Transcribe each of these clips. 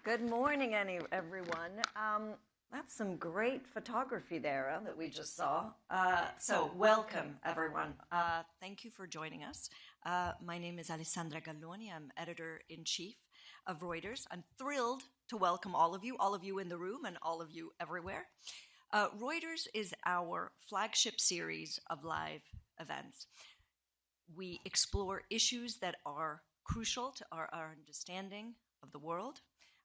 Good morning, everyone. That's some great photography there that we just saw. So welcome, everyone. Thank you for joining us. My name is Alessandra Galloni. I'm editor-in-chief of Reuters. I'm thrilled to welcome all of you in the room and all of you everywhere. Reuters is our flagship series of live events. We explore issues that are crucial to our understanding of the world.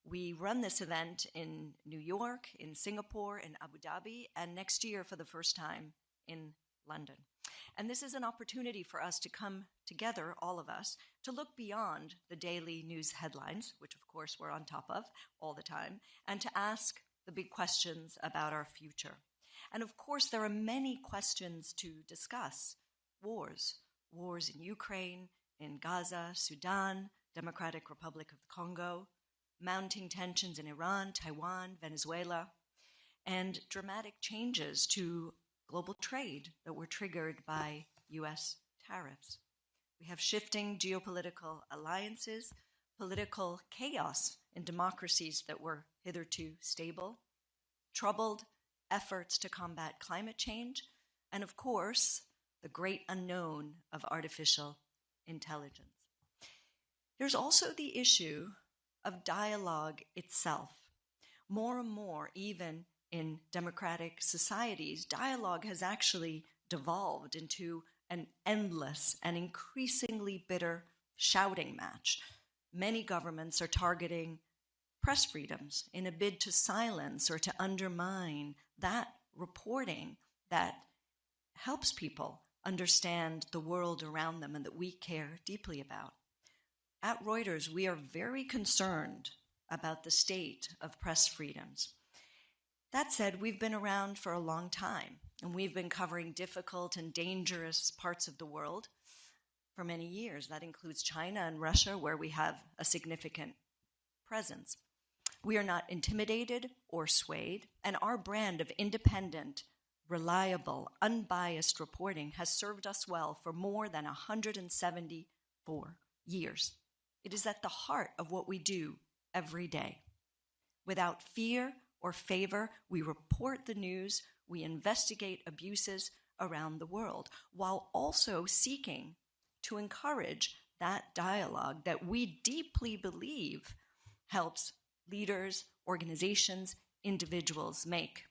We run this event in New York, in Singapore, in Abu Dhabi, and next year for the first time in London. And this is an opportunity for us to come together, all of us, to look beyond the daily news headlines, which of course we're on top of all the time, and to ask the big questions about our future. And of course, there are many questions to discuss. Wars in Ukraine, in Gaza, Sudan, Democratic Republic of the Congo, mounting tensions in Iran, Taiwan, Venezuela, and dramatic changes to global trade that were triggered by U.S. tariffs. We have shifting geopolitical alliances, political chaos in democracies that were hitherto stable, troubled efforts to combat climate change, and of course, the great unknown of artificial intelligence. There's also the issue of dialogue itself. More and more, even in democratic societies, dialogue has actually devolved into an endless and increasingly bitter shouting match. Many governments are targeting press freedoms in a bid to silence or to undermine that reporting that helps people understand the world around them and that we care deeply about. At Reuters, we are very concerned about the state of press freedoms. That said, we've been around for a long time, and we've been covering difficult and dangerous parts of the world for many years. That includes China and Russia, where we have a significant presence. We are not intimidated or swayed, and our brand of independent, reliable, unbiased reporting has served us well for more than 174 years. It is at the heart of what we do every day. Without fear or favor, we report the news, we investigate abuses around the world, while also seeking to encourage that dialogue that we deeply believe helps leaders, organizations, individuals make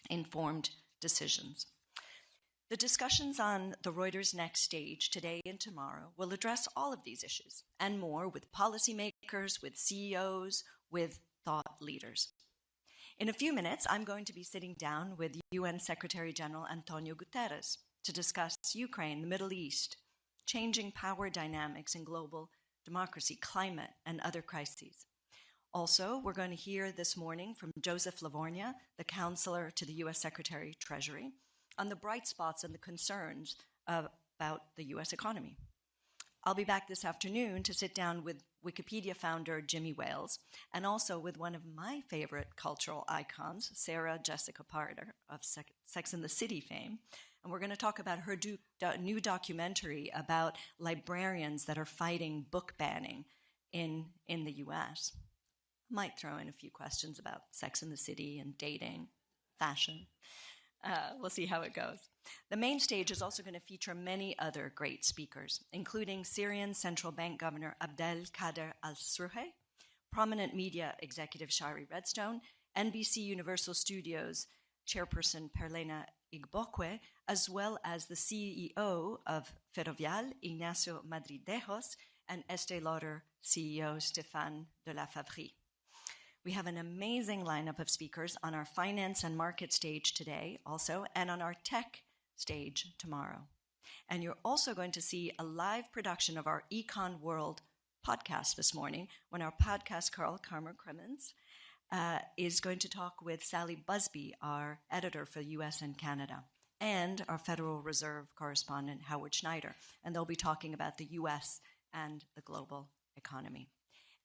informed decisions. The discussions on the Reuters Next stage today and tomorrow will address all of these issues and more with policymakers, with CEOs, with thought leaders. In a few minutes, I'm going to be sitting down with UN Secretary General Antonio Guterres. to discuss Ukraine, the Middle East, changing power dynamics in global democracy, climate, and other crises. Also, we're going to hear this morning from Joseph Livornia, the counselor to the U.S. Secretary of Treasury, on the bright spots and the concerns about the U.S. economy. I'll be back this afternoon to sit down with Wikipedia founder Jimmy Wales and also with one of my favorite cultural icons, Sarah Jessica Parker of Sex and the City fame. And we're going to talk about her new documentary about librarians that are fighting book banning in the U.S. Might throw in a few questions about Sex and the City and dating, fashion. We'll see how it goes. The main stage is also going to feature many other great speakers, including Syrian Central Bank Governor Abdelkader al-Srouhi, prominent media executive Shari Redstone, NBC Universal Studios chairperson Perlena Igbokwe, as well as the CEO of Ferrovial, Ignacio Madridejos, and Estée Lauder CEO Stéphane de la Faverie. We have an amazing lineup of speakers on our finance and market stage today also, and on our tech stage tomorrow. And you're also going to see a live production of our Econ World podcast this morning when our podcast Carl Kremens is going to talk with Sally Busby, our editor for the US and Canada, and our Federal Reserve correspondent Howard Schneider. And they'll be talking about the US and the global economy.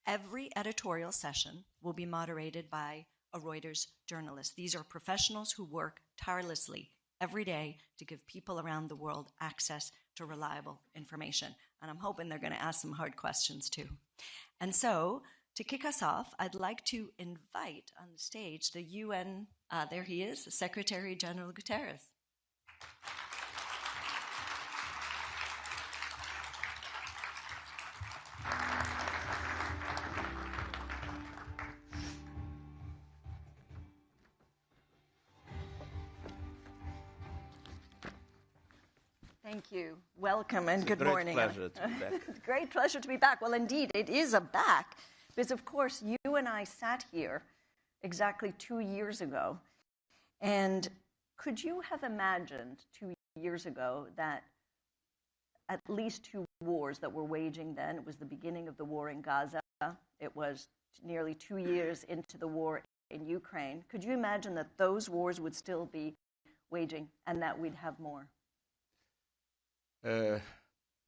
Every editorial session will be moderated by a Reuters journalist. These are professionals who work tirelessly every day to give people around the world access to reliable information. And I'm hoping they're going to ask some hard questions too. And so, to kick us off, I'd like to invite on the stage the UN, there he is, Secretary General Guterres. Thank you. Welcome and good morning. It's a great pleasure to be back. Great pleasure to be back. Well, indeed, it is a back because, of course, you and I sat here exactly 2 years ago. And could you have imagined 2 years ago that at least two wars that were waging then, it was the beginning of the war in Gaza, it was nearly 2 years into the war in Ukraine. Could you imagine that those wars would still be waging and that we'd have more?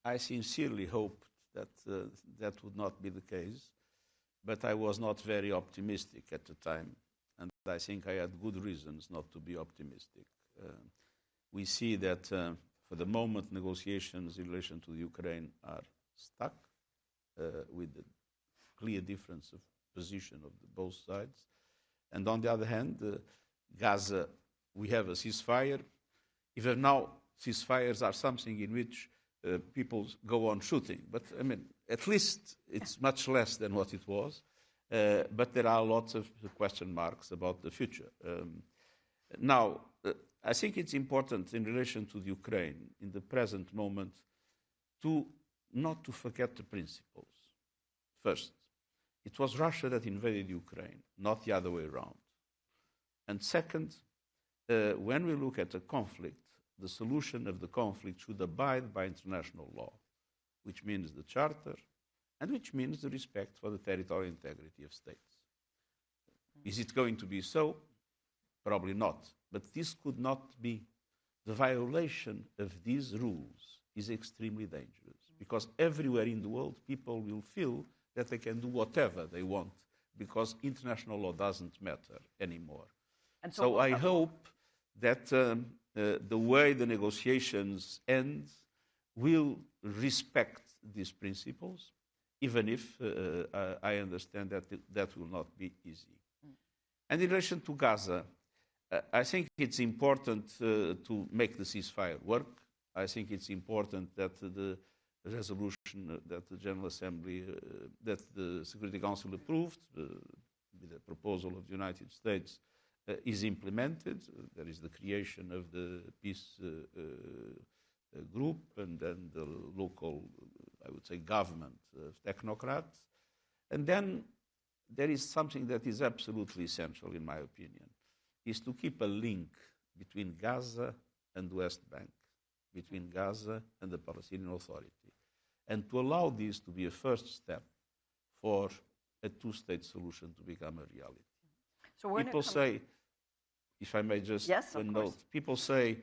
I sincerely hoped that that would not be the case, but I was not very optimistic at the time, and I think I had good reasons not to be optimistic. We see that for the moment negotiations in relation to Ukraine are stuck with a clear difference of position of both sides. And on the other hand, Gaza, we have a ceasefire. Even now, ceasefires are something in which people go on shooting. But, I mean, at least it's much less than what it was. But there are lots of question marks about the future. Now, I think it's important in relation to the Ukraine, in the present moment, not to forget the principles. First, it was Russia that invaded Ukraine, not the other way around. And second, when we look at a conflict, the solution of the conflict should abide by international law, which means the Charter, and which means the respect for the territorial integrity of states. Is it going to be so? Probably not. But this could not be. The violation of these rules is extremely dangerous, because everywhere in the world people will feel that they can do whatever they want, because international law doesn't matter anymore. And so I hope that the way the negotiations end will respect these principles, even if I understand that that will not be easy. And in relation to Gaza, I think it's important to make the ceasefire work. I think it's important that the resolution that the General Assembly, that the Security Council approved, with the proposal of the United States, is implemented. There is the creation of the peace group and then the local, I would say, government of technocrats. And then there is something that is absolutely essential, in my opinion, is to keep a link between Gaza and the West Bank. between Gaza and the Palestinian Authority, and to allow this to be a first step for a two-state solution to become a reality. So people say, if I may just note, people say,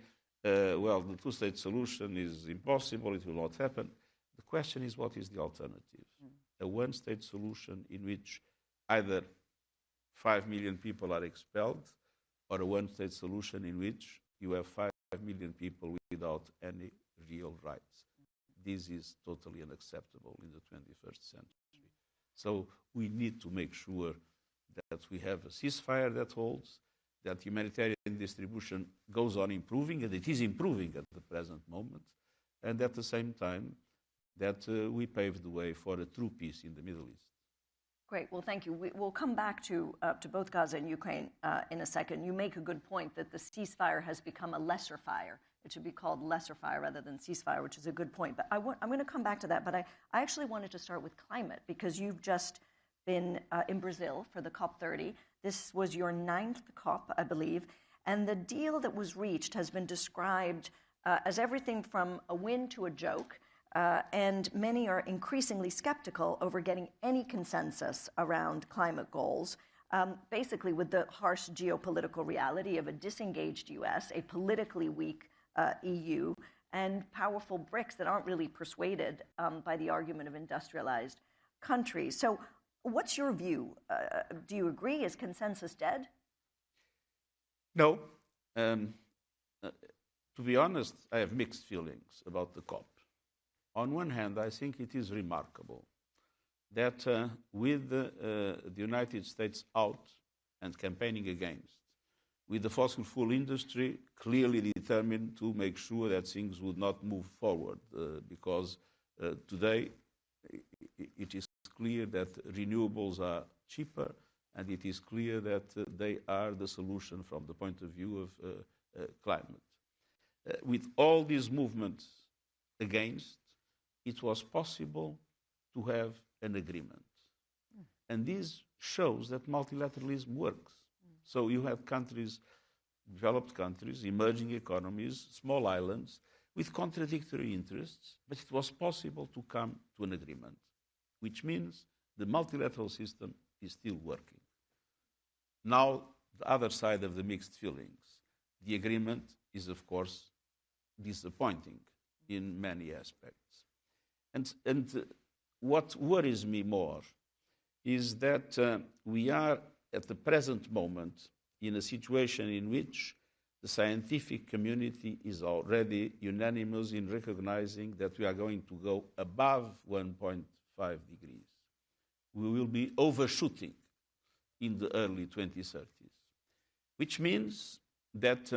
well, the two-state solution is impossible, it will not happen. The question is, what is the alternative? A one-state solution in which either 5 million people are expelled, or a one-state solution in which you have 5 million people without any real rights. This is totally unacceptable in the 21st century. So we need to make sure that we have a ceasefire that holds, that humanitarian distribution goes on improving, and it is improving at the present moment, and at the same time that we pave the way for a true peace in the Middle East. Great. Well, thank you. We'll come back to both Gaza and Ukraine in a second. You make a good point that the ceasefire has become a lesser fire. It should be called lesser fire rather than ceasefire, which is a good point. But I'm going to come back to that. But I actually wanted to start with climate, because you've just been in Brazil for the COP30. This was your 9th COP, I believe. And the deal that was reached has been described as everything from a win to a joke. And many are increasingly skeptical over getting any consensus around climate goals, basically with the harsh geopolitical reality of a disengaged US, a politically weak EU, and powerful BRICS that aren't really persuaded by the argument of industrialized countries. So what's your view? Do you agree? Is consensus dead? No. To be honest, I have mixed feelings about the COP. On one hand, I think it is remarkable that with the United States out and campaigning against, with the fossil fuel industry clearly determined to make sure that things would not move forward, because today it is clear that renewables are cheaper, and it is clear that they are the solution from the point of view of climate. With all these movements against, it was possible to have an agreement. And this shows that multilateralism works. So you have countries, developed countries, emerging economies, small islands, with contradictory interests, but it was possible to come to an agreement, which means the multilateral system is still working. Now, the other side of the mixed feelings. The agreement is, of course, disappointing in many aspects. And what worries me more is that we are at the present moment in a situation in which the scientific community is already unanimous in recognizing that we are going to go above 1.5 degrees. We will be overshooting in the early 2030s, which means that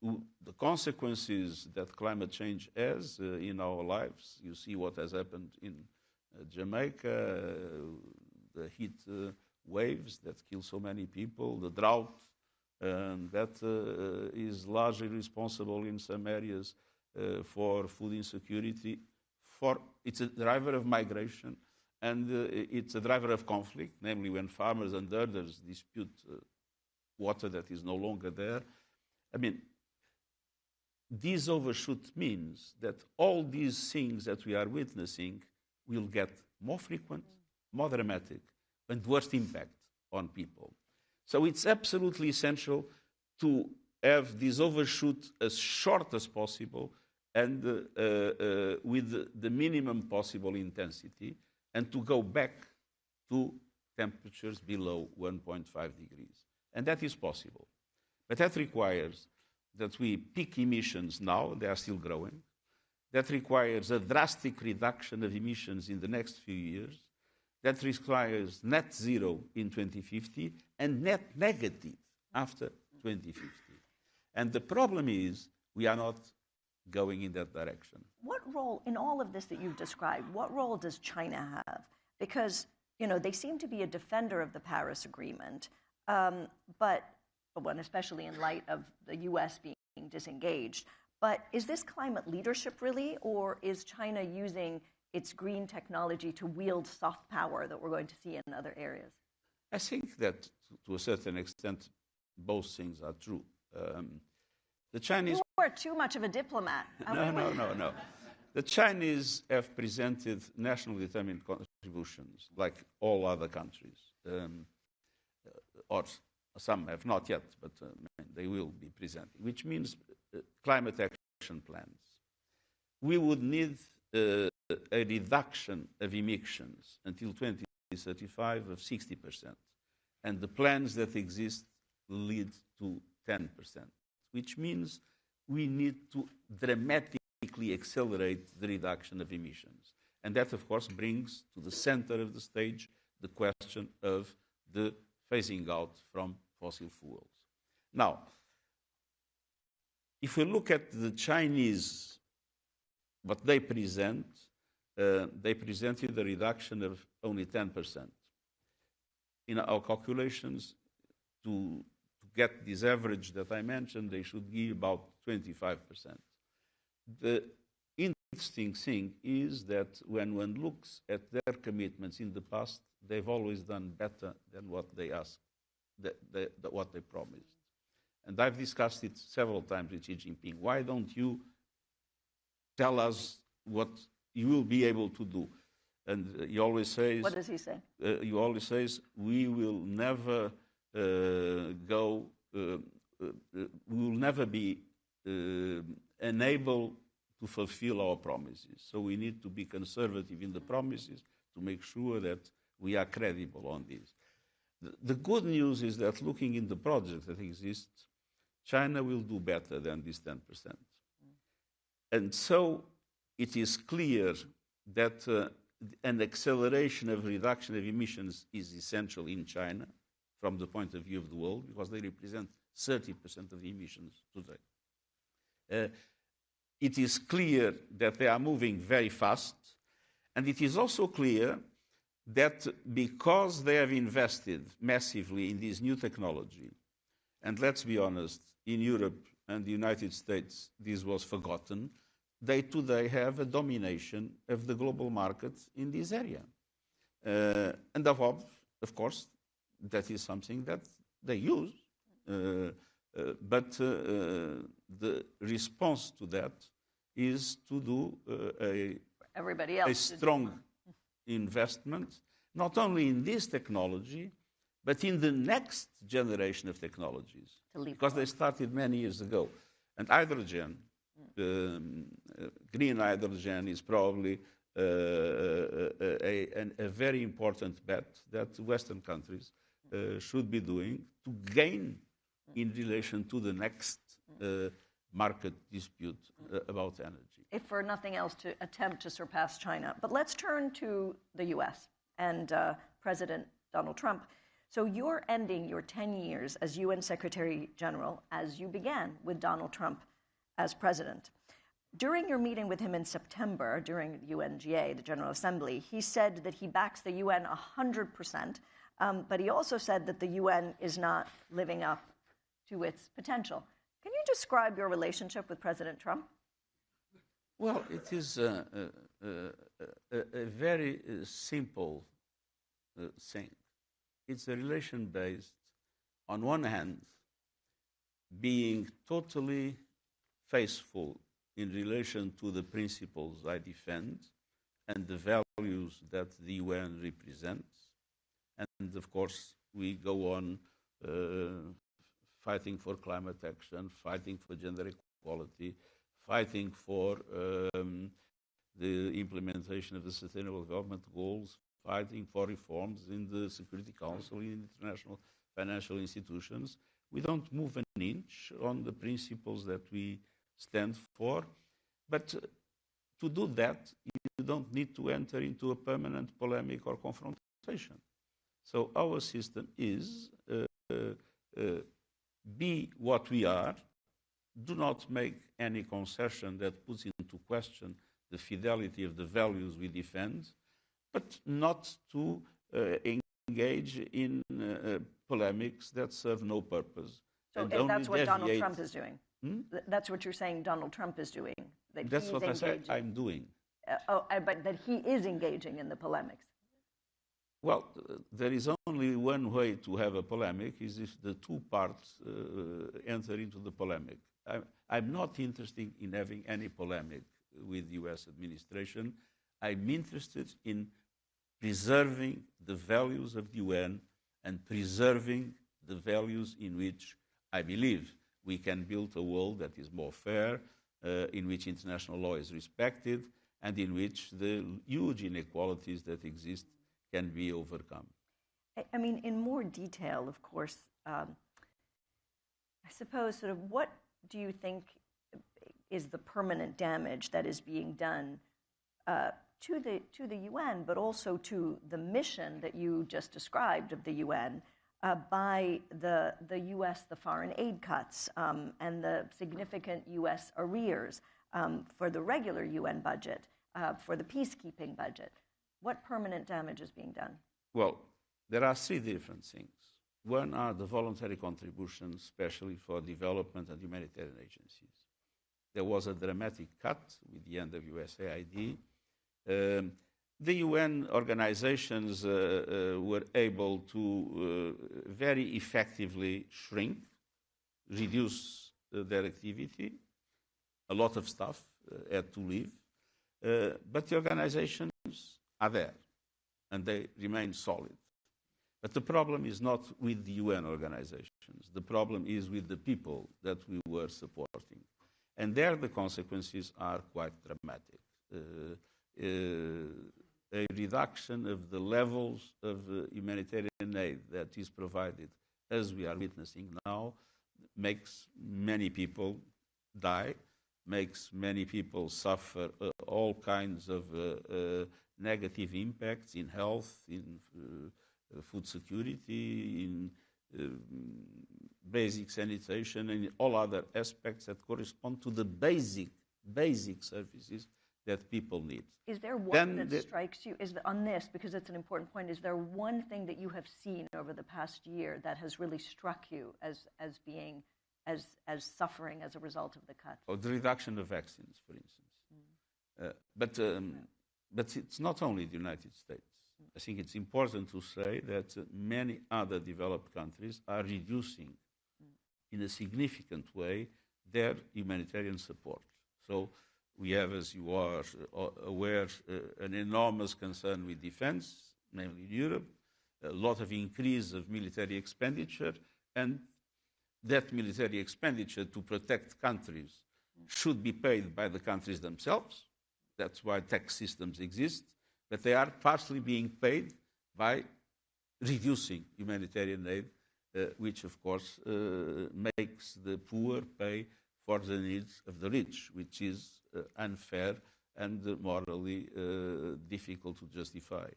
the consequences that climate change has in our lives, you see what has happened in Jamaica, the heat waves that kill so many people, the drought that is largely responsible in some areas for food insecurity. It's a driver of migration, and it's a driver of conflict, namely when farmers and herders dispute water that is no longer there. I mean, this overshoot means that all these things that we are witnessing will get more frequent, more dramatic, and worse impact on people. So it's absolutely essential to have this overshoot as short as possible and with the minimum possible intensity, and to go back to temperatures below 1.5 degrees. And that is possible. But that requires that we peak emissions now, they are still growing. That requires a drastic reduction of emissions in the next few years. That requires net zero in 2050 and net negative after 2050. And the problem is we are not going in that direction. What role, in all of this that you've described, what role does China have? Because, you know, they seem to be a defender of the Paris Agreement, but especially in light of the U.S. being disengaged. But is this climate leadership really, or is China using its green technology to wield soft power that we're going to see in other areas? I think that to a certain extent, both things are true. The Chinese... You are too much of a diplomat. No. The Chinese have presented nationally determined contributions, like all other countries. Or some have not yet, but they will be presenting, which means climate action plans. We would need a reduction of emissions until 2035 of 60%. And the plans that exist lead to 10%, which means we need to dramatically accelerate the reduction of emissions. And that, of course, brings to the center of the stage the question of the phasing out from fossil fuels. Now, if we look at the Chinese, what they present, they presented a reduction of only 10%. In our calculations, to get this average that I mentioned, they should give about 25%. The interesting thing is that when one looks at their commitments in the past, they've always done better than what they asked, what they promised. And I've discussed it several times with Xi Jinping. Why don't you tell us what you will be able to do? And he always says... What does he say? He always says, we will never we will never be unable to fulfill our promises. So we need to be conservative in the promises to make sure that we are credible on this. The good news is that looking in the projects that exist, China will do better than this 10%. And so it is clear that an acceleration of reduction of emissions is essential in China from the point of view of the world, because they represent 30% of the emissions today. It is clear that they are moving very fast, and it is also clear that because they have invested massively in this new technology, and let's be honest, in Europe and the United States, this was forgotten, they today have a domination of the global market in this area. And of course, that is something that they use. But the response to that is to do a strong investment, not only in this technology, but in the next generation of technologies. Because they started many years ago. And hydrogen, green hydrogen, is probably a very important bet that Western countries should be doing to gain in relation to the next market dispute about energy. If for nothing else, to attempt to surpass China. But let's turn to the US and President Donald Trump. So you're ending your 10 years as UN Secretary General as you began with Donald Trump as president. During your meeting with him in September, during UNGA, the General Assembly, he said that he backs the UN 100%, but he also said that the UN is not living up to its potential. Can you describe your relationship with President Trump? Well, it is a very simple thing. It's a relation based, on one hand, being totally faithful in relation to the principles I defend and the values that the UN represents. And of course, we go on fighting for climate action, fighting for gender equality, fighting for the implementation of the Sustainable Development Goals, fighting for reforms in the Security Council, in international financial institutions. We don't move an inch on the principles that we stand for, but to do that, you don't need to enter into a permanent polemic or confrontation. So our system is be what we are, do not make any concession that puts into question the fidelity of the values we defend, but not to engage in polemics that serve no purpose. So if that's what Donald Trump is doing? That's what you're saying Donald Trump is doing? That's what I said I'm doing. But that he is engaging in the polemics? Well, there is only one way to have a polemic, is if the two parts enter into the polemic. I'm not interested in having any polemic with the US administration. I'm interested in preserving the values of the UN and preserving the values in which I believe we can build a world that is more fair, in which international law is respected, and in which the huge inequalities that exist can be overcome. I mean, in more detail, of course, I suppose sort of what do you think is the permanent damage that is being done to the UN, but also to the mission that you just described of the UN by the US, the foreign aid cuts, and the significant US arrears for the regular UN budget, for the peacekeeping budget? What permanent damage is being done? Well, there are three different things. One are the voluntary contributions, especially for development and humanitarian agencies. There was a dramatic cut with the end of USAID. The UN organizations were able to very effectively shrink, reduce their activity. A lot of staff had to leave. But the organizations are there, and they remain solid. But the problem is not with the UN organizations. The problem is with the people that we were supporting. And there the consequences are quite dramatic. A reduction of the levels of humanitarian aid that is provided, as we are witnessing now, makes many people die, makes many people suffer all kinds of negative impacts in health, in food security, in basic sanitation, and all other aspects that correspond to the basic services that people need. Is there one that strikes you, on this, because it's an important point, is there one thing that you have seen over the past year that has really struck you as being, as suffering as a result of the cuts? Or the reduction of vaccines, for instance. But it's not only the United States. I think it's important to say that many other developed countries are reducing in a significant way their humanitarian support. So we have, as you are aware, an enormous concern with defense, namely in Europe, a lot of increase of military expenditure, and that military expenditure to protect countries should be paid by the countries themselves. That's why tax systems exist. But they are partially being paid by reducing humanitarian aid, which, of course, makes the poor pay for the needs of the rich, which is unfair and morally difficult to justify.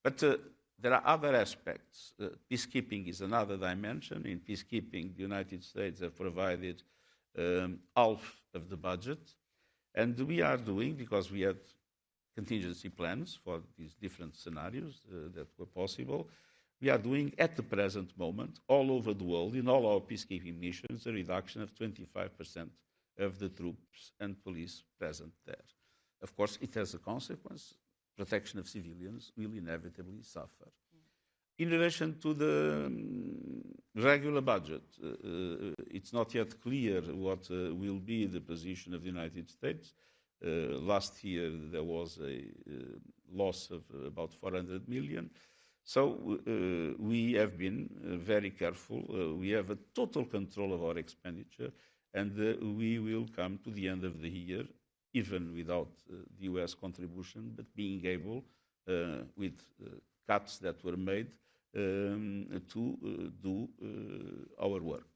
But there are other aspects. Peacekeeping is another dimension. In peacekeeping, the United States have provided half of the budget. And we are doing, because we had contingency plans for these different scenarios that were possible, we are doing at the present moment, all over the world, in all our peacekeeping missions, a reduction of 25% of the troops and police present there. Of course, it has a consequence. Protection of civilians will inevitably suffer. In relation to the regular budget, it's not yet clear what will be the position of the United States. Last year, there was a loss of about 400 million. So we have been very careful. We have a total control of our expenditure, and we will come to the end of the year, even without the US contribution, but being able, with cuts that were made, to do our work.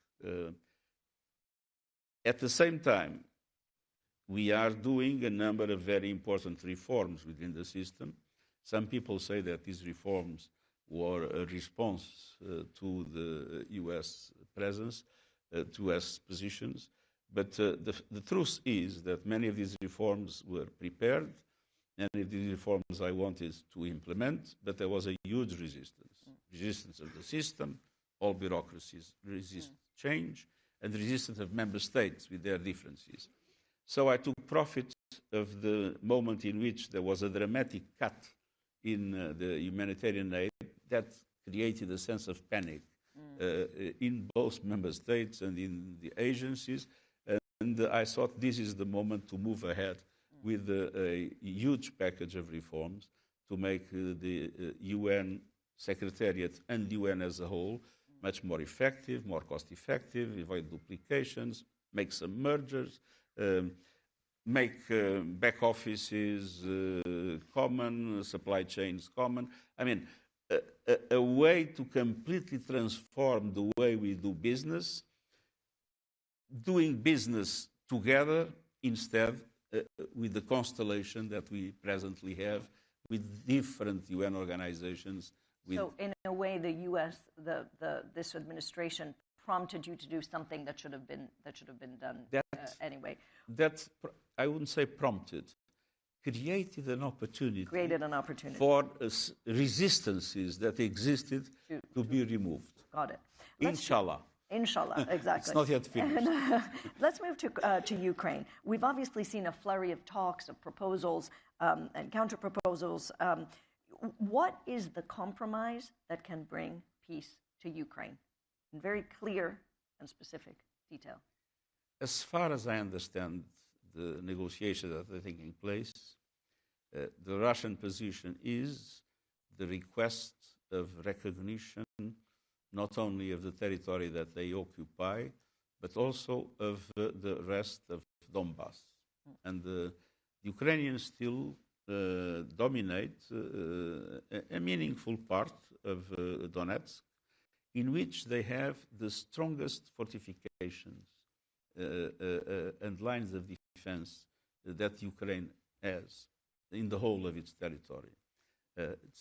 At the same time, we are doing a number of very important reforms within the system. Some people say that these reforms were a response to the US presence, to US positions. But the truth is that many of these reforms were prepared, many of these reforms I wanted to implement, but there was a huge resistance. Resistance of the system, all bureaucracies resist change, and resistance of member states with their differences. So I took profit of the moment in which there was a dramatic cut in the humanitarian aid that created a sense of panic in both member states and in the agencies. I thought this is the moment to move ahead with a huge package of reforms to make the UN Secretariat and the UN as a whole much more effective, more cost-effective, avoid duplications, make some mergers, make back offices common, supply chains common. I mean, a way to completely transform the way we do business, doing business together instead with the constellation that we presently have with different UN organizations. So in a way, the U.S., this administration prompted you to do something that should have been done anyway. That, I wouldn't say prompted, created an opportunity. Created an opportunity. For resistances that existed to be removed. Got it. Inshallah. Inshallah, exactly. It's not yet finished. And, let's move to Ukraine. We've obviously seen a flurry of talks, of proposals, and counter-proposals. What is the compromise that can bring peace to Ukraine? In very clear and specific detail. As far as I understand the negotiations that are taking place, the Russian position is the request of recognition not only of the territory that they occupy, but also of the rest of Donbass. And the Ukrainians still dominate a meaningful part of Donetsk, in which they have the strongest fortifications and lines of defense that Ukraine has in the whole of its territory.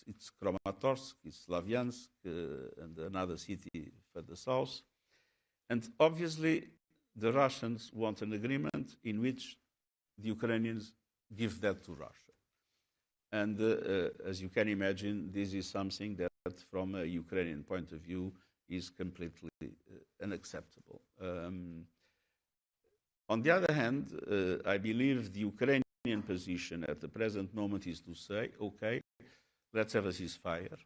It's Kramatorsk, it's Slavyansk, and another city further south. And obviously, the Russians want an agreement in which the Ukrainians give that to Russia. And as you can imagine, this is something that, from a Ukrainian point of view, is completely unacceptable. On the other hand, I believe the Ukrainian position at the present moment is to say, okay, let's have a ceasefire,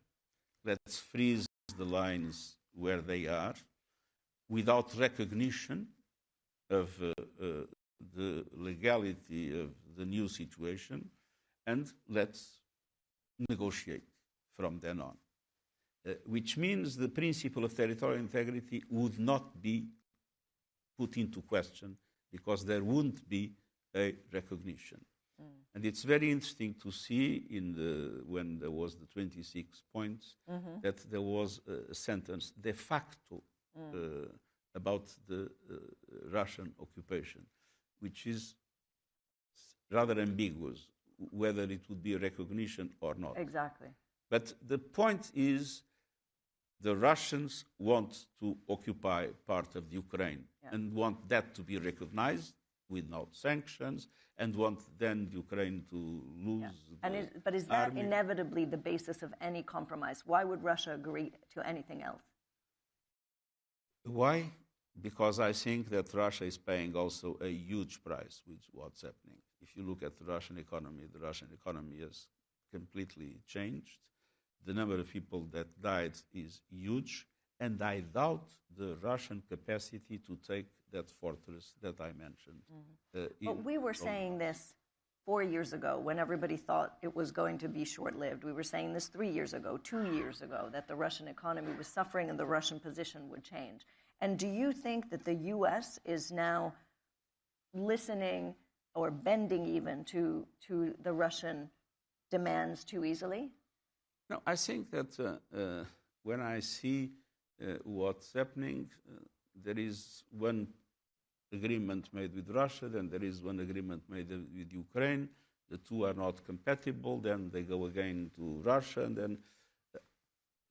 let's freeze the lines where they are, without recognition of the legality of the new situation, and let's negotiate from then on. Which means the principle of territorial integrity would not be put into question because there wouldn't be a recognition. And it's very interesting to see when there was the 26 points that there was a sentence de facto about the Russian occupation, which is rather ambiguous whether it would be a recognition or not. Exactly. But the point is the Russians want to occupy part of Ukraine and want that to be recognized without sanctions, and want then Ukraine to lose But is that inevitably the basis of any compromise? Why would Russia agree to anything else? Why? Because I think that Russia is paying also a huge price with what's happening. If you look at the Russian economy has completely changed. The number of people that died is huge, and I doubt the Russian capacity to take that fortress that I mentioned. But we were saying this 4 years ago when everybody thought it was going to be short-lived. We were saying this 3 years ago, 2 years ago, that the Russian economy was suffering and the Russian position would change. And do you think that the U.S. is now listening or bending even to the Russian demands too easily? No, I think that when I see what's happening, there is one agreement made with Russia, then there is one agreement made with Ukraine. The two are not compatible, then they go again to Russia, and then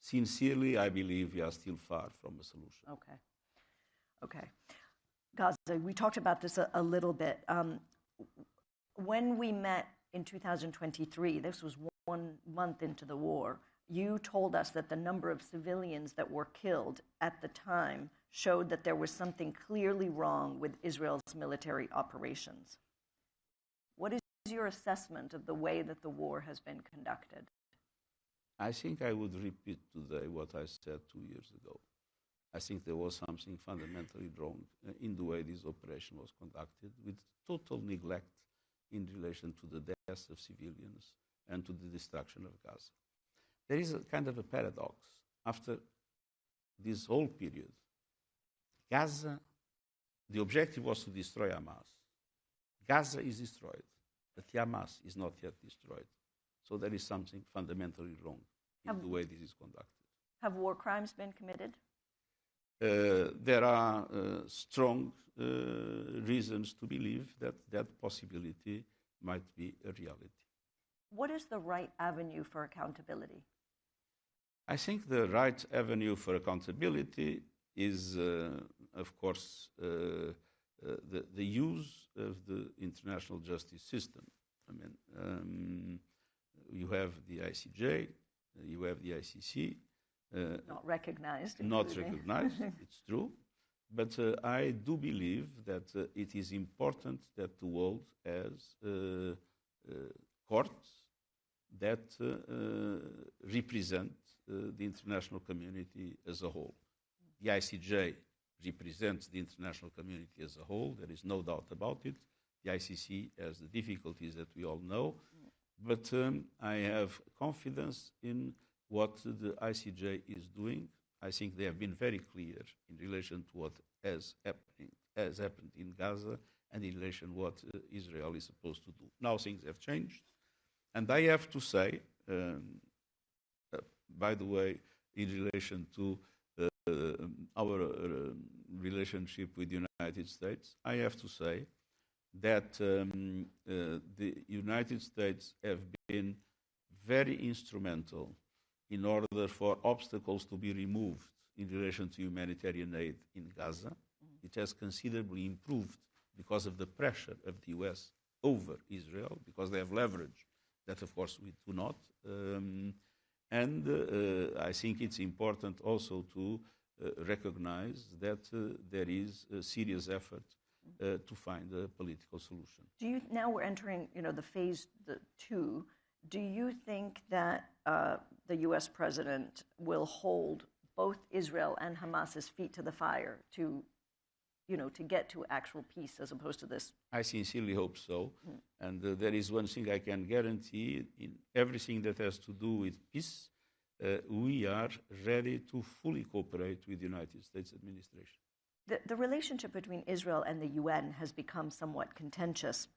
sincerely, I believe we are still far from a solution. Okay. Gaza, we talked about this a little bit. When we met in 2023, this was 1 month into the war, you told us that the number of civilians that were killed at the time showed that there was something clearly wrong with Israel's military operations. What is your assessment of the way that the war has been conducted? I think I would repeat today what I said 2 years ago. I think there was something fundamentally wrong in the way this operation was conducted, with total neglect in relation to the deaths of civilians and to the destruction of Gaza. There is a kind of a paradox. After this whole period, Gaza, the objective was to destroy Hamas. Gaza is destroyed, but Hamas is not yet destroyed. So there is something fundamentally wrong in the way this is conducted. Have war crimes been committed? There are strong reasons to believe that that possibility might be a reality. What is the right avenue for accountability? I think the right avenue for accountability is, of course, the use of the international justice system. I mean, you have the ICJ, you have the ICC. Not recognized. Not recognized, it's true. But I do believe that it is important that the world has courts that represent the international community as a whole. The ICJ represents the international community as a whole, there is no doubt about it. The ICC has the difficulties that we all know, but I have confidence in what the ICJ is doing. I think they have been very clear in relation to what has happened in Gaza and in relation to what Israel is supposed to do. Now things have changed, and I have to say, by the way, in relation to our relationship with the United States, I have to say that the United States have been very instrumental in order for obstacles to be removed in relation to humanitarian aid in Gaza. It has considerably improved because of the pressure of the US over Israel, because they have leverage that, of course, we do not. I think it's important also to recognize that there is a serious effort to find a political solution. Now we're entering, the phase 2. Do you think that the U.S. president will hold both Israel and Hamas's feet to the fire to get to actual peace as opposed to this? I sincerely hope so. And there is one thing I can guarantee: in everything that has to do with peace, we are ready to fully cooperate with the United States administration. The relationship between Israel and the UN has become somewhat contentious.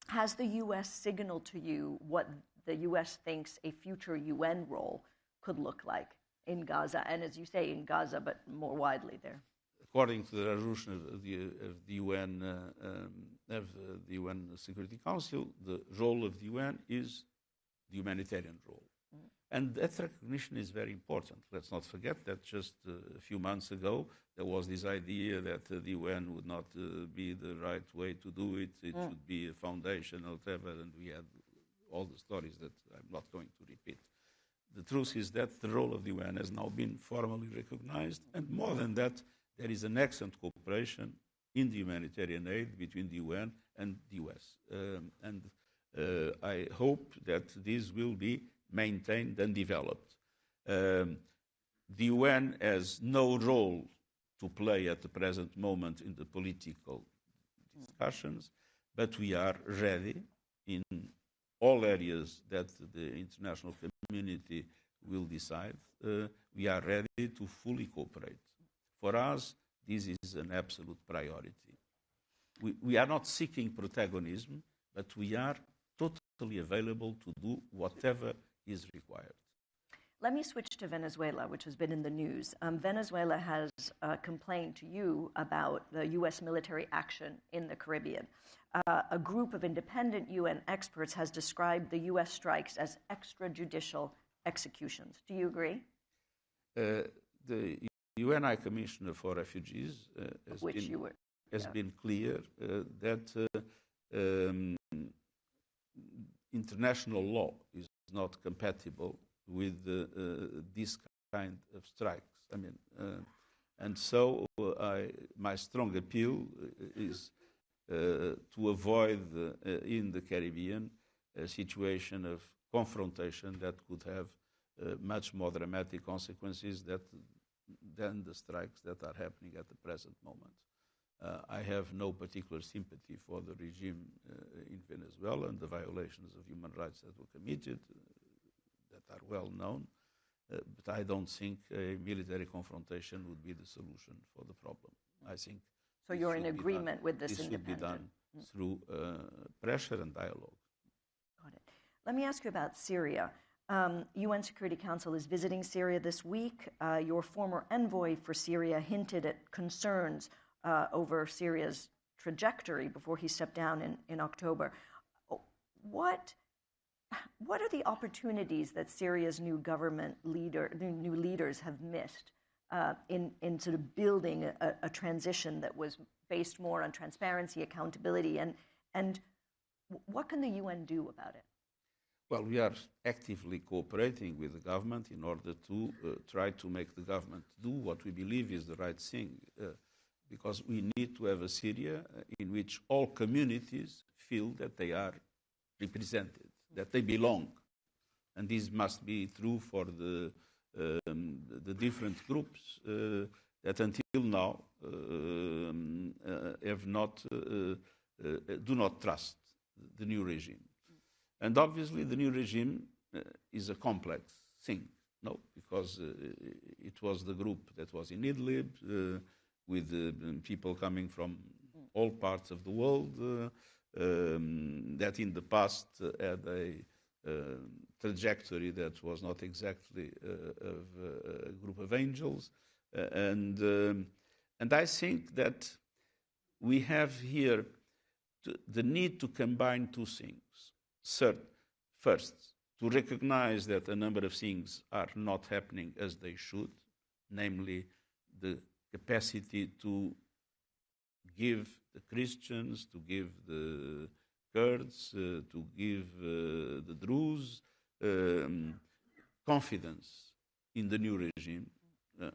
Has the U.S. signaled to you what the U.S. thinks a future UN role could look like in Gaza, and as you say, in Gaza, but more widely there? According to the resolution of the UN Security Council, the role of the UN is the humanitarian role. And that recognition is very important. Let's not forget that just a few months ago, there was this idea that the UN would not be the right way to do it. It should be a foundation or whatever, and we had all the stories that I'm not going to repeat. The truth is that the role of the UN has now been formally recognized, and more than that, there is an excellent cooperation in the humanitarian aid between the UN and the US. I hope that this will be maintained and developed. The UN has no role to play at the present moment in the political discussions, but we are ready in all areas that the international community will decide. We are ready to fully cooperate. For us, this is an absolute priority. We are not seeking protagonism, but we are totally available to do whatever is required. Let me switch to Venezuela, which has been in the news. Venezuela has complained to you about the U.S. military action in the Caribbean. A group of independent UN experts has described the U.S. strikes as extrajudicial executions. Do you agree? The UN High Commissioner for Refugees has been clear that international law is not compatible with this kind of strikes. I mean, and so my strong appeal is to avoid in the Caribbean a situation of confrontation that could have much more dramatic consequences that than the strikes that are happening at the present moment. I have no particular sympathy for the regime in Venezuela and the violations of human rights that were committed, that are well known, but I don't think a military confrontation would be the solution for the problem. I think so you're in agreement with this independent. This should be done through pressure and dialogue. Got it. Let me ask you about Syria. UN Security Council is visiting Syria this week. Your former envoy for Syria hinted at concerns over Syria's trajectory before he stepped down in October. What are the opportunities that Syria's new new leaders have missed in sort of building a transition that was based more on transparency, accountability, and what can the UN do about it? Well, we are actively cooperating with the government in order to try to make the government do what we believe is the right thing, because we need to have a Syria in which all communities feel that they are represented, that they belong. And this must be true for the different groups that until now do not trust the new regime. And obviously the new regime is a complex thing, no? Because it was the group that was in Idlib, with people coming from all parts of the world, that in the past had a trajectory that was not exactly of a group of angels. And I think that we have here the need to combine two things. First, to recognize that a number of things are not happening as they should, namely the capacity to give the Christians, to give the Kurds, to give the Druze confidence in the new regime.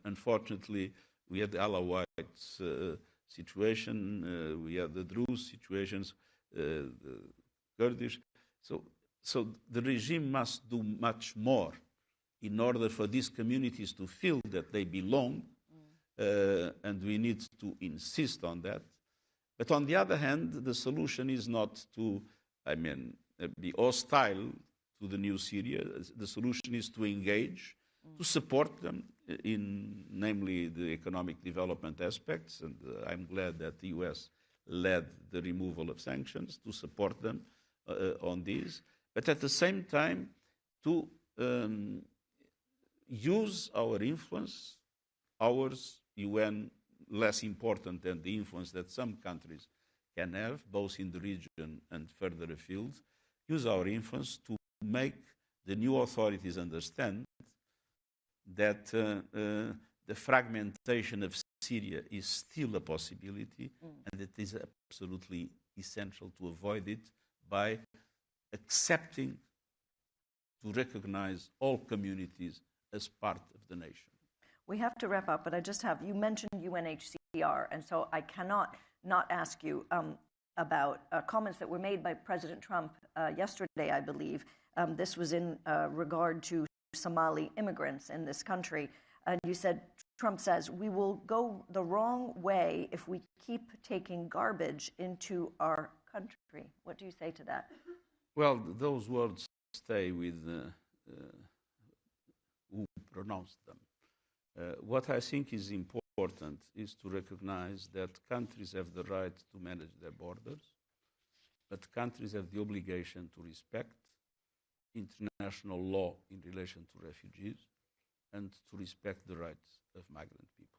Unfortunately, we had the Alawites situation, we had the Druze situations, the Kurdish. So the regime must do much more in order for these communities to feel that they belong, and we need to insist on that. But on the other hand, the solution is not to, be hostile to the new Syria. The solution is to engage, to support them in, namely, the economic development aspects, and I'm glad that the US led the removal of sanctions to support them on this, but at the same time to use our influence, ours, UN, less important than the influence that some countries can have, both in the region and further afield, use our influence to make the new authorities understand that the fragmentation of Syria is still a possibility, and it is absolutely essential to avoid it by accepting to recognize all communities as part of the nation. We have to wrap up, but I just have, you mentioned UNHCR, and so I cannot not ask you about comments that were made by President Trump yesterday, I believe. This was in regard to Somali immigrants in this country. And you said, Trump says, we will go the wrong way if we keep taking garbage into our country. What do you say to that? Well, those words stay with who pronounced them. What I think is important is to recognize that countries have the right to manage their borders, but countries have the obligation to respect international law in relation to refugees and to respect the rights of migrant people.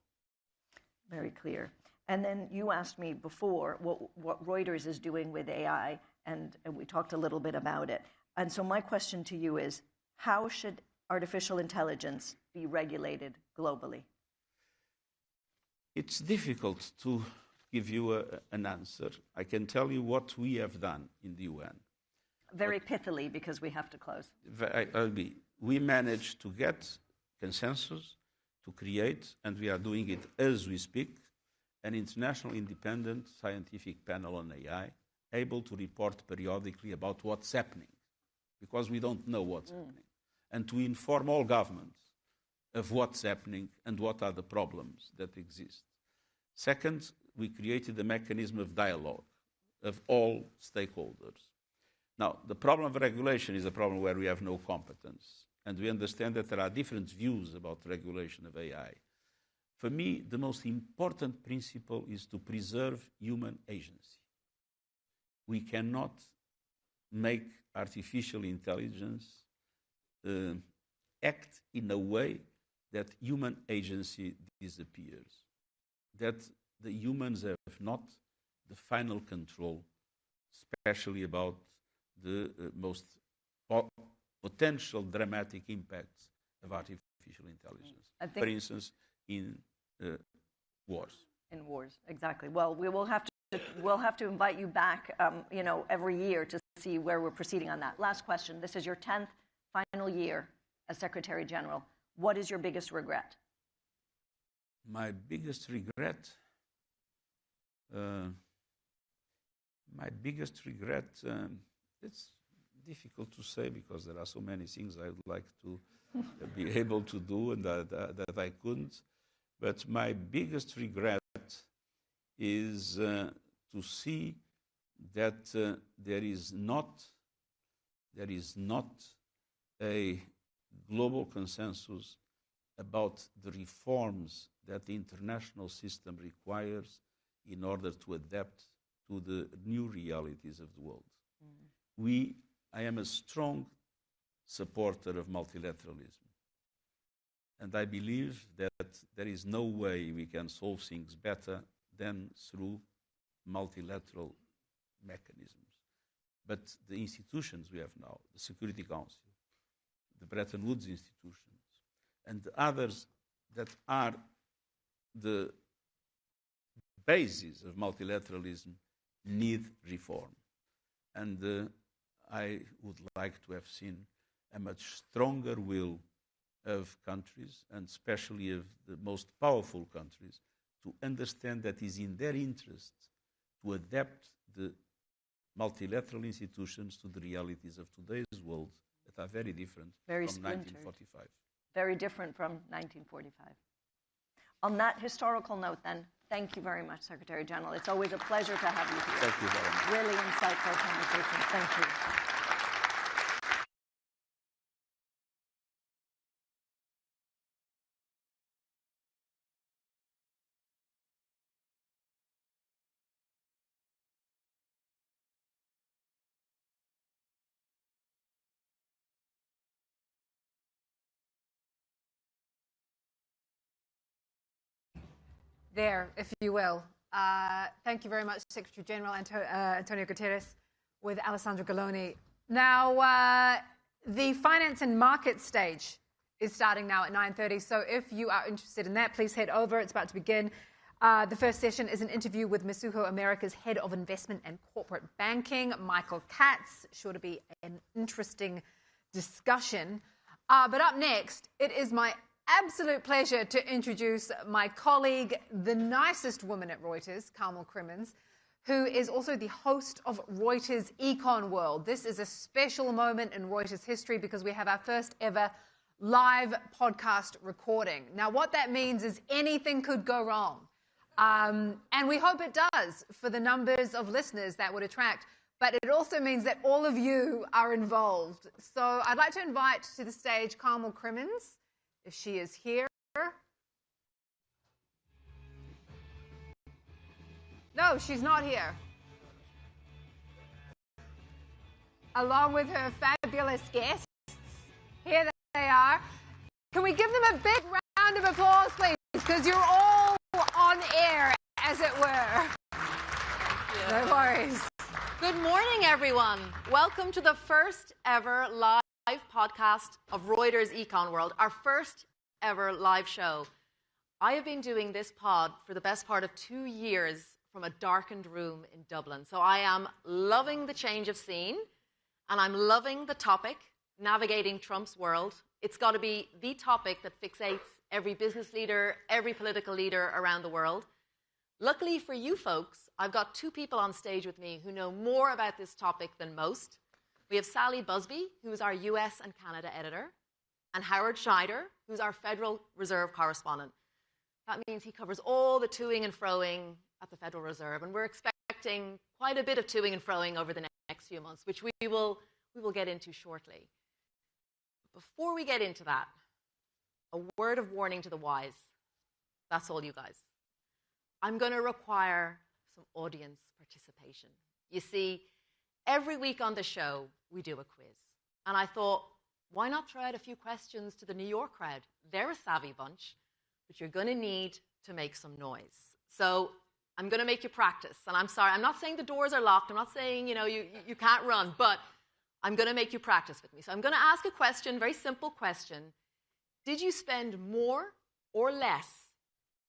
Very clear. And then you asked me before what Reuters is doing with AI, and we talked a little bit about it. And so my question to you is, how should artificial intelligence be regulated globally? It's difficult to give you an answer. I can tell you what we have done in the UN. Very pithily, because we have to close. We managed to get consensus, to create, and we are doing it as we speak, an international independent scientific panel on AI, able to report periodically about what's happening, because we don't know what's happening, and to inform all governments of what's happening and what are the problems that exist. Second, we created a mechanism of dialogue of all stakeholders. Now, the problem of regulation is a problem where we have no competence, and we understand that there are different views about regulation of AI. For me, the most important principle is to preserve human agency. We cannot make artificial intelligence act in a way that human agency disappears, that the humans have not the final control, especially about the most potential dramatic impacts of artificial intelligence. For instance, in wars. In wars, exactly. Well, we'll have to invite you back, every year to see where we're proceeding on that. Last question. This is your 10th final year as Secretary General. What is your biggest regret? My biggest regret? It's difficult to say because there are so many things I would like to be able to do and that I couldn't. But my biggest regret is to see that there is not a global consensus about the reforms that the international system requires in order to adapt to the new realities of the world. I am a strong supporter of multilateralism. And I believe that there is no way we can solve things better than through multilateral mechanisms. But the institutions we have now, the Security Council, the Bretton Woods institutions, and the others that are the basis of multilateralism need reform. And I would like to have seen a much stronger will of countries, and especially of the most powerful countries, to understand that it is in their interest to adapt the multilateral institutions to the realities of today's world that are very different from 1945. Very different from 1945. On that historical note, then, thank you very much, Secretary General. It's always a pleasure to have you here. Thank you very much. Really insightful conversation. Thank you. There, if you will. Thank you very much, Secretary General Antonio Guterres, with Alessandro Galloni. Now, the finance and market stage is starting now at 9:30, so if you are interested in that, please head over. It's about to begin. The first session is an interview with Mizuho America's Head of Investment and Corporate Banking, Michael Katz. Sure to be an interesting discussion. But up next, it is my absolute pleasure to introduce my colleague, the nicest woman at Reuters, Carmel Crimmins, who is also the host of Reuters Econ World. This is a special moment in Reuters history because we have our first ever live podcast recording. Now, what that means is anything could go wrong. And we hope it does for the numbers of listeners that would attract. But it also means that all of you are involved. So I'd like to invite to the stage Carmel Crimmins, if she is here. No, she's not here. Along with her fabulous guests. Here they are. Can we give them a big round of applause, please? Because you're all on air, as it were. Thank you. No worries. Good morning, everyone. Welcome to the first ever live podcast of Reuters Econ World, our first ever live show. I have been doing this pod for the best part of 2 years from a darkened room in Dublin. So I am loving the change of scene, and I'm loving the topic, navigating Trump's world. It's got to be the topic that fixates every business leader, every political leader around the world. Luckily for you folks, I've got two people on stage with me who know more about this topic than most. We have Sally Busby, who is our US and Canada editor, and Howard Schneider, who's our Federal Reserve correspondent. That means he covers all the toing and froing at the Federal Reserve, and we're expecting quite a bit of toing and froing over the next few months, which we will get into shortly. Before we get into that, a word of warning to the wise. That's all, you guys. I'm going to require some audience participation. You see, every week on the show, we do a quiz. And I thought, why not throw out a few questions to the New York crowd? They're a savvy bunch, but you're going to need to make some noise. So I'm going to make you practice. And I'm sorry, I'm not saying the doors are locked. I'm not saying, you can't run, but I'm going to make you practice with me. So I'm going to ask a question, very simple question. Did you spend more or less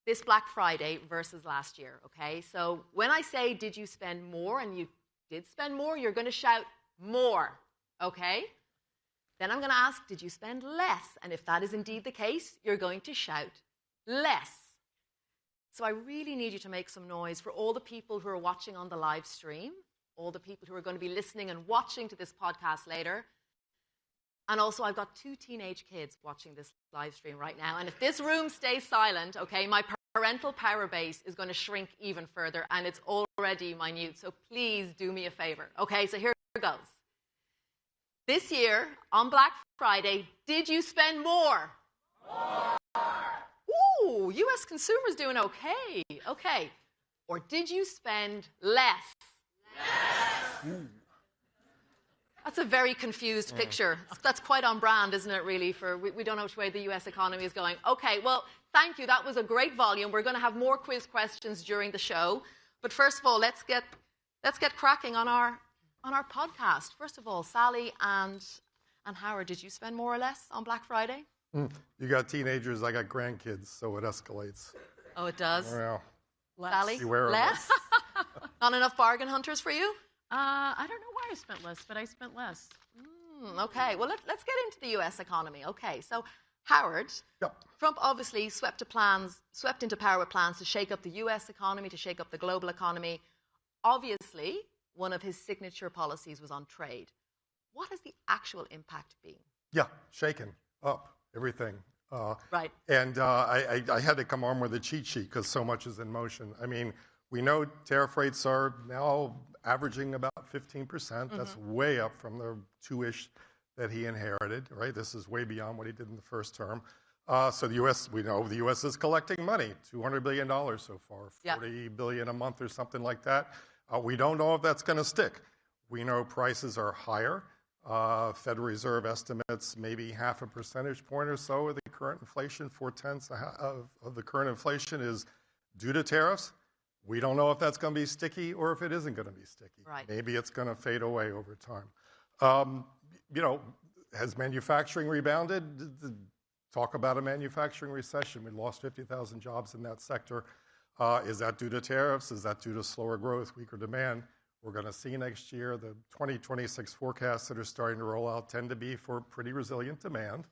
this Black Friday versus last year, okay? So when I say, did you spend more, and you did spend more, you're going to shout more, okay? Then I'm going to ask, did you spend less? And if that is indeed the case, you're going to shout less. So I really need you to make some noise for all the people who are watching on the live stream, all the people who are going to be listening and watching to this podcast later. And also, I've got 2 teenage kids watching this live stream right now. And if this room stays silent, okay, my parental power base is going to shrink even further, and it's already minute. So please do me a favor. Okay, so here goes. This year, on Black Friday, did you spend more? More. Ooh, U.S. consumers doing okay. Okay. Or did you spend less? Less. Ooh. That's a very confused picture. That's quite on brand, isn't it, really? We don't know which way the U.S. economy is going. Okay, well, thank you. That was a great volume. We're going to have more quiz questions during the show. But first of all, let's get cracking on our podcast. First of all, Sally and Howard, did you spend more or less on Black Friday? You got teenagers, I got grandkids, so it escalates. Oh, it does? Yeah. Sally, beware of less? Not enough bargain hunters for you? I don't know why I spent less, but I spent less. Okay, well, let's get into the U.S. economy. Okay, so Howard, Yep. Trump obviously swept into power with plans to shake up the U.S. economy, to shake up the global economy. Obviously, one of his signature policies was on trade. What has the actual impact been? Yeah, shaken up, everything. Right. And I had to come on with a cheat sheet because so much is in motion. I mean, we know tariff rates are now averaging about 15%. That's way up from the 2-ish that he inherited, right? This is way beyond what he did in the first term. So the U.S., we know the U.S. is collecting money, $200 billion so far, $40 billion a month or something like that. We don't know if that's going to stick. We know prices are higher. Federal Reserve estimates maybe 0.5 percentage point or so of the current inflation, 4/10 of the current inflation is due to tariffs. We don't know if that's going to be sticky or if it isn't going to be sticky. Right. Maybe it's going to fade away over time. Has manufacturing rebounded? Talk about a manufacturing recession. We lost 50,000 jobs in that sector. Is that due to tariffs? Is that due to slower growth, weaker demand? We're going to see next year the 2026 forecasts that are starting to roll out tend to be for pretty resilient demand,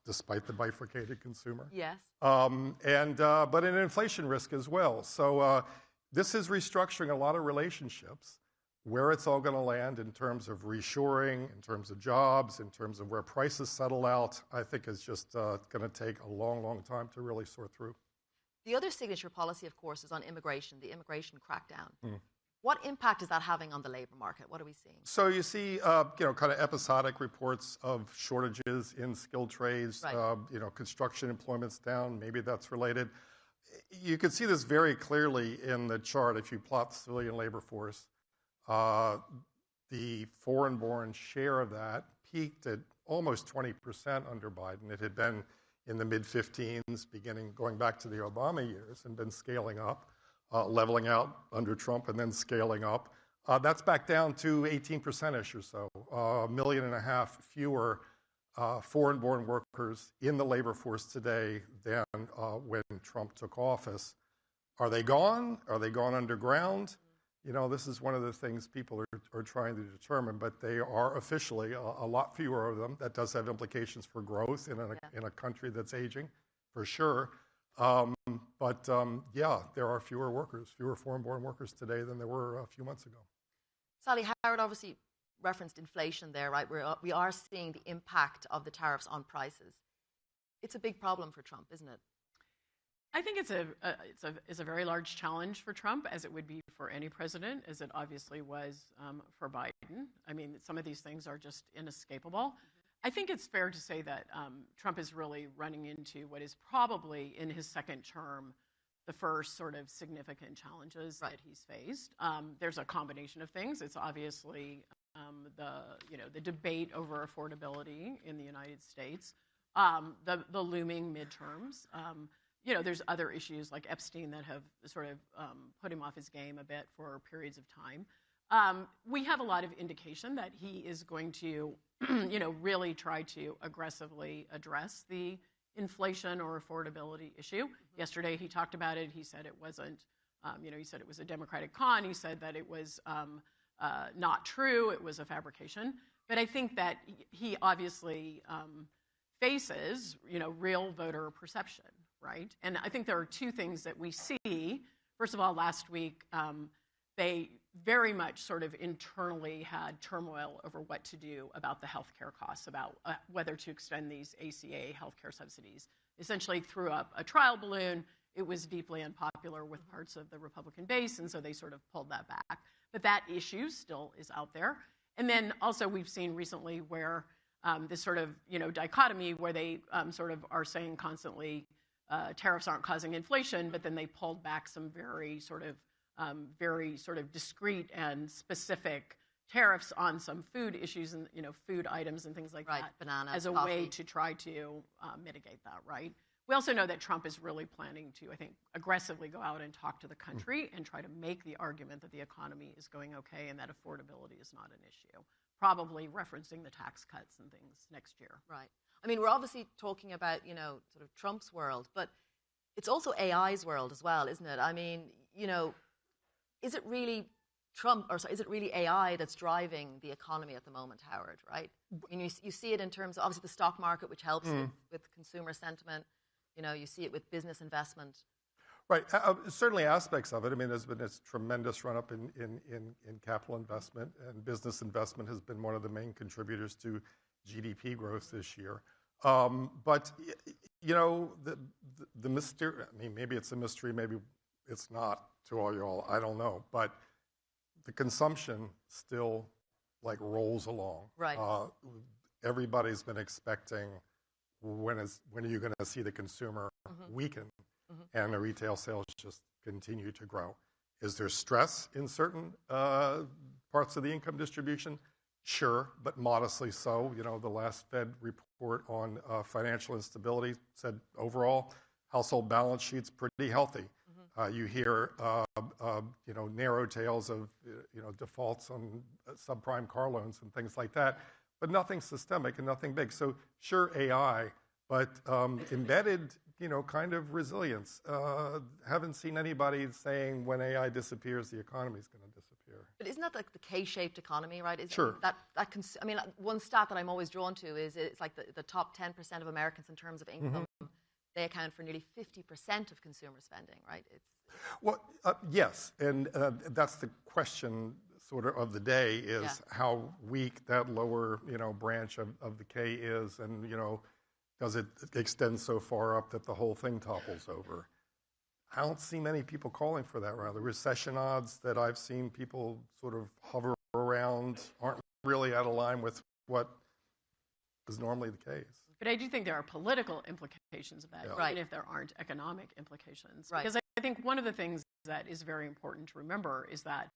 despite the bifurcated consumer. Yes. But an inflation risk as well. So this is restructuring a lot of relationships. Where it's all going to land in terms of reshoring, in terms of jobs, in terms of where prices settle out, I think is just going to take a long, long time to really sort through. The other signature policy, of course, is on immigration, the immigration crackdown. What impact is that having on the labor market? What are we seeing? So you see, kind of episodic reports of shortages in skilled trades. Right. Construction employment's down. Maybe that's related. You can see this very clearly in the chart if you plot the civilian labor force. The foreign-born share of that peaked at almost 20% under Biden. It had been in the mid-15s, going back to the Obama years, and been scaling up. Leveling out under Trump and then scaling up. That's back down to 18%-ish or so, 1.5 million fewer foreign-born workers in the labor force today than when Trump took office. Are they gone? Are they gone underground? This is one of the things people are trying to determine, but they are officially a lot fewer of them. That does have implications for growth in a country that's aging, for sure. There are fewer foreign-born workers today than there were a few months ago. Sally, Howard, obviously, referenced inflation there, right? We are seeing the impact of the tariffs on prices. It's a big problem for Trump, isn't it? I think it's a very large challenge for Trump, as it would be for any president, as it obviously was for Biden. I mean, some of these things are just inescapable. I think it's fair to say that Trump is really running into what is probably, in his second term, the first sort of significant challenges that he's faced. There's a combination of things. It's obviously the debate over affordability in the United States, the looming midterms. There's other issues like Epstein that have sort of put him off his game a bit for periods of time. We have a lot of indication that he is going to, really try to aggressively address the inflation or affordability issue. Yesterday he talked about it. He said it wasn't, he said it was a Democratic con. He said that it was not true. It was a fabrication. But I think that he obviously faces, real voter perception. Right? And I think there are two things that we see. First of all, last week, they very much sort of internally had turmoil over what to do about the healthcare costs, about whether to extend these ACA healthcare subsidies. Essentially threw up a trial balloon. It was deeply unpopular with parts of the Republican base, and so they sort of pulled that back. But that issue still is out there. And then also we've seen recently where this sort of, dichotomy where they sort of are saying constantly, tariffs aren't causing inflation, but then they pulled back some very sort of discrete and specific tariffs on some food issues and food items and things like that, bananas, as a coffee. way to try to mitigate that. Right. We also know that Trump is really planning to, I think, aggressively go out and talk to the country and try to make the argument that the economy is going okay and that affordability is not an issue. Probably referencing the tax cuts and things next year. Right. I mean, we're obviously talking about, sort of Trump's world, but it's also AI's world as well, isn't it? I mean, is it really is it really AI that's driving the economy at the moment, Howard, right? I mean, you see it in terms of, obviously, the stock market, which helps with consumer sentiment. You see it with business investment. Right. Certainly aspects of it. I mean, there's been this tremendous run-up in capital investment, and business investment has been one of the main contributors to GDP growth this year. But, the mystery, I mean, maybe it's a mystery, maybe it's not to all y'all, I don't know. But the consumption still, rolls along. Right. Everybody's been expecting when are you going to see the consumer weaken? And the retail sales just continue to grow. Is there stress in certain parts of the income distribution? Sure, but modestly so. The last Fed report on financial instability said overall household balance sheets pretty healthy. You hear narrow tales of defaults on subprime car loans and things like that, but nothing systemic and nothing big. So sure, AI, but embedded kind of resilience. Haven't seen anybody saying when AI disappears, the economy is going to disappear. But isn't that like the K-shaped economy, right? Sure. I mean, one stat that I'm always drawn to is it's like the top 10% of Americans in terms of income, they account for nearly 50% of consumer spending, right? Well, yes, and that's the question sort of the day is how weak that lower, branch of the K is, and, does it extend so far up that the whole thing topples over? I don't see many people calling for that. Rather, recession odds that I've seen people sort of hover around aren't really out of line with what is normally the case. But I do think there are political implications of that, even if there aren't economic implications. Right. Because I think one of the things that is very important to remember is that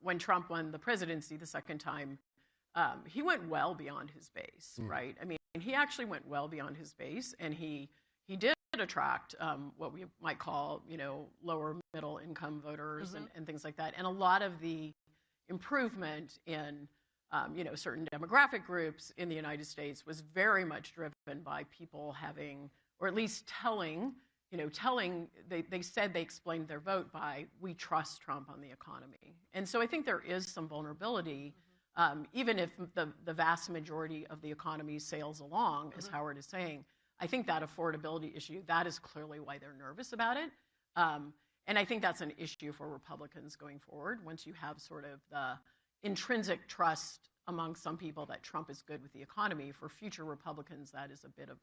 when Trump won the presidency the second time, he went well beyond his base, right? I mean, he actually went well beyond his base, and he did attract what we might call, lower middle income voters and things like that. And a lot of the improvement in, certain demographic groups in the United States was very much driven by people having, or at least telling, they said they explained their vote by, we trust Trump on the economy. And so I think there is some vulnerability. Even if the vast majority of the economy sails along, as Howard is saying, I think that affordability issue, that is clearly why they're nervous about it. And I think that's an issue for Republicans going forward once you have sort of the intrinsic trust among some people that Trump is good with the economy. For future Republicans, that is a bit of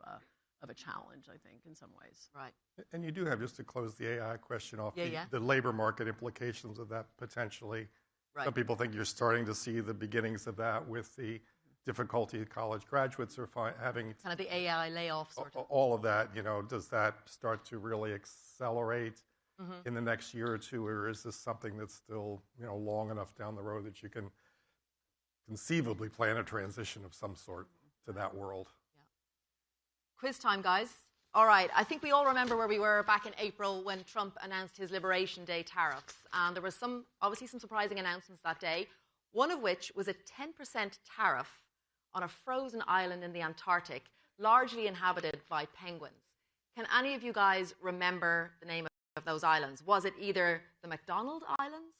a challenge, I think, in some ways. Right. And you do have, just to close the AI question off, Yeah. the labor market implications of that potentially. Right. Some people think you're starting to see the beginnings of that with the difficulty college graduates are having. Kind of the AI layoff sort of. All of that, does that start to really accelerate in the next year or two, or is this something that's still, long enough down the road that you can conceivably plan a transition of some sort to that world? Yeah. Quiz time, guys. All right, I think we all remember where we were back in April when Trump announced his Liberation Day tariffs. And there was obviously some surprising announcements that day, one of which was a 10% tariff on a frozen island in the Antarctic, largely inhabited by penguins. Can any of you guys remember the name of those islands? Was it either the McDonald Islands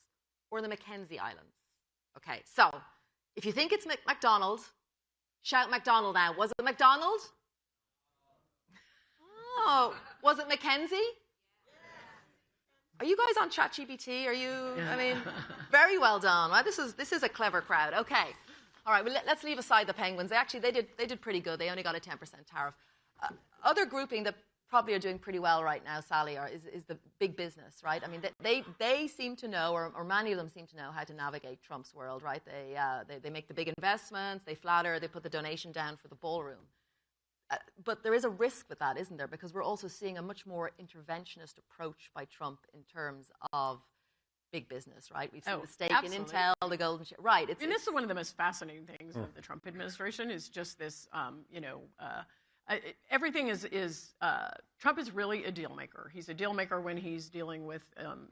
or the Mackenzie Islands? Okay, so if you think it's McDonald, shout McDonald now. Was it McDonald? Oh, was it Mackenzie? Are you guys on ChatGPT? Are you? I mean, very well done. Right? This is a clever crowd. Okay, all right. Well, let's leave aside the penguins. They did pretty good. They only got a 10% tariff. Other grouping that probably are doing pretty well right now, Sally, is the big business, right? I mean, they seem to know, or many of them seem to know how to navigate Trump's world, right? They make the big investments, they flatter, they put the donation down for the ballroom. But there is a risk with that, isn't there? Because we're also seeing a much more interventionist approach by Trump in terms of big business, right? We've seen the stake in Intel, the golden share. Right. And this is one of the most fascinating things of the Trump administration is just this, everything is Trump is really a deal maker. He's a deal maker when he's dealing with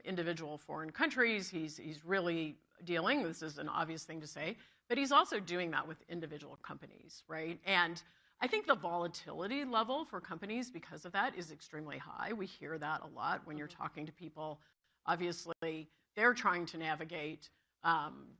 individual foreign countries. He's really dealing. This is an obvious thing to say, but he's also doing that with individual companies, right? And I think the volatility level for companies because of that is extremely high. We hear that a lot when you're talking to people. Obviously, they're trying to navigate,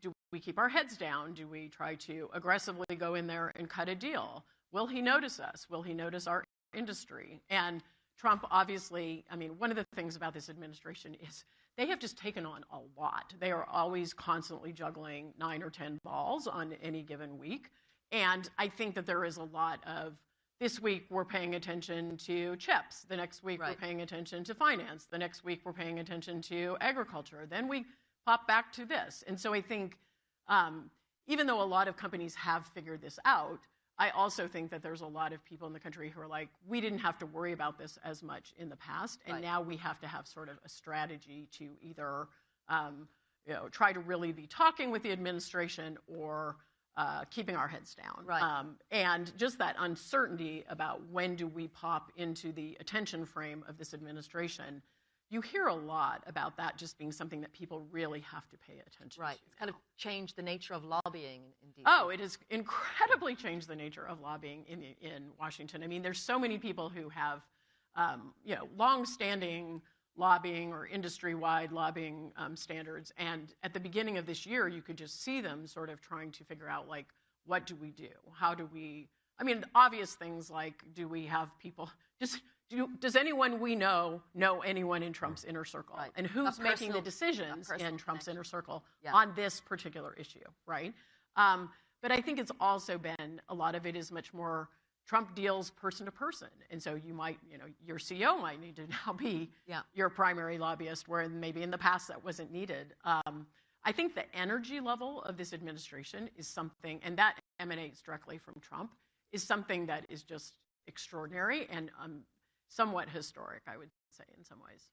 do we keep our heads down? Do we try to aggressively go in there and cut a deal? Will he notice us? Will he notice our industry? And Trump, obviously, I mean, one of the things about this administration is they have just taken on a lot. They are always constantly juggling 9 or 10 balls on any given week. And I think that there is a lot of, this week we're paying attention to chips. The next week we're paying attention to finance. The next week we're paying attention to agriculture. Then we pop back to this. And so I think even though a lot of companies have figured this out, I also think that there's a lot of people in the country who are like, we didn't have to worry about this as much in the past. And now we have to have sort of a strategy to either try to really be talking with the administration or keeping our heads down. Right. And just that uncertainty about when do we pop into the attention frame of this administration, you hear a lot about that just being something that people really have to pay attention to. Right. It's kind of changed the nature of lobbying in DC. Oh, it has incredibly changed the nature of lobbying in Washington. I mean, there's so many people who have, long-standing lobbying or industry-wide lobbying standards. And at the beginning of this year, you could just see them sort of trying to figure out, like, what do we do? How do we, I mean, obvious things like, do we have people, does anyone we know anyone in Trump's inner circle? Right. And who's making the decisions in Trump's inner circle on this particular issue, right? But I think it's also been, a lot of it is much more Trump deals person to person. And so you might, your CEO might need to now be your primary lobbyist, where maybe in the past that wasn't needed. I think the energy level of this administration is something, and that emanates directly from Trump, is something that is just extraordinary and somewhat historic, I would say, in some ways.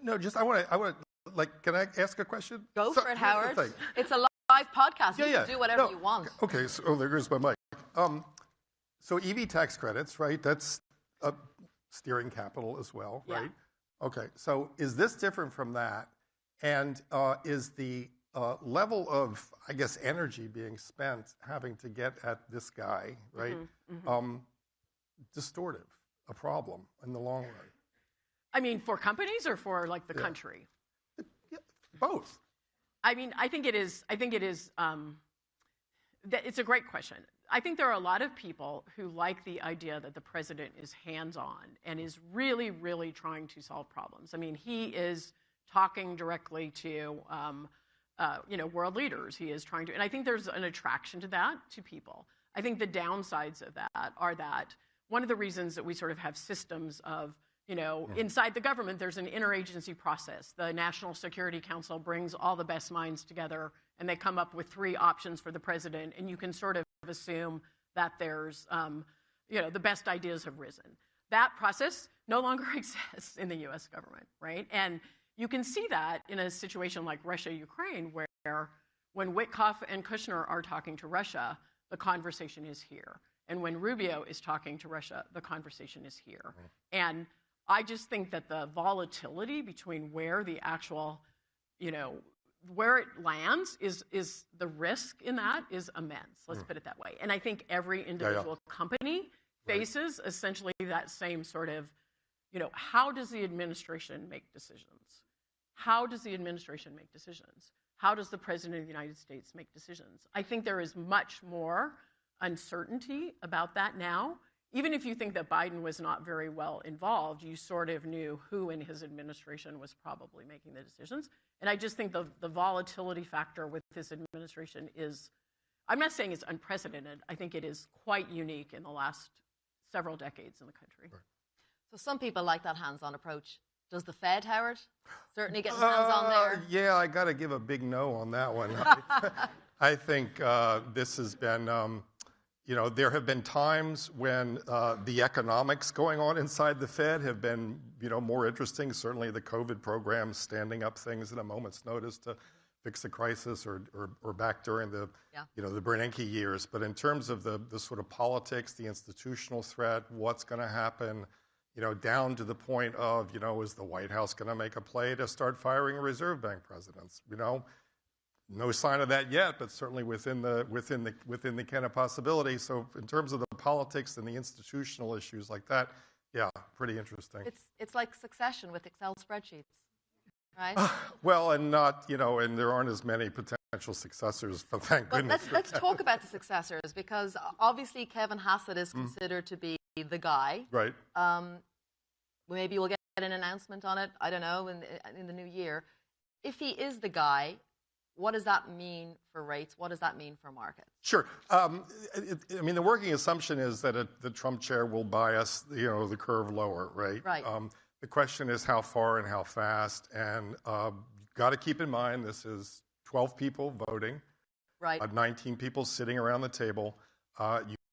No, I want to, like, can I ask a question? Go for it, Howard. It's a live podcast. You can do whatever you want. Okay, so there's my mic. So EV tax credits, right? That's steering capital as well, right? Okay, so is this different from that? And is the level of, I guess, energy being spent having to get at this guy, right, distortive, a problem in the long run? I mean, for companies or for, like, the country? Both. I mean, I think it is, it's a great question. I think there are a lot of people who like the idea that the president is hands-on and is really, really trying to solve problems. I mean, he is talking directly to world leaders. He is trying to, and I think there's an attraction to that, to people. I think the downsides of that are that one of the reasons that we sort of have systems of, inside the government, there's an interagency process. The National Security Council brings all the best minds together, and they come up with 3 options for the president, and you can sort of assume that there's, the best ideas have risen. That process no longer exists in the U.S. government, right? And you can see that in a situation like Russia-Ukraine, where when Witkoff and Kushner are talking to Russia, the conversation is here. And when Rubio is talking to Russia, the conversation is here. And I just think that the volatility between where the actual, where it lands is the risk in that is immense. Let's put it that way. And I think every individual company faces essentially that same sort of, how does the administration make decisions? How does the administration make decisions? How does the President of the United States make decisions? I think there is much more uncertainty about that now. Even if you think that Biden was not very well involved, you sort of knew who in his administration was probably making the decisions. And I just think the volatility factor with this administration is, I'm not saying it's unprecedented. I think it is quite unique in the last several decades in the country. Right. So some people like that hands-on approach. Does the Fed, Howard, certainly get his hands on there? Yeah, I got to give a big no on that one. I think this has been, there have been times when the economics going on inside the Fed have been, more interesting. Certainly the COVID program, standing up things at a moment's notice to fix the crisis, or back during the, the Bernanke years. But in terms of the sort of politics, the institutional threat, what's going to happen, down to the point of, is the White House going to make a play to start firing Reserve Bank presidents? No sign of that yet, but certainly within the kind of possibility. So in terms of the politics and the institutional issues like that, yeah, pretty interesting. It's like Succession with Excel spreadsheets, right? Well, and not, and there aren't as many potential successors, but thank goodness. Let's talk about the successors, because obviously Kevin Hassett is considered to be the guy. Right. Maybe we'll get an announcement on it, I don't know, in the new year. If he is the guy, what does that mean for rates? What does that mean for markets? Sure. The working assumption is that the Trump chair will bias, the curve lower, right? Right. The question is how far and how fast. And got to keep in mind, this is 12 people voting, right? 19 people sitting around the table.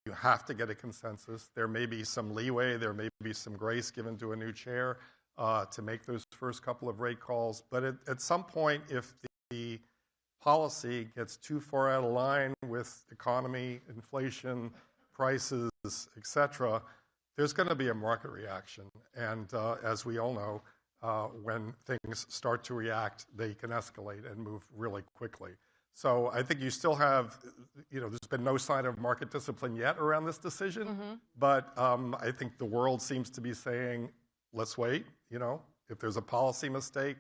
You have to get a consensus. There may be some leeway. There may be some grace given to a new chair to make those first couple of rate calls. But at some point, if the policy gets too far out of line with economy, inflation, prices, etc., there's going to be a market reaction. And as we all know, when things start to react, they can escalate and move really quickly. So I think you still have, there's been no sign of market discipline yet around this decision. But I think the world seems to be saying, let's wait. If there's a policy mistake,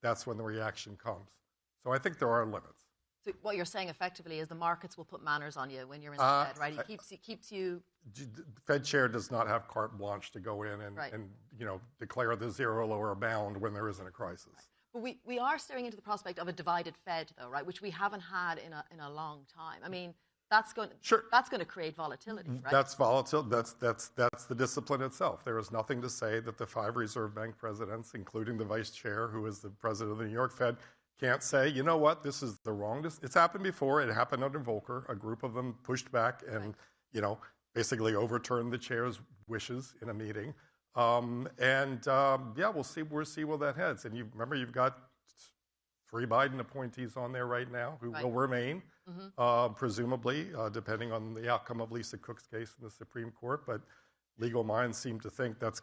that's when the reaction comes. So I think there are limits. So what you're saying effectively is the markets will put manners on you when you're in the Fed, right? He keeps you. The Fed chair does not have carte blanche to go in and declare the zero lower bound when there isn't a crisis. Right. But we are staring into the prospect of a divided Fed, though, right? Which we haven't had in a long time. I mean, that's going to create volatility, right? That's volatile. That's the discipline itself. There is nothing to say that the 5 Reserve Bank presidents, including the vice chair, who is the president of the New York Fed, can't say, you know what, this is the wrong. It's happened before. It happened under Volcker. A group of them pushed back and, basically overturned the chair's wishes in a meeting. We'll see where that heads. And remember, you've got 3 Biden appointees on there right now who will remain, presumably, depending on the outcome of Lisa Cook's case in the Supreme Court. But legal minds seem to think that's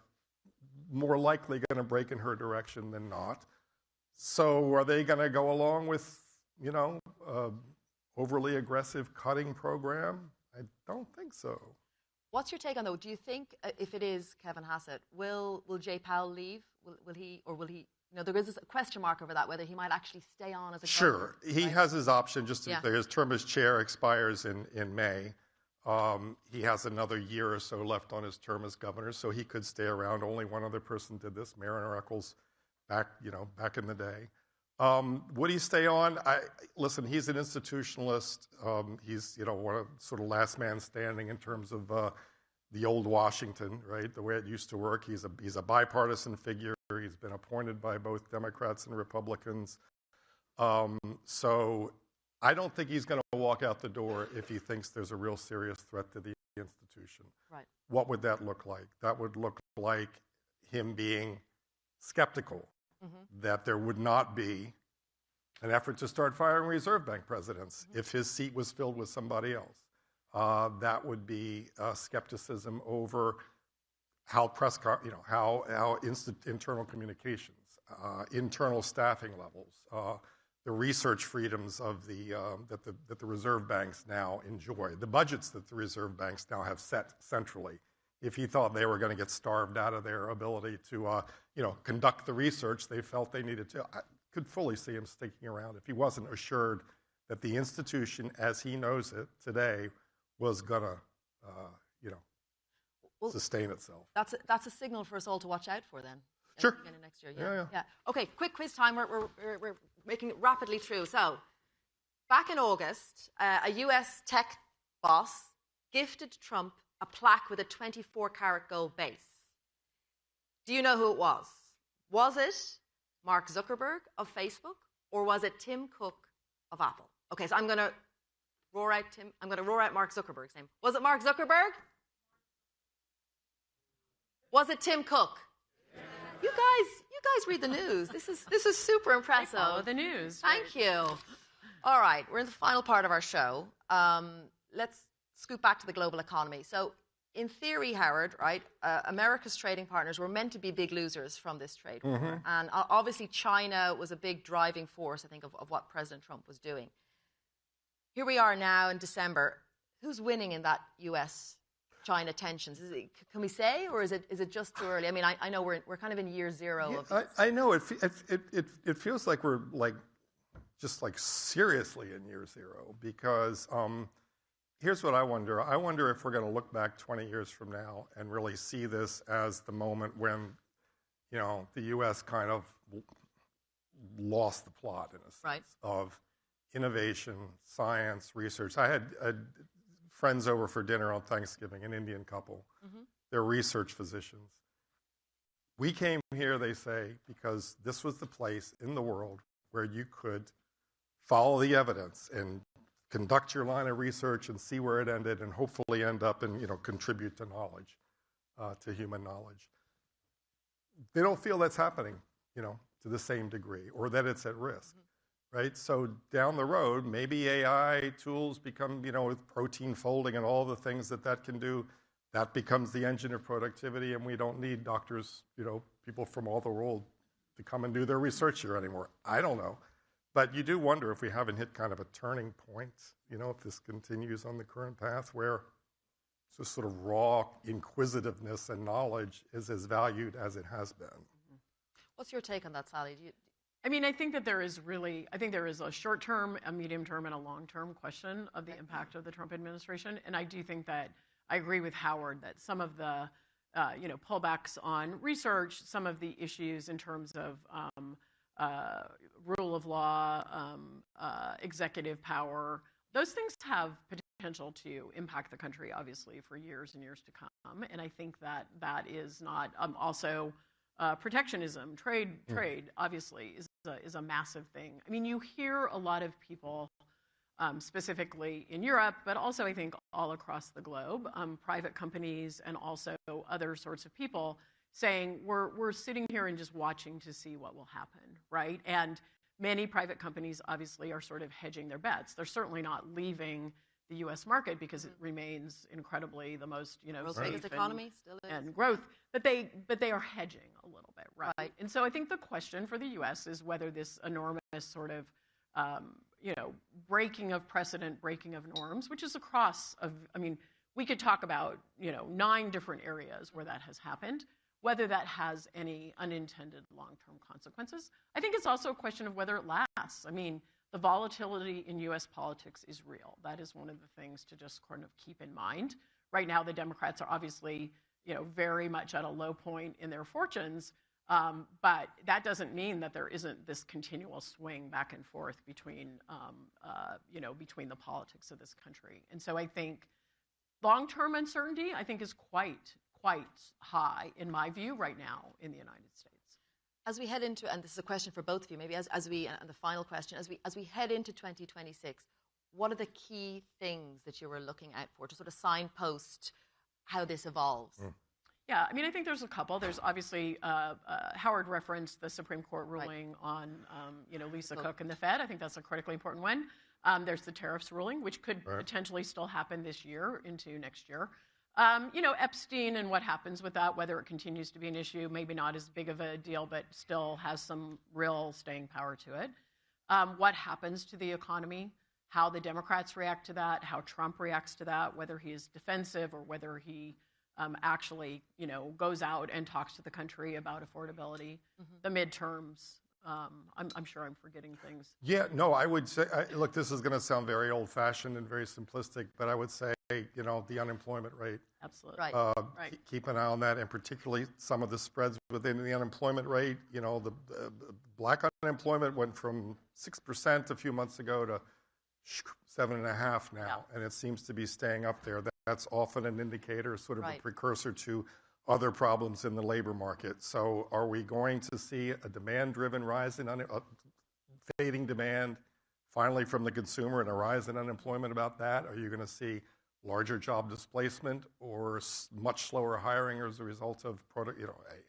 more likely going to break in her direction than not. So are they going to go along with, overly aggressive cutting program? I don't think so. What's your take on, though? Do you think if it is Kevin Hassett, will Jay Powell leave? Will he? There is a question mark over that, whether he might actually stay on as a governor. Sure. He has his option, just to be clear. His term as chair expires in May. He has another year or so left on his term as governor, so he could stay around. Only one other person did this, Mariner Eccles, back in the day. Would he stay on? Listen, he's an institutionalist. He's, one of sort of last man standing in terms of the old Washington, right? The way it used to work. He's a bipartisan figure. He's been appointed by both Democrats and Republicans. So I don't think he's going to walk out the door if he thinks there's a real serious threat to the institution. Right. What would that look like? That would look like him being skeptical that there would not be an effort to start firing Reserve Bank presidents if his seat was filled with somebody else. That would be skepticism over how internal communications, internal staffing levels, the research freedoms of that the reserve banks now enjoy, the budgets that the reserve banks now have set centrally. If he thought they were going to get starved out of their ability to, conduct the research they felt they needed to, I could fully see him sticking around if he wasn't assured that the institution, as he knows it today, was going to, sustain itself. That's a signal for us all to watch out for then. Sure. Beginning of next year. Yeah. Okay, quick quiz time. We're making it rapidly through. So, back in August, a US tech boss gifted Trump a plaque with a 24-karat gold base. Do you know who it was? Was it Mark Zuckerberg of Facebook, or was it Tim Cook of Apple? Okay, so I'm going to roar out Mark Zuckerberg's name. Was it Mark Zuckerberg? Was it Tim Cook? Yeah. You guys read the news. This is super impressive. Follow the news. Thank you. All right, we're in the final part of our show. Let's scoot back to the global economy. So, in theory, Howard, right, America's trading partners were meant to be big losers from this trade war. And obviously China was a big driving force, I think, of what President Trump was doing. Here we are now in December. Who's winning in that US-China tensions? Can we say, or is it just too early? I mean, I know we're kind of in year zero of this. I know. It feels like we're just seriously in year zero because here's what I wonder. I wonder if we're going to look back 20 years from now and really see this as the moment when, the U.S. kind of lost the plot in a sense of innovation, science, research. I had friends over for dinner on Thanksgiving, an Indian couple. They're research physicians. We came here, they say, because this was the place in the world where you could follow the evidence and conduct your line of research and see where it ended and hopefully end up and, contribute to knowledge, to human knowledge. They don't feel that's happening, to the same degree or that it's at risk, right? So down the road, maybe AI tools become, with protein folding and all the things that can do, that becomes the engine of productivity and we don't need doctors, people from all the world to come and do their research here anymore. I don't know. But you do wonder if we haven't hit kind of a turning point, if this continues on the current path where this sort of raw inquisitiveness and knowledge is as valued as it has been. What's your take on that, Sally? I mean, I think there is a short-term, a medium-term, and a long-term question of the impact of the Trump administration. And I do think that I agree with Howard that some of the, pullbacks on research, some of the issues in terms of rule of law, executive power, those things have potential to impact the country, obviously, for years and years to come. And I think that is not also protectionism, trade, obviously, is a massive thing. I mean, you hear a lot of people, specifically in Europe, but also I think all across the globe, private companies and also other sorts of people saying we're sitting here and just watching to see what will happen, right? And many private companies obviously are sort of hedging their bets. They're certainly not leaving the U.S. market because it remains incredibly the most, safe economy still is. And growth. But they are hedging a little bit, right? And so I think the question for the U.S. is whether this enormous sort of, breaking of precedent, breaking of norms, which is across we could talk about, 9 different areas where that has happened. Whether that has any unintended long-term consequences. I think it's also a question of whether it lasts. I mean, the volatility in U.S. politics is real. That is one of the things to just kind of keep in mind. Right now, the Democrats are obviously, very much at a low point in their fortunes. But that doesn't mean that there isn't this continual swing back and forth between, between the politics of this country. And so I think long-term uncertainty, I think, is quite high, in my view, right now in the United States. As we head into, and this is a question for both of you, maybe and the final question, as we head into 2026, what are the key things that you were looking out for to sort of signpost how this evolves? Yeah, I mean, I think there's a couple. There's obviously, Howard referenced the Supreme Court ruling on, Lisa Cook and the Fed. I think that's a critically important one. There's the tariffs ruling, which could potentially still happen this year into next year. Epstein and what happens with that, whether it continues to be an issue, maybe not as big of a deal, but still has some real staying power to it. What happens to the economy, how the Democrats react to that, how Trump reacts to that, whether he is defensive or whether he actually, goes out and talks to the country about affordability, the midterms. I'm sure I'm forgetting things. Yeah, no, I would say, look, this is going to sound very old-fashioned and very simplistic, but I would say, the unemployment rate. Absolutely. Right. Keep an eye on that, and particularly some of the spreads within the unemployment rate. The black unemployment went from 6% a few months ago to 7.5% now, and it seems to be staying up there. That's often an indicator, sort of a precursor to other problems in the labor market. So are we going to see a demand-driven rise in fading demand finally from the consumer and a rise in unemployment about that? Are you going to see larger job displacement or much slower hiring as a result of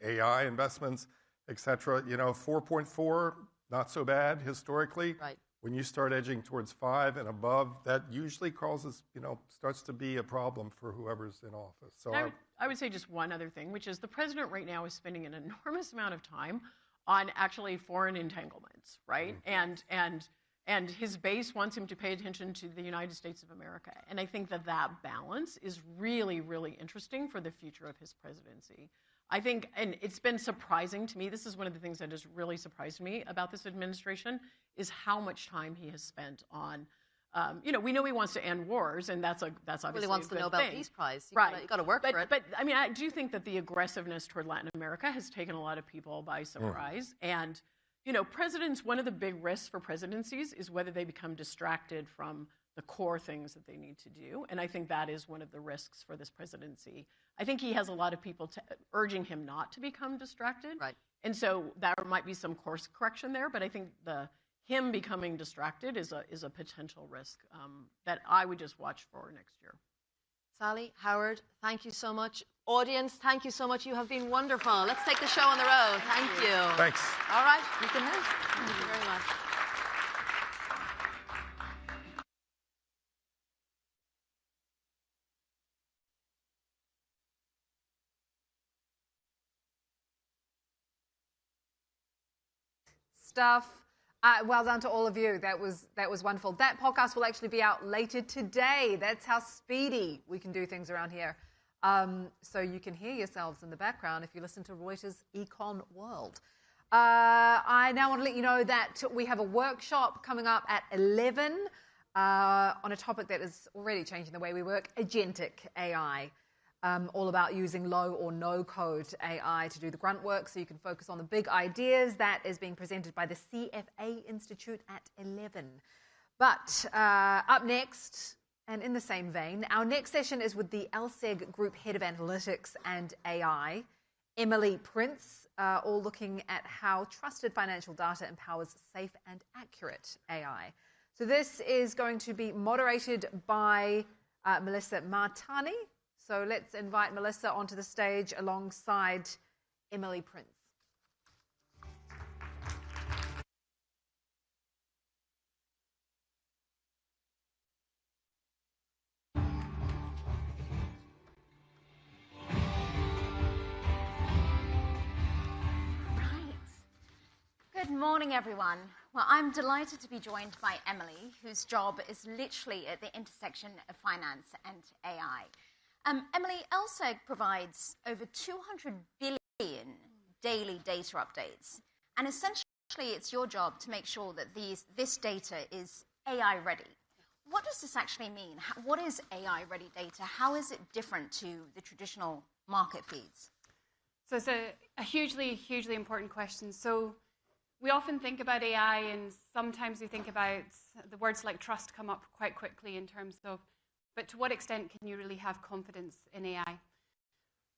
AI investments, et cetera? 4.4, not so bad historically. Right. When you start edging towards 5 and above, that usually causes, starts to be a problem for whoever's in office. So I would say just one other thing, which is the president right now is spending an enormous amount of time on actually foreign entanglements, right? And his base wants him to pay attention to the United States of America. And I think that balance is really, really interesting for the future of his presidency. I think, and it's been surprising to me, this is one of the things that has really surprised me about this administration, is how much time he has spent on, we know he wants to end wars, and that's obviously a good thing. Well, he wants the Nobel Peace Prize. You've got to work for it. But I mean, I do think that the aggressiveness toward Latin America has taken a lot of people by surprise. And, presidents, one of the big risks for presidencies is whether they become distracted from the core things that they need to do. And I think that is one of the risks for this presidency. I think he has a lot of people urging him not to become distracted. Right. And so there might be some course correction there, but I think him becoming distracted is a potential risk that I would just watch for next year. Sally, Howard, thank you so much. Audience, thank you so much. You have been wonderful. Let's take the show on the road. Thank you. Thanks. All right, you can move. Thank you very much. Stuff. Well done to all of you. That was wonderful. That podcast will actually be out later today. That's how speedy we can do things around here. So you can hear yourselves in the background if you listen to Reuters Econ World. I now want to let you know that we have a workshop coming up at 11 on a topic that is already changing the way we work, agentic AI. All about using low or no code AI to do the grunt work so you can focus on the big ideas. That is being presented by the CFA Institute at 11. But up next, and in the same vein, our next session is with the LSEG Group Head of Analytics and AI, Emily Prince, all looking at how trusted financial data empowers safe and accurate AI. So this is going to be moderated by Melissa Martani. So let's invite Melissa onto the stage alongside Emily Prince. Good morning, everyone. Well, I'm delighted to be joined by Emily, whose job is literally at the intersection of finance and AI. Emily, LSEG provides over 200 billion daily data updates. And essentially, it's your job to make sure that this data is AI ready. What does this actually mean? What is AI ready data? How is it different to the traditional market feeds? So it's a hugely, hugely important question. So we often think about AI, and sometimes we think about the words like trust come up quite quickly in terms of, but to what extent can you really have confidence in AI?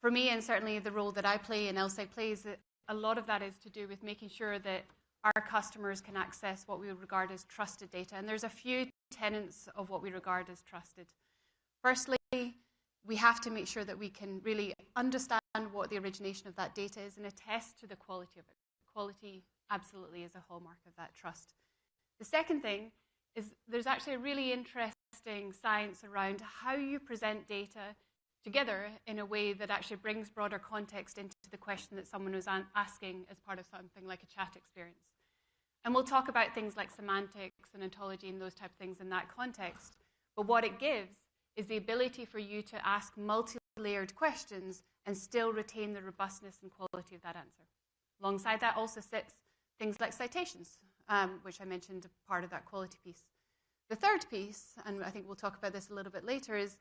For me, and certainly the role that I play and LSEG plays, a lot of that is to do with making sure that our customers can access what we would regard as trusted data. And there's a few tenets of what we regard as trusted. Firstly, we have to make sure that we can really understand what the origination of that data is and attest to the quality of it. Quality absolutely is a hallmark of that trust. The second thing is there's actually a really interesting science around how you present data together in a way that actually brings broader context into the question that someone was asking as part of something like a chat experience. And we'll talk about things like semantics and ontology and those type of things in that context. But what it gives is the ability for you to ask multi-layered questions and still retain the robustness and quality of that answer. Alongside that also sits things like citations, which I mentioned part of that quality piece. The third piece, and I think we'll talk about this a little bit later, is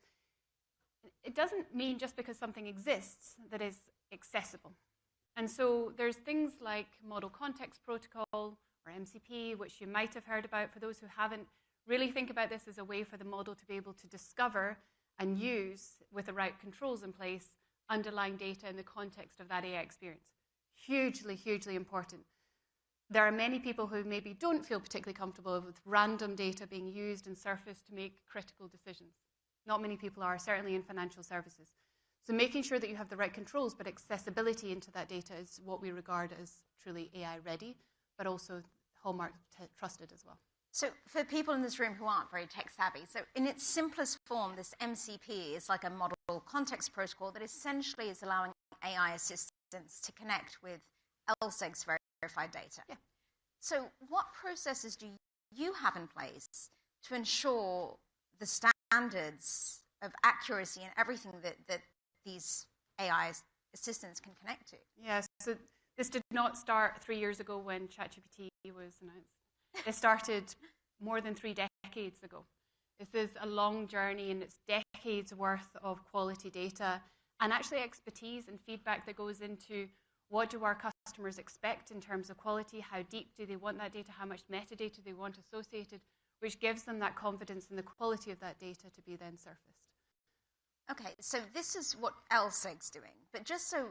it doesn't mean just because something exists that is accessible. And so there's things like Model Context Protocol or MCP, which you might have heard about. For those who haven't, really think about this as a way for the model to be able to discover and use, with the right controls in place, underlying data in the context of that AI experience. Hugely, hugely important. There are many people who maybe don't feel particularly comfortable with random data being used and surfaced to make critical decisions. Not many people are, certainly in financial services. So making sure that you have the right controls, but accessibility into that data is what we regard as truly AI ready, but also hallmark trusted as well. So for people in this room who aren't very tech savvy, so in its simplest form, this MCP is like a model context protocol that essentially is allowing AI assistants to connect with LSEG's verified data. Yeah. So what processes do you have in place to ensure the standards of accuracy and everything that these AI assistants can connect to? Yes, so this did not start 3 years ago when ChatGPT was announced. It started more than 3 decades ago. This is a long journey, and it's decades worth of quality data and actually expertise and feedback that goes into what do our customers expect in terms of quality, how deep do they want that data, how much metadata they want associated, which gives them that confidence in the quality of that data to be then surfaced. Okay, so this is what LSEG's doing, but just so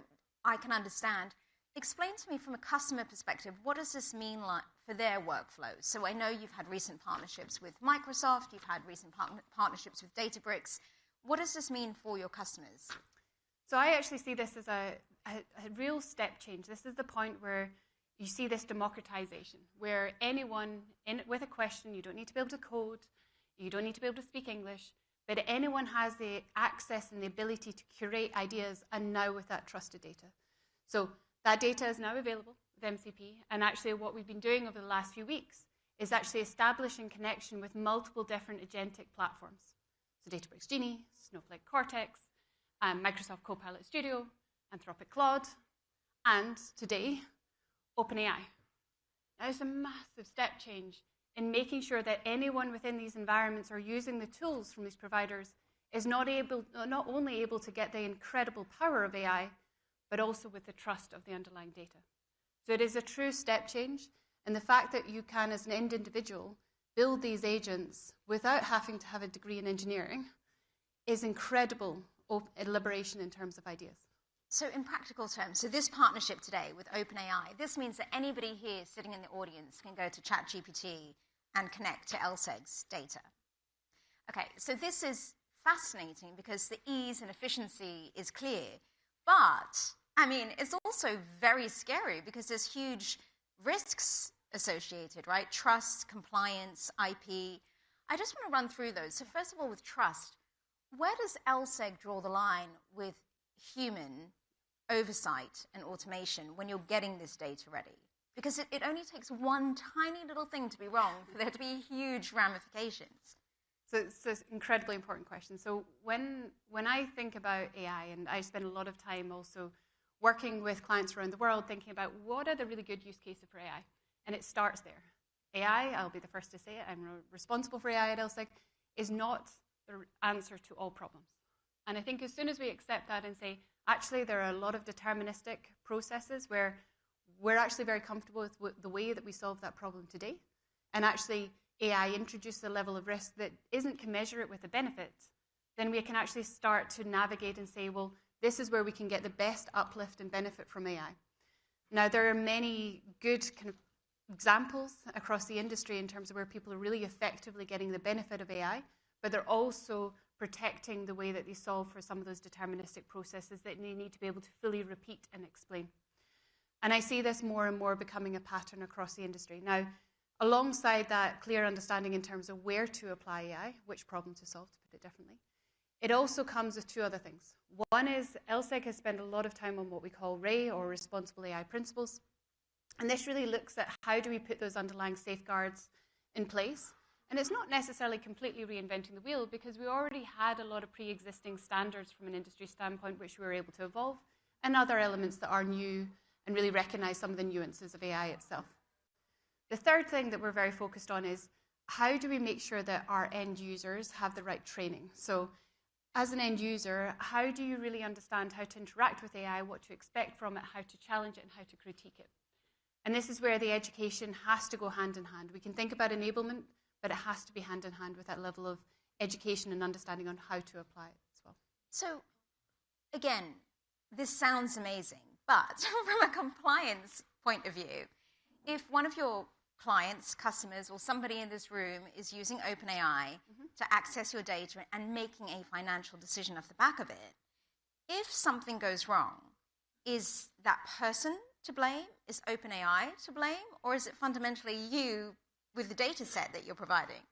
I can understand, explain to me from a customer perspective, what does this mean like for their workflows? So I know you've had recent partnerships with Microsoft, you've had recent partnerships with Databricks. What does this mean for your customers? So I actually see this as a real step change. This is the point where you see this democratization, where anyone with a question, you don't need to be able to code, you don't need to be able to speak English, but anyone has the access and the ability to curate ideas, and now with that trusted data. So that data is now available with MCP, and actually what we've been doing over the last few weeks is actually establishing connection with multiple different agentic platforms. So Databricks Genie, Snowflake Cortex, Microsoft Copilot Studio, Anthropic Claude, and today, OpenAI. Now, it's a massive step change in making sure that anyone within these environments are using the tools from these providers is not only able to get the incredible power of AI, but also with the trust of the underlying data. So it is a true step change, and the fact that you can, as an end individual, build these agents without having to have a degree in engineering is incredible liberation in terms of ideas. So in practical terms, so this partnership today with OpenAI, this means that anybody here sitting in the audience can go to ChatGPT and connect to LSEG's data. Okay, so this is fascinating because the ease and efficiency is clear, but I mean, it's also very scary because there's huge risks associated, right? Trust, compliance, IP. I just want to run through those. So first of all, with trust, where does LSEG draw the line with human oversight and automation when you're getting this data ready? Because it only takes one tiny little thing to be wrong for there to be huge ramifications. So it's an incredibly important question. So when I think about AI, and I spend a lot of time also working with clients around the world thinking about what are the really good use cases for AI, and it starts there. AI, I'll be the first to say it, I'm responsible for AI at LSEG, is not the answer to all problems. And I think as soon as we accept that and say, Actually, there are a lot of deterministic processes where we're actually very comfortable with the way that we solve that problem today. And actually, AI introduces a level of risk that isn't commensurate with the benefits. Then we can actually start to navigate and say, well, this is where we can get the best uplift and benefit from AI. Now, there are many good kind of examples across the industry in terms of where people are really effectively getting the benefit of AI, but they're also protecting the way that they solve for some of those deterministic processes that they need to be able to fully repeat and explain. And I see this more and more becoming a pattern across the industry. Now, alongside that clear understanding in terms of where to apply AI, which problem to solve, to put it differently, it also comes with two other things. One is LSEG has spent a lot of time on what we call RAY, or Responsible AI Principles. And this really looks at how do we put those underlying safeguards in place. And it's not necessarily completely reinventing the wheel, because we already had a lot of pre-existing standards from an industry standpoint which we were able to evolve, and other elements that are new and really recognize some of the nuances of AI itself. The third thing that we're very focused on is how do we make sure that our end users have the right training? So as an end user, how do you really understand how to interact with AI, what to expect from it, how to challenge it, and how to critique it? And this is where the education has to go hand in hand. We can think about enablement, but it has to be hand in hand with that level of education and understanding on how to apply it as well. So, again, this sounds amazing, but from a compliance point of view, if one of your clients, customers, or somebody in this room is using OpenAI to access your data and making a financial decision off the back of it, if something goes wrong, is that person to blame? Is OpenAI to blame? Or is it fundamentally you with the data set that you're providing?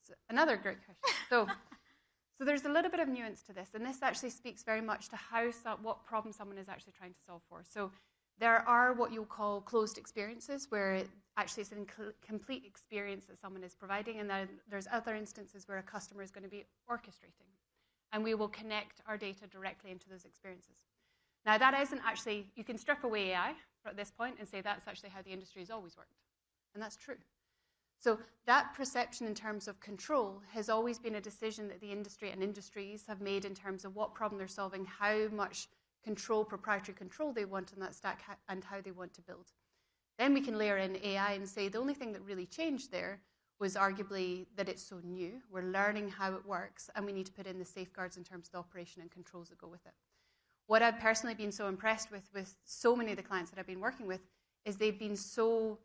So another great question. So there's a little bit of nuance to this, and this actually speaks very much to what problem someone is actually trying to solve for. So there are what you'll call closed experiences, where actually it's a complete experience that someone is providing, and then there's other instances where a customer is going to be orchestrating, and we will connect our data directly into those experiences. Now, that isn't actually, you can strip away AI at this point and say that's actually how the industry has always worked, and that's true. So that perception in terms of control has always been a decision that the industry and industries have made in terms of what problem they're solving, how much control, proprietary control they want in that stack, and how they want to build. Then we can layer in AI and say the only thing that really changed there was arguably that it's so new. We're learning how it works, and we need to put in the safeguards in terms of the operation and controls that go with it. What I've personally been so impressed with so many of the clients that I've been working with is they've been so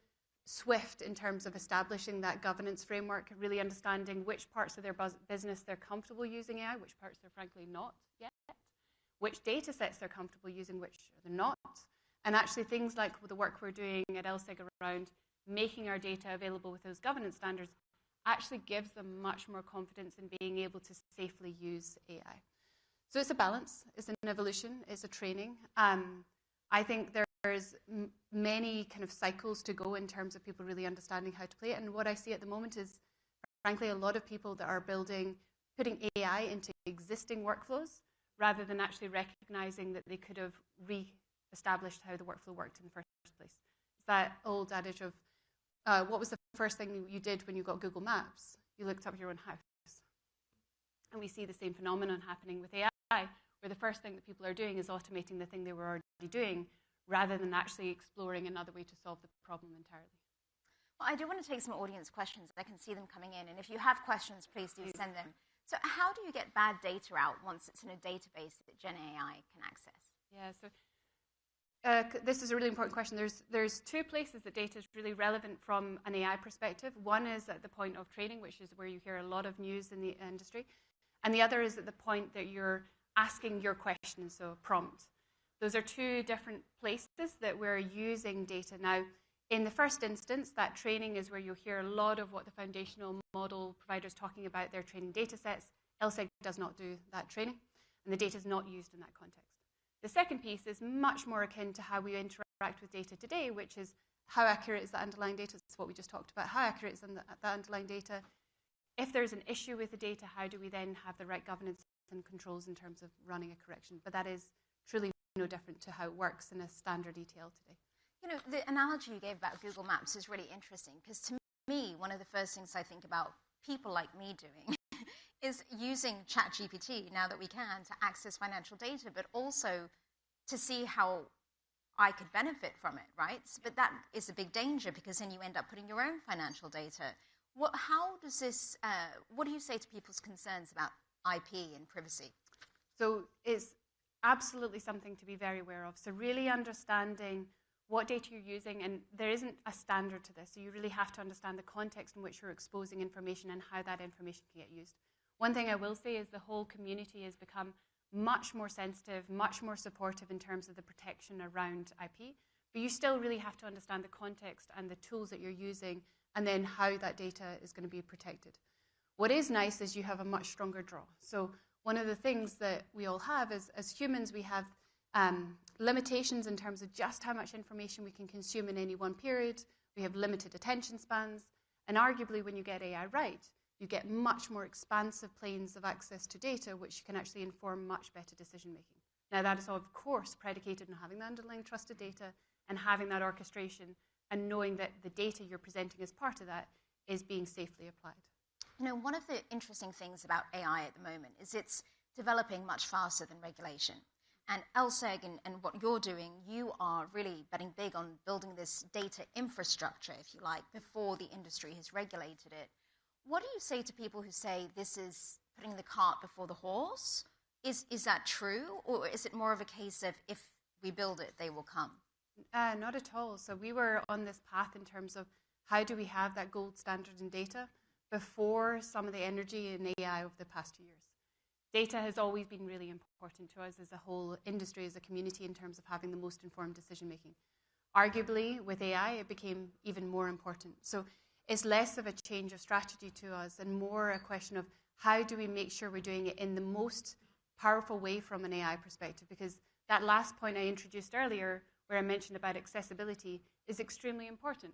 swift in terms of establishing that governance framework, really understanding which parts of their business they're comfortable using AI, which parts they're frankly not yet, which data sets they're comfortable using, which they're not, and actually things like the work we're doing at LSEG around making our data available with those governance standards actually gives them much more confidence in being able to safely use AI. So it's a balance, it's an evolution, it's a training. I think there's many kind of cycles to go in terms of people really understanding how to play it. And what I see at the moment is, frankly, a lot of people that are putting AI into existing workflows rather than actually recognizing that they could have re-established how the workflow worked in the first place. It's that old adage of, what was the first thing you did when you got Google Maps? You looked up your own house. And we see the same phenomenon happening with AI, where the first thing that people are doing is automating the thing they were already doing, rather than actually exploring another way to solve the problem entirely. Well, I do want to take some audience questions. I can see them coming in. And if you have questions, please do send them. So how do you get bad data out once it's in a database that Gen AI can access? Yeah, so this is a really important question. There's two places that data is really relevant from an AI perspective. One is at the point of training, which is where you hear a lot of news in the industry. And the other is at the point that you're asking your question, so prompt. Those are two different places that we're using data. Now, in the first instance, that training is where you'll hear a lot of what the foundational model providers talking about their training data sets. LSEG does not do that training, and the data is not used in that context. The second piece is much more akin to how we interact with data today, which is how accurate is the underlying data. It's what we just talked about. How accurate is the underlying data? If there's an issue with the data, how do we then have the right governance and controls in terms of running a correction? But that is truly no different to how it works in a standard ETL today. You know, the analogy you gave about Google Maps is really interesting, because to me, one of the first things I think about people like me doing is using ChatGPT now that we can to access financial data, but also to see how I could benefit from it, right? But that is a big danger because then you end up putting your own financial data. How does this, what do you say to people's concerns about IP and privacy? So it's absolutely something to be very aware of. So really understanding what data you're using, and there isn't a standard to this, so you really have to understand the context in which you're exposing information and how that information can get used. One thing I will say is the whole community has become much more sensitive, much more supportive in terms of the protection around IP, but you still really have to understand the context and the tools that you're using and then how that data is going to be protected. What is nice is you have a much stronger draw. So one of the things that we all have is, as humans, we have limitations in terms of just how much information we can consume in any one period. We have limited attention spans, and arguably when you get AI right, you get much more expansive planes of access to data, which can actually inform much better decision making. Now that is of course predicated on having the underlying trusted data and having that orchestration and knowing that the data you're presenting as part of that is being safely applied. You know, one of the interesting things about AI at the moment is it's developing much faster than regulation. And LSEG and what you're doing, you are really betting big on building this data infrastructure, if you like, before the industry has regulated it. What do you say to people who say this is putting the cart before the horse? Is that true? Or is it more of a case of if we build it, they will come? Not at all. So we were on this path in terms of how do we have that gold standard in data before some of the energy in AI over the past 2 years. Data has always been really important to us as a whole industry, as a community, in terms of having the most informed decision making. Arguably, with AI, it became even more important. So it's less of a change of strategy to us and more a question of how do we make sure we're doing it in the most powerful way from an AI perspective, because that last point I introduced earlier, where I mentioned about accessibility, is extremely important.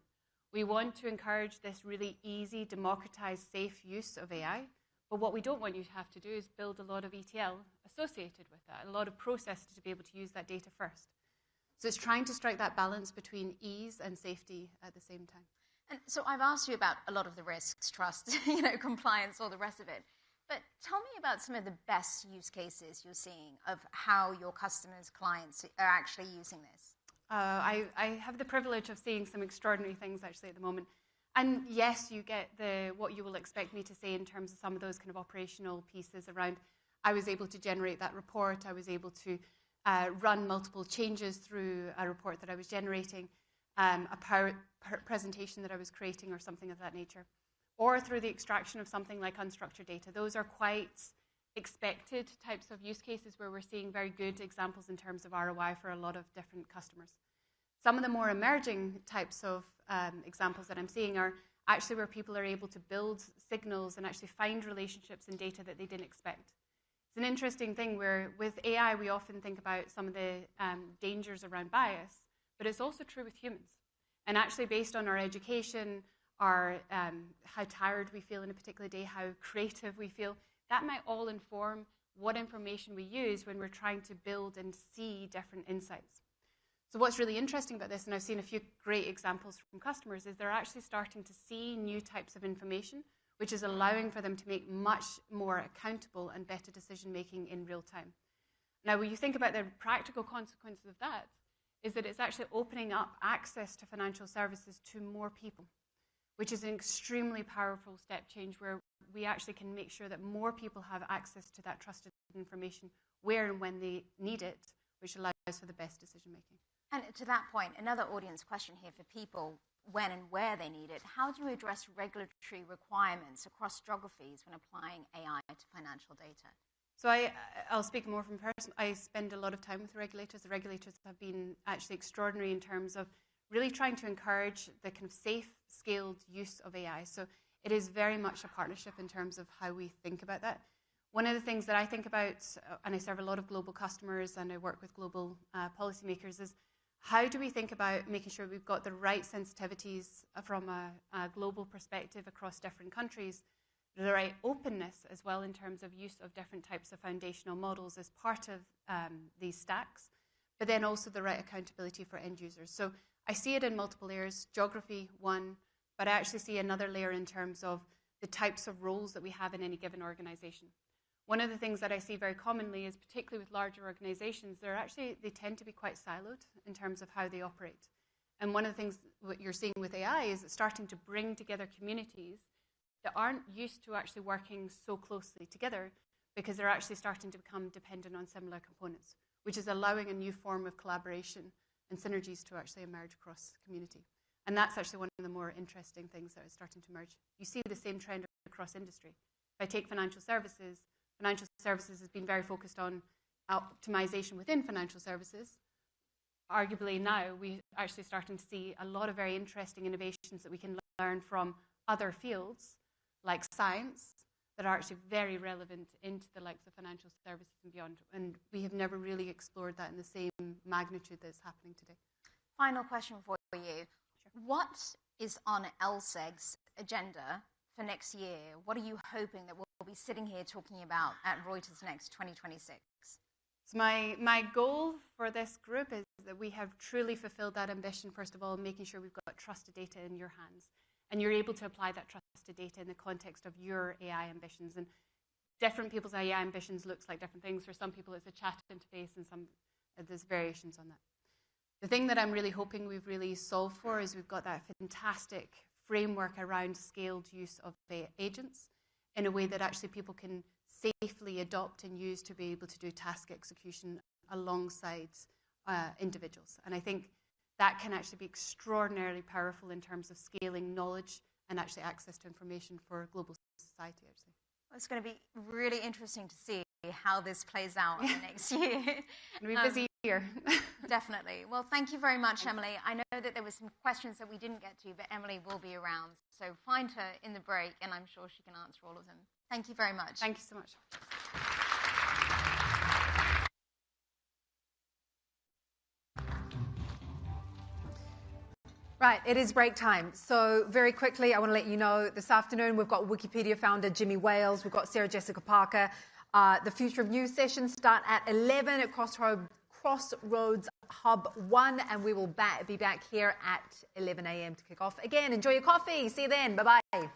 We want to encourage this really easy, democratized, safe use of AI, but what we don't want you to have to do is build a lot of ETL associated with that, a lot of processes to be able to use that data first. So it's trying to strike that balance between ease and safety at the same time. And so I've asked you about a lot of the risks, trust, compliance, all the rest of it. But tell me about some of the best use cases you're seeing of how your customers, clients are actually using this. I have the privilege of seeing some extraordinary things actually at the moment. And yes, you get what you will expect me to say in terms of some of those kind of operational pieces around. I was able to generate that report. I was able to run multiple changes through a report that I was generating, a presentation that I was creating or something of that nature, or through the extraction of something like unstructured data. Those are quite expected types of use cases where we're seeing very good examples in terms of ROI for a lot of different customers. Some of the more emerging types of examples that I'm seeing are actually where people are able to build signals and actually find relationships in data that they didn't expect. It's an interesting thing where with AI we often think about some of the dangers around bias, but it's also true with humans. And actually based on our education, our how tired we feel in a particular day, how creative we feel, that might all inform what information we use when we're trying to build and see different insights. So what's really interesting about this, and I've seen a few great examples from customers, is they're actually starting to see new types of information, which is allowing for them to make much more accountable and better decision making in real time. Now, when you think about the practical consequences of that, is that it's actually opening up access to financial services to more people, which is an extremely powerful step change where we actually can make sure that more people have access to that trusted information where and when they need it, which allows for the best decision making. And to that point, another audience question here for people, when and where they need it, how do you address regulatory requirements across geographies when applying AI to financial data? So I'll speak more from person. I spend a lot of time with the regulators. The regulators have been actually extraordinary in terms of really trying to encourage the kind of safe, scaled use of AI. So it is very much a partnership in terms of how we think about that. One of the things that I think about, and I serve a lot of global customers and I work with global policymakers, is how do we think about making sure we've got the right sensitivities from a global perspective across different countries, the right openness as well in terms of use of different types of foundational models as part of these stacks, but then also the right accountability for end users. So I see it in multiple layers, geography, one, but I actually see another layer in terms of the types of roles that we have in any given organization. one of the things that I see very commonly is, particularly with larger organizations, they tend to be quite siloed in terms of how they operate. And one of the things what you're seeing with AI is it's starting to bring together communities that aren't used to actually working so closely together, because they're actually starting to become dependent on similar components, which is allowing a new form of collaboration and synergies to actually emerge across the community. And that's actually one of the more interesting things that is starting to emerge. You see the same trend across industry. If I take financial services has been very focused on optimization within financial services. Arguably now, we're actually starting to see a lot of very interesting innovations that we can learn from other fields, like science, that are actually very relevant into the likes of financial services and beyond. And we have never really explored that in the same magnitude that's happening today. Final question for you. Sure. What is on LSEG's agenda for next year? What are you hoping that we'll be sitting here talking about at Reuters Next 2026? So my goal for this group is that we have truly fulfilled that ambition, first of all, making sure we've got trusted data in your hands. And you're able to apply that trusted data in the context of your AI ambitions. And different people's AI ambitions looks like different things. For some people, it's a chat interface, and there's variations on that. The thing that I'm really hoping we've really solved for is we've got that fantastic framework around scaled use of agents in a way that actually people can safely adopt and use to be able to do task execution alongside individuals. And I think that can actually be extraordinarily powerful in terms of scaling knowledge and actually access to information for global society, actually. Well, it's going to be really interesting to see how this plays out in the next year. It'll be a busy year. Definitely. Well, thank you very much, Emily. I know that there were some questions that we didn't get to, but Emily will be around. So find her in the break, and I'm sure she can answer all of them. Thank you very much. Thank you so much. Right, it is break time. So very quickly, I want to let you know this afternoon we've got Wikipedia founder Jimmy Wales, we've got Sarah Jessica Parker. The Future of News sessions start at 11 at Crossroads Hub 1, and we will be back here at 11 a.m. to kick off. Again, enjoy your coffee. See you then. Bye-bye.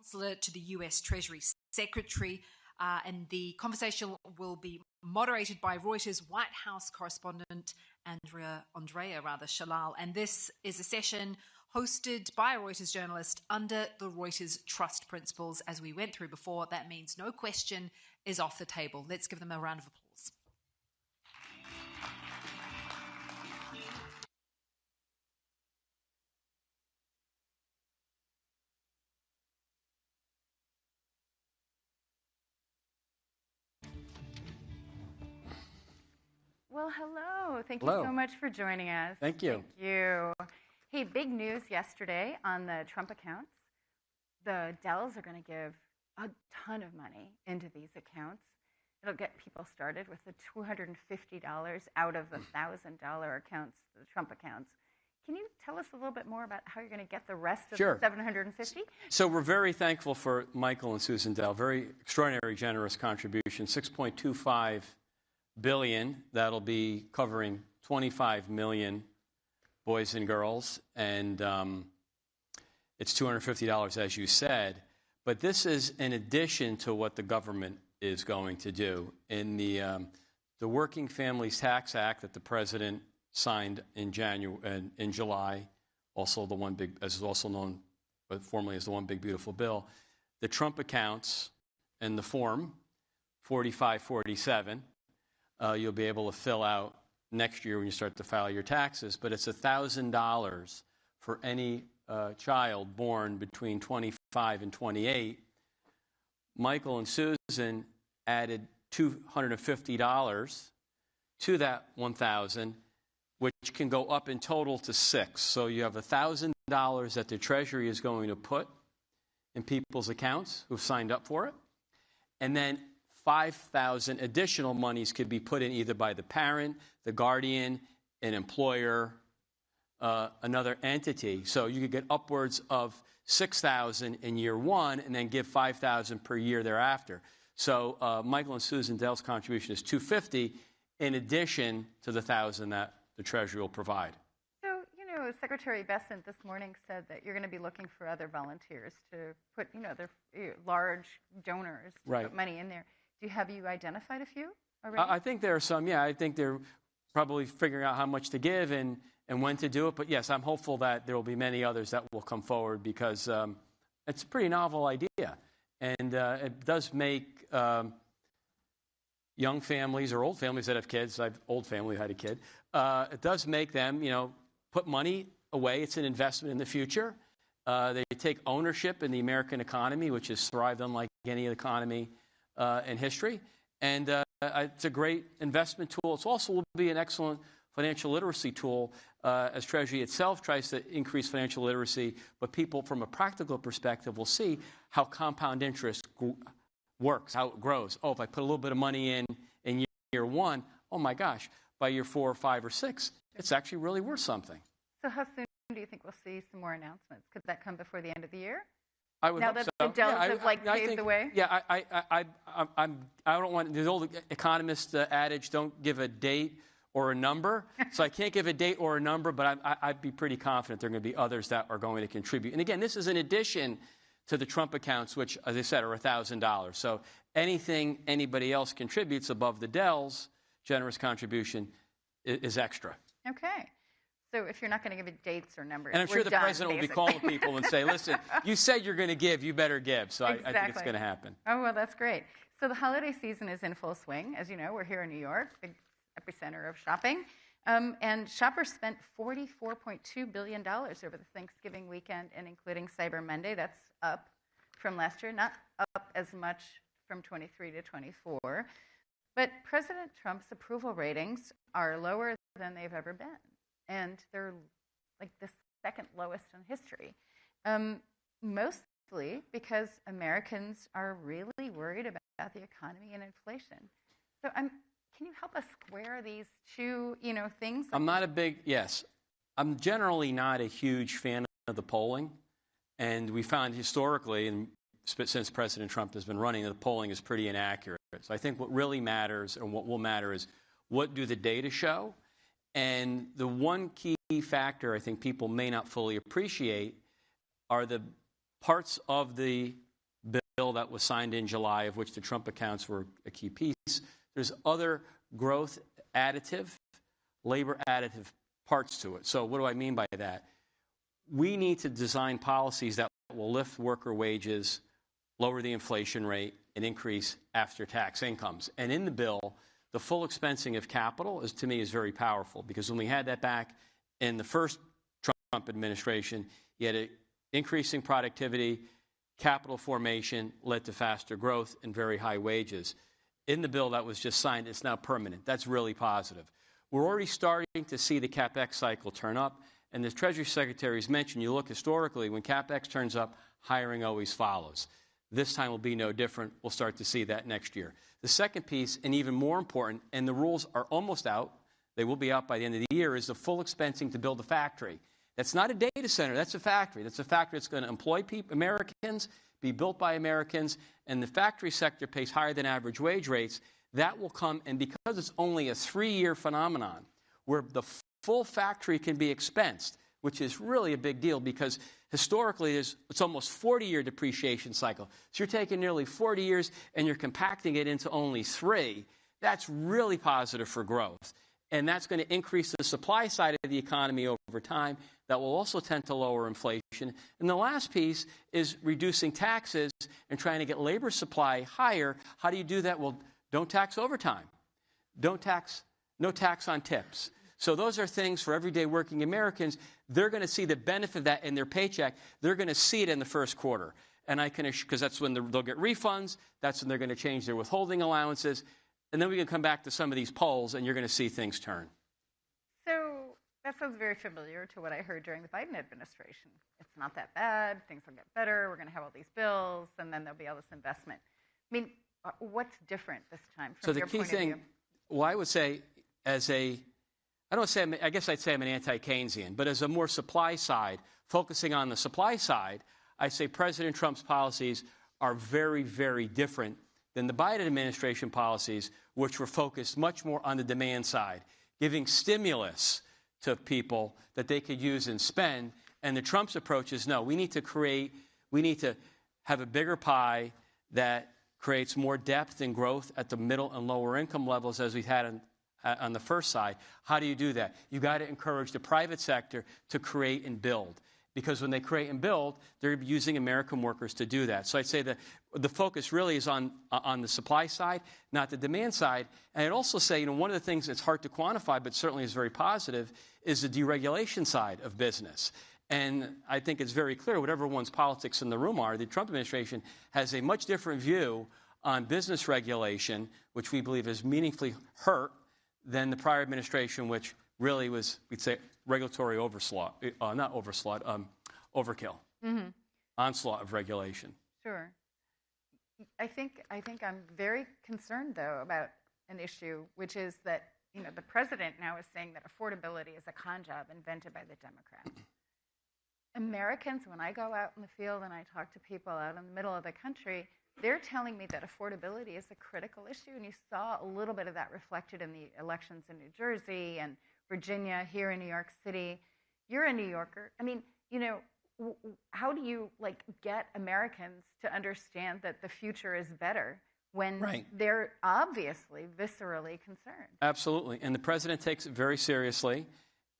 counselor to the US Treasury Secretary. And the conversation will be moderated by Reuters White House correspondent Andrea Shalal. And this is a session hosted by a Reuters journalist under the Reuters trust principles. As we went through before, that means no question is off the table. Let's give them a round of applause. Well, hello. Thank you so much for joining us. Thank you. Thank you. Hey, big news yesterday on the Trump accounts. The Dells are going to give a ton of money into these accounts. It'll get people started with the $250 out of the $1,000 accounts, the Trump accounts. Can you tell us a little bit more about how you're going to get the rest of the 750? So we're very thankful for Michael and Susan Dell. Very extraordinary, generous contribution. $6.25 billion. That'll be covering 25 million boys and girls, and it's $250, as you said. But this is in addition to what the government is going to do. In the Working Families Tax Act that the president signed in July, also the one big, as is also known formally as the One Big Beautiful Bill, the Trump accounts and the form 4547. You'll be able to fill out next year when you start to file your taxes, but it's $1,000 for any child born between 25 and 28. Michael and Susan added $250 to that $1,000, which can go up in total to $6,000. So you have $1,000 that the Treasury is going to put in people's accounts who've signed up for it, and then 5,000 additional monies could be put in either by the parent, the guardian, an employer, another entity. So you could get upwards of 6,000 in year one and then give 5,000 per year thereafter. So Michael and Susan Dell's contribution is $250 in addition to the $1,000 that the Treasury will provide. So, Secretary Bessent this morning said that you're going to be looking for other volunteers to put, their large donors to put money in there. Have you identified a few already? I think there are some, I think they're probably figuring out how much to give and when to do it. But yes, I'm hopeful that there will be many others that will come forward because it's a pretty novel idea. And it does make young families or old families that have kids, I have an old family who had a kid, it does make them, put money away. It's an investment in the future. They take ownership in the American economy, which has thrived unlike any economy in history, and it's a great investment tool. It also will be an excellent financial literacy tool as Treasury itself tries to increase financial literacy, but people from a practical perspective will see how compound interest works, how it grows. Oh, if I put a little bit of money in year one, oh my gosh, by year 4 or 5 or 6, it's actually really worth something. So how soon do you think we'll see some more announcements? Could that come before the end of the year? I would now hope that so. the Dells have paved the way? Yeah, I don't want the old economist adage, don't give a date or a number. So I can't give a date or a number, but I'd be pretty confident there are going to be others that are going to contribute. And again, this is in addition to the Trump accounts, which, as I said, are $1,000. So anything anybody else contributes above the Dells' generous contribution is extra. Okay. So if you're not going to give it dates or numbers, and I'm sure the president will be calling people and say, listen, you said you're going to give, you better give. So exactly. I think it's going to happen. Oh, well, that's great. So the holiday season is in full swing. As you know, we're here in New York, big epicenter of shopping. And shoppers spent $44.2 billion over the Thanksgiving weekend, and including Cyber Monday. That's up from last year, not up as much from 23 to 24. But President Trump's approval ratings are lower than they've ever been. And they're like the second lowest in history, mostly because Americans are really worried about the economy and inflation. So can you help us square these two, things? I'm generally not a huge fan of the polling. And we found historically, and since President Trump has been running, the polling is pretty inaccurate. So I think what really matters and what will matter is what do the data show? And the one key factor I think people may not fully appreciate are the parts of the bill that was signed in July, of which the Trump accounts were a key piece. There's other growth additive, labor additive parts to it. So what do I mean by that? We need to design policies that will lift worker wages, lower the inflation rate, and increase after-tax incomes. And in the bill, the full expensing of capital, to me, is very powerful, because when we had that back in the first Trump administration, you had increasing productivity, capital formation led to faster growth and very high wages. In the bill that was just signed, it's now permanent. That's really positive. We're already starting to see the CapEx cycle turn up. And as Treasury Secretary has mentioned, you look historically, when CapEx turns up, hiring always follows. This time will be no different. We'll start to see that next year. The second piece, and even more important, and the rules are almost out, they will be out by the end of the year, is the full expensing to build a factory. That's not a data center. That's a factory. That's a factory that's going to employ Americans, be built by Americans, and the factory sector pays higher than average wage rates. That will come, and because it's only a 3-year phenomenon, where the full factory can be expensed, which is really a big deal, because historically it's almost 40-year depreciation cycle. So you're taking nearly 40 years and you're compacting it into only 3. That's really positive for growth. And that's going to increase the supply side of the economy over time. That will also tend to lower inflation. And the last piece is reducing taxes and trying to get labor supply higher. How do you do that? Well, don't tax overtime. No tax on tips. So those are things for everyday working Americans. They're going to see the benefit of that in their paycheck. They're going to see it in the first quarter. And I can, because that's when they'll get refunds. That's when they're going to change their withholding allowances. And then we can come back to some of these polls, and you're going to see things turn. So that sounds very familiar to what I heard during the Biden administration. It's not that bad. Things will get better. We're going to have all these bills, and then there'll be all this investment. I mean, what's different this time from your point of view? So the key thing, well, I would say I guess I'd say I'm an anti-Keynesian, but as a more supply side, focusing on the supply side, I say President Trump's policies are very, very different than the Biden administration policies, which were focused much more on the demand side, giving stimulus to people that they could use and spend. And the Trump's approach is, no, we need to have a bigger pie that creates more depth and growth at the middle and lower income levels, as we've had on the first side. How do you do that? You've got to encourage the private sector to create and build. Because when they create and build, they're using American workers to do that. So I'd say that the focus really is on the supply side, not the demand side. And I'd also say, one of the things that's hard to quantify, but certainly is very positive, is the deregulation side of business. And I think it's very clear, whatever one's politics in the room are, the Trump administration has a much different view on business regulation, which we believe has meaningfully hurt, than the prior administration, which really was, we'd say, regulatory overkill, onslaught of regulation. Sure. I think I'm very concerned, though, about an issue, which is that the president now is saying that affordability is a con job invented by the Democrats. Americans, when I go out in the field and I talk to people out in the middle of the country, they're telling me that affordability is a critical issue, and you saw a little bit of that reflected in the elections in New Jersey and Virginia, here in New York City. You're a New Yorker. I mean, how do you get Americans to understand that the future is better when they're obviously viscerally concerned? Absolutely, and the president takes it very seriously.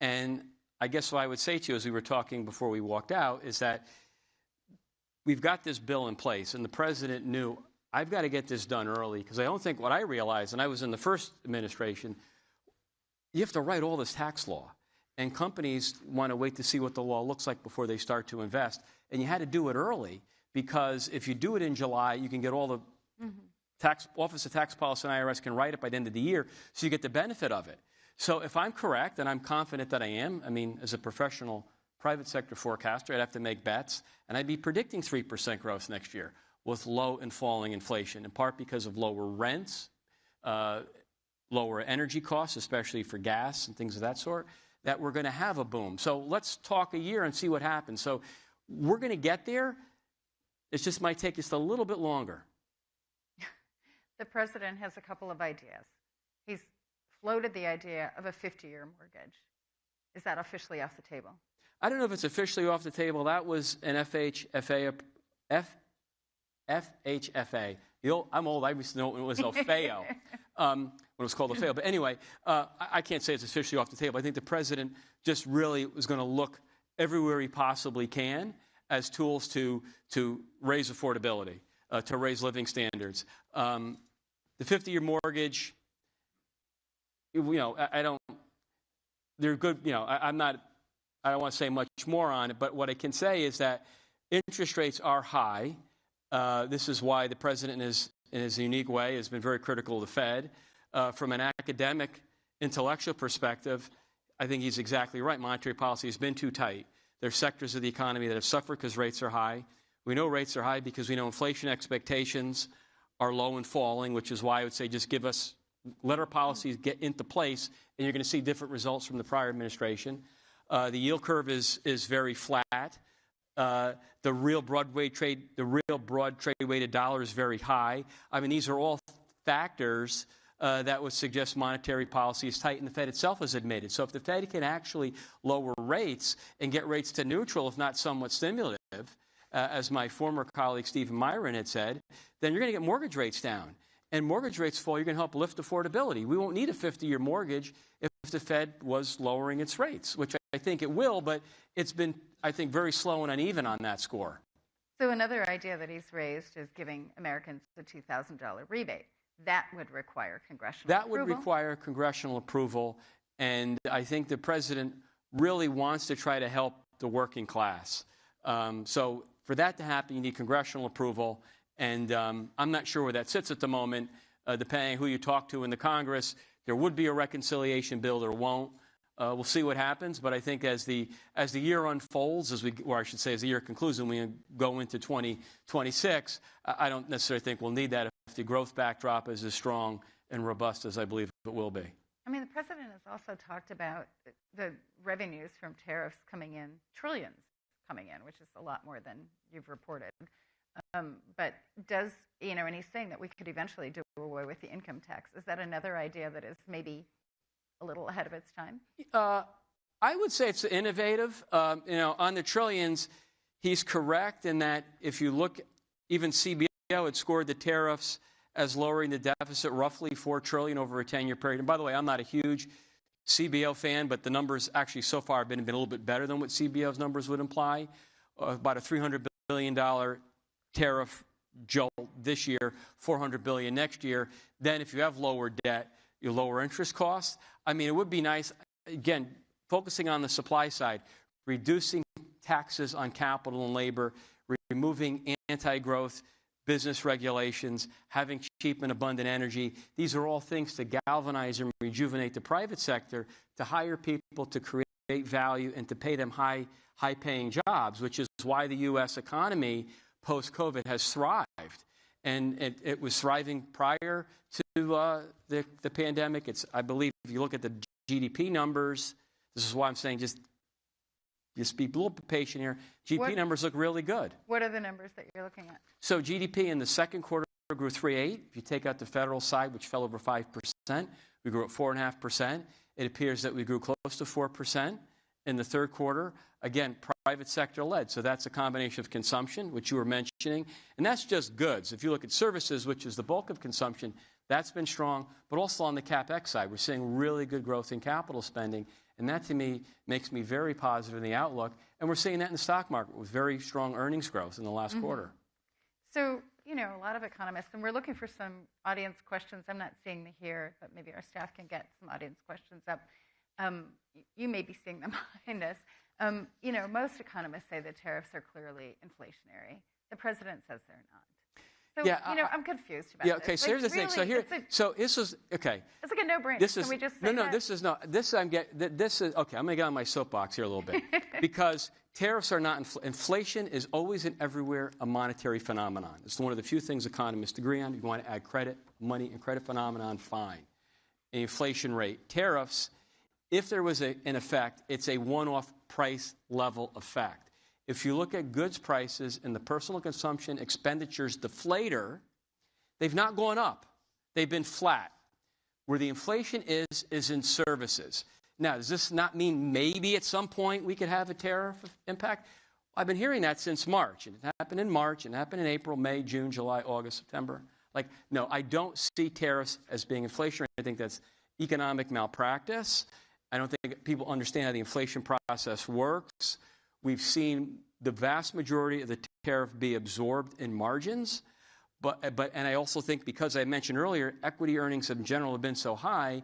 And I guess what I would say to you, as we were talking before we walked out, is that we've got this bill in place, and the president knew, I've got to get this done early, because I don't think what I realized, and I was in the first administration, you have to write all this tax law. And companies want to wait to see what the law looks like before they start to invest. And you had to do it early, because if you do it in July, you can get all the Office of Tax Policy and IRS can write it by the end of the year, so you get the benefit of it. So if I'm correct, and I'm confident that I am, I mean, as a professional private sector forecaster, I'd have to make bets, and I'd be predicting 3% growth next year with low and falling inflation, in part because of lower rents, lower energy costs, especially for gas and things of that sort, that we're going to have a boom. So let's talk a year and see what happens. So we're going to get there. It just might take us a little bit longer. The president has a couple of ideas. He's floated the idea of a 50-year mortgage. Is that officially off the table? I don't know if it's officially off the table. That was an FHFA FHFA. I'm old. I used to know when it was FAO, when it was called the FAO. But anyway, I can't say it's officially off the table. I think the president just really was going to look everywhere he possibly can as tools to raise affordability, to raise living standards. The 50-year mortgage, I don't. They're good. I'm not. I don't want to say much more on it. But what I can say is that interest rates are high. This is why the president, in his unique way, has been very critical of the Fed. From an academic, intellectual perspective, I think he's exactly right. Monetary policy has been too tight. There are sectors of the economy that have suffered because rates are high. We know rates are high because we know inflation expectations are low and falling, which is why I would say just let our policies get into place, and you're going to see different results from the prior administration. The yield curve is very flat. The real broad trade weighted dollar is very high. I mean, these are all factors that would suggest monetary policy is tight, and the Fed itself has admitted. So if the Fed can actually lower rates and get rates to neutral, if not somewhat stimulative, as my former colleague Stephen Myron had said, then you're going to get mortgage rates down. And mortgage rates fall, you're going to help lift affordability. We won't need a 50-year mortgage if the Fed was lowering its rates, which I think it will, but it's been, I think, very slow and uneven on that score. So another idea that he's raised is giving Americans the $2,000 rebate. That would require congressional approval. That would require congressional approval, and I think the president really wants to try to help the working class. So for that to happen, you need congressional approval. And I'm not sure where that sits at the moment. Depending on who you talk to in the Congress, there would be a reconciliation bill or won't. We'll see what happens. But I think as the year unfolds, as the year concludes and we go into 2026, I don't necessarily think we'll need that if the growth backdrop is as strong and robust as I believe it will be. I mean, the president has also talked about the revenues from tariffs coming in, trillions coming in, which is a lot more than you've reported. But and he's saying that we could eventually do away with the income tax. Is that another idea that is maybe a little ahead of its time? I would say it's innovative. On the trillions, he's correct in that if you look, even CBO had scored the tariffs as lowering the deficit roughly $4 trillion over a 10-year period. And by the way, I'm not a huge CBO fan, but the numbers actually so far have been a little bit better than what CBO's numbers would imply. About a $300 billion tariff jolt this year, $400 billion next year. Then if you have lower debt, you lower interest costs. I mean, it would be nice, again, focusing on the supply side, reducing taxes on capital and labor, removing anti-growth business regulations, having cheap and abundant energy. These are all things to galvanize and rejuvenate the private sector, to hire people, to create value, and to pay them high-paying jobs, which is why the U.S. economy post-COVID has thrived. And it was thriving prior to the pandemic. I believe if you look at the GDP numbers, this is why I'm saying just be a little patient here. GDP numbers look really good. What are the numbers that you're looking at? So GDP in the second quarter grew 3.8%. If you take out the federal side, which fell over 5%, we grew at 4.5%. It appears that we grew close to 4% in the third quarter. Again, private sector led. So that's a combination of consumption, which you were mentioning. And that's just goods. If you look at services, which is the bulk of consumption, that's been strong. But also on the CapEx side, we're seeing really good growth in capital spending. And that, to me, makes me very positive in the outlook. And we're seeing that in the stock market with very strong earnings growth in the last quarter. So, a lot of economists, and we're looking for some audience questions. I'm not seeing them here, but maybe our staff can get some audience questions up. You may be seeing them behind us. Most economists say that tariffs are clearly inflationary. The president says they're not. So, I'm confused about this. Yeah, okay, so here's the thing. So this is, okay. It's like a no-brainer. Can we just say that? This is not, okay, I'm going to get on my soapbox here a little bit. Because tariffs are not, inflation is always and everywhere a monetary phenomenon. It's one of the few things economists agree on. If you want to add credit, money, and credit phenomenon, fine. An inflation rate. Tariffs, if there was an effect, it's a one-off price level effect. If you look at goods prices in the personal consumption expenditures deflator, they've not gone up. They've been flat. Where the inflation is in services. Now, does this not mean maybe at some point we could have a tariff impact? I've been hearing that since March. And it happened in March, and it happened in April, May, June, July, August, September. Like, no, I don't see tariffs as being inflationary. I think that's economic malpractice. I don't think people understand how the inflation process works. We've seen the vast majority of the tariff be absorbed in margins. And I also think, because I mentioned earlier, equity earnings in general have been so high,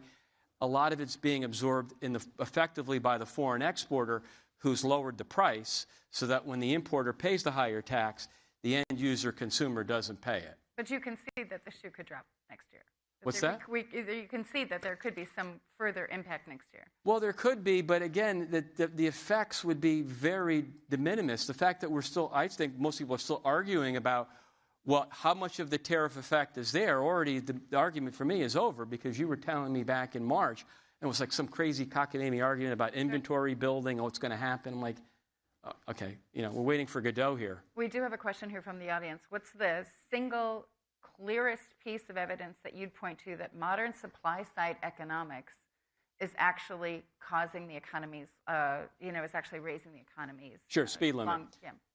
a lot of it's being absorbed effectively by the foreign exporter who's lowered the price so that when the importer pays the higher tax, the end user consumer doesn't pay it. But you concede that the shoe could drop next year. What's that? You concede that there could be some further impact next year. Well, there could be, but again, the effects would be very de minimis. The fact that I think most people are still arguing about, well, how much of the tariff effect is there? Already, the argument for me is over, because you were telling me back in March, and it was like some crazy cockamamie argument about inventory building, what's going to happen. I'm like, okay, we're waiting for Godot here. We do have a question here from the audience. What's the single clearest piece of evidence that you'd point to that modern supply-side economics is actually causing the economies, is actually raising the economies? Sure, speed limit.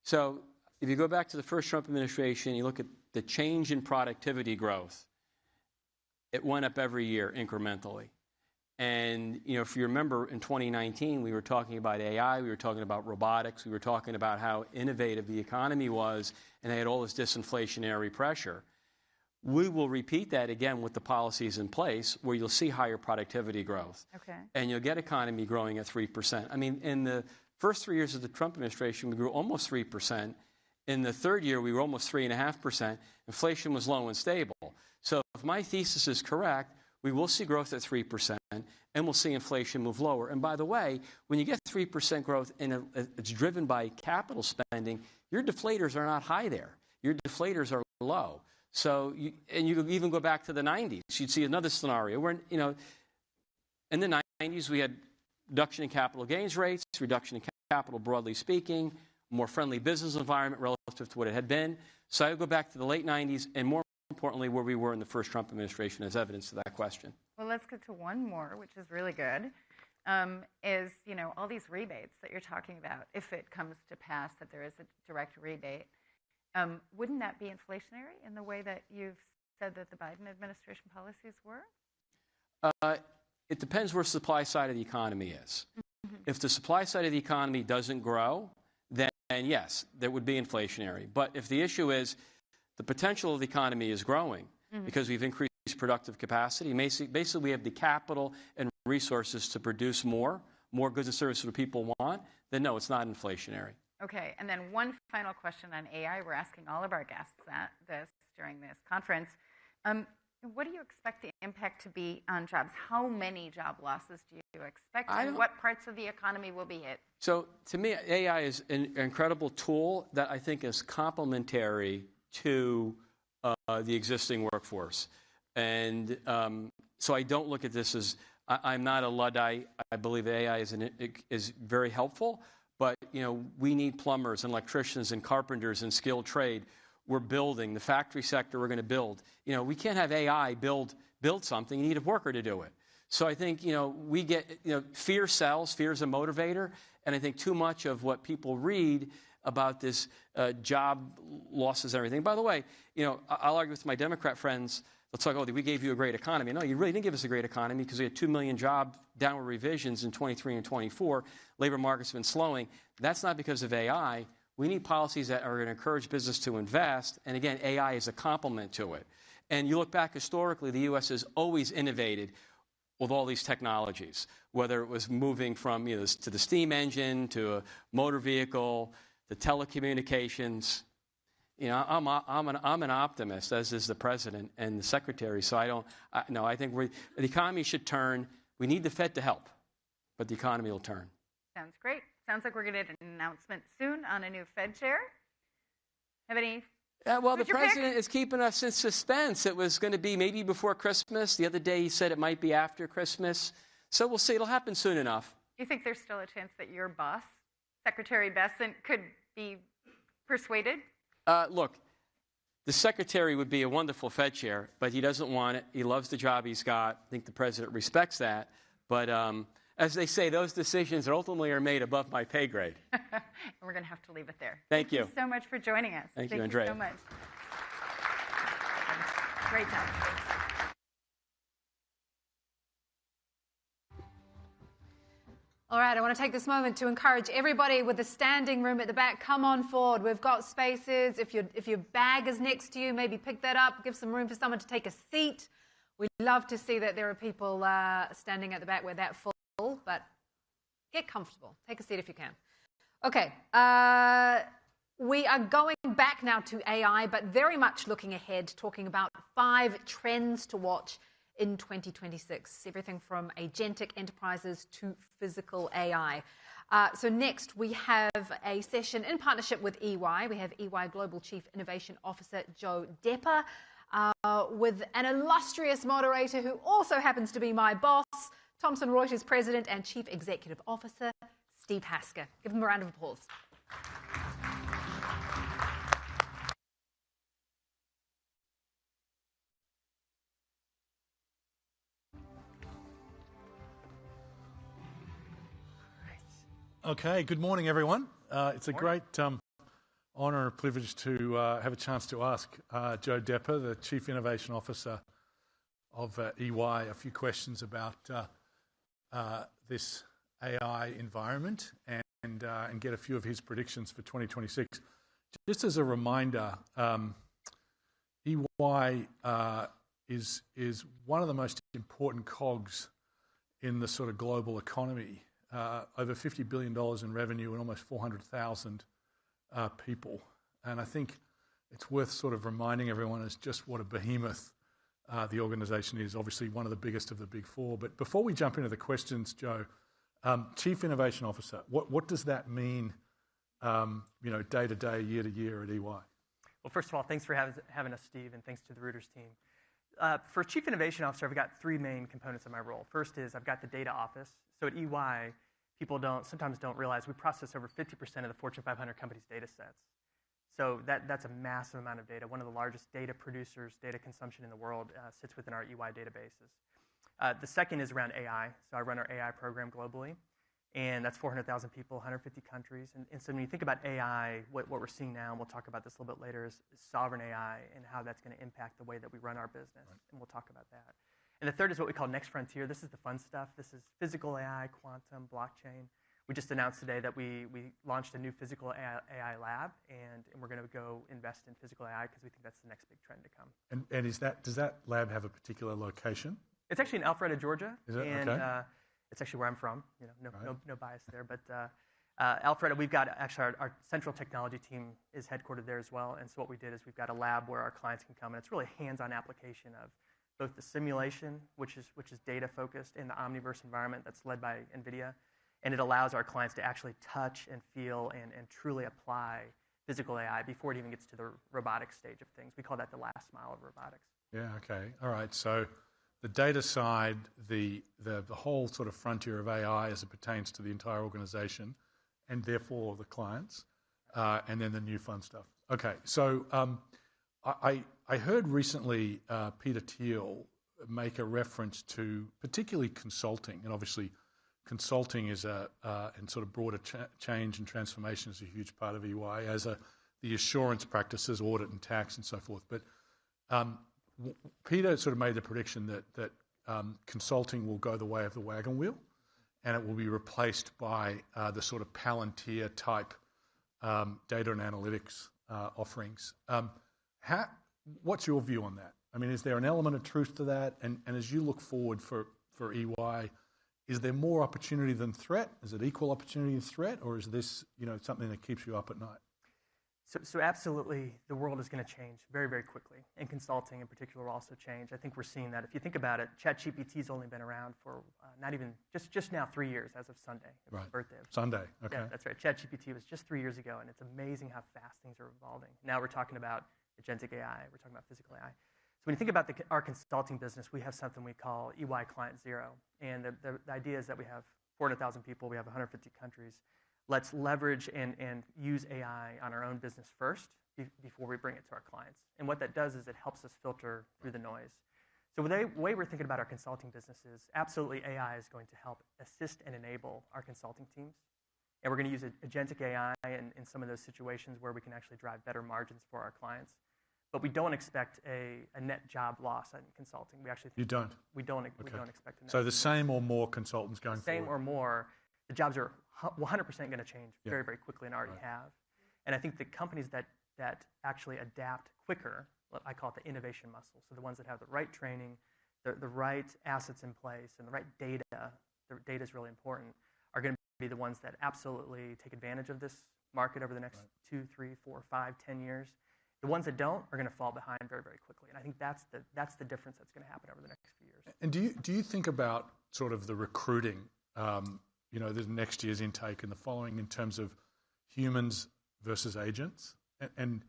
So if you go back to the first Trump administration, you look at the change in productivity growth, it went up every year incrementally. And, if you remember, in 2019, we were talking about AI, we were talking about robotics, we were talking about how innovative the economy was, and they had all this disinflationary pressure. We will repeat that again with the policies in place, where you'll see higher productivity growth. Okay. And you'll get economy growing at 3%. I mean, in the first 3 years of the Trump administration, we grew almost 3%. In the third year, we were almost 3.5%. Inflation was low and stable. So if my thesis is correct, we will see growth at 3%, and we'll see inflation move lower. And by the way, when you get 3% growth and it's driven by capital spending, your deflators are not high there. Your deflators are low. So, you even go back to the 90s. You'd see another scenario where, in the 90s, we had reduction in capital gains rates, reduction in capital broadly speaking, more friendly business environment relative to what it had been. So I would go back to the late 90s, and more importantly, where we were in the first Trump administration as evidence to that question. Well, let's get to one more, which is really good, is, all these rebates that you're talking about, if it comes to pass that there is a direct rebate, wouldn't that be inflationary in the way that you've said that the Biden administration policies were? It depends where the supply side of the economy is. Mm-hmm. If the supply side of the economy doesn't grow, then yes, that would be inflationary. But if the issue is the potential of the economy is growing because we've increased productive capacity, basically we have the capital and resources to produce more goods and services that people want, then no, it's not inflationary. Okay, and then one final question on AI. We're asking all of our guests during this conference. What do you expect the impact to be on jobs? How many job losses do you expect? And what parts of the economy will be hit? So to me, AI is an incredible tool that I think is complementary to the existing workforce. And so I don't look at this as, I'm not a Luddite. I believe AI is very helpful. But, we need plumbers and electricians and carpenters and skilled trade. We're building. The factory sector we're going to build. We can't have AI build something. You need a worker to do it. So I think, we get, fear sells. Fear is a motivator. And I think too much of what people read about this job losses and everything. By the way, I'll argue with my Democrat friends. Let's talk, we gave you a great economy. No, you really didn't give us a great economy because we had 2 million job downward revisions in 23 and 24. Labor markets have been slowing. That's not because of AI. We need policies that are going to encourage business to invest. And again, AI is a complement to it. And you look back historically, the U.S. has always innovated with all these technologies, whether it was moving from to the steam engine, to a motor vehicle, to telecommunications. I'm an optimist, as is the president and the secretary. So I think the economy should turn. We need the Fed to help, but the economy will turn. Sounds great. Sounds like we're going to get an announcement soon on a new Fed chair. Have any? Well, the president is keeping us in suspense. It was going to be maybe before Christmas. The other day he said it might be after Christmas. So we'll see. It'll happen soon enough. You think there's still a chance that your boss, Secretary Bessent, could be persuaded? Look, the secretary would be a wonderful Fed chair, but he doesn't want it. He loves the job he's got. I think the president respects that. But as they say, those decisions ultimately are made above my pay grade. And we're going to have to leave it there. Thank you. Thank you so much for joining us. Thank you, Andrea. So much. Great job. All right, I want to take this moment to encourage everybody with the standing room at the back, come on forward. We've got spaces. If your bag is next to you, maybe pick that up. Give some room for someone to take a seat. We love to see that there are people standing at the back where that full, but get comfortable. Take a seat if you can. Okay, we are going back now to AI, but very much looking ahead, talking about 5 trends to watch in 2026, everything from agentic enterprises to physical AI. So next, we have a session in partnership with EY. We have EY Global Chief Innovation Officer Joe Depper, with an illustrious moderator who also happens to be my boss, Thomson Reuters President and Chief Executive Officer, Steve Hasker. Give him a round of applause. Okay, good morning, everyone. It's a great honour and privilege to have a chance to ask Joe Depper, the Chief Innovation Officer of EY, a few questions about this AI environment and get a few of his predictions for 2026. Just as a reminder, EY is one of the most important cogs in the sort of global economy. Over $50 billion in revenue and almost 400,000 people. And I think it's worth sort of reminding everyone as just what a behemoth the organisation is, obviously one of the biggest of the big 4. But before we jump into the questions, Joe, Chief Innovation Officer, what does that mean, day to day, year to year at EY? Well, first of all, thanks for having us, Steve, and thanks to the Reuters team. For Chief Innovation Officer, I've got 3 main components of my role. First is I've got the data office. So at EY, people sometimes don't realize we process over 50% of the Fortune 500 companies' data sets. So that's a massive amount of data. One of the largest data producers, data consumption in the world sits within our EY databases. The second is around AI. So I run our AI program globally, and that's 400,000 people, 150 countries. And so when you think about AI, what we're seeing now, and we'll talk about this a little bit later, is sovereign AI and how that's going to impact the way that we run our business. Right. And we'll talk about that. And the third is what we call next frontier. This is the fun stuff. This is physical AI, quantum, blockchain. We just announced today that we launched a new physical AI lab, and we're going to go invest in physical AI because we think that's the next big trend to come. And does that lab have a particular location? It's actually in Alpharetta, Georgia. Is it? And, okay. It's actually where I'm from. No bias there. But Alpharetta, we've got actually our central technology team is headquartered there as well. And so what we did is we've got a lab where our clients can come, and it's really a hands-on application of both the simulation, which is data focused, and the Omniverse environment that's led by NVIDIA, and it allows our clients to actually touch and feel and truly apply physical AI before it even gets to the robotics stage of things. We call that the last mile of robotics. Yeah. Okay. All right. So the data side, the whole sort of frontier of AI as it pertains to the entire organisation, and therefore the clients, and then the new fun stuff. Okay. So I heard recently Peter Thiel make a reference to particularly consulting, and obviously consulting is and sort of broader change and transformation is a huge part of EY, as the assurance practices, audit and tax and so forth. But Peter sort of made the prediction that consulting will go the way of the wagon wheel, and it will be replaced by the sort of Palantir type data and analytics offerings. What's your view on that? I mean, is there an element of truth to that? And as you look forward for EY, is there more opportunity than threat? Is it equal opportunity and threat, or is this something that keeps you up at night? So absolutely, the world is going to change very, very quickly, and consulting in particular will also change. I think we're seeing that. If you think about it, ChatGPT's only been around for not even just now 3 years as of Sunday. It was his birthday. Sunday, okay. Yeah, that's right. ChatGPT was just 3 years ago, and it's amazing how fast things are evolving. Now we're talking about agentic AI. We're talking about physical AI. So when you think about our consulting business, we have something we call EY Client Zero. And the idea is that we have 400,000 people. We have 150 countries. Let's leverage and use AI on our own business first before we bring it to our clients. And what that does is it helps us filter through the noise. So the way we're thinking about our consulting business is absolutely AI is going to help assist and enable our consulting teams. And we're going to use agentic AI in some of those situations where we can actually drive better margins for our clients. But we don't expect a net job loss in consulting. We actually you don't. We don't expect a net. So the same or more consultants going forward. Same or more. The jobs are 100% going to change very, very quickly and already have. And I think the companies that actually adapt quicker, I call it the innovation muscle. So the ones that have the right training, the right assets in place, and the right data. The data is really important. Are going to be the ones that absolutely take advantage of this market over the next 2, 3, 4, 5, 10 years. The ones that don't are going to fall behind very, very quickly. And I think that's the difference that's going to happen over the next few years. And do you think about sort of the recruiting, the next year's intake and the following in terms of humans versus agents? And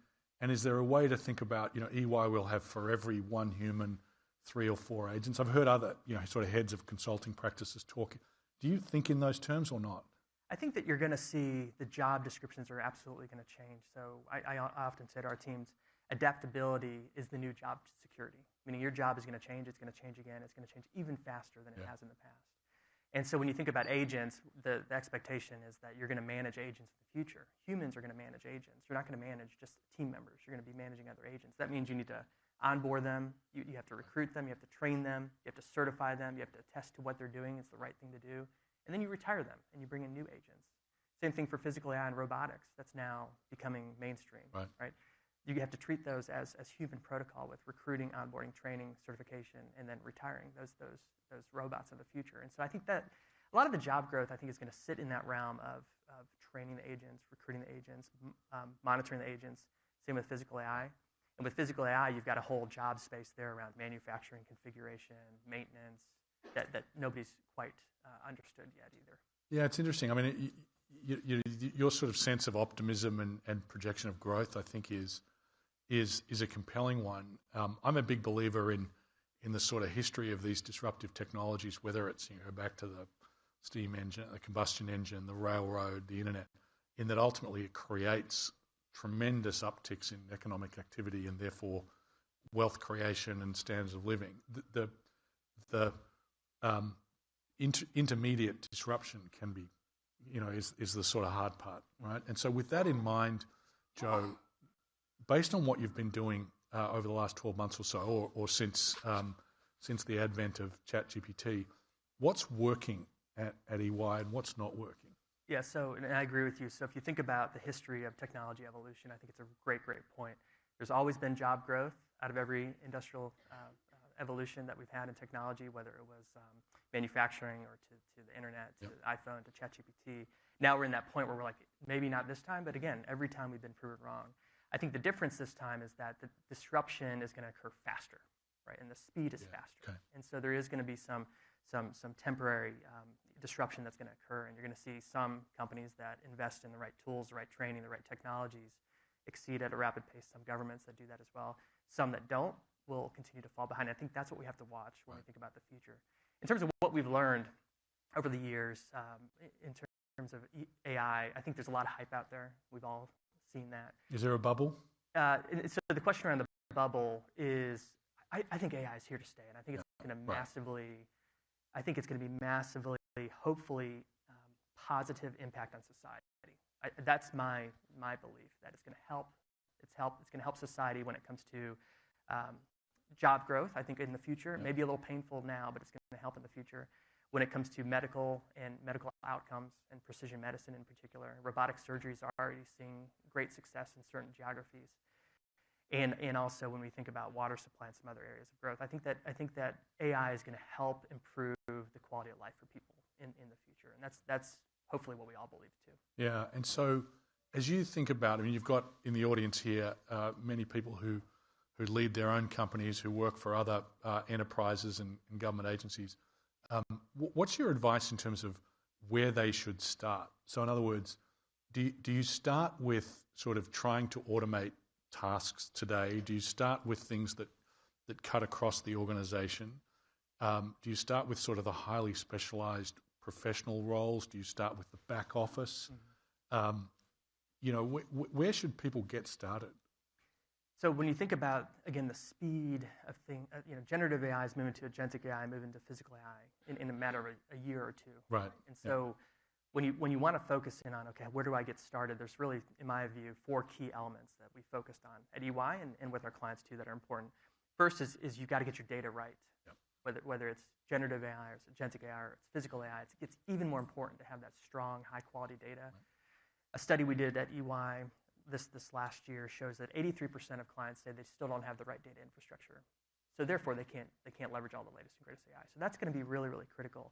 is there a way to think about, EY will have for every one human 3 or 4 agents? I've heard other, sort of heads of consulting practices talk. Do you think in those terms or not? I think that you're going to see the job descriptions are absolutely going to change. So I often say to our teams, adaptability is the new job security, meaning your job is going to change, it's going to change again, it's going to change even faster than it has in the past. And so when you think about agents, the expectation is that you're going to manage agents in the future. Humans are going to manage agents. You're not going to manage just team members. You're going to be managing other agents. That means you need to onboard them, you have to recruit them, you have to train them, you have to certify them, you have to attest to what they're doing, it's the right thing to do. And then you retire them and you bring in new agents. Same thing for physical AI and robotics. That's now becoming mainstream, right? You have to treat those as human protocol with recruiting, onboarding, training, certification, and then retiring those robots of the future. And so I think that a lot of the job growth, I think, is going to sit in that realm of training the agents, recruiting the agents, monitoring the agents. Same with physical AI. And with physical AI, you've got a whole job space there around manufacturing, configuration, maintenance, that nobody's quite understood yet either. Yeah, it's interesting. I mean, your sort of sense of optimism and projection of growth, I think, is a compelling one. I'm a big believer in the sort of history of these disruptive technologies, whether it's back to the steam engine, the combustion engine, the railroad, the internet, in that ultimately it creates tremendous upticks in economic activity and therefore wealth creation and standards of living. The intermediate disruption can be, is the sort of hard part, right? And so with that in mind, Joe, based on what you've been doing over the last 12 months or so, or since the advent of ChatGPT, what's working at EY and what's not working? Yeah, and I agree with you. So if you think about the history of technology evolution, I think it's a great, great point. There's always been job growth out of every industrial evolution that we've had in technology, whether it was manufacturing or to the internet, to iPhone, to ChatGPT. Now we're in that point where we're like, maybe not this time, but again, every time we've been proven wrong. I think the difference this time is that the disruption is going to occur faster, right? And the speed is faster. Okay. And so there is going to be some temporary disruption that's going to occur, and you're going to see some companies that invest in the right tools, the right training, the right technologies exceed at a rapid pace. Some governments that do that as well. Some that don't will continue to fall behind. I think that's what we have to watch when we think about the future. In terms of what we've learned over the years, in terms of AI, I think there's a lot of hype out there. We've all seen that. Is there a bubble? So the question around the bubble is, I think AI is here to stay, and I think it's going to massively, hopefully, positive impact on society. That's my belief that it's going to help. It's going to help society when it comes to job growth. I think in the future, it may be a little painful now, but it's going to help in the future. When it comes to medical outcomes and precision medicine in particular, robotic surgeries are already seeing great success in certain geographies. And also when we think about water supply and some other areas of growth, I think that AI is going to help improve the quality of life for people in the future, and that's hopefully what we all believe too. Yeah, and so as you think about, you've got in the audience here many people who lead their own companies, who work for other enterprises and government agencies. What's your advice in terms of where they should start? So in other words, do you start with sort of trying to automate tasks today? Do you start with things that cut across the organization? Do you start with sort of the highly specialized professional roles? Do you start with the back office? Where should people get started? So when you think about, again, the speed of generative AI is moving to agentic AI, moving to physical AI in a matter of a year or two. Right. And so when you want to focus in on, okay, where do I get started? There's really, in my view, 4 key elements that we focused on at EY and with our clients too that are important. First is you've got to get your data right. Yep. Whether it's generative AI or it's agentic AI or it's physical AI, it's even more important to have that strong, high-quality data. Right. A study we did at EY this last year shows that 83% of clients say they still don't have the right data infrastructure. So therefore, they can't leverage all the latest and greatest AI. So that's going to be really, really critical.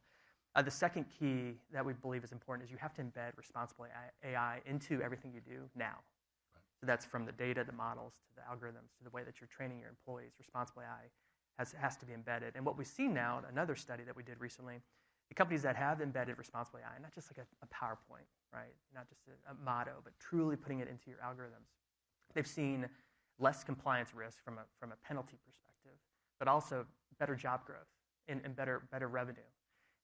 The second key that we believe is important is you have to embed responsible AI into everything you do now. Right. So that's from the data, the models, to the algorithms, to the way that you're training your employees. Responsible AI has to be embedded. And what we've seen now, another study that we did recently, the companies that have embedded responsible AI, not just like a PowerPoint, right? Not just a motto, but truly putting it into your algorithms. They've seen less compliance risk from a penalty perspective, but also better job growth and better revenue.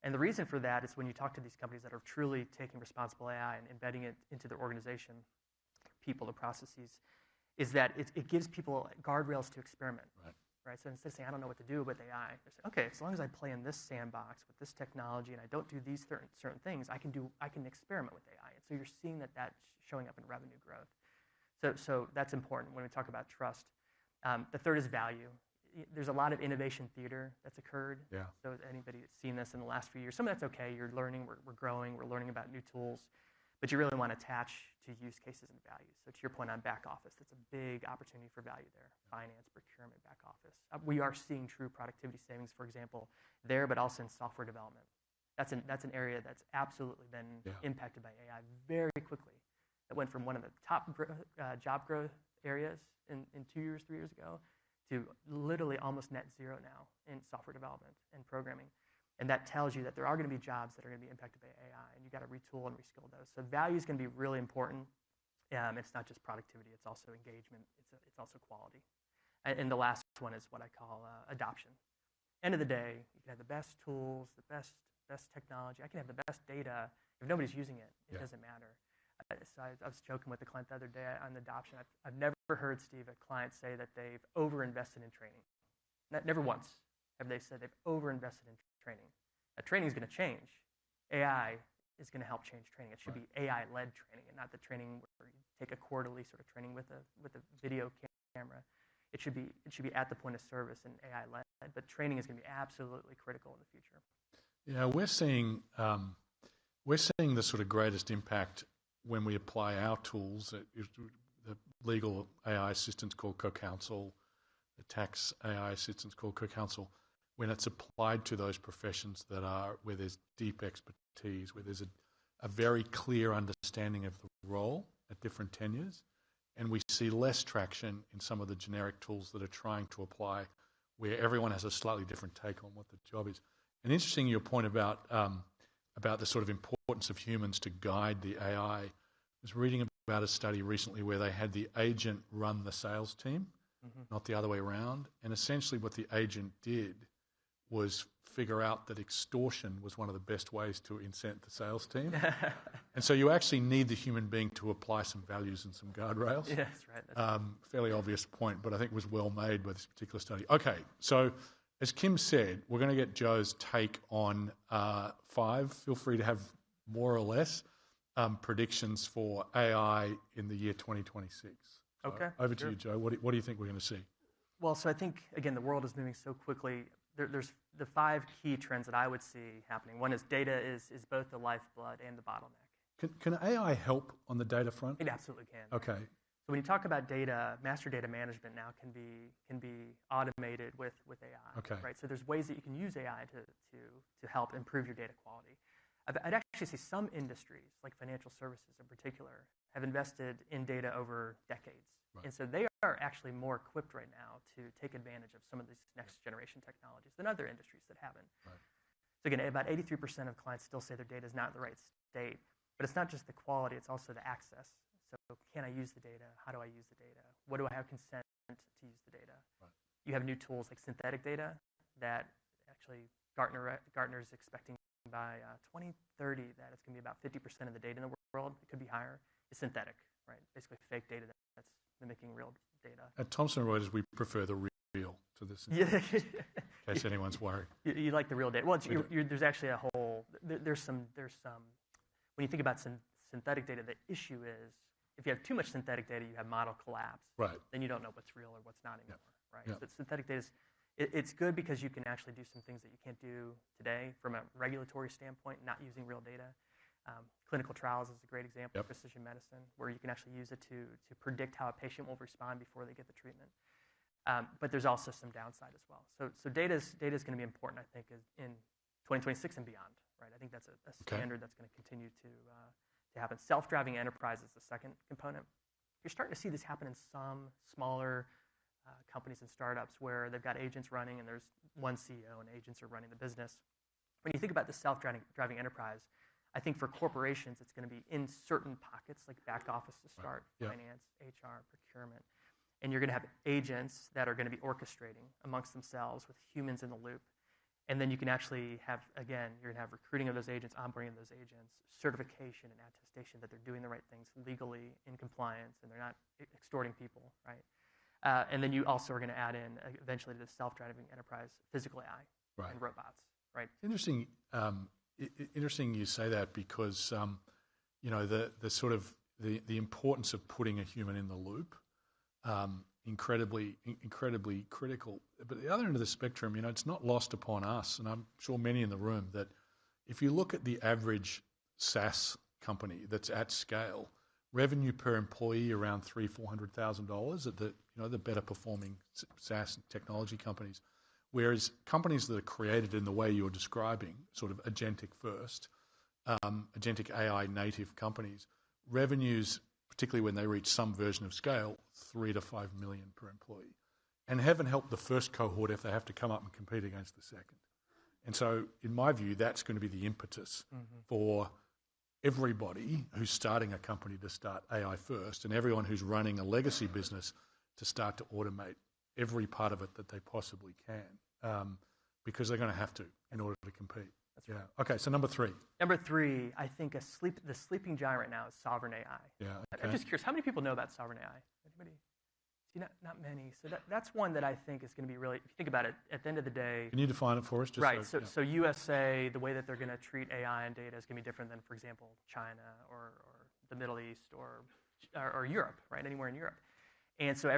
And the reason for that is when you talk to these companies that are truly taking responsible AI and embedding it into their organization, people, the processes, is that it gives people guardrails to experiment. Right? So instead of saying, I don't know what to do with AI, they say, okay, as long as I play in this sandbox with this technology and I don't do these certain things, I can experiment with AI. And so you're seeing that's showing up in revenue growth. So that's important when we talk about trust. The third is value. There's a lot of innovation theater that's occurred. Yeah. So anybody that's seen this in the last few years, some of that's okay. You're learning, we're growing, we're learning about new tools, but you really want to attach to use cases and values. So to your point on back office, that's a big opportunity for value there. Finance, procurement, back office. We are seeing true productivity savings, for example, there, but also in software development. That's an area that's absolutely been impacted by AI very quickly. It went from one of the top job growth areas in 2 years, 3 years ago, to literally almost net zero now in software development and programming. And that tells you that there are going to be jobs that are going to be impacted by AI, and you got to retool and reskill those. So value is going to be really important. It's not just productivity; it's also engagement. It's also quality. And the last one is what I call adoption. End of the day, you can have the best tools, the best technology. I can have the best data. If nobody's using it, it doesn't matter. So I was joking with the client the other day on adoption. I've never heard, Steve, a client say that they've overinvested in training. Never once have they said they've overinvested in training. That training is going to change. AI is going to help change training. It should be AI-led training, and not the training where you take a quarterly sort of training with a video camera. It should be at the point of service and AI-led. But training is going to be absolutely critical in the future. Yeah, we're seeing the sort of greatest impact when we apply our tools. The legal AI assistance called CoCounsel, the tax AI assistance called CoCounsel, when it's applied to those professions where there's deep expertise, where there's a very clear understanding of the role at different tenures, and we see less traction in some of the generic tools that are trying to apply where everyone has a slightly different take on what the job is. And interesting, your point about the sort of importance of humans to guide the AI. I was reading about a study recently where they had the agent run the sales team, not the other way around. And essentially what the agent did was figure out that extortion was one of the best ways to incent the sales team. And so you actually need the human being to apply some values and some guardrails. Yeah, that's right. That's fairly obvious point, but I think it was well made by this particular study. Okay, so as Kim said, we're going to get Joe's take on 5. Feel free to have more or less predictions for AI in the year 2026. So okay. Over to you, Joe. What do you think we're going to see? Well, so I think, again, the world is moving so quickly. There's the 5 key trends that I would see happening. One is data is both the lifeblood and the bottleneck. Can AI help on the data front? It absolutely can. Okay. So when you talk about data, master data management now can be automated with AI. Okay. Right. So there's ways that you can use AI to help improve your data quality. I'd actually see some industries, like financial services in particular, have invested in data over decades. Right. And so they are actually more equipped right now to take advantage of some of these next generation technologies than other industries that haven't. Right. So again, about 83% of clients still say their data is not in the right state, but it's not just the quality, it's also the access. So can I use the data? How do I use the data? What do I have consent to use the data? Right. You have new tools like synthetic data that actually Gartner is expecting by 2030 that it's going to be about 50% of the data in the world. It could be higher. It's synthetic, right? Basically fake data that's mimicking real data. At Thomson Reuters, we prefer the real to this, in case anyone's worried. You like the real data. Well, there's actually a whole, there's some, when you think about synthetic data, the issue is if you have too much synthetic data, you have model collapse. Right. Then you don't know what's real or what's not anymore, right? Yep. So synthetic data it's good because you can actually do some things that you can't do today from a regulatory standpoint, not using real data. Clinical trials is a great example of precision medicine, where you can actually use it to predict how a patient will respond before they get the treatment. But there's also some downside as well. So data is going to be important, I think, in 2026 and beyond, right? I think that's a standard that's going to continue to happen. Self-driving enterprise is the second component. You're starting to see this happen in some smaller companies and startups where they've got agents running and there's one CEO and agents are running the business. When you think about the self-driving enterprise, I think for corporations, it's going to be in certain pockets, like back office to start, finance, HR, procurement. And you're going to have agents that are going to be orchestrating amongst themselves with humans in the loop. And then you can actually have, again, you're going to have recruiting of those agents, onboarding of those agents, certification and attestation that they're doing the right things legally in compliance and they're not extorting people, right? And then you also are going to add in, eventually, to the self-driving enterprise, physical AI and robots, right? Interesting. Interesting you say that because you know the sort of the importance of putting a human in the loop, incredibly critical. But the other end of the spectrum, you know, it's not lost upon us, and I'm sure many in the room, that if you look at the average SaaS company that's at scale, revenue per employee around $300,000-$400,000 at the better performing SaaS technology companies, whereas companies that are created in the way you're describing, sort of agentic first, agentic AI native companies, revenues, particularly when they reach some version of scale, $3 to $5 million per employee, and heaven help the first cohort if they have to come up and compete against the second. And so, in my view, that's going to be the impetus for everybody who's starting a company to start AI first, and everyone who's running a legacy business to start to automate every part of it that they possibly can, because they're going to have to in order to compete. That's right. Okay, so number three. Number three, I think the sleeping giant right now is sovereign AI. Yeah. Okay. I'm just curious, how many people know about sovereign AI? Anybody? See, not many. So that's one that I think is going to be really, if you think about it, at the end of the day. Can you define it for us? Right. So USA, the way that they're going to treat AI and data is going to be different than, for example, China or the Middle East or Europe, right? Anywhere in Europe. And so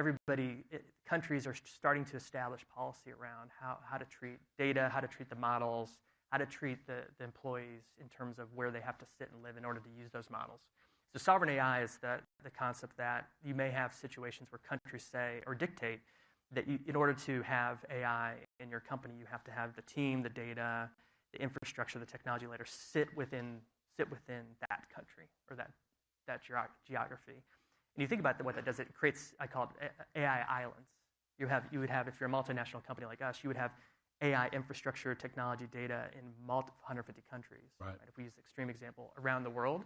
countries are starting to establish policy around how to treat data, how to treat the models, how to treat the employees in terms of where they have to sit and live in order to use those models. So sovereign AI is the concept that you may have situations where countries say or dictate that in order to have AI in your company, you have to have the team, the data, the infrastructure, the technology layer sit within that country or that geography. And you think about what that does, it creates, I call it AI islands. You would have, if you're a multinational company like us, you would have AI infrastructure, technology, data in 150 countries. Right. If we use the extreme example, around the world.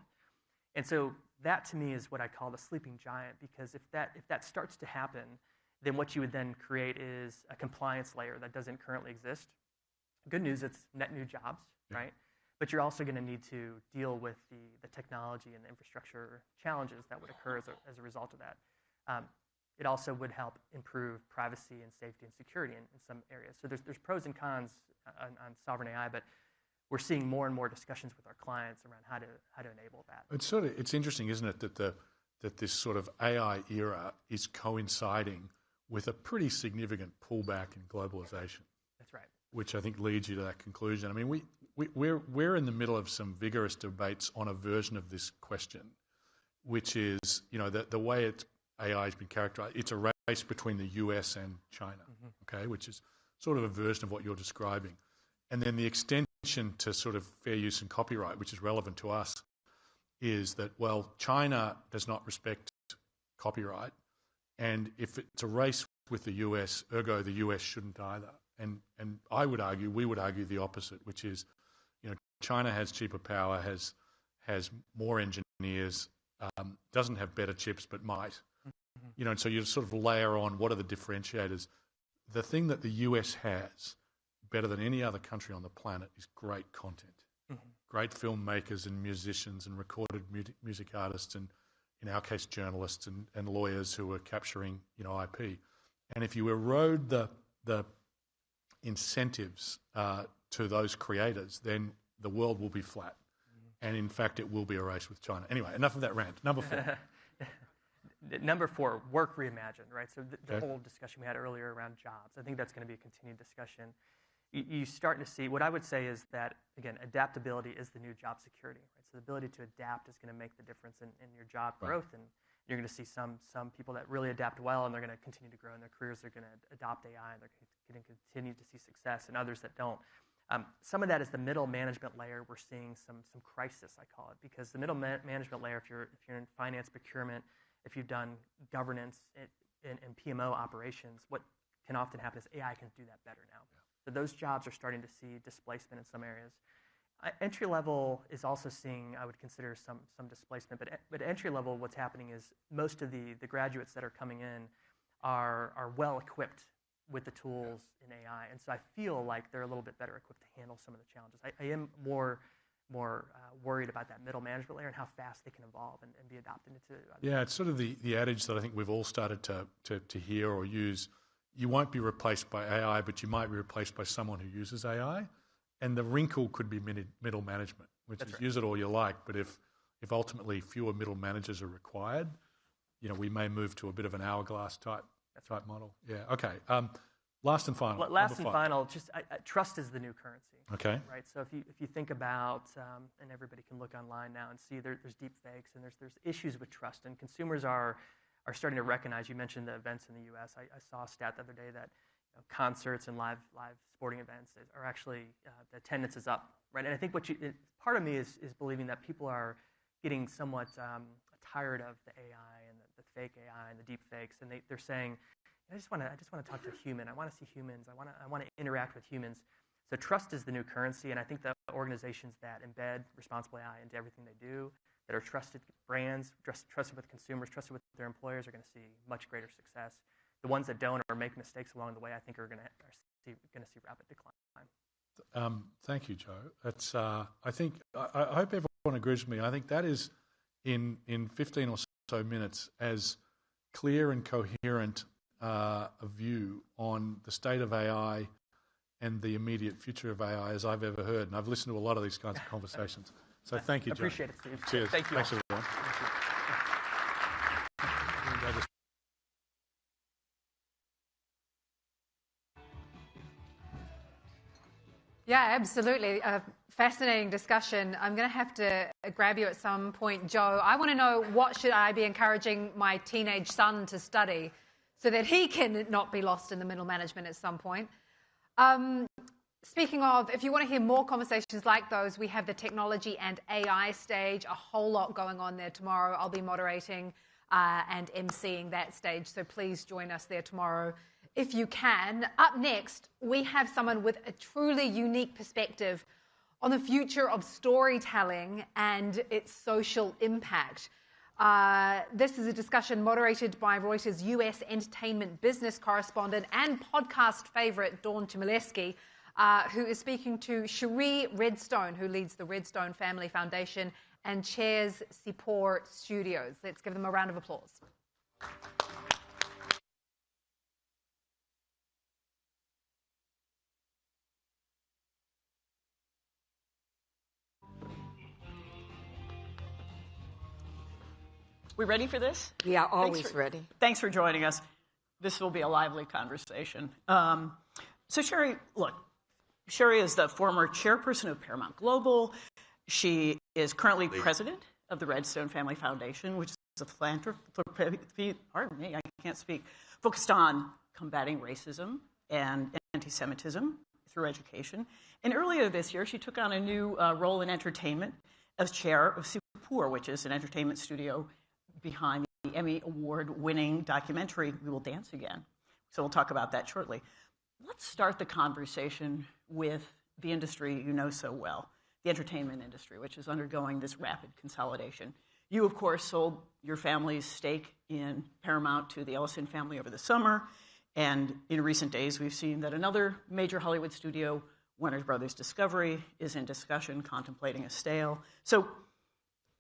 And so that to me is what I call the sleeping giant, because if that starts to happen, then what you would then create is a compliance layer that doesn't currently exist. Good news, it's net new jobs, right? But you're also going to need to deal with the technology and the infrastructure challenges that would occur as a result of that. It also would help improve privacy and safety and security in some areas. So there's pros and cons on sovereign AI, but we're seeing more and more discussions with our clients around how to enable that. It's interesting, isn't it, that this sort of AI era is coinciding with a pretty significant pullback in globalization. That's right. Which I think leads you to that conclusion. I mean, we're in the middle of some vigorous debates on a version of this question, which is, you know, the way AI has been characterized. It's a race between the US and China, okay, which is sort of a version of what you're describing. And then the extension to sort of fair use and copyright, which is relevant to us, is that, well, China does not respect copyright. And if it's a race with the US, ergo the US shouldn't either. And we would argue the opposite, which is, you know, China has cheaper power, has more engineers, doesn't have better chips but might. You know, and so you sort of layer on what are the differentiators. The thing that the US has better than any other country on the planet is great content. Great filmmakers and musicians and recorded music artists and in our case, journalists and lawyers who are capturing, IP. And if you erode the incentives to those creators, then the world will be flat. And in fact, it will be a race with China. Anyway, enough of that rant. Number 4. Number 4, work reimagined, right? So the whole discussion we had earlier around jobs, I think that's going to be a continued discussion. You're starting to see, what I would say is that, again, adaptability is the new job security, right? So the ability to adapt is going to make the difference in your job growth, and you're going to see some people that really adapt well, and they're going to continue to grow in their careers. They're going to adopt AI, and they're going to continue to see success, and others that don't. Some of that is the middle management layer. We're seeing some crisis, I call it, because the middle management layer, if you're in finance, procurement, if you've done governance and PMO operations, what can often happen is AI can do that better now. So those jobs are starting to see displacement in some areas. Entry level is also seeing, I would consider, some displacement. But entry level, what's happening is most of the graduates that are coming in are well equipped with the tools in AI, and so I feel like they're a little bit better equipped to handle some of the challenges. I am more worried about that middle management layer and how fast they can evolve and be adopted into. Yeah, it's sort of the adage that I think we've all started to hear or use. You won't be replaced by AI, but you might be replaced by someone who uses AI. And the wrinkle could be middle management, which is use it all you like, but if ultimately fewer middle managers are required, we may move to a bit of an hourglass type model. Yeah, okay. Last and final. Last and final, just trust is the new currency. Okay. Right. So if you think about, and everybody can look online now and see there's deep fakes and there's issues with trust, and consumers are starting to recognize. You mentioned the events in the U.S. I saw a stat the other day that concerts and live sporting events are actually the attendance is up. Right. And I think part of me is believing that people are getting somewhat tired of the AI and the fake AI and the deep fakes, and they're saying, I just want to talk to a human. I want to see humans. I want to interact with humans. So trust is the new currency, and I think the organizations that embed responsible AI into everything they do, that are trusted brands, trusted with consumers, trusted with their employers, are going to see much greater success. The ones that don't or make mistakes along the way, I think, are going to see rapid decline. Thank you, Joe. That's I hope everyone agrees with me. I think that is in 15 or so minutes as clear and coherent a view on the state of AI and the immediate future of AI as I've ever heard. And I've listened to a lot of these kinds of conversations. So thank you, Joe. Appreciate it, Steve. Cheers. Thank you. Thanks, everyone. Yeah, absolutely. Fascinating discussion. I'm going to have to grab you at some point, Joe. I want to know, what should I be encouraging my teenage son to study so that he can not be lost in the middle management at some point? Speaking of, if you want to hear more conversations like those, we have the technology and AI stage, a whole lot going on there tomorrow. I'll be moderating and emceeing that stage, so please join us there tomorrow if you can. Up next, we have someone with a truly unique perspective on the future of storytelling and its social impact. This is a discussion moderated by Reuters US entertainment business correspondent and podcast favorite Dawn Chmielewski, who is speaking to Cherie Redstone, who leads the Redstone Family Foundation and chairs Sipor Studios. Let's give them a round of applause. We ready for this? We are always ready. Thanks for joining us. This will be a lively conversation. So Cherie, look, Cherie is the former chairperson of Paramount Global. She is currently president of the Redstone Family Foundation, which is a philanthropy, pardon me, I can't speak, focused on combating racism and anti-Semitism through education. And earlier this year, she took on a new role in entertainment as chair of Sipor, which is an entertainment studio behind the Emmy Award-winning documentary, We Will Dance Again. So we'll talk about that shortly. Let's start the conversation with the industry you know so well, the entertainment industry, which is undergoing this rapid consolidation. You, of course, sold your family's stake in Paramount to the Ellison family over the summer, and in recent days, we've seen that another major Hollywood studio, Warner Brothers Discovery, is in discussion, contemplating a sale. So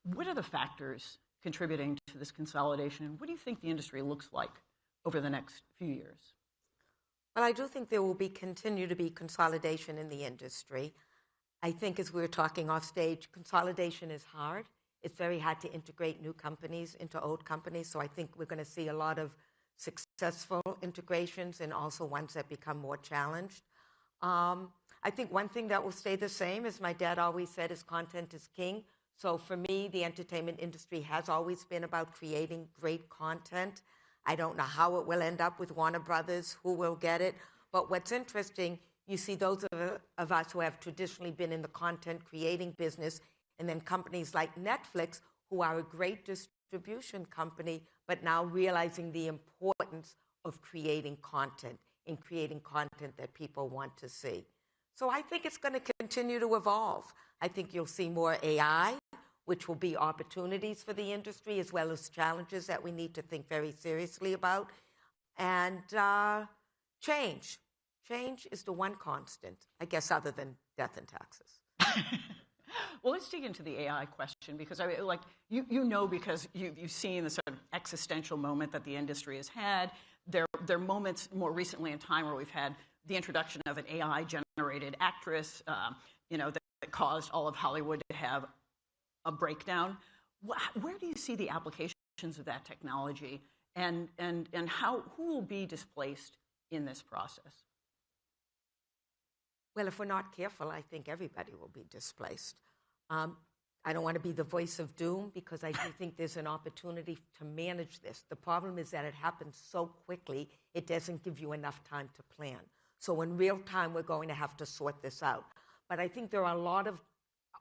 what are the factors contributing to this consolidation? And what do you think the industry looks like over the next few years? Well, I do think there will continue to be consolidation in the industry. I think, as we were talking off stage, consolidation is hard. It's very hard to integrate new companies into old companies. So I think we're going to see a lot of successful integrations and also ones that become more challenged. I think one thing that will stay the same, as my dad always said, is content is king. So for me, the entertainment industry has always been about creating great content. I don't know how it will end up with Warner Brothers, who will get it. But what's interesting, you see those of us who have traditionally been in the content creating business, and then companies like Netflix, who are a great distribution company, but now realizing the importance of creating content and creating content that people want to see. So I think it's going to continue to evolve. I think you'll see more AI, which will be opportunities for the industry, as well as challenges that we need to think very seriously about. And change. Change is the one constant, I guess, other than death and taxes. Well, let's dig into the AI question, because you know, because you've seen the sort of existential moment that the industry has had. There are moments more recently in time where we've had the introduction of an AI-generated actress, that caused all of Hollywood to have a breakdown. Where do you see the applications of that technology, and who will be displaced in this process? Well, if we're not careful, I think everybody will be displaced. I don't want to be the voice of doom, because I do think there's an opportunity to manage this. The problem is that it happens so quickly, it doesn't give you enough time to plan. So in real time, we're going to have to sort this out. But I think there are a lot of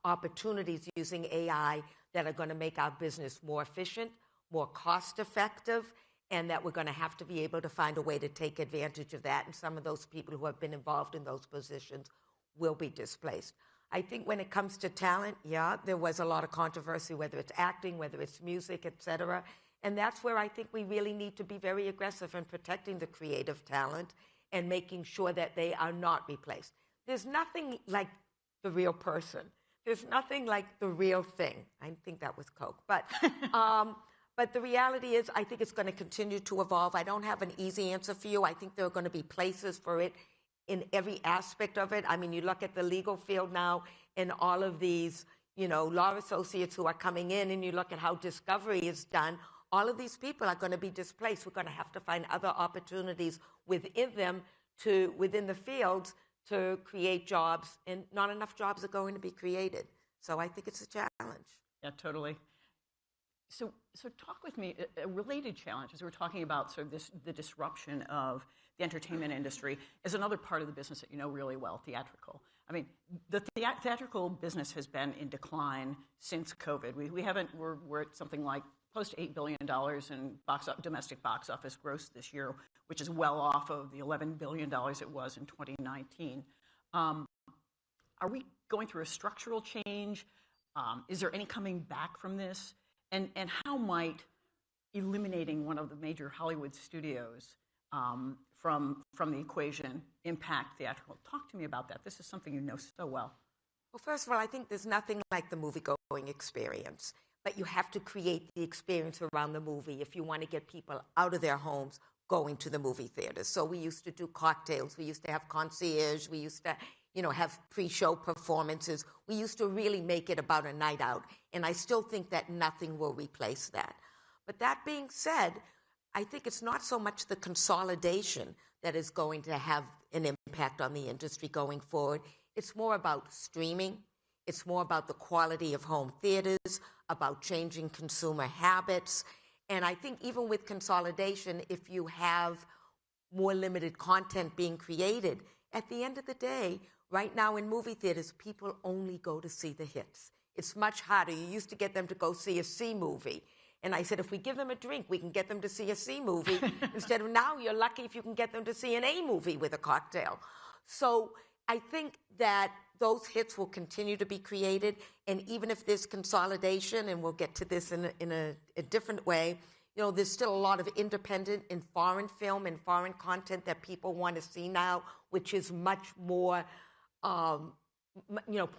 opportunities using AI that are going to make our business more efficient, more cost-effective, and that we're going to have to be able to find a way to take advantage of that. And some of those people who have been involved in those positions will be displaced. I think when it comes to talent, yeah, there was a lot of controversy, whether it's acting, whether it's music, et cetera. And that's where I think we really need to be very aggressive in protecting the creative talent and making sure that they are not replaced. There's nothing like the real person. There's nothing like the real thing. I think that was Coke. But the reality is, I think it's going to continue to evolve. I don't have an easy answer for you. I think there are going to be places for it in every aspect of it. I mean, you look at the legal field now and all of these, law associates who are coming in, and you look at how discovery is done. All of these people are going to be displaced. We're going to have to find other opportunities within the fields to create jobs, and not enough jobs are going to be created. So I think it's a challenge. Yeah, totally. So talk with me, a related challenge, as we're talking about sort of the disruption of the entertainment industry, is another part of the business that you know really well, theatrical. I mean, the theatrical business has been in decline since COVID. We're at something like close to $8 billion in domestic box office gross this year, which is well off of the $11 billion it was in 2019. Are we going through a structural change? Is there any coming back from this? And how might eliminating one of the major Hollywood studios from the equation impact theatrical? Talk to me about that. This is something you know so well. Well, first of all, I think there's nothing like the movie-going experience. But you have to create the experience around the movie if you want to get people out of their homes going to the movie theaters. So we used to do cocktails. We used to have concierge. We used to, have pre-show performances. We used to really make it about a night out. And I still think that nothing will replace that. But that being said, I think it's not so much the consolidation that is going to have an impact on the industry going forward. It's more about streaming. It's more about the quality of home theaters, about changing consumer habits. And I think even with consolidation, if you have more limited content being created, at the end of the day, right now in movie theaters, people only go to see the hits. It's much harder. You used to get them to go see a C movie. And I said, if we give them a drink, we can get them to see a C movie. Instead of now, you're lucky if you can get them to see an A movie with a cocktail. So I think that those hits will continue to be created. And even if there's consolidation, and we'll get to this in a different way, there's still a lot of independent and foreign film and foreign content that people want to see now, which is much more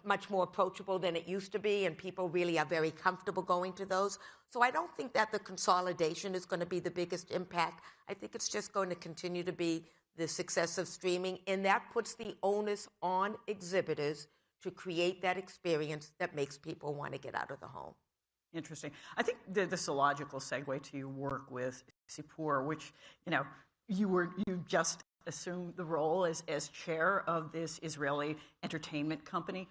much more approachable than it used to be, and people really are very comfortable going to those. So I don't think that the consolidation is going to be the biggest impact. I think it's just going to continue to be the success of streaming, and that puts the onus on exhibitors to create that experience that makes people want to get out of the home. Interesting. I think this is a logical segue to your work with Sipur, which, you just assumed the role as chair of this Israeli entertainment company.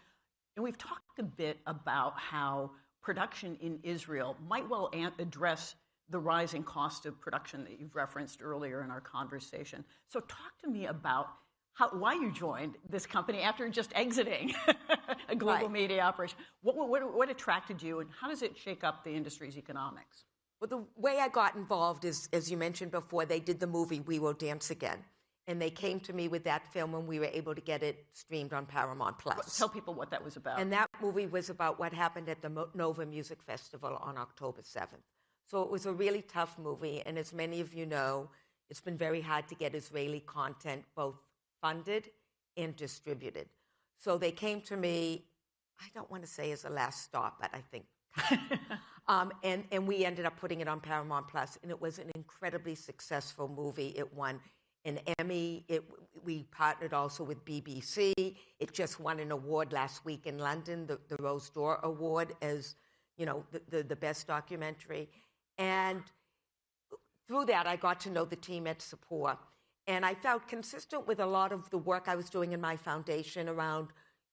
And we've talked a bit about how production in Israel might well address the rising cost of production that you've referenced earlier in our conversation. So talk to me about why you joined this company after just exiting a global media operation. What attracted you, and how does it shake up the industry's economics? Well, the way I got involved is, as you mentioned before, they did the movie We Will Dance Again. And they came to me with that film, and we were able to get it streamed on Paramount+. Tell people what that was about. And that movie was about what happened at the Nova Music Festival on October 7th. So it was a really tough movie, and as many of you know, it's been very hard to get Israeli content both funded and distributed. So they came to me, I don't want to say as a last stop, but I think and we ended up putting it on Paramount+, and it was an incredibly successful movie. It won an Emmy. We partnered also with BBC. It just won an award last week in London, the Rose d'Or Award, as the best documentary. And through that, I got to know the team at Sipur. And I felt consistent with a lot of the work I was doing in my foundation around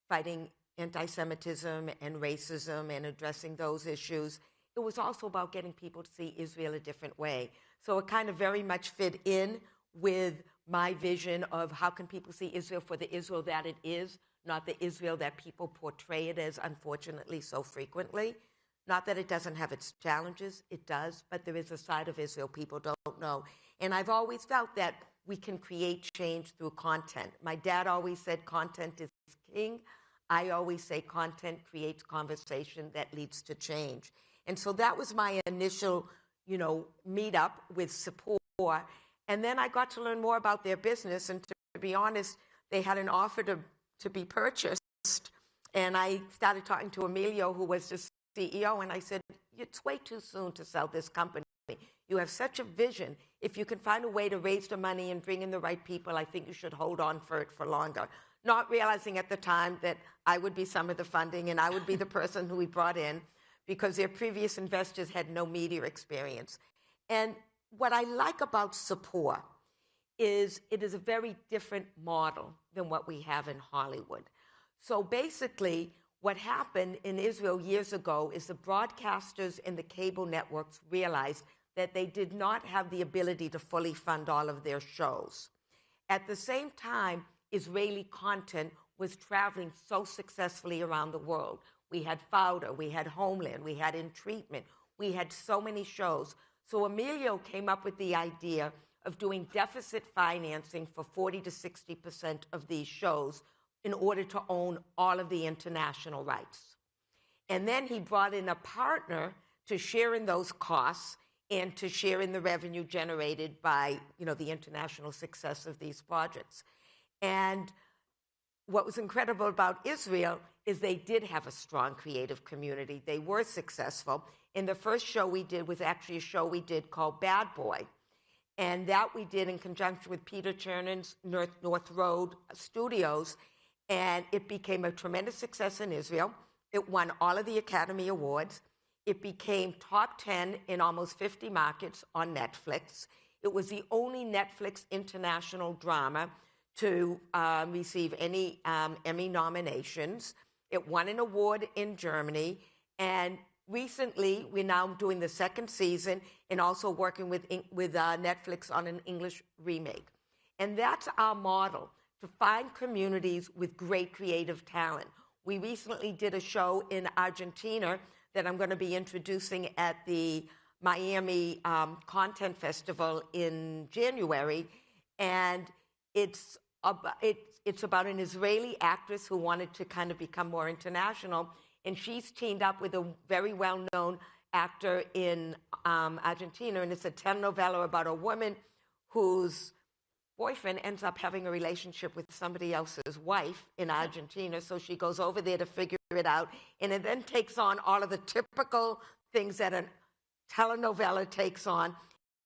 fighting anti-Semitism and racism and addressing those issues. It was also about getting people to see Israel a different way. So it kind of very much fit in with my vision of how can people see Israel for the Israel that it is, not the Israel that people portray it as, unfortunately, so frequently. Not that it doesn't have its challenges, it does, but there is a side of Israel people don't know. And I've always felt that we can create change through content. My dad always said content is king. I always say content creates conversation that leads to change. And so that was my initial, meetup with Sipur. And then I got to learn more about their business. And to be honest, they had an offer to be purchased. And I started talking to Emilio, who was the CEO, and I said, it's way too soon to sell this company. You have such a vision. If you can find a way to raise the money and bring in the right people, I think you should hold on for it for longer. Not realizing at the time that I would be some of the funding and I would be the person who we brought in, because their previous investors had no media experience. And what I like about Sipur is it is a very different model than what we have in Hollywood. So basically, what happened in Israel years ago is the broadcasters and the cable networks realized that they did not have the ability to fully fund all of their shows. At the same time, Israeli content was traveling so successfully around the world. We had Fauda, we had Homeland, we had In Treatment, we had so many shows. So Emilio came up with the idea of doing deficit financing for 40 to 60% of these shows in order to own all of the international rights. And then he brought in a partner to share in those costs and to share in the revenue generated by, the international success of these projects. And what was incredible about Israel is they did have a strong creative community. They were successful. And the first show we did was actually a show we did called Bad Boy. And that we did in conjunction with Peter Chernon's North Road Studios. And it became a tremendous success in Israel. It won all of the Academy Awards. It became top 10 in almost 50 markets on Netflix. It was the only Netflix international drama to receive any Emmy nominations. It won an award in Germany. And recently, we're now doing the second season and also working with Netflix on an English remake. And that's our model, to find communities with great creative talent. We recently did a show in Argentina that I'm going to be introducing at the Miami Content Festival in January. And it's about an Israeli actress who wanted to kind of become more international. And she's teamed up with a very well-known actor in Argentina. And it's a telenovela about a woman who's boyfriend ends up having a relationship with somebody else's wife in Argentina, so she goes over there to figure it out, and it then takes on all of the typical things that a telenovela takes on.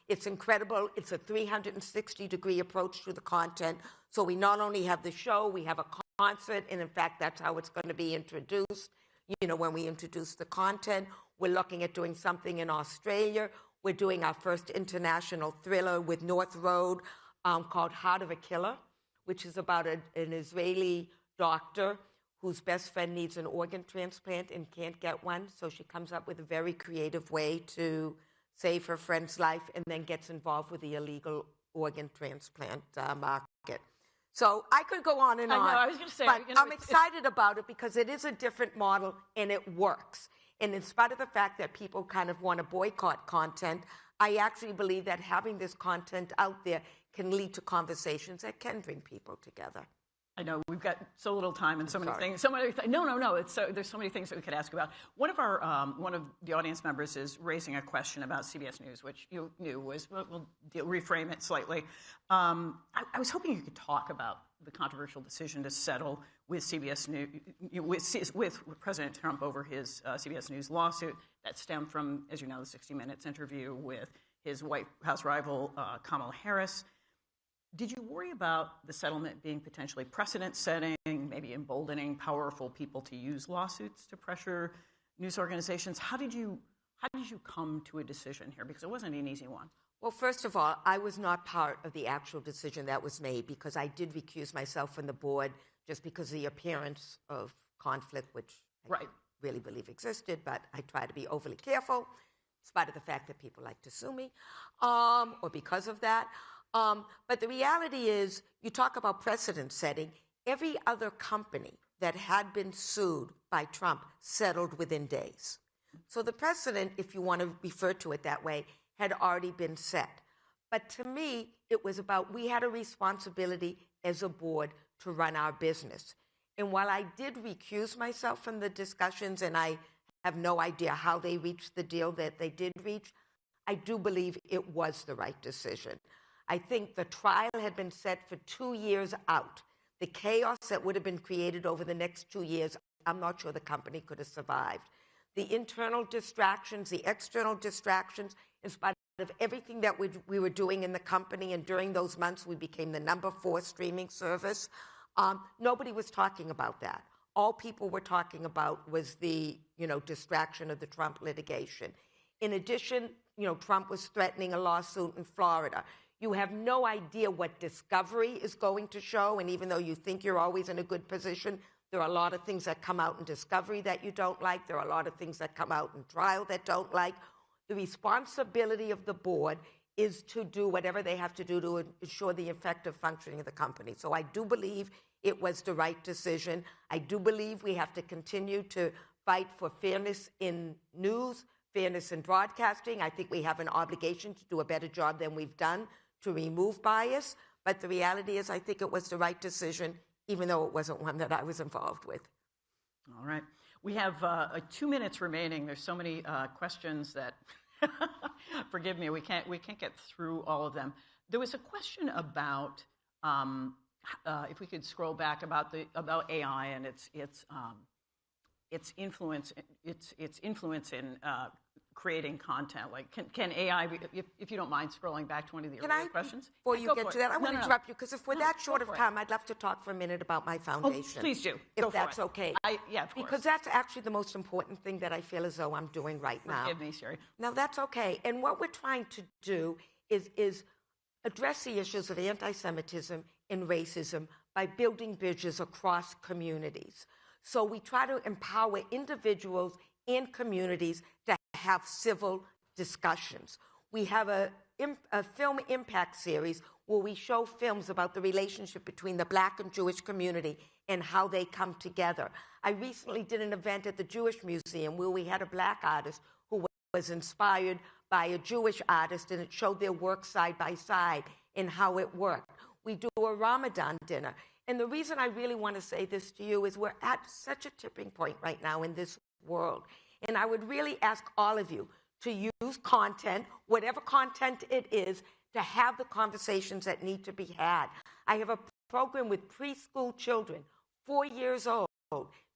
It's incredible. It's a 360-degree approach to the content. So we not only have the show, we have a concert, and in fact, that's how it's going to be introduced. You know, when we introduce the content, we're looking at doing something in Australia. We're doing our first international thriller with North Road called Heart of a Killer, which is about an Israeli doctor whose best friend needs an organ transplant and can't get one. So she comes up with a very creative way to save her friend's life and then gets involved with the illegal organ transplant market. So I could go on and on. I know, I was going to say. But I'm excited about it because it is a different model and it works. And in spite of the fact that people kind of want to boycott content, I actually believe that having this content out there can lead to conversations that can bring people together. I know we've got so little time and so many things. No. There's so many things that we could ask about. One of the audience members is raising a question about CBS News, which you knew was. We'll reframe it slightly. I was hoping you could talk about the controversial decision to settle with CBS News with President Trump over his CBS News lawsuit that stemmed from, as you know, the 60 Minutes interview with his White House rival Kamala Harris. Did you worry about the settlement being potentially precedent-setting, maybe emboldening powerful people to use lawsuits to pressure news organizations? How did you come to a decision here? Because it wasn't an easy one. Well, first of all, I was not part of the actual decision that was made because I did recuse myself from the board just because of the appearance of conflict, which I don't really believe existed, but I try to be overly careful, in spite of the fact that people like to sue me, or because of that. But the reality is, you talk about precedent setting, every other company that had been sued by Trump settled within days. So the precedent, if you want to refer to it that way, had already been set. But to me, it was about we had a responsibility as a board to run our business. And while I did recuse myself from the discussions, and I have no idea how they reached the deal that they did reach, I do believe it was the right decision. I think the trial had been set for 2 years out. The chaos that would have been created over the next 2 years, I'm not sure the company could have survived. The internal distractions, the external distractions, in spite of everything that we were doing in the company, and during those months we became the #4 streaming service, nobody was talking about that. All people were talking about was the distraction of the Trump litigation. In addition, Trump was threatening a lawsuit in Florida. You have no idea what discovery is going to show, and even though you think you're always in a good position, there are a lot of things that come out in discovery that you don't like. There are a lot of things that come out in trial that don't like. The responsibility of the board is to do whatever they have to do to ensure the effective functioning of the company. So I do believe it was the right decision. I do believe we have to continue to fight for fairness in news, fairness in broadcasting. I think we have an obligation to do a better job than we've done to remove bias, but the reality is I think it was the right decision, even though it wasn't one that I was involved with. All right. We have 2 minutes remaining. There's so many questions that, forgive me, we can't get through all of them. There was a question about, if we could scroll back, about AI and its influence in creating content. Like, can AI, if you don't mind scrolling back to one of the earlier questions? Before you get to that, I want to interrupt you, because if we're that short of time, I'd love to talk for a minute about my foundation. Oh, please do. If that's okay. Yeah, of course. Because that's actually the most important thing that I feel as though I'm doing right now. Forgive me, Sherry. Now, that's okay. And what we're trying to do is address the issues of anti-Semitism and racism by building bridges across communities. So we try to empower individuals and communities to have civil discussions. We have a film impact series where we show films about the relationship between the Black and Jewish community and how they come together. I recently did an event at the Jewish Museum where we had a Black artist who was inspired by a Jewish artist, and it showed their work side by side and how it worked. We do a Ramadan dinner. And the reason I really want to say this to you is we're at such a tipping point right now in this world. And I would really ask all of you to use content, whatever content it is, to have the conversations that need to be had. I have a program with preschool children, 4 years old,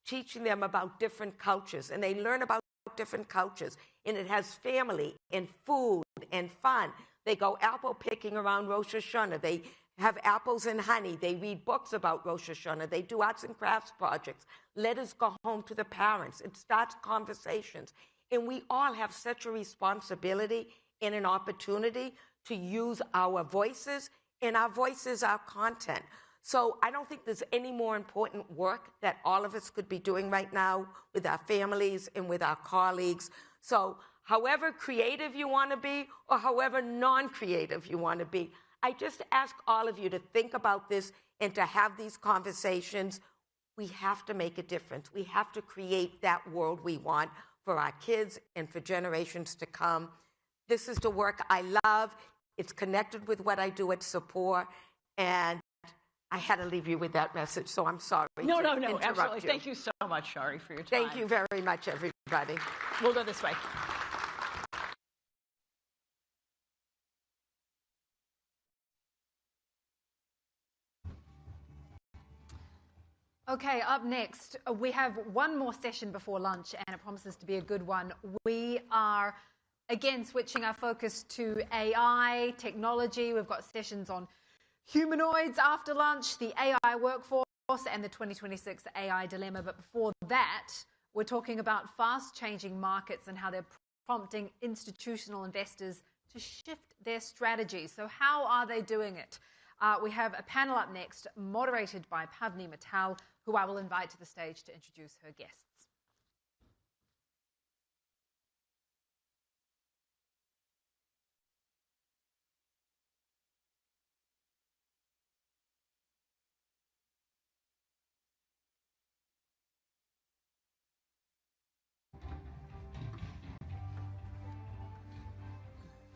teaching them about different cultures, and they learn about different cultures, and it has family and food and fun. They go apple picking around Rosh Hashanah. They have apples and honey. They read books about Rosh Hashanah. They do arts and crafts projects. Letters go home to the parents. It starts conversations. And we all have such a responsibility and an opportunity to use our voices, and our voices are content. So I don't think there's any more important work that all of us could be doing right now with our families and with our colleagues. So however creative you want to be or however non-creative you want to be, I just ask all of you to think about this and to have these conversations. We have to make a difference. We have to create that world we want for our kids and for generations to come. This is the work I love. It's connected with what I do at Support, and I had to leave you with that message, so I'm sorry. No, interrupt absolutely. you. Thank you so much, Shari, for your time. Thank you very much, everybody. We'll go this way. Okay, up next, we have one more session before lunch, and it promises to be a good one. We are, again, switching our focus to AI, technology. We've got sessions on humanoids after lunch, the AI workforce, and the 2026 AI dilemma. But before that, we're talking about fast-changing markets and how they're prompting institutional investors to shift their strategies. So how are they doing it? We have a panel up next, moderated by Pavni Mittal, who I will invite to the stage to introduce her guests.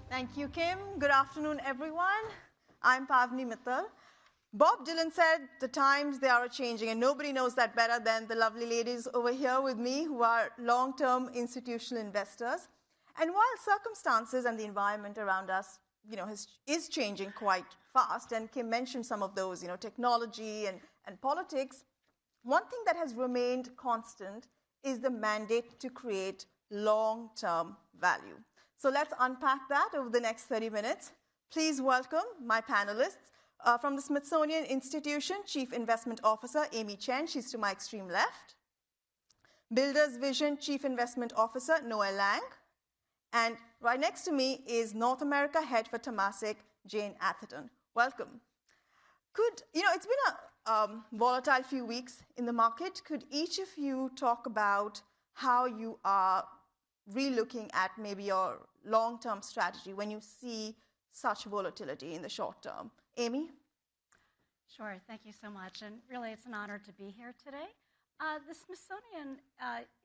Thank you, Kim. Good afternoon, everyone. I'm Pavni Mittal. Bob Dylan said the times they are changing, and nobody knows that better than the lovely ladies over here with me who are long-term institutional investors. And while circumstances and the environment around us, is changing quite fast, and Kim mentioned some of those, technology and politics, one thing that has remained constant is the mandate to create long-term value. So let's unpack that over the next 30 minutes. Please welcome my panelists. From the Smithsonian Institution, Chief Investment Officer Amy Chen, she's to my extreme left. Builders Vision Chief Investment Officer Noel Lang. And right next to me is North America Head for Temasek, Jane Atherton. Welcome. It's been a volatile few weeks in the market. Could each of you talk about how you are relooking at maybe your long-term strategy when you see such volatility in the short term? Amy? Sure, thank you so much. And really, it's an honor to be here today. The Smithsonian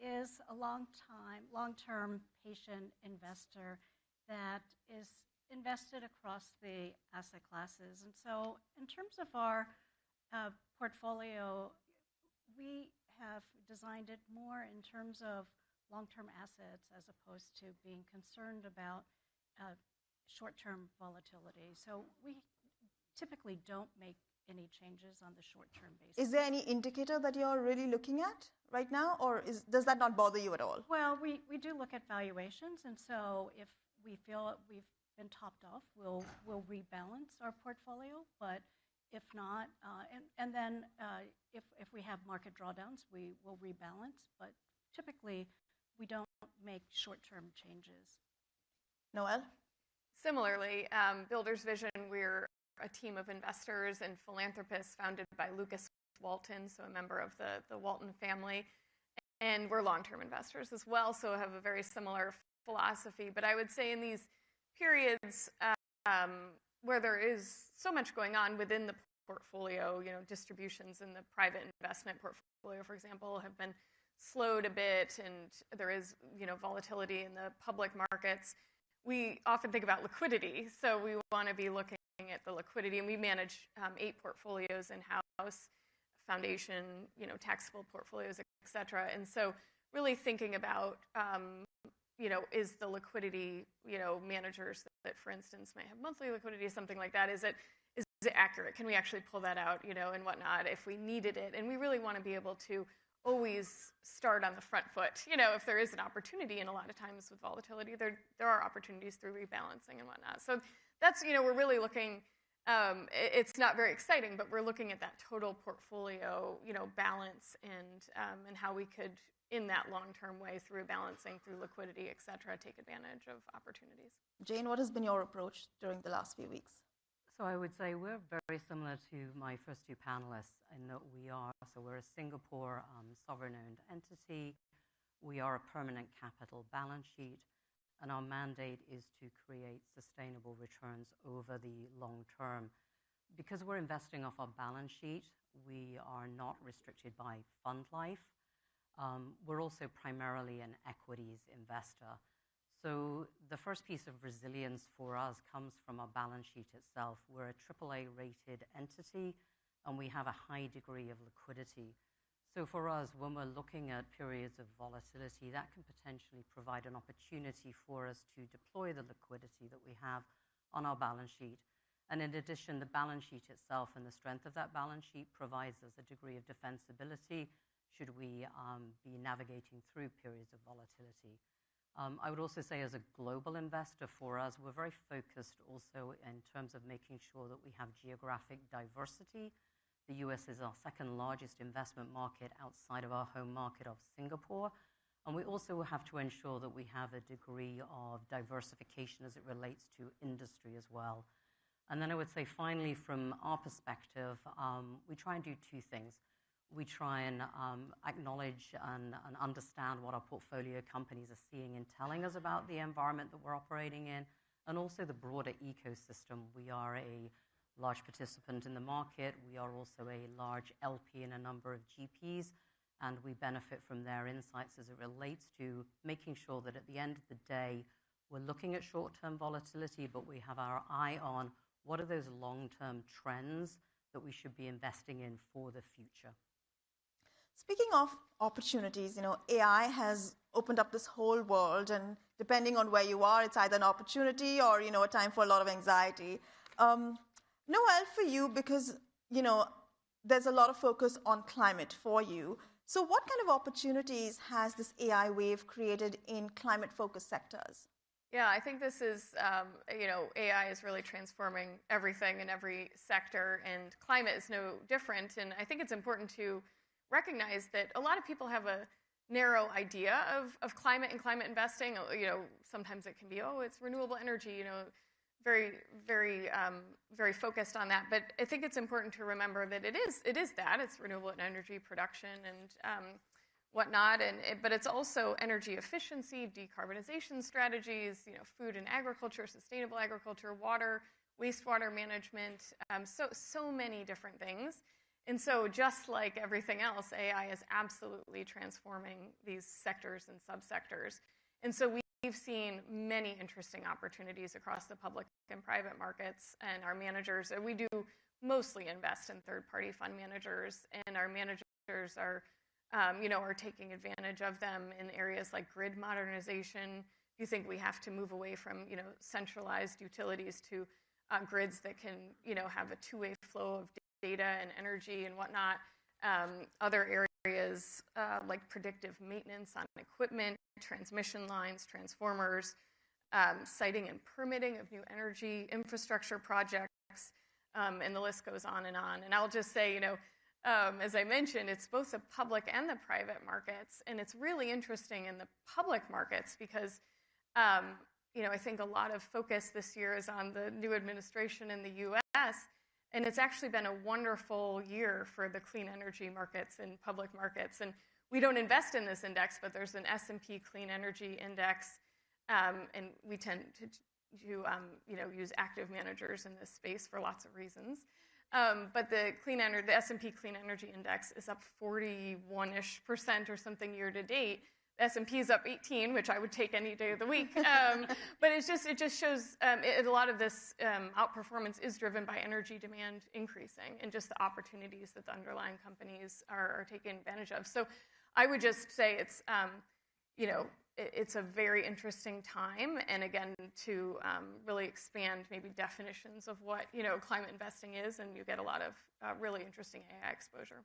is a long-term patient investor that is invested across the asset classes. And so in terms of our portfolio, we have designed it more in terms of long-term assets as opposed to being concerned about short-term volatility. So we typically don't make any changes on the short-term basis. Is there any indicator that you're really looking at right now, or does that not bother you at all? Well, we do look at valuations, and so if we feel we've been topped off, we'll rebalance our portfolio. But if not, and then if we have market drawdowns, we will rebalance. But typically, we don't make short-term changes. Noel? Similarly, Builders Vision, we're a team of investors and philanthropists founded by Lucas Walton, so a member of the Walton family. And we're long-term investors as well, so have a very similar philosophy. But I would say in these periods where there is so much going on within the portfolio, distributions in the private investment portfolio, for example, have been slowed a bit, and there is, volatility in the public markets. We often think about liquidity, so we want to be looking at the liquidity, and we manage 8 portfolios in-house, foundation, taxable portfolios, et cetera. And so really thinking about is the liquidity, managers that, for instance, may have monthly liquidity, something like that, is it accurate? Can we actually pull that out, and whatnot if we needed it? And we really want to be able to always start on the front foot, if there is an opportunity. And a lot of times with volatility, there are opportunities through rebalancing and whatnot. So that's, we're really looking, it's not very exciting, but we're looking at that total portfolio, balance and how we could, in that long-term way, through balancing, through liquidity, et cetera, take advantage of opportunities. Jane, what has been your approach during the last few weeks? So I would say we're very similar to my first two panelists in that we're a Singapore sovereign-owned entity. We are a permanent capital balance sheet, and our mandate is to create sustainable returns over the long term. Because we're investing off our balance sheet, we are not restricted by fund life. We're also primarily an equities investor. So the first piece of resilience for us comes from our balance sheet itself. We're a AAA rated entity, and we have a high degree of liquidity. So for us, when we're looking at periods of volatility, that can potentially provide an opportunity for us to deploy the liquidity that we have on our balance sheet. And in addition, the balance sheet itself and the strength of that balance sheet provides us a degree of defensibility should we be navigating through periods of volatility. I would also say as a global investor for us, we're very focused also in terms of making sure that we have geographic diversity. The US is our second largest investment market outside of our home market of Singapore. And we also have to ensure that we have a degree of diversification as it relates to industry as well. And then I would say finally, from our perspective, we try and do two things. We try and acknowledge and understand what our portfolio companies are seeing and telling us about the environment that we're operating in, and also the broader ecosystem. We are a large participant in the market. We are also a large LP in a number of GPs, and we benefit from their insights as it relates to making sure that at the end of the day, we're looking at short-term volatility, but we have our eye on what are those long-term trends that we should be investing in for the future. Speaking of opportunities, AI has opened up this whole world, and depending on where you are, it's either an opportunity or, a time for a lot of anxiety. Noel, for you, because, there's a lot of focus on climate for you. So what kind of opportunities has this AI wave created in climate-focused sectors? Yeah, I think this is, AI is really transforming everything in every sector, and climate is no different. And I think it's important to recognize that a lot of people have a narrow idea of climate and climate investing. Sometimes it can be, it's renewable energy, very, very, very focused on that. But I think it's important to remember that it is that. It's renewable energy production and whatnot, but it's also energy efficiency, decarbonization strategies, food and agriculture, sustainable agriculture, water, wastewater management, so many different things. And so just like everything else, AI is absolutely transforming these sectors and subsectors. And so we've seen many interesting opportunities across the public and private markets, and our managers, we do mostly invest in third-party fund managers, and our managers are taking advantage of them in areas like grid modernization. You think we have to move away from, centralized utilities to grids that can, have a two-way flow of data and energy and whatnot. Other areas like predictive maintenance on equipment, transmission lines, transformers, siting and permitting of new energy infrastructure projects, and the list goes on. And I'll just say, as I mentioned, it's both the public and the private markets, and it's really interesting in the public markets because, I think a lot of focus this year is on the new administration in the U.S., and it's actually been a wonderful year for the clean energy markets and public markets. And we don't invest in this index, but there's an S&P Clean Energy Index, and we tend to use active managers in this space for lots of reasons. But the S&P Clean Energy Index is up 41-ish% or something year to date. The S&P is up 18, which I would take any day of the week. But it just shows a lot of this outperformance is driven by energy demand increasing and just the opportunities that the underlying companies are taking advantage of. So I would just say it's a very interesting time. And again, to really expand maybe definitions of what, climate investing is, and you get a lot of really interesting AI exposure.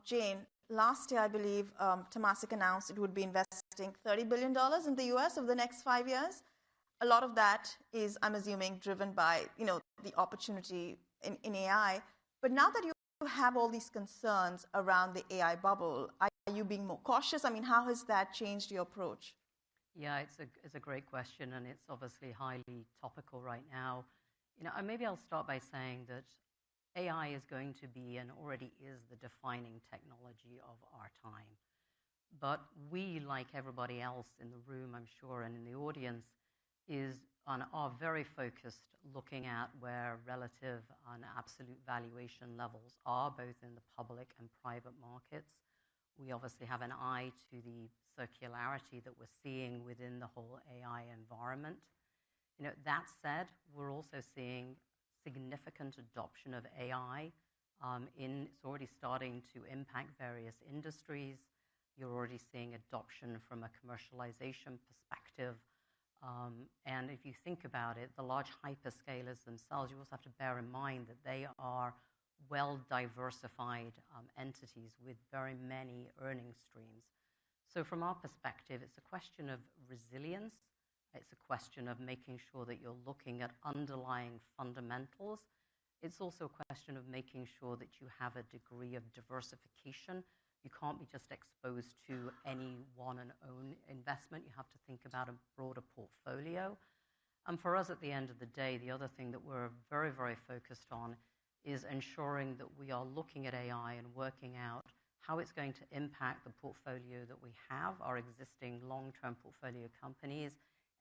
Jane, last year, I believe, Temasek announced it would be investing $30 billion in the US over the next 5 years. A lot of that is, I'm assuming, driven by, the opportunity in AI. But now that you have all these concerns around the AI bubble, are you being more cautious? I mean, how has that changed your approach? Yeah, it's a great question, and it's obviously highly topical right now. Maybe I'll start by saying that AI is going to be and already is the defining technology of our time. But we, like everybody else in the room, I'm sure, and in the audience, are very focused looking at where relative and absolute valuation levels are, both in the public and private markets. We obviously have an eye to the circularity that we're seeing within the whole AI environment. That said, we're also seeing significant adoption of AI. It's already starting to impact various industries. You're already seeing adoption from a commercialization perspective. And if you think about it, the large hyperscalers themselves, you also have to bear in mind that they are well-diversified entities with very many earning streams. So from our perspective, it's a question of resilience. It's a question of making sure that you're looking at underlying fundamentals. It's also a question of making sure that you have a degree of diversification. You can't be just exposed to any one and own investment. You have to think about a broader portfolio. And for us, at the end of the day, the other thing that we're very, very focused on is ensuring that we are looking at AI and working out how it's going to impact the portfolio that we have, our existing long-term portfolio companies,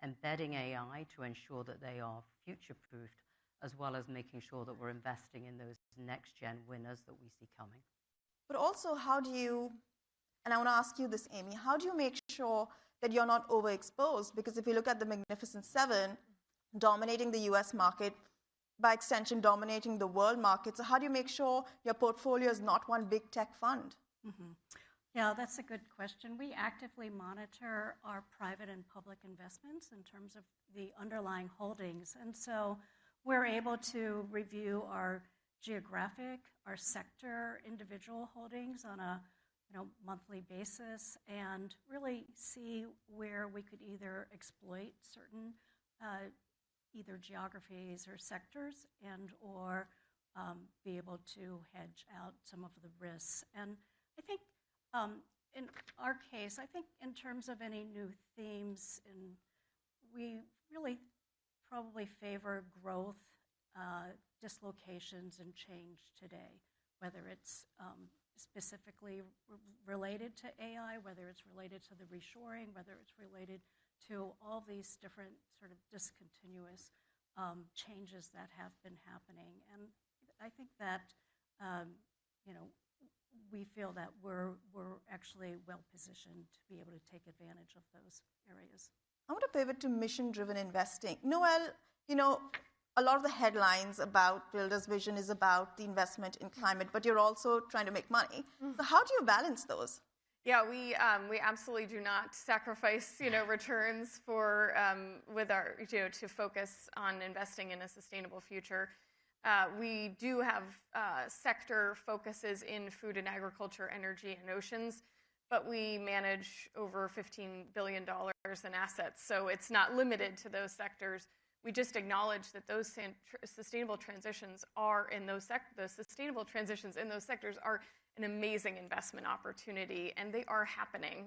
embedding AI to ensure that they are future-proofed, as well as making sure that we're investing in those next-gen winners that we see coming. But also, how do you, and I want to ask you this, Amy, how do you make sure that you're not overexposed? Because if you look at the Magnificent Seven, dominating the US market, by extension, dominating the world market, so how do you make sure your portfolio is not one big tech fund? Mm-hmm. Yeah, that's a good question. We actively monitor our private and public investments in terms of the underlying holdings. And so we're able to review our geographic, our sector, individual holdings on a monthly basis and really see where we could either exploit certain either geographies or sectors and or be able to hedge out some of the risks. And I think in our case, I think in terms of any new themes, we really probably favor growth, dislocations, and change today, whether it's specifically related to AI, whether it's related to the reshoring, whether it's related to all these different sort of discontinuous changes that have been happening. And I think that, we feel that we're actually well-positioned to be able to take advantage of those areas. I want to pivot to mission-driven investing. Noel, a lot of the headlines about Builder's Vision is about the investment in climate, but you're also trying to make money. Mm-hmm. So how do you balance those? Yeah, we absolutely do not sacrifice, returns for with our to focus on investing in a sustainable future. We do have sector focuses in food and agriculture, energy, and oceans, but we manage over $15 billion in assets, so it's not limited to those sectors. We just acknowledge that those sustainable transitions are in those sustainable transitions in those sectors are an amazing investment opportunity, and they are happening.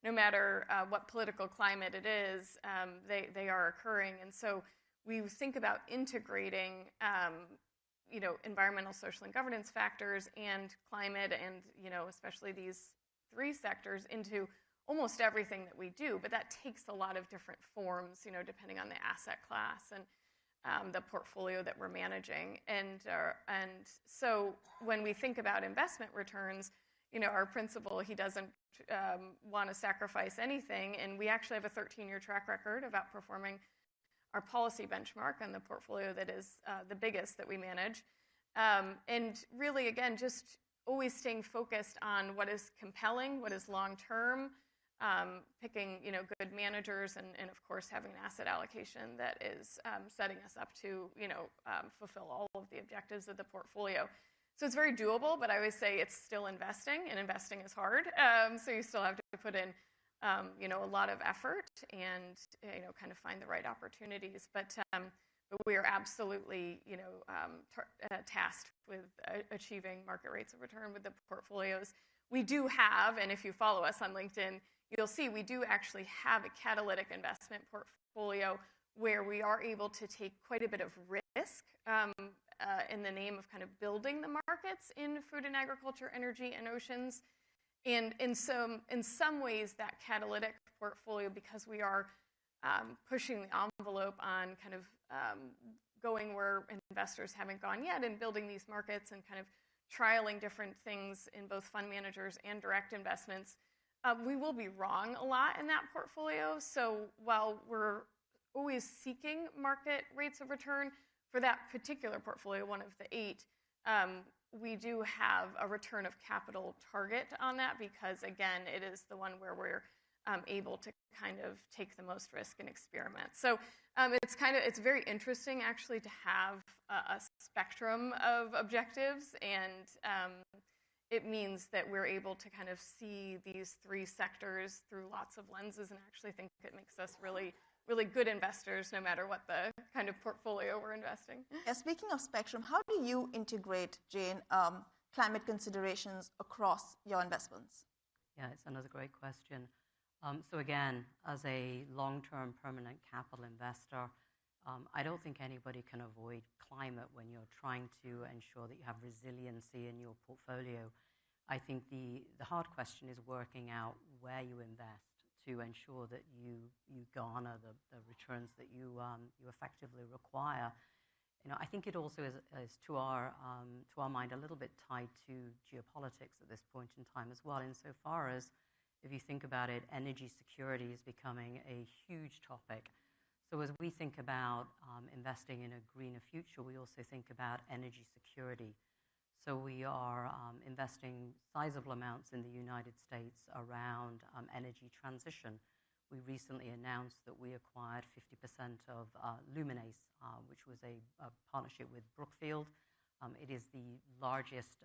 No matter what political climate it is, they are occurring, and so we think about integrating, environmental, social, and governance factors and climate, and especially these three sectors into almost everything that we do. But that takes a lot of different forms, depending on the asset class and the portfolio that we're managing. And so when we think about investment returns, our principal, he doesn't want to sacrifice anything, and we actually have a 13-year track record of outperforming our policy benchmark on the portfolio that is the biggest that we manage. And really, again, just always staying focused on what is compelling, what is long-term, picking good managers, and of course having an asset allocation that is setting us up to fulfill all of the objectives of the portfolio. So it's very doable, but I always say it's still investing, and investing is hard. So you still have to put in a lot of effort and kind of find the right opportunities. But we are absolutely tasked with achieving market rates of return with the portfolios. We do have, and if you follow us on LinkedIn, you'll see we do actually have a catalytic investment portfolio where we are able to take quite a bit of risk in the name of kind of building the markets in food and agriculture, energy, and oceans. And in some ways, that catalytic portfolio, because we are pushing the envelope on kind of going where investors haven't gone yet and building these markets and kind of trialing different things in both fund managers and direct investments, we will be wrong a lot in that portfolio. So while we're always seeking market rates of return for that particular portfolio, one of the 8, we do have a return of capital target on that because, again, it is the one where we're able to kind of take the most risk and experiment. So it's very interesting actually to have a spectrum of objectives, and it means that we're able to kind of see these 3 sectors through lots of lenses, and actually think it makes us really, really good investors no matter what the kind of portfolio we're investing. Yeah, speaking of spectrum, how do you integrate, Jane, climate considerations across your investments? Yeah, it's another great question. So again, as a long-term permanent capital investor, I don't think anybody can avoid climate when you're trying to ensure that you have resiliency in your portfolio. I think the hard question is working out where you invest to ensure that you garner the returns that you effectively require. I think it also is to our mind a little bit tied to geopolitics at this point in time as well, insofar as, if you think about it, energy security is becoming a huge topic. So as we think about investing in a greener future, we also think about energy security. So we are investing sizable amounts in the United States around energy transition. We recently announced that we acquired 50% of Luminace, which was a partnership with Brookfield. It is the largest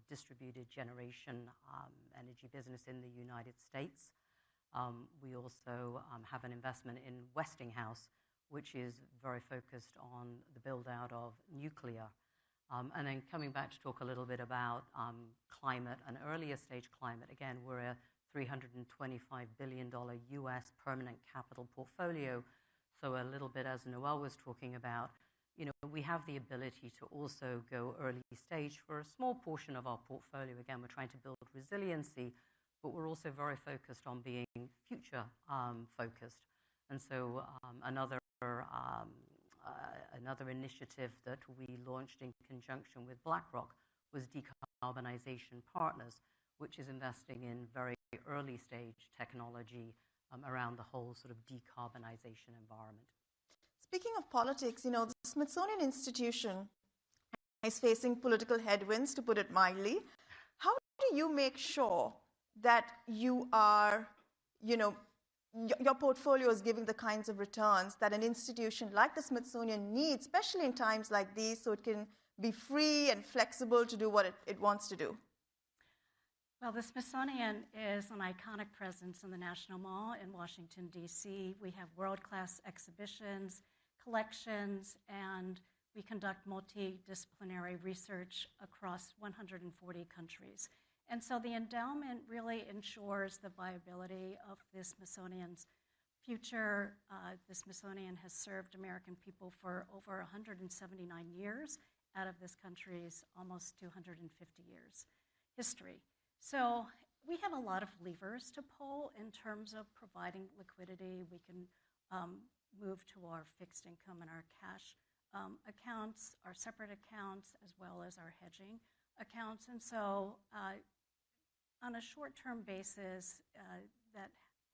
distributed generation energy business in the United States. We also have an investment in Westinghouse, which is very focused on the build-out of nuclear. And then coming back to talk a little bit about climate and earlier stage climate, again, we're a $325 billion US permanent capital portfolio. So a little bit, as Noel was talking about, we have the ability to also go early stage for a small portion of our portfolio. Again, we're trying to build resiliency, but we're also very focused on being future focused. And so another initiative that we launched in conjunction with BlackRock was Decarbonization Partners, which is investing in very early stage technology around the whole sort of decarbonization environment. Speaking of politics, the Smithsonian Institution is facing political headwinds, to put it mildly. How do you make sure that you are, your portfolio is giving the kinds of returns that an institution like the Smithsonian needs, especially in times like these, so it can be free and flexible to do what it wants to do? Well, the Smithsonian is an iconic presence in the National Mall in Washington, D.C. We have world-class exhibitions, collections, and we conduct multidisciplinary research across 140 countries. And so the endowment really ensures the viability of the Smithsonian's future. The Smithsonian has served American people for over 179 years out of this country's almost 250 years history. So we have a lot of levers to pull in terms of providing liquidity. We can move to our fixed income and our cash accounts, our separate accounts, as well as our hedging accounts. And so on a short-term basis, that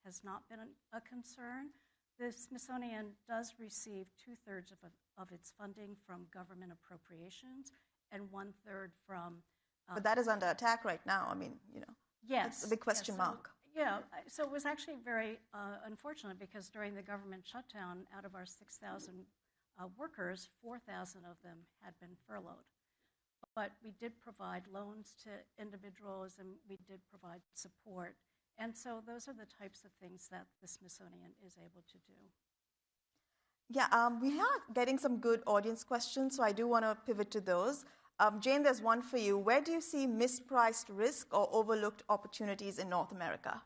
has not been a concern. The Smithsonian does receive 2/3 of its funding from government appropriations and 1/3 from... but that is under attack right now. I mean, Yes. It's a big question mark. so it was actually very unfortunate because during the government shutdown, out of our 6,000 workers, 4,000 of them had been furloughed. But we did provide loans to individuals and we did provide support. And so those are the types of things that the Smithsonian is able to do. Yeah, we are getting some good audience questions, so I do want to pivot to those. Jane, there's one for you. Where do you see mispriced risk or overlooked opportunities in North America?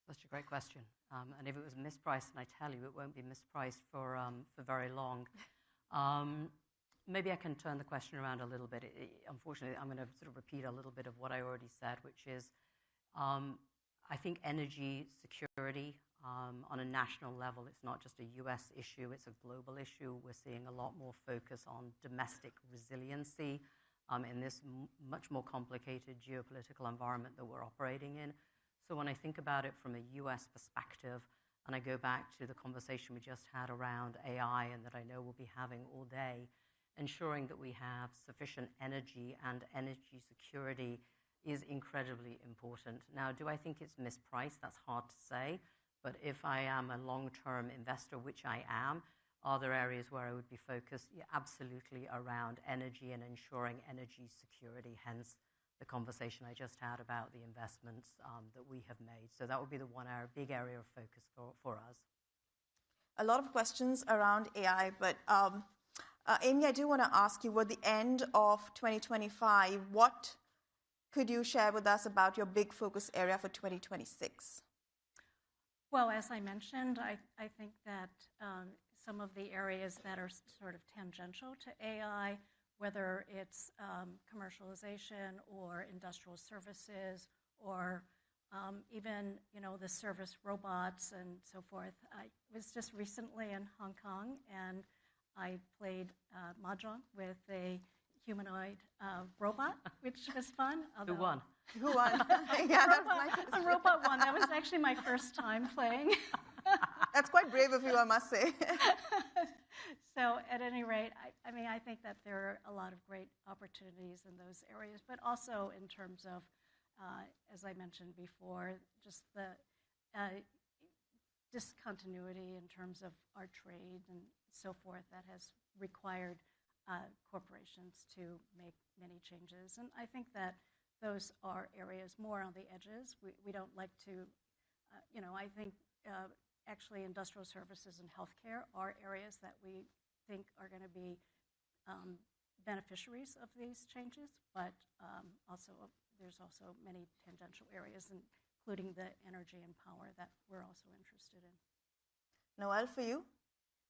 Such a great question. And if it was mispriced, and I tell you, it won't be mispriced for very long. Maybe I can turn the question around a little bit. Unfortunately, I'm going to sort of repeat a little bit of what I already said, which is I think energy security on a national level, it's not just a US issue, it's a global issue. We're seeing a lot more focus on domestic resiliency in this much more complicated geopolitical environment that we're operating in. So when I think about it from a US perspective, and I go back to the conversation we just had around AI and that I know we'll be having all day, ensuring that we have sufficient energy and energy security is incredibly important. Now, do I think it's mispriced? That's hard to say. But if I am a long-term investor, which I am, are there areas where I would be focused? Yeah, absolutely around energy and ensuring energy security, hence the conversation I just had about the investments that we have made. So that would be the one big area of focus for us. A lot of questions around AI, but Amy, I do want to ask you, at the end of 2025, what could you share with us about your big focus area for 2026? Well, as I mentioned, I think that some of the areas that are sort of tangential to AI, whether it's commercialization or industrial services or even, the service robots and so forth. I was just recently in Hong Kong and I played mahjong with a humanoid robot, which was fun. Who won? Who won? Yeah, a robot won. That was actually my first time playing. That's quite brave of you, I must say. So at any rate, I think that there are a lot of great opportunities in those areas, but also in terms of, as I mentioned before, just the discontinuity in terms of our trade and so forth that has required corporations to make many changes. And I think that those are areas more on the edges. We don't like to, I think actually industrial services and healthcare are areas that we think are going to be beneficiaries of these changes, but there's also many tangential areas, including the energy and power that we're also interested in. Noelle, for you?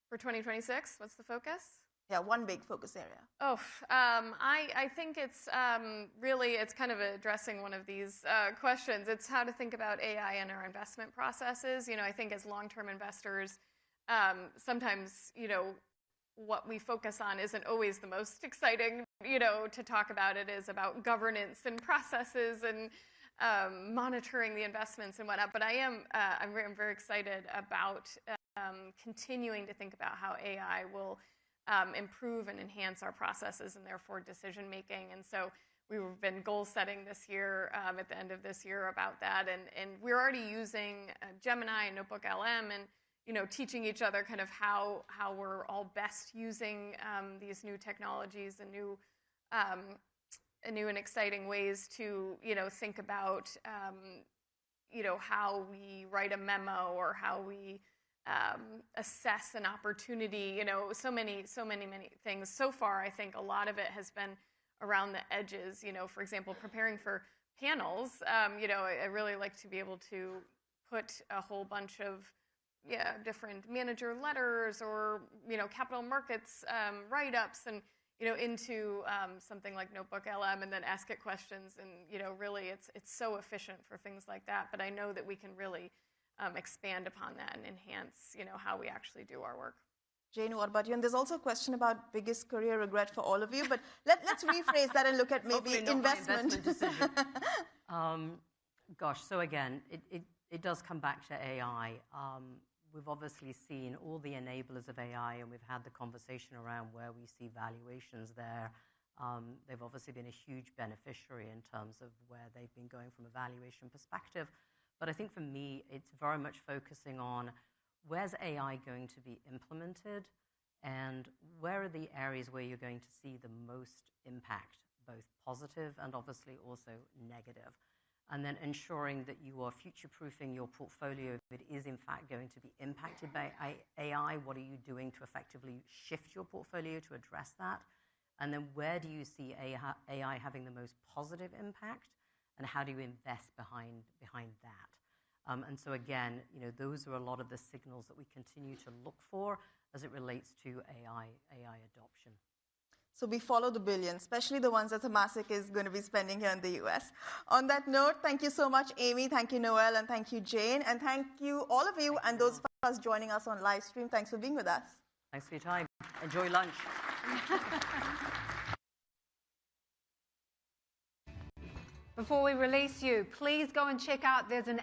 For 2026, what's the focus? Yeah, one big focus area. I think it's it's kind of addressing one of these questions. It's how to think about AI in our investment processes. I think as long-term investors, sometimes, what we focus on isn't always the most exciting, to talk about. It is about governance and processes and monitoring the investments and whatnot. But I'm very excited about continuing to think about how AI will improve and enhance our processes and therefore decision making. And so we've been goal setting this year at the end of this year about that. And we're already using Gemini and Notebook LM and teaching each other kind of how we're all best using these new technologies and new and exciting ways to think about how we write a memo or how we assess an opportunity, so many things. So far, I think a lot of it has been around the edges, for example, preparing for panels. I really like to be able to put a whole bunch of different manager letters or, capital markets write-ups and, into something like Notebook LM and then ask it questions. And, really it's so efficient for things like that. But I know that we can really expand upon that and enhance, how we actually do our work. Jane, what about you? And there's also a question about biggest career regret for all of you, but let's rephrase that and look at maybe investment decision. Gosh, so again, it does come back to AI. We've obviously seen all the enablers of AI, and we've had the conversation around where we see valuations there. They've obviously been a huge beneficiary in terms of where they've been going from a valuation perspective. But I think for me, it's very much focusing on where's AI going to be implemented and where are the areas where you're going to see the most impact, both positive and obviously also negative. And then ensuring that you are future-proofing your portfolio if it is in fact going to be impacted by AI. What are you doing to effectively shift your portfolio to address that? And then where do you see AI having the most positive impact, and how do you invest behind that? And so again, those are a lot of the signals that we continue to look for as it relates to AI adoption. So we follow the billions, especially the ones that Temasek is going to be spending here in the US. On that note, thank you so much, Amy. Thank you, Noel. And thank you, Jane. And thank you, all of you, and those of us joining us on live stream. Thanks for being with us. Thanks for your time. Enjoy lunch. Before we release you, please go and check out, there's an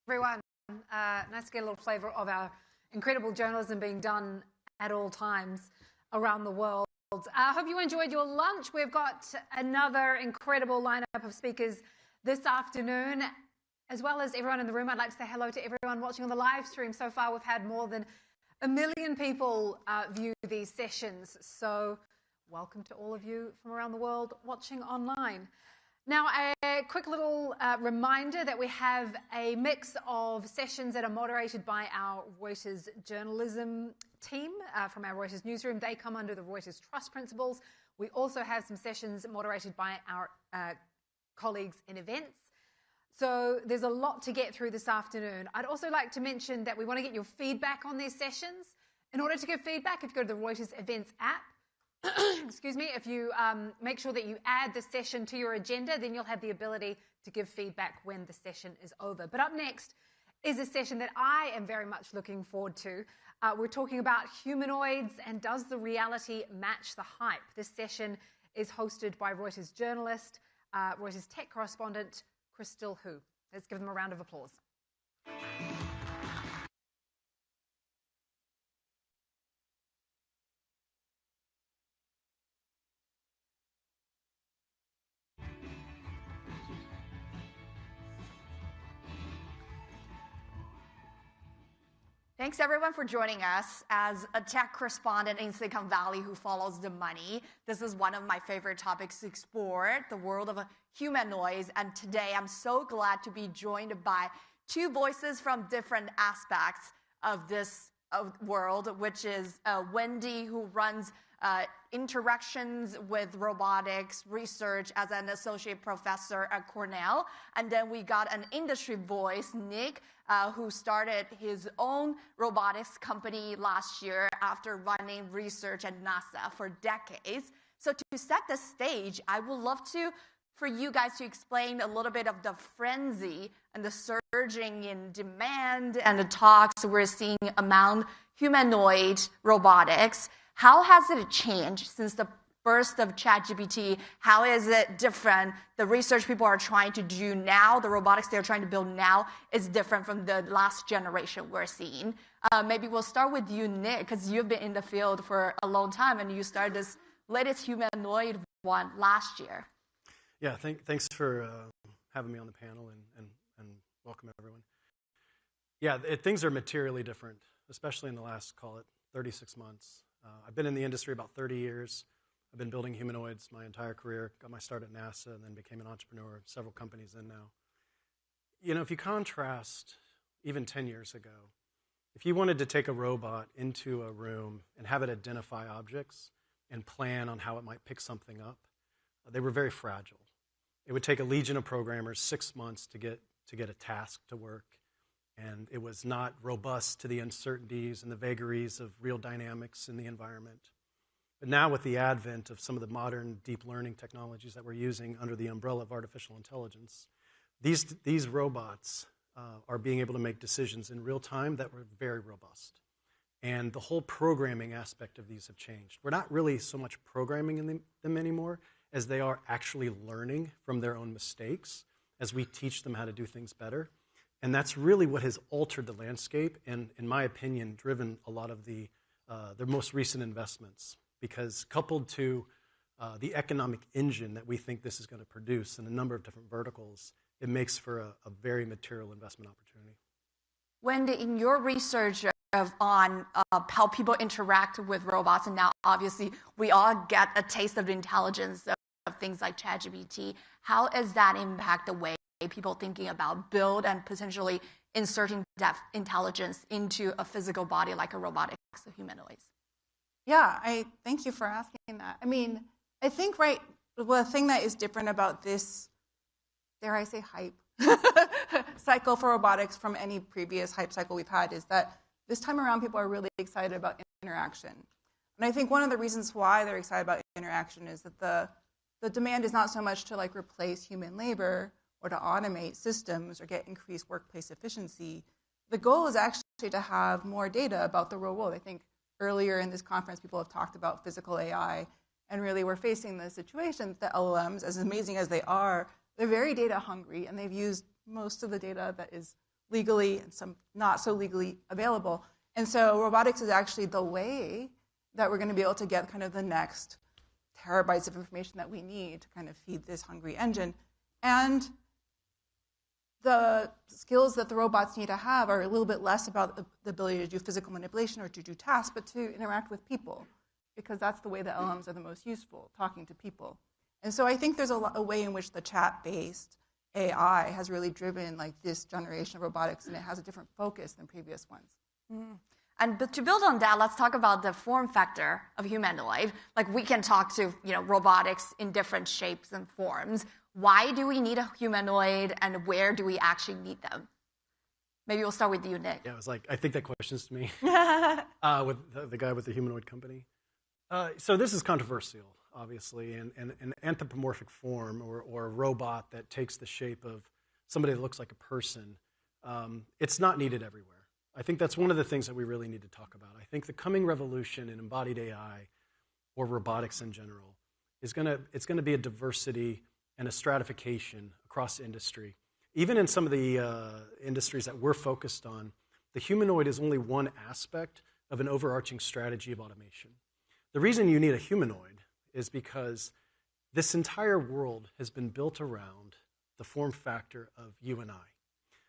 everyone. Nice to get a little flavor of our incredible journalism being done at all times around the world. I hope you enjoyed your lunch. We've got another incredible lineup of speakers this afternoon, as well as everyone in the room. I'd like to say hello to everyone watching on the live stream. So far, we've had more than 1 million people view these sessions. So welcome to all of you from around the world watching online. Now, a quick little reminder that we have a mix of sessions that are moderated by our Reuters journalism team from our Reuters newsroom. They come under the Reuters Trust Principles. We also have some sessions moderated by our colleagues in events. So there's a lot to get through this afternoon. I'd also like to mention that we want to get your feedback on these sessions. In order to give feedback, if you go to the Reuters Events app, excuse me, if you make sure that you add the session to your agenda, then you'll have the ability to give feedback when the session is over. But up next is a session that I am very much looking forward to. We're talking about humanoids and does the reality match the hype? This session is hosted by Reuters journalist, Reuters tech correspondent, Crystal Hu. Let's give them a round of applause. Thanks everyone for joining us. As a tech correspondent in Silicon Valley who follows the money, this is one of my favorite topics to explore, the world of humanoids. And today I'm so glad to be joined by two voices from different aspects of this world, which is Wendy, who runs interactions with robotics research as an associate professor at Cornell. And then we got an industry voice, Nick, who started his own robotics company last year after running research at NASA for decades. So to set the stage, I would love for you guys to explain a little bit of the frenzy and the surging in demand and the talks we're seeing among humanoid robotics. How has it changed since the burst of ChatGPT? How is it different? The research people are trying to do now, the robotics they're trying to build now is different from the last generation we're seeing. Maybe we'll start with you, Nick, because you've been in the field for a long time and you started this latest humanoid one last year. Yeah, thanks for having me on the panel and welcome everyone. Yeah, things are materially different, especially in the last, call it, 36 months. I've been in the industry about 30 years. I've been building humanoids my entire career, got my start at NASA, and then became an entrepreneur, several companies in now. You know, if you contrast even 10 years ago, if you wanted to take a robot into a room and have it identify objects and plan on how it might pick something up, they were very fragile. It would take a legion of programmers 6 months to get a task to work. And it was not robust to the uncertainties and the vagaries of real dynamics in the environment. But now with the advent of some of the modern deep learning technologies that we're using under the umbrella of artificial intelligence, these robots are being able to make decisions in real time that were very robust. And the whole programming aspect of these have changed. We're not really so much programming in them anymore as they are actually learning from their own mistakes as we teach them how to do things better. And that's really what has altered the landscape and, in my opinion, driven a lot of the most recent investments. Because coupled to the economic engine that we think this is going to produce in a number of different verticals, it makes for a very material investment opportunity. Wendy, in your research on how people interact with robots, and now obviously we all get a taste of the intelligence of things like ChatGPT, how does that impact the way people thinking about build and potentially inserting depth intelligence into a physical body like a robotics or humanoids? Yeah, I thank you for asking that. I mean, I think, the thing that is different about this, dare I say hype, cycle for robotics from any previous hype cycle we've had is that this time around people are really excited about interaction. And I think one of the reasons why they're excited about interaction is that the demand is not so much to replace human labor or to automate systems or get increased workplace efficiency. The goal is actually to have more data about the real world. I think earlier in this conference, people have talked about physical AI, and really we're facing the situation that the LLMs, as amazing as they are, they're very data hungry, and they've used most of the data that is legally and some not so legally available. And so robotics is actually the way that we're going to be able to get kind of the next terabytes of information that we need to kind of feed this hungry engine. And the skills that the robots need to have are a little bit less about the ability to do physical manipulation or to do tasks, but to interact with people, because that's the way the LMs are the most useful, talking to people. And so I think there's a way in which the chat-based AI has really driven like this generation of robotics, and it has a different focus than previous ones. But to build on that, let's talk about the form factor of humanoid. Like, we can talk to robotics in different shapes and forms. Why do we need a humanoid, and where do we actually need them? Maybe we'll start with you, Nick. Yeah, it was like, I think that question's to me, with the guy with the humanoid company. So this is controversial, obviously, and an anthropomorphic form or a robot that takes the shape of somebody that looks like a person, it's not needed everywhere. I think that's one of the things that we really need to talk about. I think the coming revolution in embodied AI or robotics in general is it's gonna be a diversity and a stratification across industry. Even in some of the industries that we're focused on, the humanoid is only one aspect of an overarching strategy of automation. The reason you need a humanoid is because this entire world has been built around the form factor of you and I.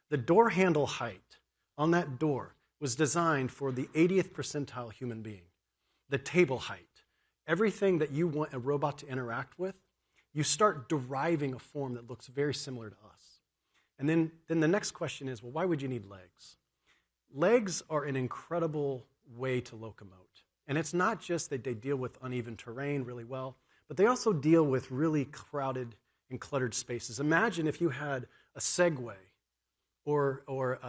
The door handle height on that door was designed for the 80th percentile human being. The table height, everything that you want a robot to interact with, you start deriving a form that looks very similar to us. And then the next question is, well, why would you need legs? Legs are an incredible way to locomote. And it's not just that they deal with uneven terrain really well, but they also deal with really crowded and cluttered spaces. Imagine if you had a Segway or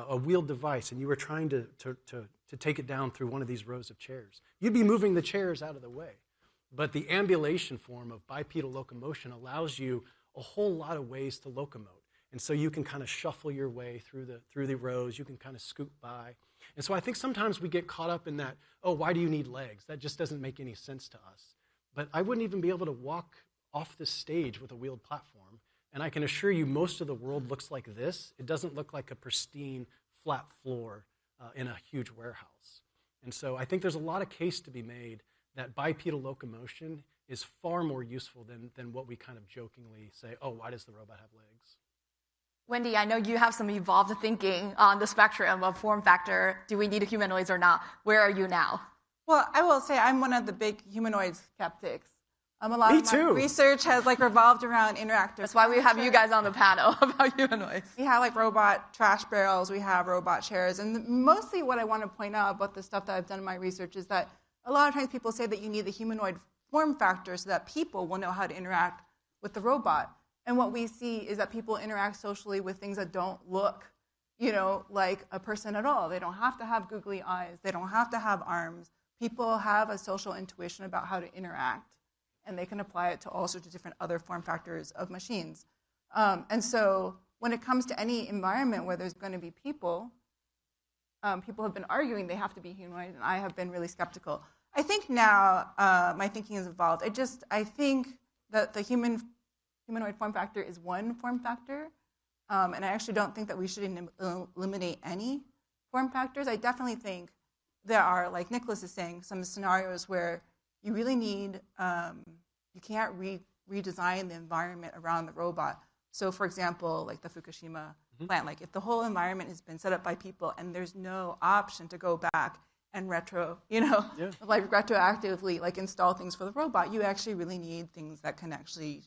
a wheeled device and you were trying to take it down through one of these rows of chairs. You'd be moving the chairs out of the way. But the ambulation form of bipedal locomotion allows you a whole lot of ways to locomote. And so you can kind of shuffle your way through the rows. You can kind of scoot by. And so I think sometimes we get caught up in that, oh, why do you need legs? That just doesn't make any sense to us. But I wouldn't even be able to walk off the stage with a wheeled platform. And I can assure you most of the world looks like this. It doesn't look like a pristine, flat floor in a huge warehouse. And so I think there's a lot of case to be made that bipedal locomotion is far more useful than what we kind of jokingly say, oh, why does the robot have legs? Wendy, I know you have some evolved thinking on the spectrum of form factor. Do we need humanoids or not? Where are you now? Well, I will say I'm one of the big humanoid skeptics. A lot Me of my too. research has revolved around interactive. That's why we have you guys on the panel about humanoids. We have robot trash barrels, we have robot chairs, and mostly what I want to point out about the stuff that I've done in my research is that a lot of times people say that you need the humanoid form factor so that people will know how to interact with the robot. And what we see is that people interact socially with things that don't look, like a person at all. They don't have to have googly eyes. They don't have to have arms. People have a social intuition about how to interact, and they can apply it to all sorts of different other form factors of machines. And so when it comes to any environment where there's going to be people, people have been arguing they have to be humanoid, and I have been really skeptical. I think now my thinking has evolved. I think that the humanoid form factor is one form factor, and I actually don't think that we should eliminate any form factors. I definitely think there are, like Nicholas is saying, some scenarios where you really need, you can't redesign the environment around the robot. So for example, like the Fukushima plant, like if the whole environment has been set up by people and there's no option to go back and retroactively like install things for the robot, you actually really need things that can actually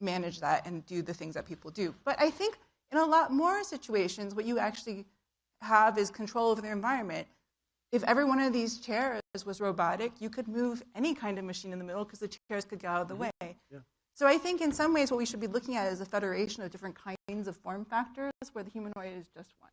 manage that and do the things that people do. But I think in a lot more situations, what you actually have is control over the environment. If every one of these chairs was robotic, you could move any kind of machine in the middle because the chairs could get out of the way. Yeah. So I think in some ways what we should be looking at is a federation of different kinds of form factors where the humanoid is just one.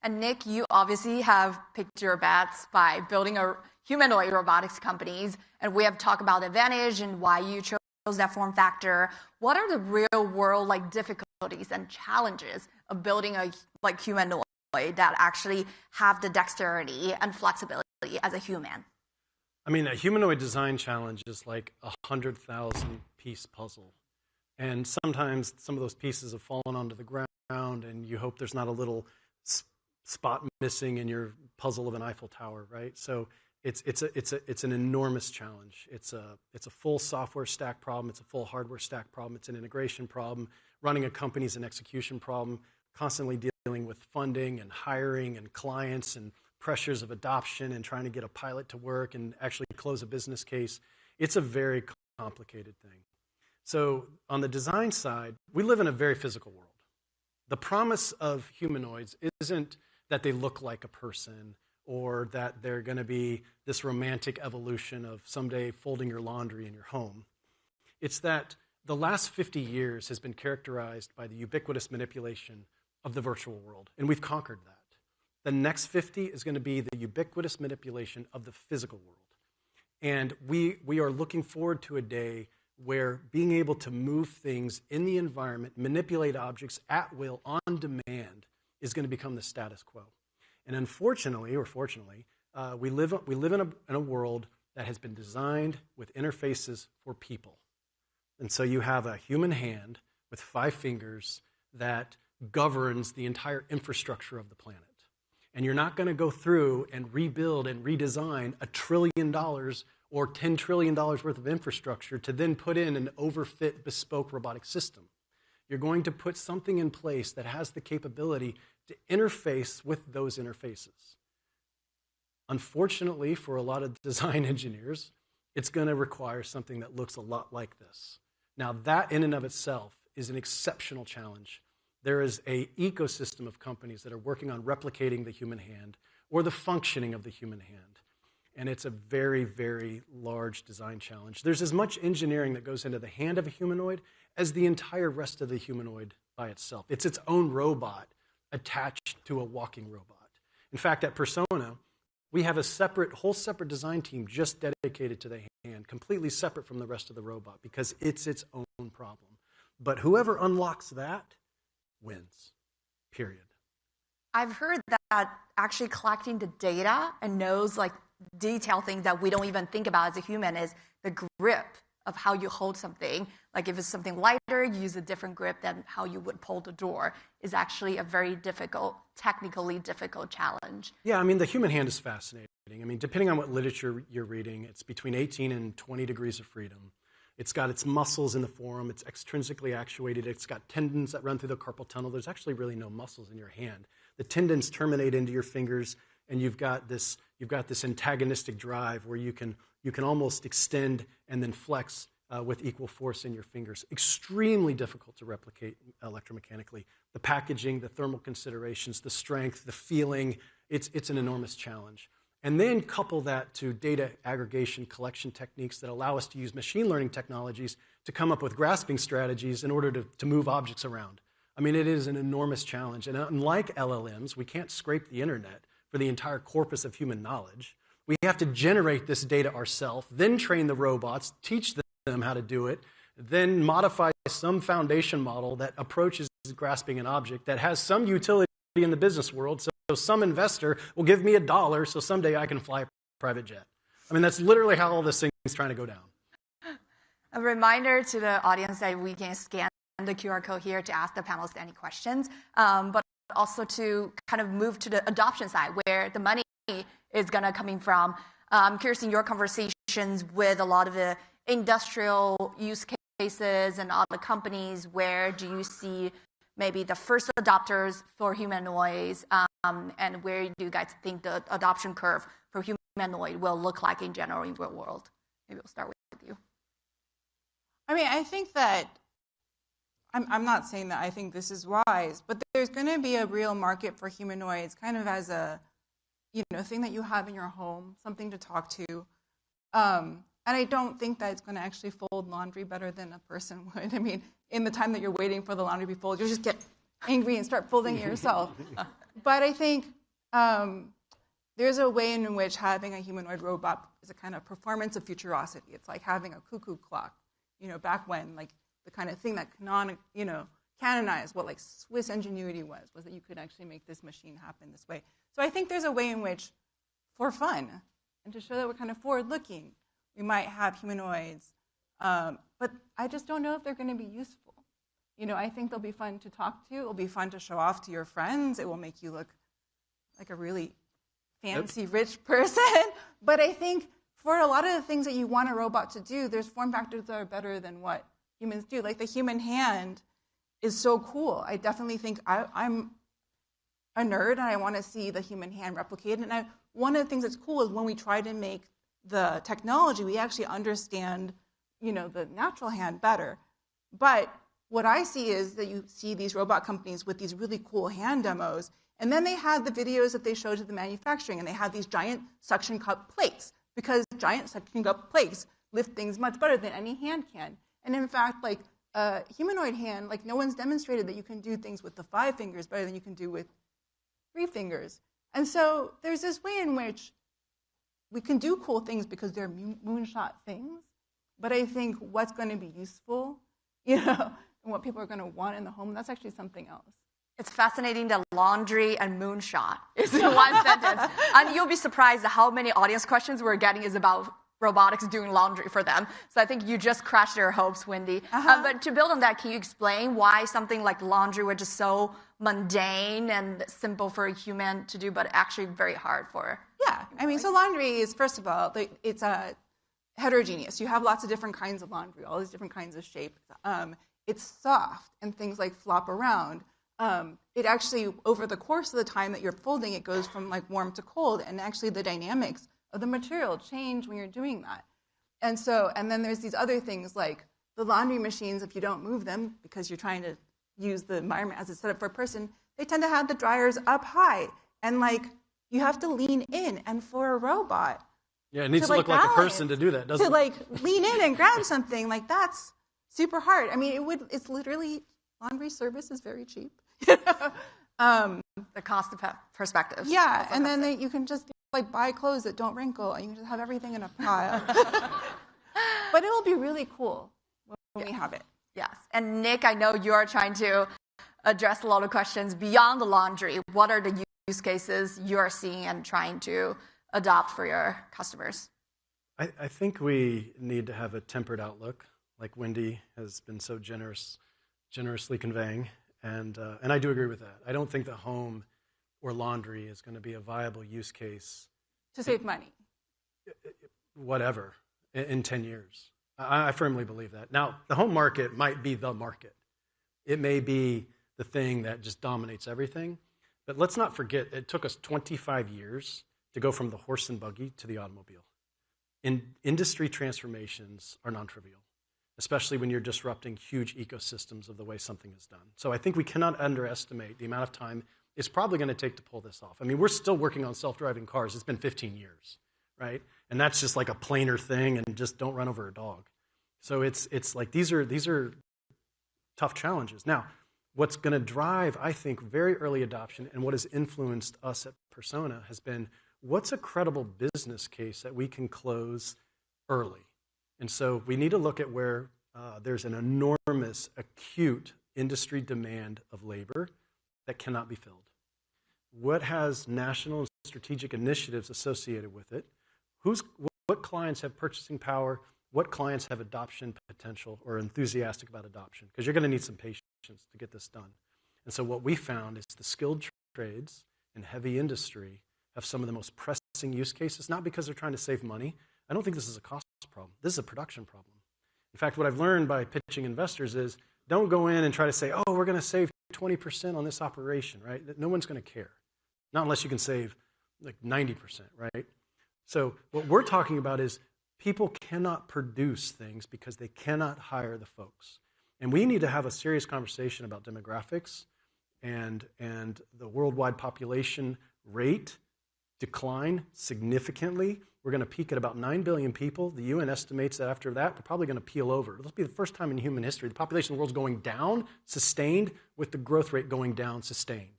And Nick, you obviously have picked your bets by building a humanoid robotics companies, and we have talked about the advantage and why you chose that form factor. What are the real world difficulties and challenges of building a humanoid that actually have the dexterity and flexibility as a human? I mean, a humanoid design challenge is like a 100,000-piece puzzle. And sometimes some of those pieces have fallen onto the ground, and you hope there's not a little spot missing in your puzzle of an Eiffel Tower, right? So it's an enormous challenge. It's a full software stack problem. It's a full hardware stack problem. It's an integration problem. Running a company is an execution problem. Constantly dealing with funding and hiring and clients and pressures of adoption and trying to get a pilot to work and actually close a business case. It's a very complicated thing. So on the design side, we live in a very physical world. The promise of humanoids isn't that they look like a person or that they're going to be this romantic evolution of someday folding your laundry in your home. It's that the last 50 years has been characterized by the ubiquitous manipulation of the virtual world, and we've conquered that. The next 50 is going to be the ubiquitous manipulation of the physical world. And we are looking forward to a day where being able to move things in the environment, manipulate objects at will, on demand, is going to become the status quo. And unfortunately, or fortunately, we live in a world that has been designed with interfaces for people. And so you have a human hand with 5 fingers that governs the entire infrastructure of the planet. And you're not going to go through and rebuild and redesign $1 trillion or $10 trillion worth of infrastructure to then put in an overfit, bespoke robotic system. You're going to put something in place that has the capability to interface with those interfaces. Unfortunately, for a lot of design engineers, it's going to require something that looks a lot like this. Now, that in and of itself is an exceptional challenge. There is an ecosystem of companies that are working on replicating the human hand or the functioning of the human hand. And it's a very, very large design challenge. There's as much engineering that goes into the hand of a humanoid as the entire rest of the humanoid by itself. It's its own robot attached to a walking robot. In fact, at Persona, we have a whole separate design team just dedicated to the hand, completely separate from the rest of the robot, because it's its own problem. But whoever unlocks that wins, period. I've heard that actually collecting the data and knows like detailed things that we don't even think about as a human is the grip of how you hold something. Like if it's something lighter, you use a different grip than how you would pull the door, is actually a very difficult, technically difficult challenge. Yeah, I mean, the human hand is fascinating. I mean, depending on what literature you're reading, it's between 18 and 20 degrees of freedom. It's got its muscles in the forearm. It's extrinsically actuated. It's got tendons that run through the carpal tunnel. There's actually really no muscles in your hand. The tendons terminate into your fingers, and you've got this antagonistic drive where you can almost extend and then flex with equal force in your fingers. Extremely difficult to replicate electromechanically. The packaging, the thermal considerations, the strength, the feeling, it's an enormous challenge. And then couple that to data aggregation collection techniques that allow us to use machine learning technologies to come up with grasping strategies in order to move objects around. I mean, it is an enormous challenge. And unlike LLMs, we can't scrape the internet for the entire corpus of human knowledge. We have to generate this data ourselves, then train the robots, teach them how to do it, then modify some foundation model that approaches grasping an object that has some utility in the business world. So some investor will give me $1 so someday I can fly a private jet. I mean, that's literally how all this thing is trying to go down. A reminder to the audience that we can scan the QR code here to ask the panelists any questions, but also to kind of move to the adoption side where the money is going to coming from. I'm curious in your conversations with a lot of the industrial use cases and other companies, where do you see maybe the first adopters for humanoids, and where do you guys think the adoption curve for humanoid will look like in general in the real world? Maybe we'll start with you. I mean, I think that, I'm not saying that I think this is wise, but there's going to be a real market for humanoids kind of as a, thing that you have in your home, something to talk to. And I don't think that it's going to actually fold laundry better than a person would. I mean, in the time that you're waiting for the laundry to be folded, you'll just get angry and start folding it yourself. But I think there's a way in which having a humanoid robot is a kind of performance of futurosity. It's like having a cuckoo clock, back when, like, the kind of thing that canonized what like Swiss ingenuity was that you could actually make this machine happen this way. So I think there's a way in which, for fun, and to show that we're kind of forward-looking, we might have humanoids, but I just don't know if they're going to be useful. I think they'll be fun to talk to. It'll be fun to show off to your friends. It will make you look like a really fancy, rich person. But I think for a lot of the things that you want a robot to do, there's form factors that are better than what humans do. Like the human hand is so cool. I definitely think I'm a nerd and I want to see the human hand replicated. And one of the things that's cool is when we try to make the technology, we actually understand, the natural hand better. But what I see is that you see these robot companies with these really cool hand demos, and then they have the videos that they show to the manufacturing, and they have these giant suction cup plates, because giant suction cup plates lift things much better than any hand can. And in fact, like a humanoid hand, like no one's demonstrated that you can do things with the 5 fingers better than you can do with 3 fingers. And so there's this way in which we can do cool things because they're moonshot things, but I think what's going to be useful, and what people are going to want in the home, that's actually something else. It's fascinating that laundry and moonshot is in one sentence. And you'll be surprised at how many audience questions we're getting is about robotics doing laundry for them. So I think you just crushed their hopes, Wendy. But to build on that, can you explain why something like laundry, which is so mundane and simple for a human to do, but actually very hard for? Yeah, I mean, so laundry is, first of all, it's heterogeneous. You have lots of different kinds of laundry, all these different kinds of shapes. It's soft, and things like flop around. It actually, over the course of the time that you're folding, it goes from like warm to cold, and actually the dynamics of the material change when you're doing that. And then there's these other things like the laundry machines, if you don't move them because you're trying to use the environment as it's set up for a person, they tend to have the dryers up high, and like you have to lean in. And for a robot, it needs to look like a person to do that, doesn't it? To like lean in and grab something, like that's super hard. I mean, it's literally, laundry service is very cheap. The cost of perspective. Yeah, and then you can just like buy clothes that don't wrinkle, and you can just have everything in a pile. But it will be really cool when we have it. Yes, and Nick, I know you're trying to address a lot of questions beyond the laundry. What are the use cases you're seeing and trying to adopt for your customers? I think we need to have a tempered outlook, like Wendy has been so generously conveying, and I do agree with that. I don't think the home or laundry is going to be a viable use case to save money. Whatever, in 10 years. I firmly believe that. Now, the home market might be the market. It may be the thing that just dominates everything. But let's not forget, it took us 25 years to go from the horse and buggy to the automobile. Industry transformations are non-trivial, especially when you're disrupting huge ecosystems of the way something is done. So I think we cannot underestimate the amount of time it's probably going to take to pull this off. I mean, we're still working on self-driving cars. It's been 15 years, right? And that's just like a plainer thing, and just don't run over a dog. So it's like these are tough challenges. Now, what's going to drive, I think, very early adoption, and what has influenced us at Persona has been, what's a credible business case that we can close early? And so we need to look at where there's an enormous, acute industry demand of labor that cannot be filled. What has national and strategic initiatives associated with it? What clients have purchasing power? What clients have adoption potential or enthusiastic about adoption? Because you're going to need some patience to get this done. And so what we found is the skilled trades and heavy industry have some of the most pressing use cases, not because they're trying to save money. I don't think this is a cost problem. This is a production problem. In fact, what I've learned by pitching investors is don't go in and try to say, oh, we're going to save 20% on this operation, right? No one's going to care. Not unless you can save like 90%, right? So what we're talking about is people cannot produce things because they cannot hire the folks. And we need to have a serious conversation about demographics and the worldwide population rate decline significantly. We're going to peak at about 9 billion people. The UN estimates that after that, we're probably going to peel over. It'll be the first time in human history the population of the world's going down, sustained, with the growth rate going down, sustained.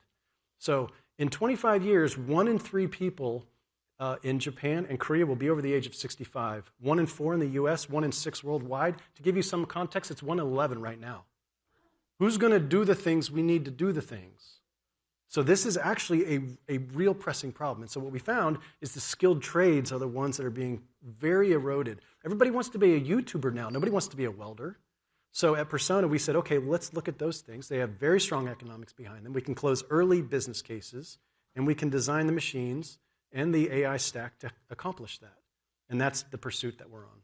So in 25 years, 1 in 3 people in Japan and Korea will be over the age of 65. 1 in 4 in the US, 1 in 6 worldwide. To give you some context, it's 1 in 11 right now. Who's going to do the things we need to do the things? So this is actually a real pressing problem. And so what we found is the skilled trades are the ones that are being very eroded. Everybody wants to be a YouTuber now. Nobody wants to be a welder. So at Persona, we said, okay, let's look at those things. They have very strong economics behind them. We can close early business cases, And we can design the machines and the AI stack to accomplish that. And that's the pursuit that we're on.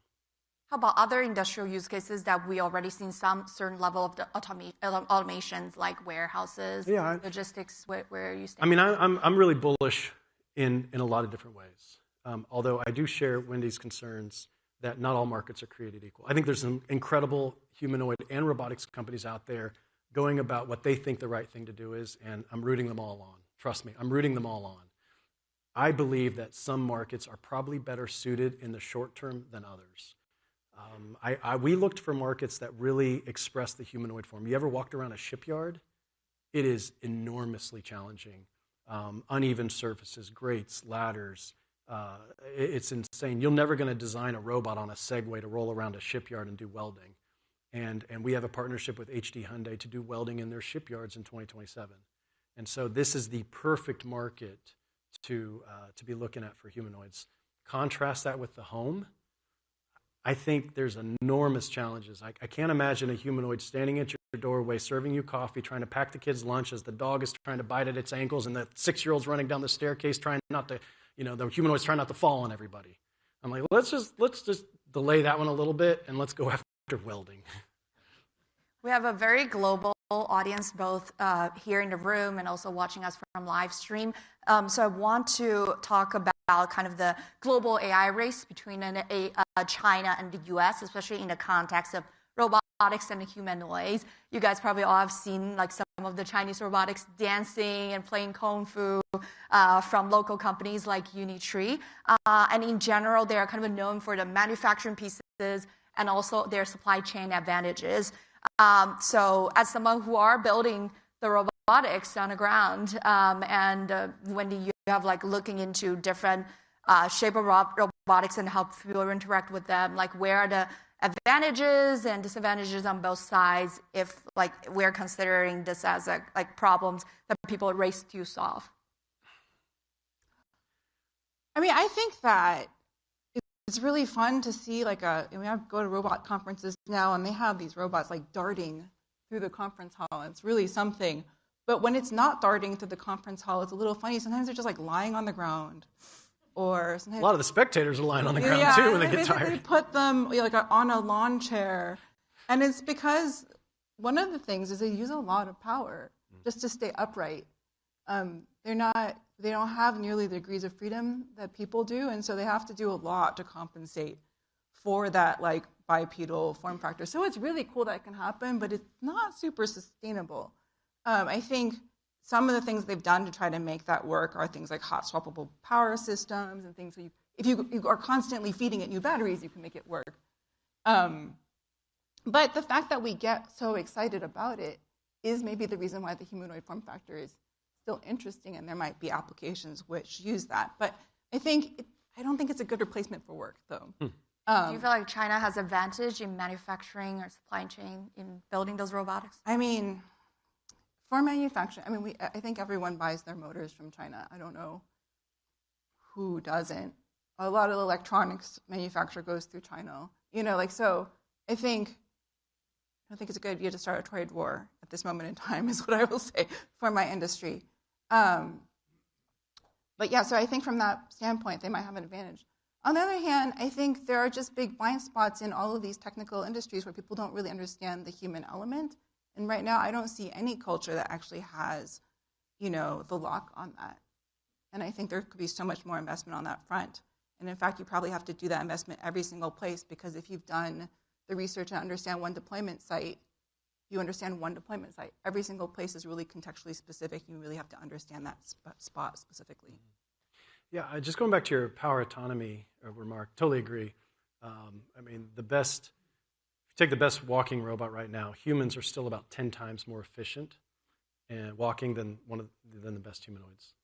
How about other industrial use cases that we already seen some certain level of the automations, like warehouses, logistics, where you stand? I mean, I'm really bullish in a lot of different ways. Although I do share Wendy's concerns that not all markets are created equal. I think there's some incredible humanoid and robotics companies out there going about what they think the right thing to do is, and I'm rooting them all on. Trust me, I'm rooting them all on. I believe that some markets are probably better suited in the short term than others. We looked for markets that really express the humanoid form. You ever walked around a shipyard? It is enormously challenging. Uneven surfaces, grates, ladders. It's insane. You're never going to design a robot on a Segway to roll around a shipyard and do welding. And we have a partnership with HD Hyundai to do welding in their shipyards in 2027. And so this is the perfect market to be looking at for humanoids. Contrast that with the home. I think there's enormous challenges. I can't imagine a humanoid standing at your doorway, serving you coffee, trying to pack the kids' lunch as the dog is trying to bite at its ankles and the 6-year-old's running down the staircase trying not to, the humanoid's trying not to fall on everybody. I'm like, let's just delay that one a little bit and let's go after welding. We have a very global audience, both here in the room and also watching us from live stream. So I want to talk about kind of the global AI race between China and the US, especially in the context of robotics and humanoids. You guys probably all have seen like some of the Chinese robotics dancing and playing kung fu from local companies like Unitree. And in general, they are kind of known for the manufacturing pieces and also their supply chain advantages. So as someone who are building the robotics on the ground, and Wendy, you have like looking into different shape of robotics and how people interact with them, like where are the advantages and disadvantages on both sides if like we're considering this as like problems that people race to solve? I mean, I think that it's really fun to see like I go to robot conferences now and they have these robots like darting through the conference hall. It's really something. But when it's not darting through the conference hall, it's a little funny. Sometimes they're just like lying on the ground. Or sometimes a lot of the spectators are lying on the ground too when they get tired. They put them like on a lawn chair. And it's because one of the things is they use a lot of power just to stay upright. They don't have nearly the degrees of freedom that people do, and so they have to do a lot to compensate for that like bipedal form factor. So it's really cool that it can happen, but it's not super sustainable. I think some of the things they've done to try to make that work are things like hot swappable power systems and things. So if you are constantly feeding it new batteries, you can make it work. But the fact that we get so excited about it is maybe the reason why the humanoid form factor is still interesting, and there might be applications which use that. But I don't think it's a good replacement for work, though. Do you feel like China has advantage in manufacturing or supply chain in building those robotics? I mean, for manufacturing, I think everyone buys their motors from China. I don't know who doesn't. A lot of the electronics manufacture goes through China. So I don't think it's a good idea to start a trade war at this moment in time, is what I will say for my industry. But yeah, so I think from that standpoint, they might have an advantage. On the other hand, I think there are just big blind spots in all of these technical industries where people don't really understand the human element. And right now, I don't see any culture that actually has, the lock on that. And I think there could be so much more investment on that front. And in fact, you probably have to do that investment every single place, because if you've done the research and understand one deployment site, you understand one deployment site. Every single place is really contextually specific. You really have to understand that spot specifically. Yeah, just going back to your power autonomy remark, totally agree. If you take the best walking robot right now, humans are still about 10 times more efficient in walking than the best humanoids.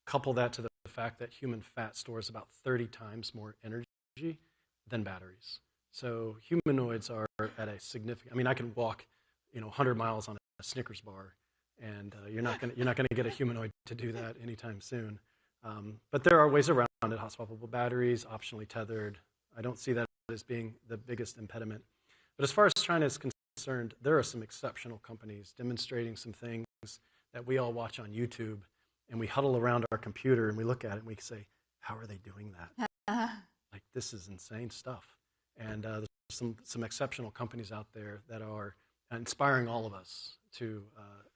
Couple that to the fact that human fat stores about 30 times more energy than batteries. So humanoids are at a significant. I can walk, 100 miles on a Snickers bar, and you're not going to get a humanoid to do that anytime soon. But there are ways around it: hot swappable batteries, optionally tethered. I don't see that as being the biggest impediment. But as far as China is concerned, there are some exceptional companies demonstrating some things that we all watch on YouTube and we huddle around our computer and we look at it and we say, how are they doing that? Like, this is insane stuff. And there's some exceptional companies out there that are inspiring all of us to,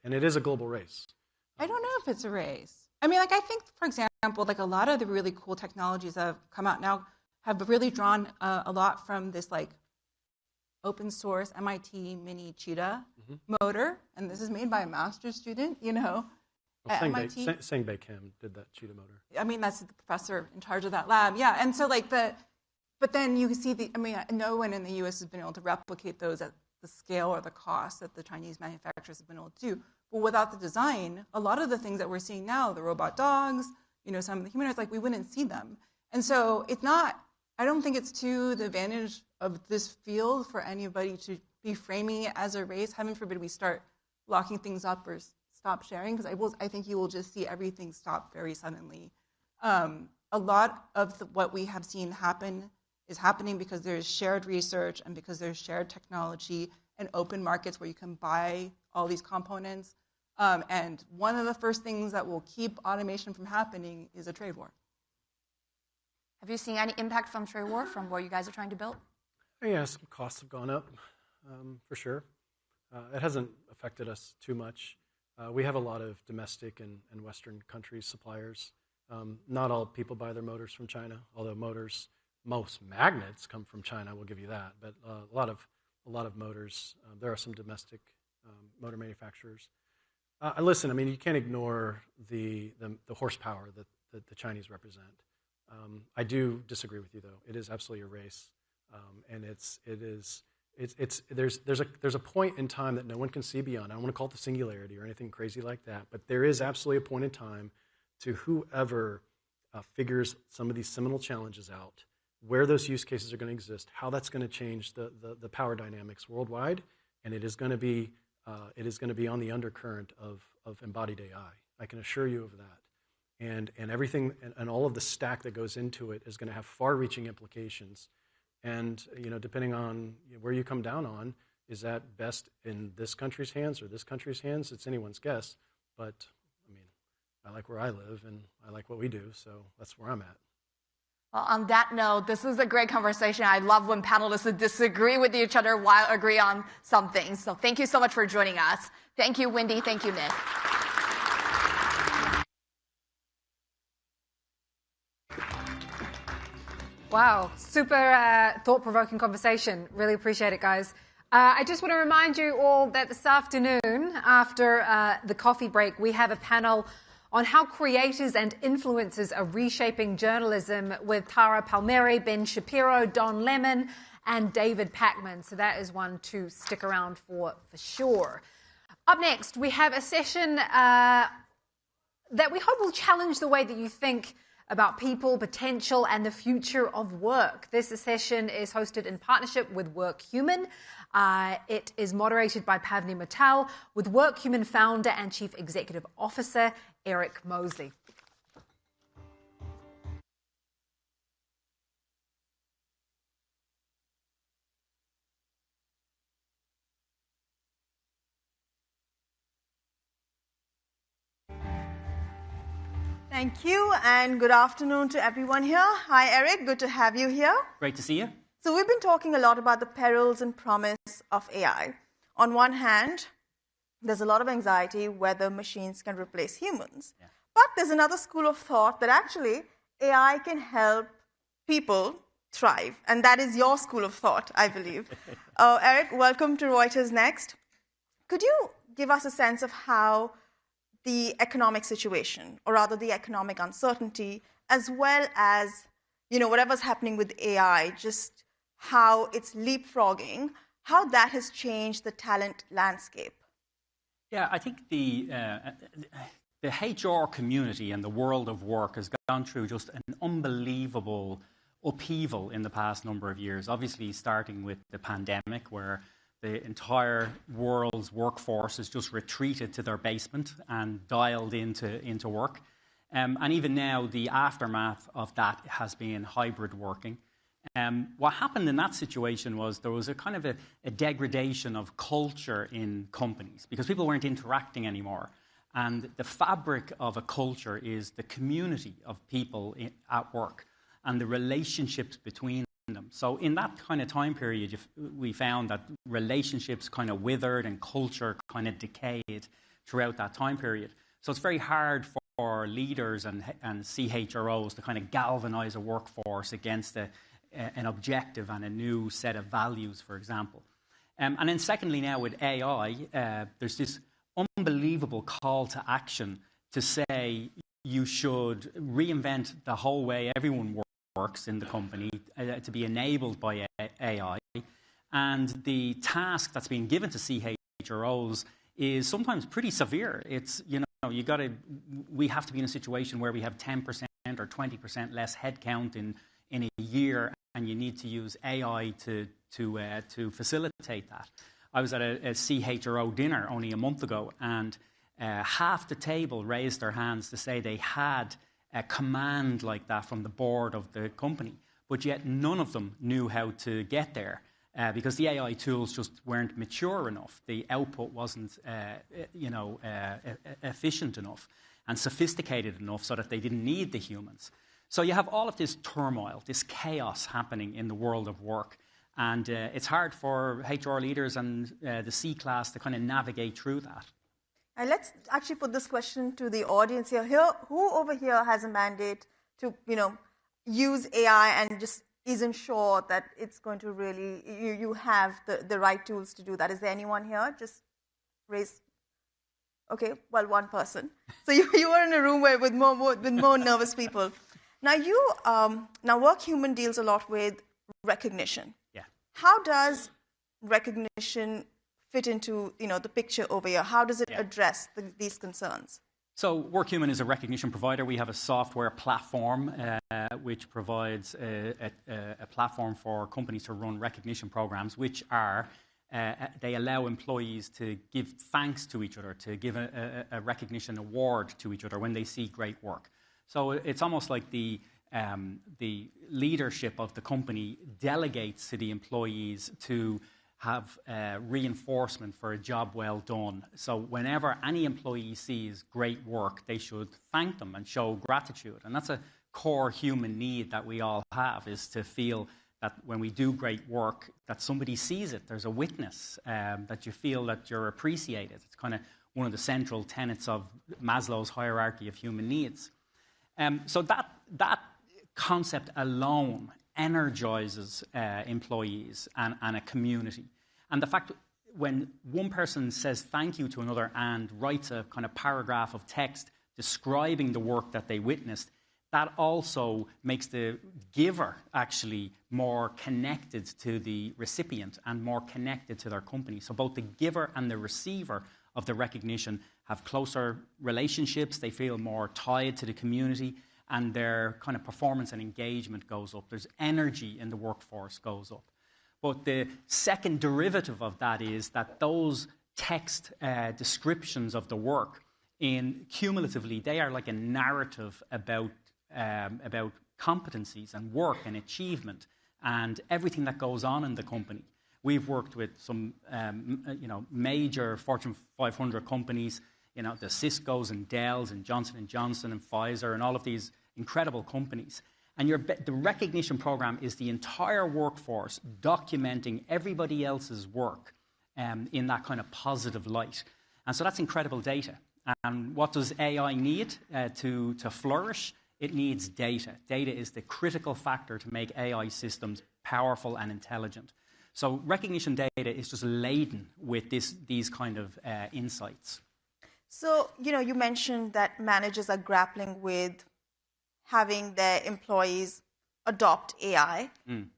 and it is a global race. I don't know if it's a race. I mean, like, I think, for example, like a lot of the really cool technologies that have come out now have really drawn a lot from this, like, open source MIT mini cheetah motor. And this is made by a master's student, you know, at MIT. Sangbei Kim did that cheetah motor. I mean, that's the professor in charge of that lab. Yeah. And so, like, but then you see no one in the US has been able to replicate those at the scale or the cost that the Chinese manufacturers have been able to do. But without the design, a lot of the things that we're seeing now, the robot dogs, you know, some of the humanoids, like, we wouldn't see them. And so it's not, I don't think it's to the advantage of this field for anybody to be framing it as a race. Heaven forbid we start locking things up or stop sharing, because I think you will just see everything stop very suddenly. A lot of what we have seen happen is happening because there's shared research and because there's shared technology and open markets where you can buy all these components. And one of the first things that will keep automation from happening is a trade war. Have you seen any impact from trade war, from what you guys are trying to build? Yeah, some costs have gone up, for sure. It hasn't affected us too much. We have a lot of domestic and Western countries suppliers. Not all people buy their motors from China, although most magnets come from China, we'll give you that. But a lot of motors, there are some domestic motor manufacturers. Listen, I mean, you can't ignore the horsepower that the Chinese represent. I do disagree with you, though. It is absolutely a race, and there's a point in time that no one can see beyond. I don't want to call it the singularity or anything crazy like that, but there is absolutely a point in time to whoever figures some of these seminal challenges out, where those use cases are going to exist, how that's going to change the power dynamics worldwide, and it is going to be on the undercurrent of embodied AI. I can assure you of that. And everything and all of the stack that goes into it is going to have far-reaching implications. And, you know, depending on where you come down on, is that best in this country's hands or this country's hands? It's anyone's guess. But, I mean, I like where I live and I like what we do, so that's where I'm at. Well, on that note, this is a great conversation. I love when panelists disagree with each other while agree on something. So thank you so much for joining us. Thank you, Wendy. Thank you, Nick. Wow, super thought-provoking conversation. Really appreciate it, guys. I just want to remind you all that this afternoon, after the coffee break, we have a panel on how creators and influencers are reshaping journalism with Tara Palmieri, Ben Shapiro, Don Lemon, and David Pacman. So that is one to stick around for sure. Up next, we have a session that we hope will challenge the way that you think about people, potential, and the future of work. This session is hosted in partnership with WorkHuman. It is moderated by Pavni Mittal with WorkHuman founder and Chief Executive Officer Eric Mosley. Thank you, and good afternoon to everyone here. Hi, Eric. Good to have you here. Great to see you. So we've been talking a lot about the perils and promise of AI. On one hand, there's a lot of anxiety whether machines can replace humans. Yeah. But there's another school of thought that actually AI can help people thrive. And that is your school of thought, I believe. Eric, welcome to Reuters Next. Could you give us a sense of how the economic situation, or rather the economic uncertainty, as well as, you know, whatever's happening with AI, just how it's leapfrogging, how that has changed the talent landscape? Yeah, I think the HR community and the world of work has gone through just an unbelievable upheaval in the past number of years. Obviously, starting with the pandemic, where the entire world's workforce has just retreated to their basement and dialed into work. And even now, the aftermath of that has been hybrid working. What happened in that situation was there was a kind of a degradation of culture in companies because people weren't interacting anymore. And the fabric of a culture is the community of people at work and the relationships between them. So in that kind of time period, we found that relationships kind of withered and culture kind of decayed throughout that time period. So it's very hard for leaders and CHROs to kind of galvanize a workforce against an objective and a new set of values, for example. And then secondly now with AI, there's this unbelievable call to action to say you should reinvent the whole way everyone works in the company to be enabled by AI. And the task that's being given to CHROs is sometimes pretty severe. It's, we have to be in a situation where we have 10% or 20% less headcount in a year, and you need to use AI to facilitate that. I was at a CHRO dinner only a month ago, and half the table raised their hands to say they had a command like that from the board of the company, but yet none of them knew how to get there because the AI tools just weren't mature enough. The output wasn't, efficient enough and sophisticated enough so that they didn't need the humans. So you have all of this turmoil, this chaos happening in the world of work. And it's hard for HR leaders and the C-class to kind of navigate through that. And let's actually put this question to the audience here. Who over here has a mandate to, use AI and just isn't sure that it's going to really, you have the right tools to do that? Is there anyone here? Just raise. Okay, well, one person. So you were in a room with more nervous people. Now Work Human deals a lot with recognition. Yeah. How does recognition fit into the picture over here? How does it address these concerns? So Work Human is a recognition provider. We have a software platform which provides a platform for companies to run recognition programs, which are they allow employees to give thanks to each other, to give a recognition award to each other when they see great work. So it's almost like the leadership of the company delegates to the employees to have reinforcement for a job well done. So whenever any employee sees great work, they should thank them and show gratitude. And that's a core human need that we all have, is to feel that when we do great work, that somebody sees it. There's a witness, that you feel that you're appreciated. It's kind of one of the central tenets of Maslow's hierarchy of human needs. So that concept alone energizes employees and a community. And the fact when one person says thank you to another and writes a kind of paragraph of text describing the work that they witnessed, that also makes the giver actually more connected to the recipient and more connected to their company. So both the giver and the receiver of the recognition have closer relationships, they feel more tied to the community, and their kind of performance and engagement goes up. There's energy in the workforce goes up. But the second derivative of that is that those text descriptions of the work, cumulatively, they are like a narrative about competencies and work and achievement and everything that goes on in the company. We've worked with some major Fortune 500 companies, the Ciscos and Dells and Johnson & Johnson and Pfizer and all of these incredible companies. And the recognition program is the entire workforce documenting everybody else's work in that kind of positive light. And so that's incredible data. And what does AI need to flourish? It needs data. Data is the critical factor to make AI systems powerful and intelligent. So recognition data is just laden with these kind of insights. So, you mentioned that managers are grappling with having their employees adopt AI.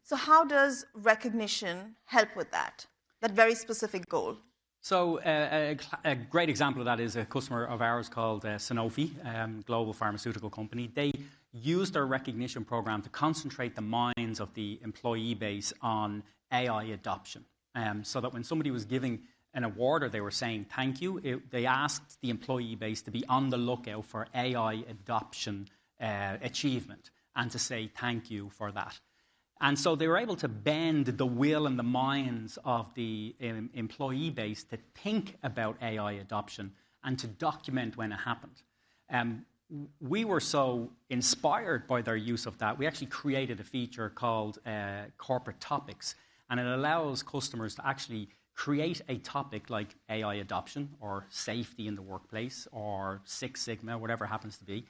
So how does recognition help with that very specific goal? So a great example of that is a customer of ours called Sanofi, global pharmaceutical company. They used their recognition program to concentrate the minds of the employee base on AI adoption. So that when somebody was giving an award or they were saying thank you, they asked the employee base to be on the lookout for AI adoption achievement and to say thank you for that. And so they were able to bend the will and the minds of the employee base to think about AI adoption and to document when it happened. We were so inspired by their use of that, we actually created a feature called Corporate Topics, and it allows customers to actually create a topic like AI adoption or safety in the workplace or Six Sigma, whatever it happens to be,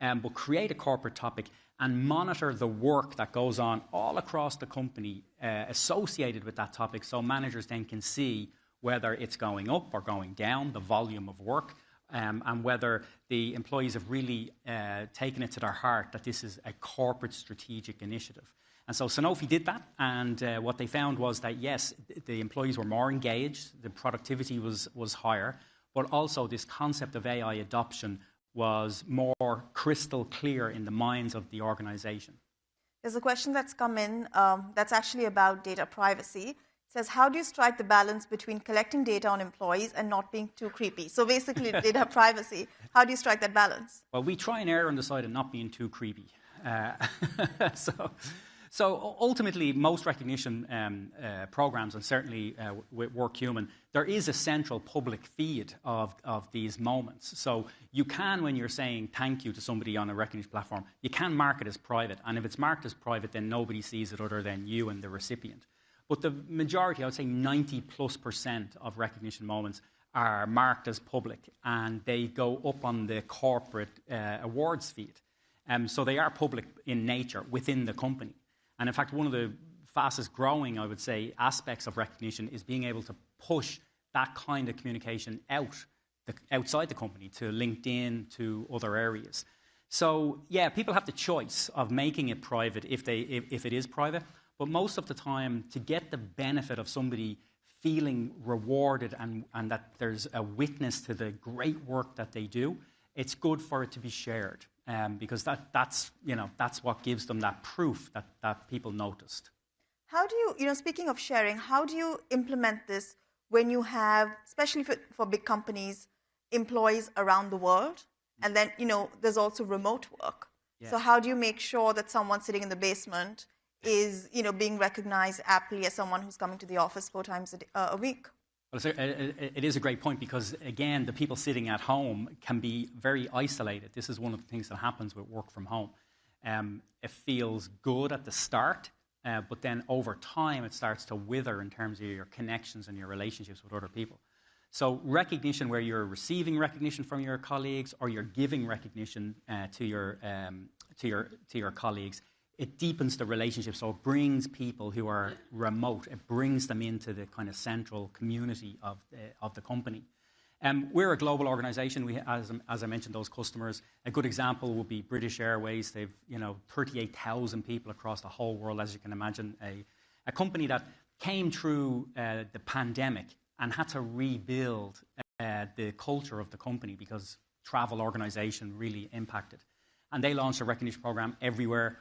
but create a corporate topic and monitor the work that goes on all across the company associated with that topic, so managers then can see whether it's going up or going down, the volume of work, and whether the employees have really taken it to their heart that this is a corporate strategic initiative. And so Sanofi did that, and what they found was that, yes, the employees were more engaged, the productivity was higher, but also this concept of AI adoption was more crystal clear in the minds of the organization. There's a question that's come in that's actually about data privacy. It says, how do you strike the balance between collecting data on employees and not being too creepy? So basically, data privacy, how do you strike that balance? Well, we try and err on the side of not being too creepy. So ultimately, most recognition programs, and certainly with WorkHuman, there is a central public feed of these moments. So you can, when you're saying thank you to somebody on a recognition platform, you can mark it as private. And if it's marked as private, then nobody sees it other than you and the recipient. But the majority, I would say 90+% of recognition moments are marked as public, and they go up on the corporate awards feed. So they are public in nature within the company. And in fact, one of the fastest growing, I would say, aspects of recognition is being able to push that kind of communication outside the company, to LinkedIn, to other areas. So yeah, people have the choice of making it private if it is private, but most of the time, to get the benefit of somebody feeling rewarded and that there's a witness to the great work that they do, it's good for it to be shared. Because that's what gives them that proof that people noticed. How do you, speaking of sharing, how do you implement this when you have, especially for big companies, employees around the world, and then, there's also remote work. Yeah. So how do you make sure that someone sitting in the basement is, being recognized aptly as someone who's coming to the office 4 times a week? Well, it is a great point because, again, the people sitting at home can be very isolated. This is one of the things that happens with work from home. It feels good at the start, but then over time it starts to wither in terms of your connections and your relationships with other people. So recognition where you're receiving recognition from your colleagues or you're giving recognition to your colleagues, it deepens the relationship, so it brings people who are remote, it brings them into the kind of central community of the company. We're a global organization. We, as I mentioned, those customers. A good example would be British Airways. They've 38,000 people across the whole world, as you can imagine. A company that came through the pandemic and had to rebuild the culture of the company because travel organization really impacted. And they launched a recognition program everywhere.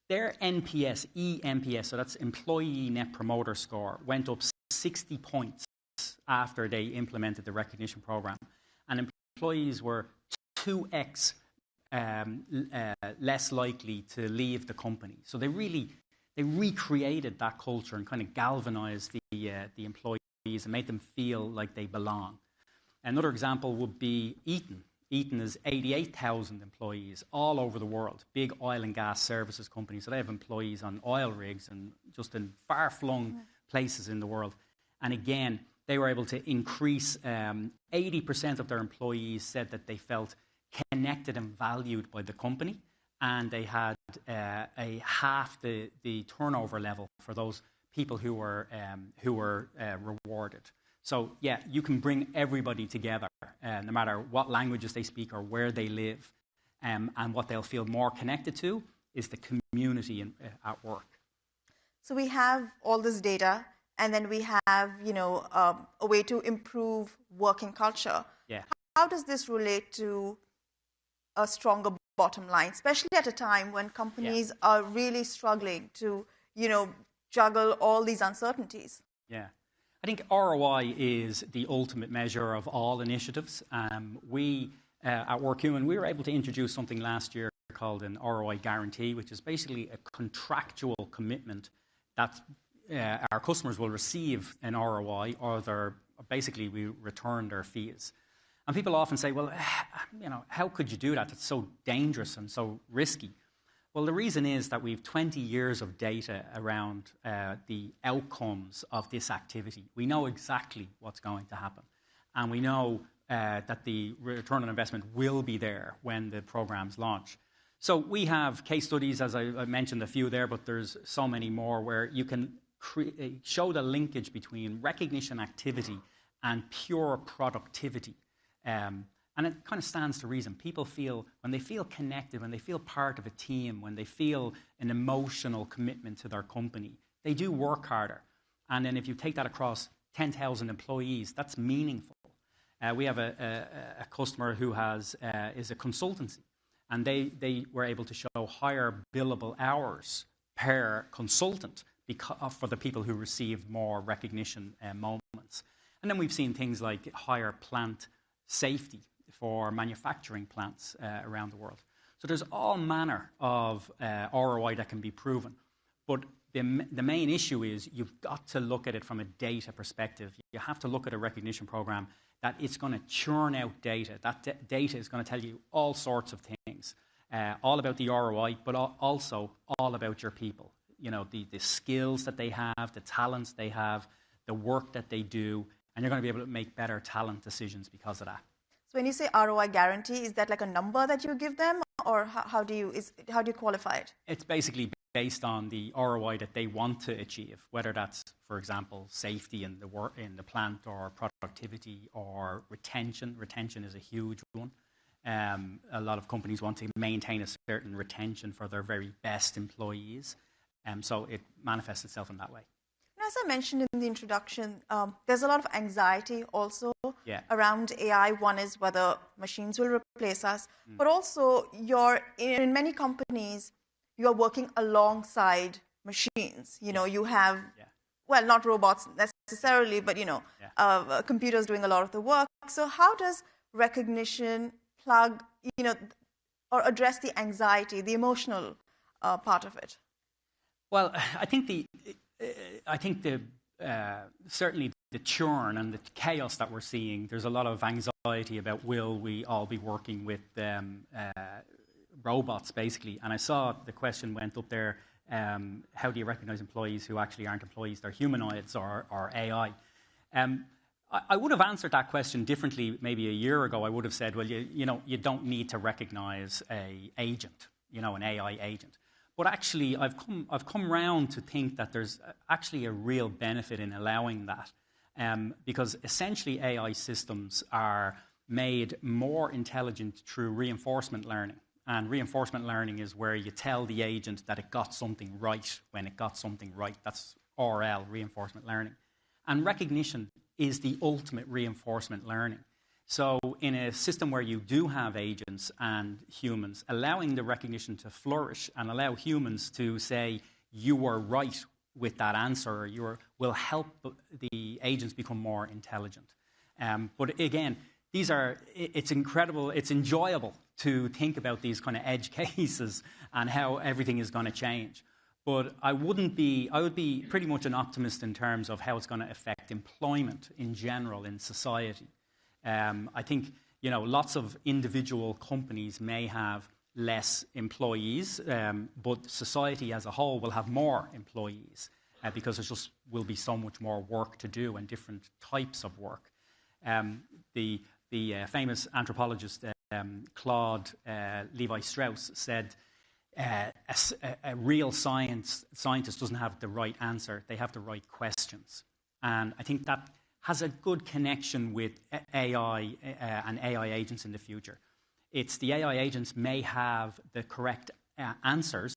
Their NPS, eNPS, so that's Employee Net Promoter Score, went up 60 points after they implemented the recognition program. And employees were 2x less likely to leave the company. So they recreated that culture and kind of galvanized the employees and made them feel like they belong. Another example would be Eaton. Eaton is 88,000 employees all over the world, big oil and gas services company. So they have employees on oil rigs and just in far-flung places in the world. And again, they were able to increase, 80% of their employees said that they felt connected and valued by the company. And they had a half the turnover level for those people who were rewarded. So yeah, you can bring everybody together, no matter what languages they speak or where they live, and what they'll feel more connected to is the community at work. So we have all this data, and then we have, a way to improve working culture. Yeah. How does this relate to a stronger bottom line, especially at a time when companies are really struggling to, juggle all these uncertainties? Yeah. I think ROI is the ultimate measure of all initiatives. We, at WorkHuman, we were able to introduce something last year called an ROI guarantee, which is basically a contractual commitment that our customers will receive an ROI, or basically we return their fees. And people often say, well, how could you do that? It's so dangerous and so risky. Well, the reason is that we have 20 years of data around the outcomes of this activity. We know exactly what's going to happen. And we know that the return on investment will be there when the programs launch. So we have case studies, as I mentioned a few there, but there's so many more where you can show the linkage between recognition activity and pure productivity. And it kind of stands to reason. People feel, when they feel connected, when they feel part of a team, when they feel an emotional commitment to their company, they do work harder. And then if you take that across 10,000 employees, that's meaningful. We have a customer who is a consultancy, and they were able to show higher billable hours per consultant for the people who received more recognition moments. And then we've seen things like higher plant safety for manufacturing plants around the world. So there's all manner of ROI that can be proven. But the main issue is you've got to look at it from a data perspective. You have to look at a recognition program that it's going to churn out data. That data is going to tell you all sorts of things, all about the ROI, but also all about your people. You know, the skills that they have, the talents they have, the work that they do, and you're going to be able to make better talent decisions because of that. So when you say ROI guarantee, is that like a number that you give them, or how do you qualify it? It's basically based on the ROI that they want to achieve, whether that's, for example, safety in the plant, or productivity, or retention. Retention is a huge one. A lot of companies want to maintain a certain retention for their very best employees, so it manifests itself in that way. As I mentioned in the introduction, there's a lot of anxiety also around AI. One is whether machines will replace us, but also in many companies, you're working alongside machines. You know, you have, well, not robots necessarily, but, computers doing a lot of the work. So how does recognition plug, or address the anxiety, the emotional part of it? Well, I think certainly the churn and the chaos that we're seeing, there's a lot of anxiety about will we all be working with robots, basically. And I saw the question went up there, how do you recognize employees who actually aren't employees, they're humanoids or AI? I would have answered that question differently maybe a year ago. I would have said, well, you don't need to recognize an agent, an AI agent. But actually, I've come round to think that there's actually a real benefit in allowing that, because essentially AI systems are made more intelligent through reinforcement learning. And reinforcement learning is where you tell the agent that it got something right when it got something right. That's RL, reinforcement learning. And recognition is the ultimate reinforcement learning. So in a system where you do have agents and humans, allowing the recognition to flourish and allow humans to say, you were right with that answer, will help the agents become more intelligent. But again, it's incredible, it's enjoyable to think about these kind of edge cases and how everything is going to change. But I would be pretty much an optimist in terms of how it's going to affect employment in general in society. I think, lots of individual companies may have less employees, but society as a whole will have more employees because there just will be so much more work to do and different types of work. The famous anthropologist Claude Levi-Strauss said, a real scientist doesn't have the right answer, they have the right questions. And I think that has a good connection with AI and AI agents in the future. It's the AI agents may have the correct answers,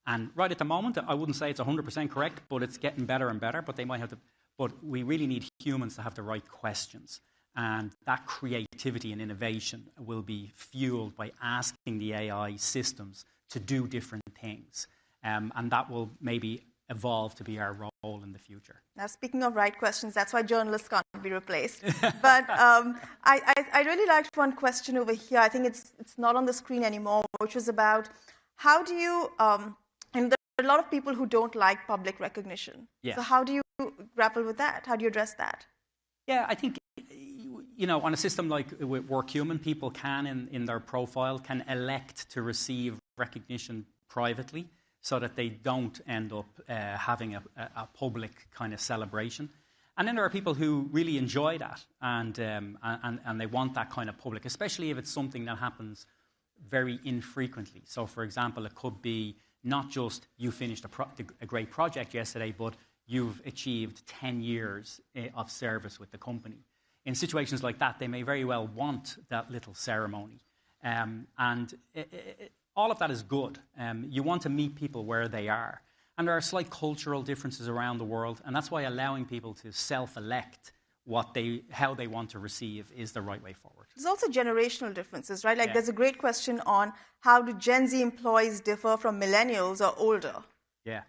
and right at the moment, I wouldn't say it's 100% correct, but it's getting better and better, but they might have to. But we really need humans to have the right questions, and that creativity and innovation will be fueled by asking the AI systems to do different things, and that will maybe evolve to be our role in the future. Now, speaking of right questions, that's why journalists can't be replaced. But I really liked one question over here. I think it's not on the screen anymore, which was about how do you, and there are a lot of people who don't like public recognition. Yes. So how do you grapple with that? How do you address that? Yeah, I think on a system like with WorkHuman, people can, in their profile, can elect to receive recognition privately so that they don't end up having a public kind of celebration. And then there are people who really enjoy that, and they want that kind of public, especially if it's something that happens very infrequently. So, for example, it could be not just you finished a great project yesterday, but you've achieved 10 years of service with the company. In situations like that, they may very well want that little ceremony. All of that is good. You want to meet people where they are. And there are slight cultural differences around the world, and that's why allowing people to self-elect how they want to receive is the right way forward. There's also generational differences, right? Like there's a great question on how do Gen Z employees differ from millennials or older? Yeah.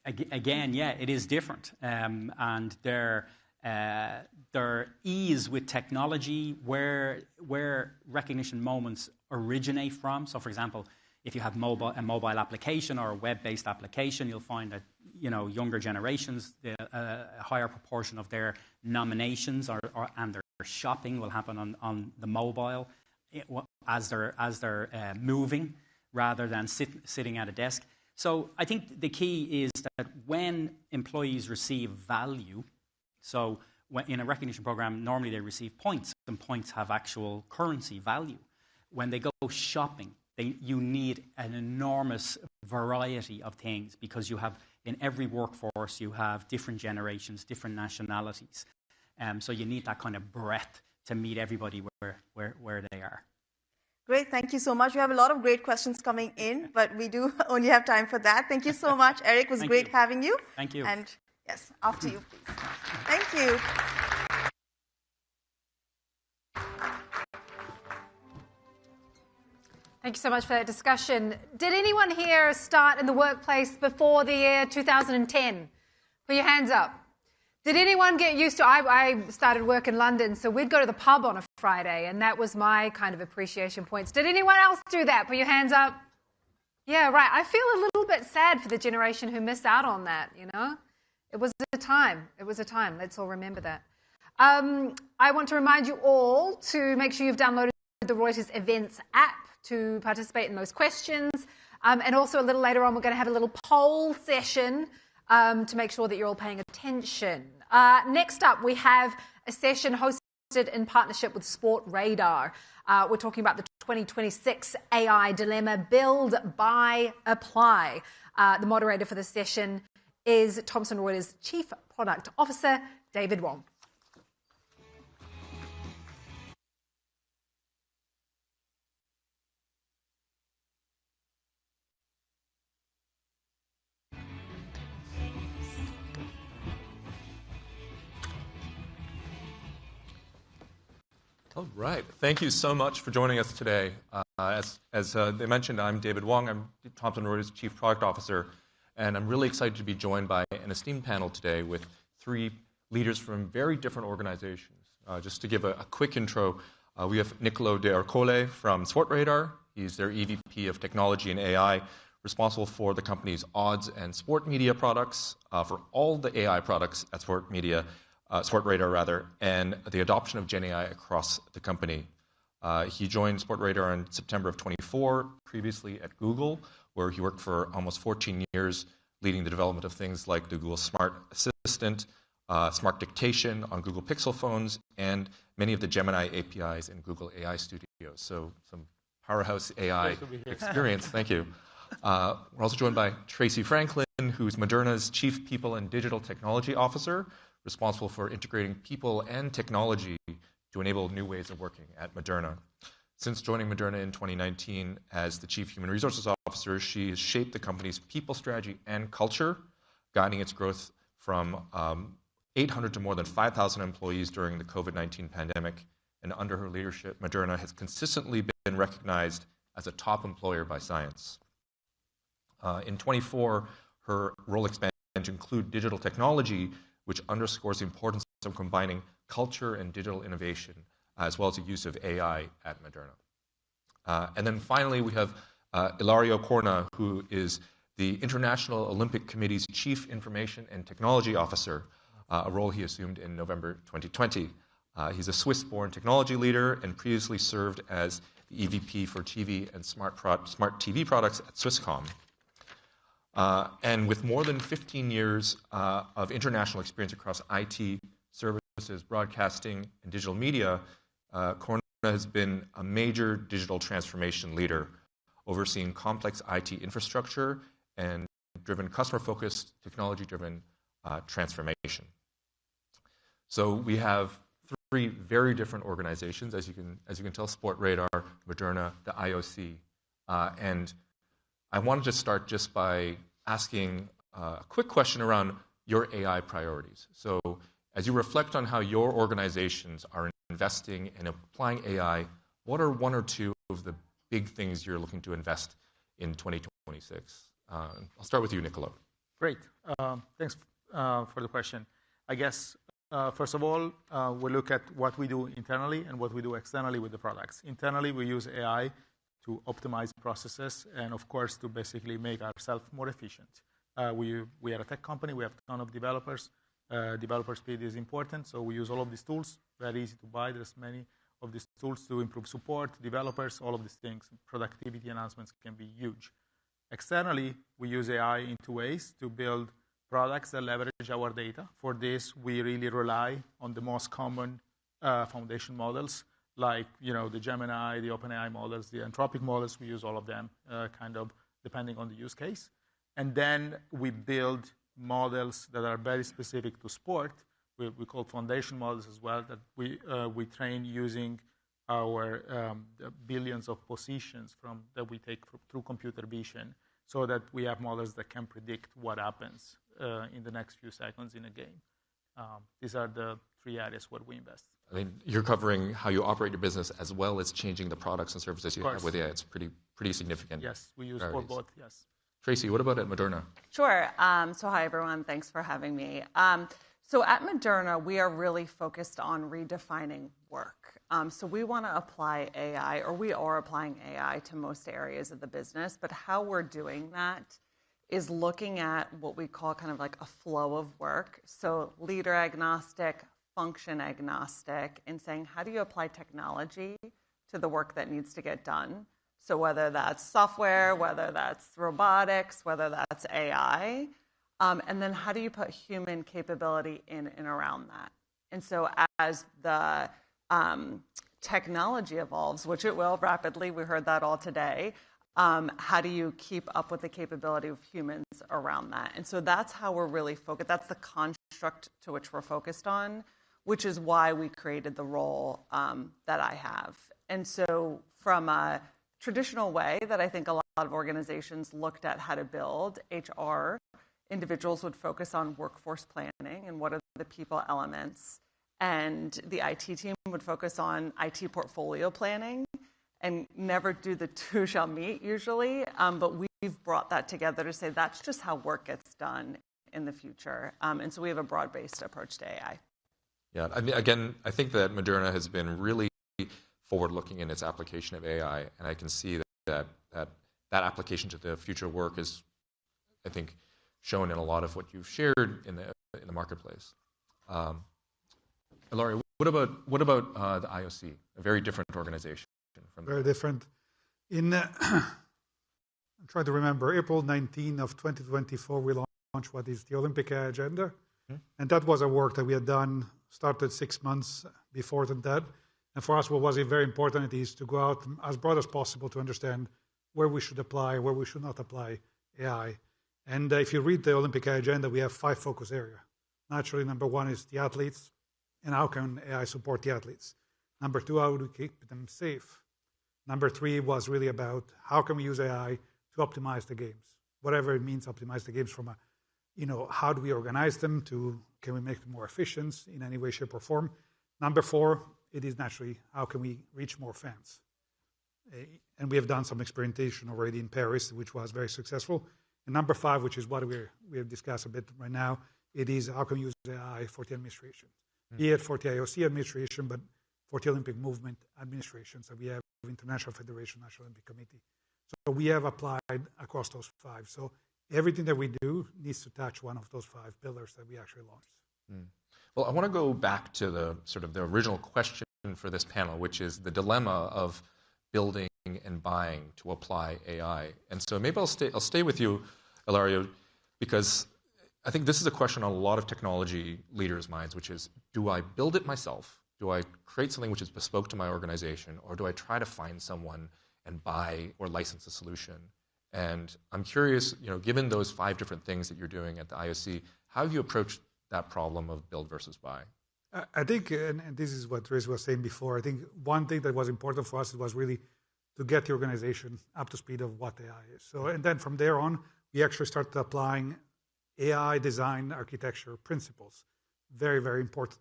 Again, it is different. And their ease with technology, where recognition moments originate from. So, for example, if you have a mobile application or a web-based application, you'll find that younger generations, a higher proportion of their nominations and their shopping will happen on the mobile as they're moving rather than sitting at a desk. So I think the key is that when employees receive value, so in a recognition program, normally they receive points, and points have actual currency value. When they go shopping, you need an enormous variety of things because you have, in every workforce, you have different generations, different nationalities. So you need that kind of breadth to meet everybody where they are. Great, thank you so much. We have a lot of great questions coming in, but we do only have time for that. Thank you so much, Eric. It was great having you. Thank you. And yes, after you, please. Thank you. Thank you so much for that discussion. Did anyone here start in the workplace before the year 2010? Put your hands up. Did anyone get used to, I started work in London, so we'd go to the pub on a Friday, and that was my kind of appreciation points. Did anyone else do that? Put your hands up. Yeah, right. I feel a little bit sad for the generation who missed out on that, It was a time. It was a time. Let's all remember that. I want to remind you all to make sure you've downloaded the Reuters Events app to participate in those questions. And also a little later on, we're going to have a little poll session to make sure that you're all paying attention. Next up, we have a session hosted in partnership with Sport Radar. We're talking about the 2026 AI dilemma, build, buy, apply. The moderator for the session is Thomson Reuters Chief Product Officer, David Wong. All right. Thank you so much for joining us today. As they mentioned, I'm David Wong. I'm Thomson Reuters Chief Product Officer, and I'm really excited to be joined by an esteemed panel today with three leaders from very different organizations. Just to give a quick intro, we have Nicolo De Arcole from Sport Radar. He's their EVP of Technology and AI, responsible for the company's odds and sport media products, for all the AI products at Sport Radar rather, and the adoption of Gen AI across the company. He joined Sport Radar in September of 24, previously at Google, where he worked for almost 14 years, leading the development of things like the Google Smart Assistant, Smart Dictation on Google Pixel phones, and many of the Gemini APIs in Google AI Studios. So some powerhouse AI experience. Thank you. We're also joined by Tracy Franklin, who's Moderna's Chief People and Digital Technology Officer, responsible for integrating people and technology to enable new ways of working at Moderna. Since joining Moderna in 2019 as the Chief Human Resources Officer, she has shaped the company's people strategy and culture, guiding its growth from 800 to more than 5,000 employees during the COVID-19 pandemic. And under her leadership, Moderna has consistently been recognized as a top employer by Science. In 24, her role expanded to include digital technology, which underscores the importance of combining culture and digital innovation, as well as the use of AI at Moderna. And then finally, we have Ilario Corna, who is the International Olympic Committee's Chief Information and Technology Officer, a role he assumed in November 2020. He's a Swiss-born technology leader and previously served as the EVP for TV and smart TV products at Swisscom. And with more than 15 years of international experience across IT, services, broadcasting, and digital media, Corna has been a major digital transformation leader, overseeing complex IT infrastructure and driven customer-focused, technology-driven transformation. So we have three very different organizations, as you can tell: Sportradar, Moderna, the IOC. And I wanted to start just by asking a quick question around your AI priorities. So as you reflect on how your organizations are investing and applying AI, what are one or two of the big things you're looking to invest in 2026? I'll start with you, Niccolo. Great. Thanks for the question. I guess, first of all, we look at what we do internally and what we do externally with the products. Internally, we use AI to optimize processes and, of course, to basically make ourselves more efficient. We are a tech company. We have a ton of developers. Developer speed is important, so we use all of these tools. Very easy to buy. There's many of these tools to improve support, developers, all of these things. Productivity enhancements can be huge. Externally, we use AI in two ways to build products that leverage our data. For this, we really rely on the most common foundation models, like the Gemini, the OpenAI models, the Anthropic models. We use all of them, kind of depending on the use case. And then we build models that are very specific to sport. We call foundation models as well, that we train using our billions of positions that we take through computer vision, so that we have models that can predict what happens in the next few seconds in a game. These are the three areas where we invest. I mean, you're covering how you operate your business as well as changing the products and services you have with AI. It's pretty significant. Yes, we use for both, yes. Tracy, what about at Moderna? Sure. So hi, everyone. Thanks for having me. So at Moderna, we are really focused on redefining work. So we want to apply AI, or we are applying AI to most areas of the business. But how we're doing that is looking at what we call kind of like a flow of work. So leader agnostic, function agnostic, and saying, how do you apply technology to the work that needs to get done? So whether that's software, whether that's robotics, whether that's AI, and then how do you put human capability in and around that? And so as the technology evolves, which it will rapidly, we heard that all today, how do you keep up with the capability of humans around that? And so that's how we're really focused. That's the construct to which we're focused on, which is why we created the role that I have. And so from a traditional way that I think a lot of organizations looked at how to build, HR individuals would focus on workforce planning and what are the people elements. And the IT team would focus on IT portfolio planning, and never do the two shall meet usually. But we've brought that together to say that's just how work gets done in the future. And so we have a broad-based approach to AI. Yeah, I mean, again, I think that Moderna has been really forward-looking in its application of AI, and I can see that application to the future of work is, I think, shown in a lot of what you've shared in the marketplace. Laurie, what about the IOC? A very different organization. Very different. I'm trying to remember, April 19 of 2024, we launched what is the Olympic Agenda. Mm-hmm. And that was a work that we had done, started 6 months before that. And for us, what was very important is to go out as broad as possible to understand where we should apply, where we should not apply AI. And if you read the Olympic Agenda, we have 5 focus areas. Naturally, number 1 is the athletes, and how can AI support the athletes? Number 2, how do we keep them safe? Number 3 was really about how can we use AI to optimize the games, whatever it means, optimize the games from a, how do we organize them to, can we make them more efficient in any way, shape, or form? Number 4, it is naturally, how can we reach more fans? And we have done some experimentation already in Paris, which was very successful. And number 5, which is what we have discussed a bit right now, it is how can we use AI for the administration, be it for the IOC administration, but for the Olympic movement administration. So we have International Federation, National Olympic Committee. So we have applied across those 5. So everything that we do needs to touch one of those 5 pillars that we actually launched. Well, I want to go back to the sort of the original question for this panel, which is the dilemma of building and buying to apply AI. And so maybe I'll stay with you, Ilario, because I think this is a question on a lot of technology leaders' minds, which is, do I build it myself? Do I create something which is bespoke to my organization? Or do I try to find someone and buy or license a solution? And I'm curious, given those 5 different things that you're doing at the IOC, how have you approached that problem of build versus buy? I think, and this is what Riz was saying before, I think one thing that was important for us was really to get the organization up to speed of what AI is. So, and then from there on, we actually started applying AI design architecture principles. Very, very important.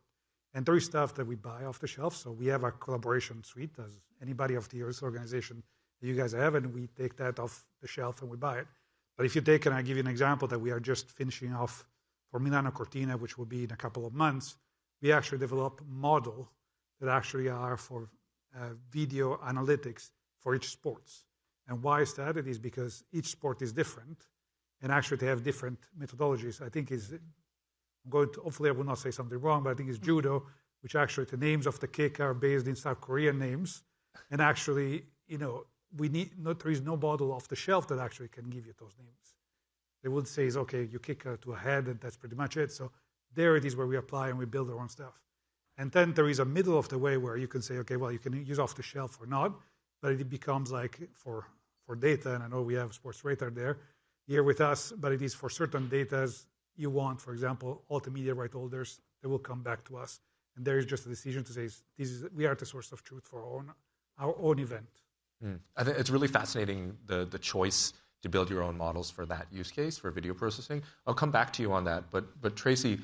And there is stuff that we buy off the shelf. So we have a collaboration suite, as anybody of the organization that you guys have, and we take that off the shelf and we buy it. But if you take, and I'll give you an example that we are just finishing off for Milano Cortina, which will be in a couple of months, we actually develop model that actually are for video analytics for each sports. And why is that? It is because each sport is different, and actually they have different methodologies. I think hopefully I will not say something wrong, but I think it's judo, which actually the names of the kick are based in South Korean names. And actually, there is no model off the shelf that actually can give you those names. They would say, okay, you kick to a head, and that's pretty much it. So there it is where we apply and we build our own stuff. And then there is a middle of the way where you can say, okay, well, you can use off the shelf or not, but it becomes like for data, and I know we have Sports Radar there here with us, but it is for certain data you want, for example, all the media right holders, they will come back to us. And there is just a decision to say, we are the source of truth for our own event. I think it's really fascinating, the choice to build your own models for that use case, for video processing. I'll come back to you on that. But Tracy,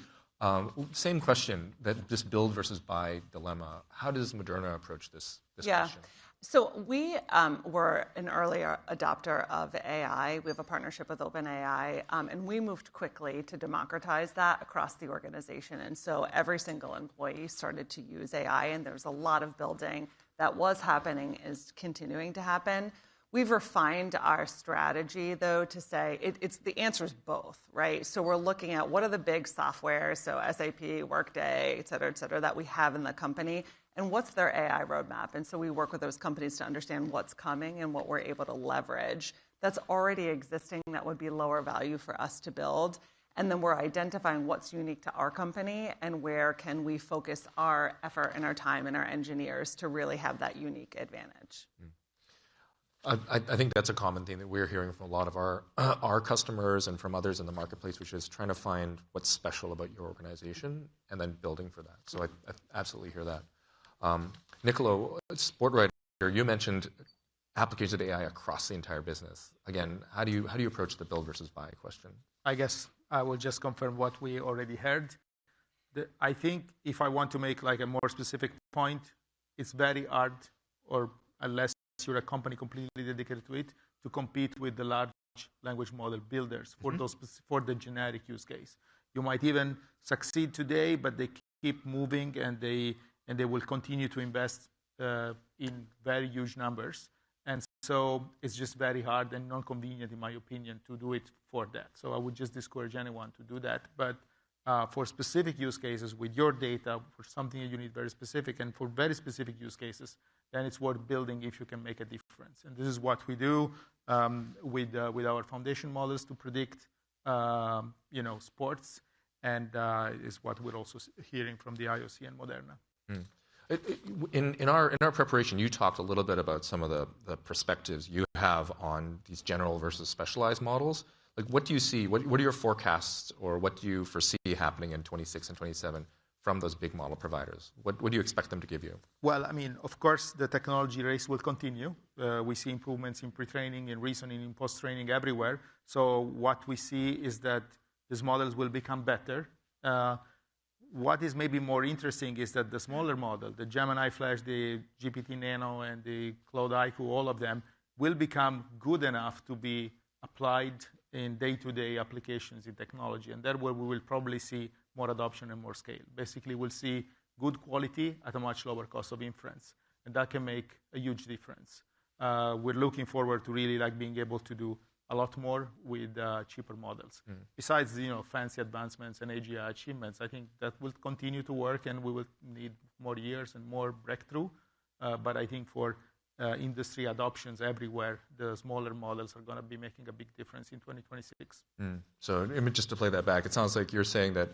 same question, that this build versus buy dilemma. How does Moderna approach this question? So we were an early adopter of AI. We have a partnership with OpenAI, and we moved quickly to democratize that across the organization. And so every single employee started to use AI, and there's a lot of building that was happening, is continuing to happen. We've refined our strategy, though, to say the answer is both, right? So we're looking at what are the big software, so SAP, Workday, et cetera, that we have in the company, and what's their AI roadmap. And so we work with those companies to understand what's coming and what we're able to leverage that's already existing that would be lower value for us to build. And then we're identifying what's unique to our company and where can we focus our effort and our time and our engineers to really have that unique advantage. I think that's a common thing that we're hearing from a lot of our customers and from others in the marketplace, which is trying to find what's special about your organization and then building for that. So I absolutely hear that. Niccolo, sport writer, you mentioned applications of AI across the entire business. Again, how do you approach the build versus buy question? I guess I will just confirm what we already heard. I think if I want to make like a more specific point, it's very hard, or unless you're a company completely dedicated to it, to compete with the large language model builders for the generic use case. You might even succeed today, but they keep moving, and they will continue to invest in very huge numbers. And so it's just very hard and non-convenient, in my opinion, to do it for that. So I would just discourage anyone to do that. But for specific use cases with your data, for something that you need very specific, and for very specific use cases, then it's worth building if you can make a difference. And this is what we do with our foundation models to predict sports, and is what we're also hearing from the IOC and Moderna. In our preparation, you talked a little bit about some of the perspectives you have on these general versus specialized models. Like, what do you see? What are your forecasts, or what do you foresee happening in 26 and 27 from those big model providers? What do you expect them to give you? Well, I mean, of course, the technology race will continue. We see improvements in pre-training, in reasoning, in post-training, everywhere. So what we see is that these models will become better. What is maybe more interesting is that the smaller model, the Gemini Flash, the GPT Nano, and the Claude IQ, all of them will become good enough to be applied in day-to-day applications in technology. And that's where we will probably see more adoption and more scale. Basically, we'll see good quality at a much lower cost of inference. And that can make a huge difference. We're looking forward to really being able to do a lot more with cheaper models. Besides, fancy advancements and AGI achievements, I think that will continue to work, and we will need more years and more breakthrough. But I think for industry adoptions everywhere, the smaller models are going to be making a big difference in 2026. So just to play that back, it sounds like you're saying that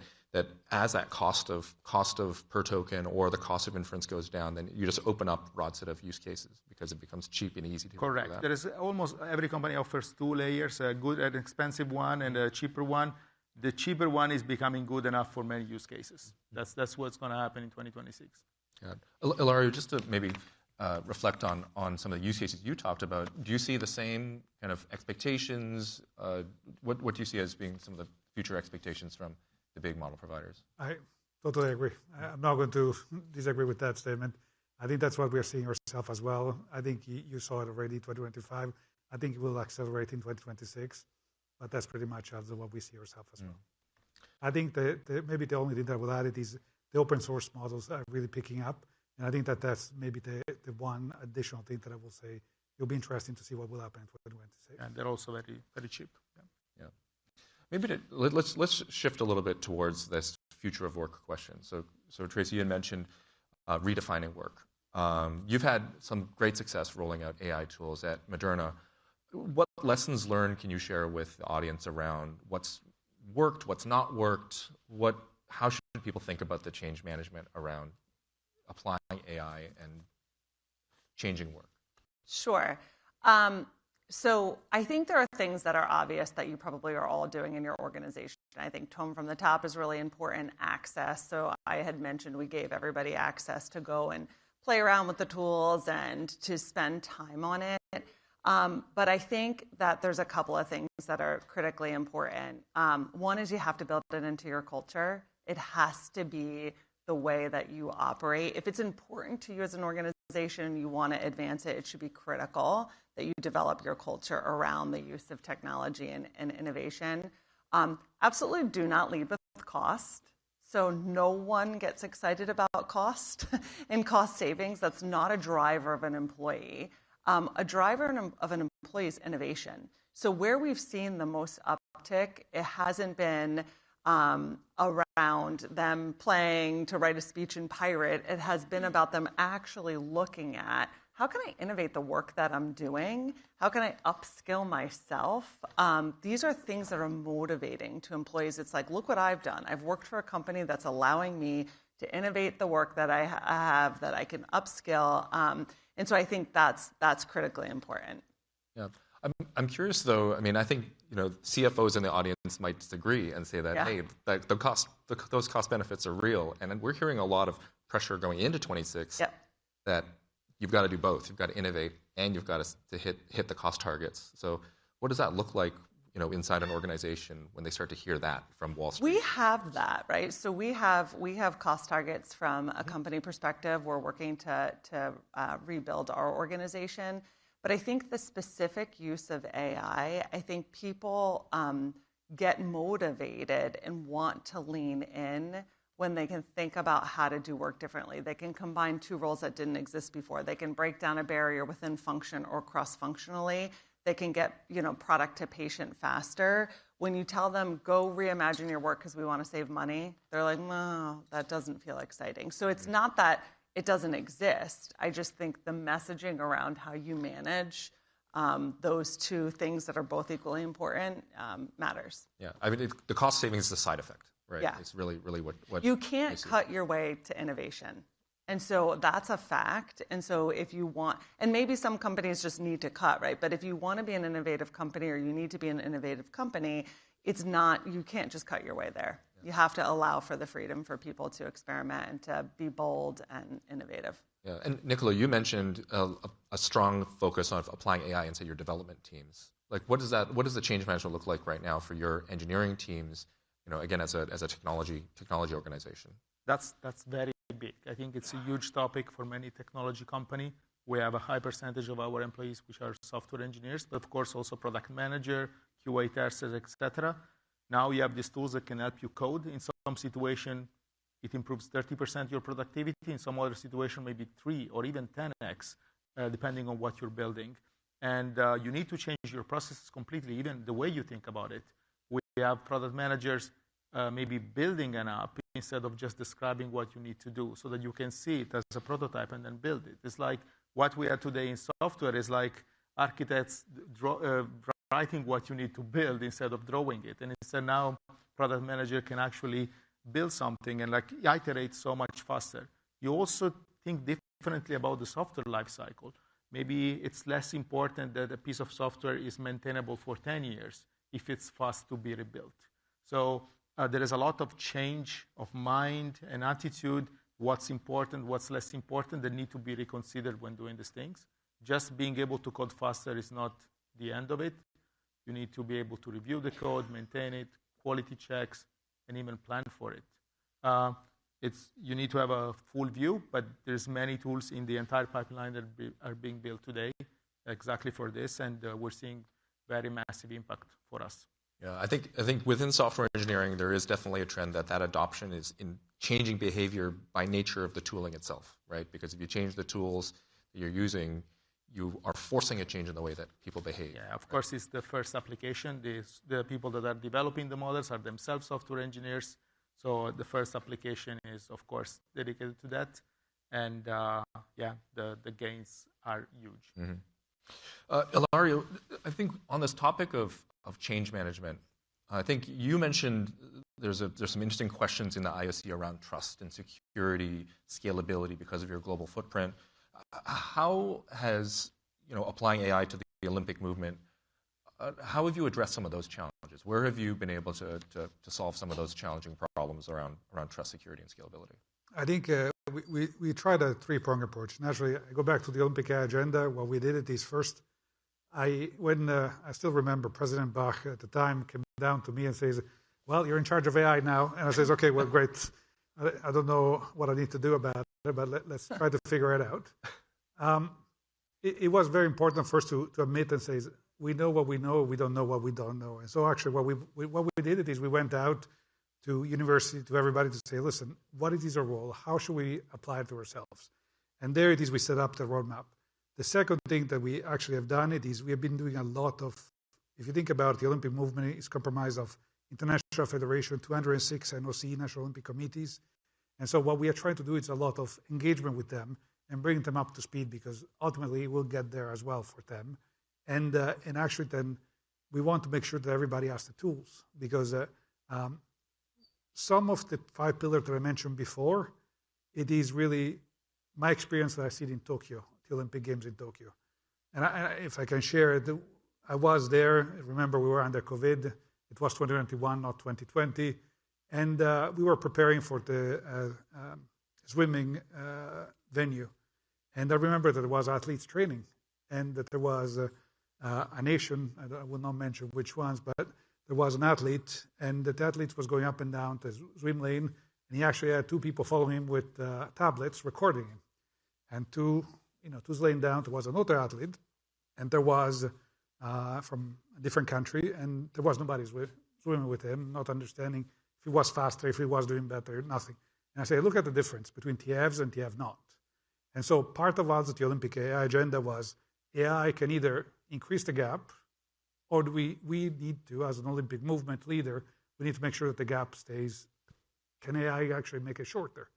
as that cost of per token or the cost of inference goes down, then you just open up a broad set of use cases because it becomes cheap and easy to Correct. do that. There is almost every company offers 2 layers, a good and expensive one and a cheaper one. The cheaper one is becoming good enough for many use cases. That's what's going to happen in 2026. Yeah. Ilario, just to maybe reflect on some of the use cases you talked about, do you see the same kind of expectations? What do you see as being some of the future expectations from the big model providers? I totally agree. I'm not going to disagree with that statement. I think that's what we are seeing ourselves as well. I think you saw it already in 2025. I think it will accelerate in 2026, but that's pretty much also what we see ourselves as well. I think maybe the only thing that I will add it is the open source models are really picking up. And I think that's maybe the one additional thing that I will say. It'll be interesting to see what will happen in 2026. And they're also very, very cheap. Yeah. Maybe let's shift a little bit towards this future of work question. So Tracy, you had mentioned redefining work. You've had some great success rolling out AI tools at Moderna. What lessons learned can you share with the audience around what's worked, what's not worked? How should people think about the change management around applying AI and changing work? Sure. So I think there are things that are obvious that you probably are all doing in your organization. I think tone from the top is really important. Access. So I had mentioned we gave everybody access to go and play around with the tools and to spend time on it. But I think that there's a couple of things that are critically important. One is you have to build it into your culture. It has to be the way that you operate. If it's important to you as an organization, you want to advance it, it should be critical that you develop your culture around the use of technology and innovation. Absolutely do not lead with cost. So no one gets excited about cost and cost savings. That's not a driver of an employee. A driver of an employee is innovation. So where we've seen the most uptick, it hasn't been around them playing to write a speech in Pirate. It has been about them actually looking at how can I innovate the work that I'm doing? How can I upskill myself? These are things that are motivating to employees. It's like, look what I've done. I've worked for a company that's allowing me to innovate the work that I have, that I can upskill. And so I think that's critically important. Yeah. I'm curious, though. I mean, I think CFOs in the audience might disagree and say that, hey, those cost benefits are real. And we're hearing a lot of pressure going into 26 that you've got to do both. You've got to innovate and you've got to hit the cost targets. So what does that look like, inside an organization when they start to hear that from Wall Street? We have that, right? So we have cost targets from a company perspective. We're working to rebuild our organization. But I think the specific use of AI, I think people get motivated and want to lean in when they can think about how to do work differently. They can combine two roles that didn't exist before. They can break down a barrier within function or cross-functionally. They can get product to patient faster. When you tell them, go reimagine your work because we want to save money, they're like, no, that doesn't feel exciting. So it's not that it doesn't exist. I just think the messaging around how you manage those two things that are both equally important matters. Yeah, I mean, the cost savings is a side effect, right? Yeah. It's really what you can't cut your way to innovation. And so that's a fact. And so if you want, and maybe some companies just need to cut, right? But if you want to be an innovative company or you need to be an innovative company, it's not, you can't just cut your way there. You have to allow for the freedom for people to experiment and to be bold and innovative. Yeah, and Nicola, you mentioned a strong focus on applying AI into your development teams. Like, what does the change management look like right now for your engineering teams? Again, as a technology organization. That's very big. I think it's a huge topic for many technology company. We have a high percentage of our employees which are software engineers, but of course also product manager, QA testers, etc. Now you have these tools that can help you code. In some situation, it improves 30% your productivity. In some other situation, maybe 3 or even 10x, depending on what you're building. And you need to change your processes completely, even the way you think about it. We have product managers maybe building an app instead of just describing what you need to do, so that you can see it as a prototype and then build it. It's like what we are today in software is like architects writing what you need to build instead of drawing it. And instead now product manager can actually build something and like iterate so much faster. You also think differently about the software lifecycle. Maybe it's less important that a piece of software is maintainable for 10 years if it's fast to be rebuilt. So there is a lot of change of mind and attitude, what's important, what's less important, that need to be reconsidered when doing these things. Just being able to code faster is not the end of it. You need to be able to review the code, maintain it, quality checks, and even plan for it. You need to have a full view, but there's many tools in the entire pipeline that are being built today exactly for this, and we're seeing very massive impact for us. Yeah, I think within software engineering, there is definitely a trend that adoption is in changing behavior by nature of the tooling itself, right? Because if you change the tools that you're using, you are forcing a change in the way that people behave. Yeah, of course, it's the first application. The people that are developing the models are themselves software engineers. So the first application is, of course, dedicated to that. And yeah, the gains are huge. Mm-hmm. Ilario, I think on this topic of change management, I think you mentioned there's some interesting questions in the IOC around trust and security, scalability because of your global footprint. How has applying AI to the Olympic movement, how have you addressed some of those challenges? Where have you been able to solve some of those challenging problems around trust, security, and scalability? I think we tried a three-pronged approach. Naturally, I go back to the Olympic agenda. What we did is first, I still remember President Bach at the time came down to me and says, well, you're in charge of AI now. And I says, okay, well, great. I don't know what I need to do about it, but let's try to figure it out. It was very important first to admit and say, we know what we know, we don't know what we don't know. And so actually what we did is we went out to university, to everybody to say, listen, what is our role? How should we apply it to ourselves? And there it is, we set up the roadmap. The second thing that we actually have done is we have been doing a lot of, if you think about the Olympic movement, it's comprised of International Federation, 206 NOC, National Olympic Committees. And so what we are trying to do is a lot of engagement with them and bring them up to speed, because ultimately we'll get there as well for them. And actually then we want to make sure that everybody has the tools, because some of the 5 pillars that I mentioned before, it is really my experience that I see in Tokyo, the Olympic Games in Tokyo. And if I can share it, I was there. Remember, we were under COVID. It was 2021, not 2020. And we were preparing for the swimming venue. And I remember that there was athletes training, and that there was a nation, I will not mention which ones, but there was an athlete, and that athlete was going up and down the swim lane, and he actually had 2 people following him with tablets recording him. And 2 lanes down, there was another athlete, and there was from a different country, and there was nobody swimming with him, not understanding if he was faster, if he was doing better, nothing. And I say, look at the difference between TFs and TF not. And so part of us at the Olympic AI agenda was AI can either increase the gap, or we need to, as an Olympic movement leader, we need to make sure that the gap stays. Can AI actually make it shorter?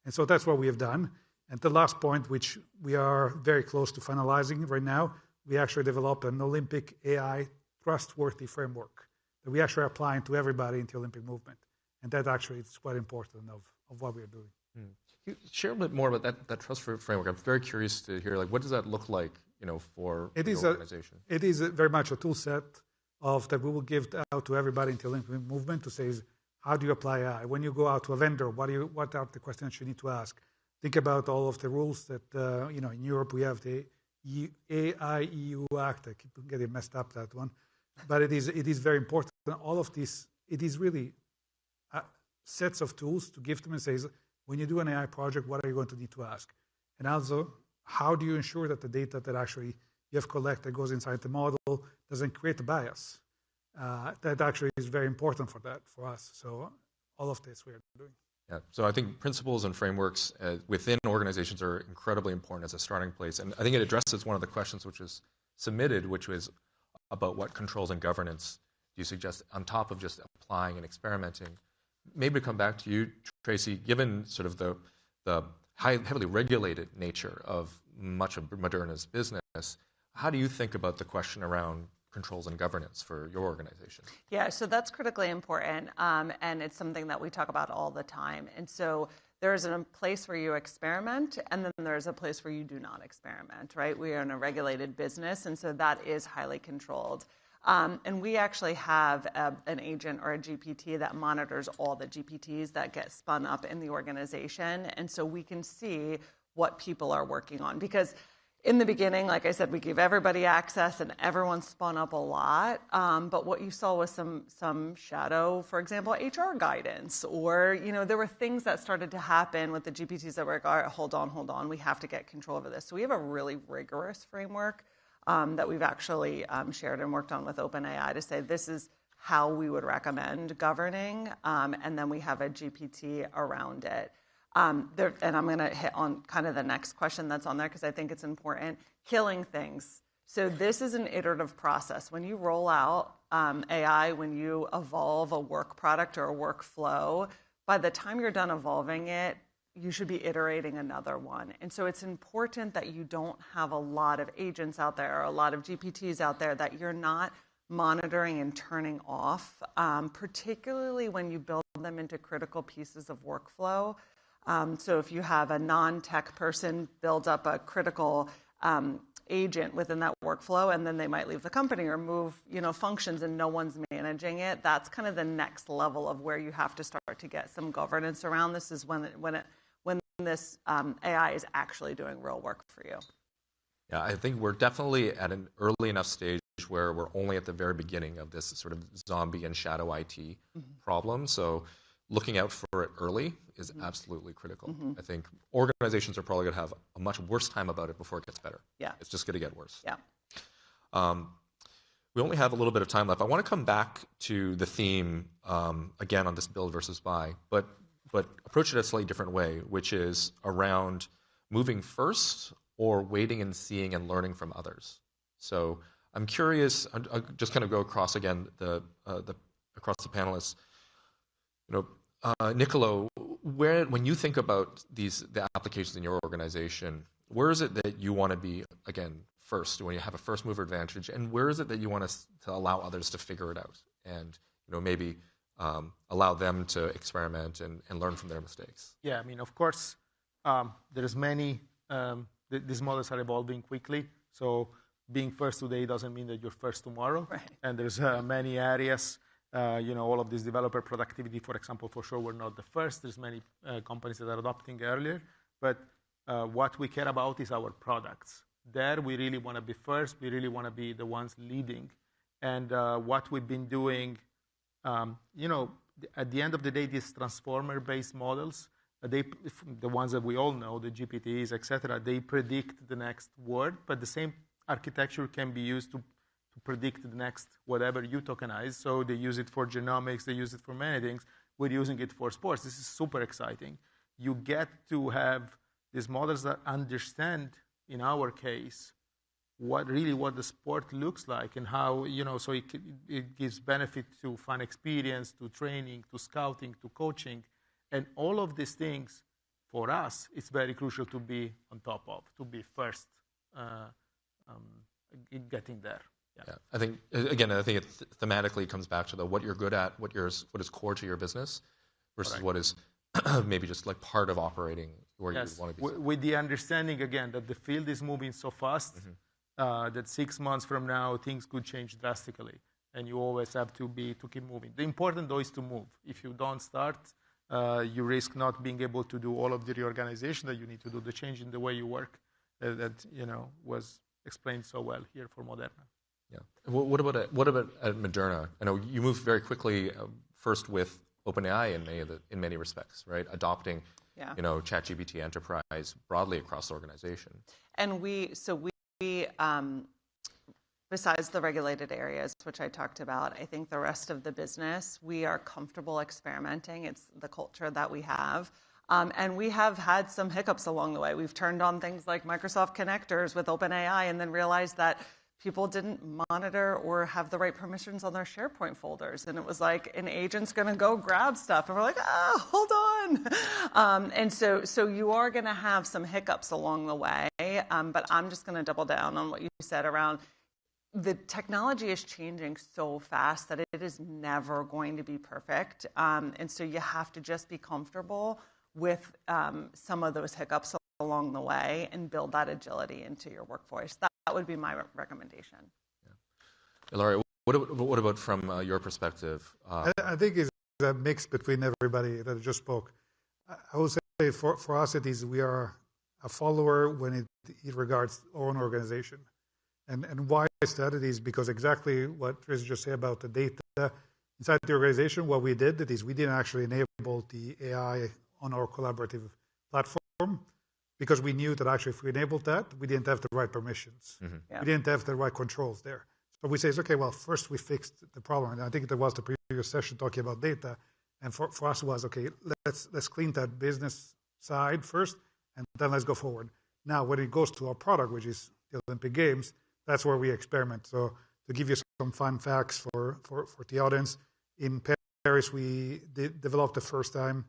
And so that's what we have done. And the last point, which we are very close to finalizing right now, we actually developed an Olympic AI trustworthy framework that we actually are applying to everybody in the Olympic movement. And that actually is quite important of what we are doing. Can you share a bit more about that trust framework? I'm very curious to hear, what does that look like, for the organization? It is very much a tool set that we will give out to everybody in the Olympic movement to say, how do you apply AI? When you go out to a vendor, what are the questions you need to ask? Think about all of the rules that, in Europe we have the AI-EU Act. I keep getting messed up, that one. But it is very important. All of this, it is really sets of tools to give them and say, when you do an AI project, what are you going to need to ask? And also, how do you ensure that the data that actually you have collected goes inside the model doesn't create a bias? That actually is very important for us. So all of this we are doing. Yeah, so I think principles and frameworks within organizations are incredibly important as a starting place. And I think it addresses one of the questions, which is submitted, which was about what controls and governance do you suggest on top of just applying and experimenting. Maybe to come back to you, Tracy, given sort of the heavily regulated nature of much of Moderna's business, how do you think about the question around controls and governance for your organization? Yeah, so that's critically important, and it's something that we talk about all the time. And so there's a place where you experiment, and then there's a place where you do not experiment, right? We are in a regulated business, and so that is highly controlled. And we actually have an agent or a GPT that monitors all the GPTs that get spun up in the organization. And so we can see what people are working on. Because in the beginning, like I said, we gave everybody access and everyone spun up a lot. But what you saw was some shadow, for example, HR guidance. Or, there were things that started to happen with the GPTs that were like, all right, hold on, we have to get control over this. So we have a really rigorous framework that we've actually shared and worked on with OpenAI to say this is how we would recommend governing, and then we have a GPT around it. And I'm going to hit on kind of the next question that's on there because I think it's important. Killing things. So this is an iterative process. When you roll out AI, when you evolve a work product or a workflow, by the time you're done evolving it, you should be iterating another one. And so it's important that you don't have a lot of agents out there or a lot of GPTs out there that you're not monitoring and turning off, particularly when you build them into critical pieces of workflow. So if you have a non-tech person build up a critical agent within that workflow, and then they might leave the company or move, functions and no one's managing it, that's kind of the next level of where you have to start to get some governance around this is when this AI is actually doing real work for you. Yeah, I think we're definitely at an early enough stage where we're only at the very beginning of this sort of zombie and shadow IT problem. So looking out for it early is absolutely critical. I think organizations are probably going to have a much worse time about it before it gets better. Yeah. It's just going to get worse. Yeah. We only have a little bit of time left. I want to come back to the theme again on this build versus buy, but approach it a slightly different way, which is around moving first or waiting and seeing and learning from others. So I'm curious. I'll just kind of go across again across the panelists. Nicolo, when you think about the applications in your organization, where is it that you want to be again first when you have a first mover advantage, and where is it that you want to allow others to figure it out and maybe allow them to experiment and learn from their mistakes? Yeah, I mean, of course, there's many. These models are evolving quickly, so being first today doesn't mean that you're first tomorrow. Right. And there's many areas. All of this developer productivity, for example, for sure, we're not the first. There's many companies that are adopting earlier. But what we care about is our products. There, we really want to be first. We really want to be the ones leading. And what we've been doing, at the end of the day, these transformer-based models, the ones that we all know, the GPTs, et cetera, they predict the next word. But the same architecture can be used to predict the next whatever you tokenize. So they use it for genomics, they use it for many things. We're using it for sports. This is super exciting. You get to have these models that understand, in our case, what the sport looks like and how, so it gives benefit to fan experience, to training, to scouting, to coaching. And all of these things, for us, it's very crucial to be on top of, to be first in getting there. Yeah. I think it thematically comes back to what you're good at, what is core to your business, versus what is maybe just like part of operating where you want to be. With the understanding again that the field is moving so fast that 6 months from now things could change drastically, and you always have to keep moving. The important though is to move. If you don't start, you risk not being able to do all of the reorganization that you need to do, the change in the way you work that was explained so well here for Moderna. Yeah. What about at Moderna? I know you moved very quickly first with OpenAI in many respects, right? Adopting, ChatGPT Enterprise broadly across the organization. And we besides the regulated areas, which I talked about, I think the rest of the business, we are comfortable experimenting. It's the culture that we have. And we have had some hiccups along the way. We've turned on things like Microsoft connectors with OpenAI and then realized that people didn't monitor or have the right permissions on their SharePoint folders. And it was like an agent's going to go grab stuff. And we're like, hold on. And so you are going to have some hiccups along the way. But I'm just going to double down on what you said around the technology is changing so fast that it is never going to be perfect. And so you have to just be comfortable with some of those hiccups along the way and build that agility into your workforce. That would be my recommendation. Yeah. Ilaria, what about from your perspective? I think it's a mix between everybody that just spoke. I would say for us it is we are a follower when it regards our own organization. And why is that? It is because exactly what Tris just said about the data inside the organization, what we did is we didn't actually enable the AI on our collaborative platform because we knew that actually if we enabled that, we didn't have the right permissions. Mm-hmm. Yeah. We didn't have the right controls there. So we say, okay, well, first we fixed the problem. And I think there was the previous session talking about data. And for us it was, okay, let's clean that business side first, and then let's go forward. Now, when it goes to our product, which is the Olympic Games, that's where we experiment. So to give you some fun facts for the audience, in Paris we developed the first time.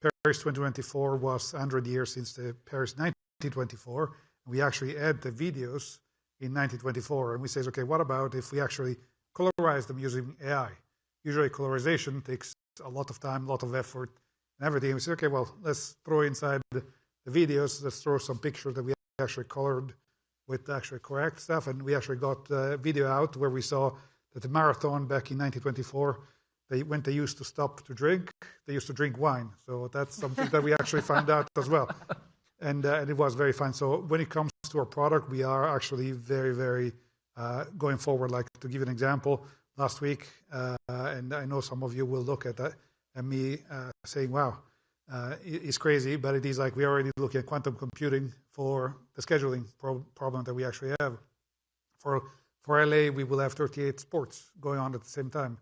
Paris 2024 was 100 years since the Paris 1924. We actually add the videos in 1924, and we say, okay, what about if we actually colorize them using AI? Usually colorization takes a lot of time, a lot of effort, and everything. We say, okay, well, let's throw inside the videos, let's throw some pictures that we actually colored with actually correct stuff, and we actually got a video out where we saw that the marathon back in 1924, when they used to stop to drink, they used to drink wine. So that's something that we actually found out as well. And it was very fun. So when it comes to our product, we are actually very, very going forward. Like to give you an example, last week, and I know some of you will look at that, and me saying, wow, it's crazy, but it is like we already looking at quantum computing for the scheduling problem that we actually have. For LA, we will have 38 sports going on at the same time.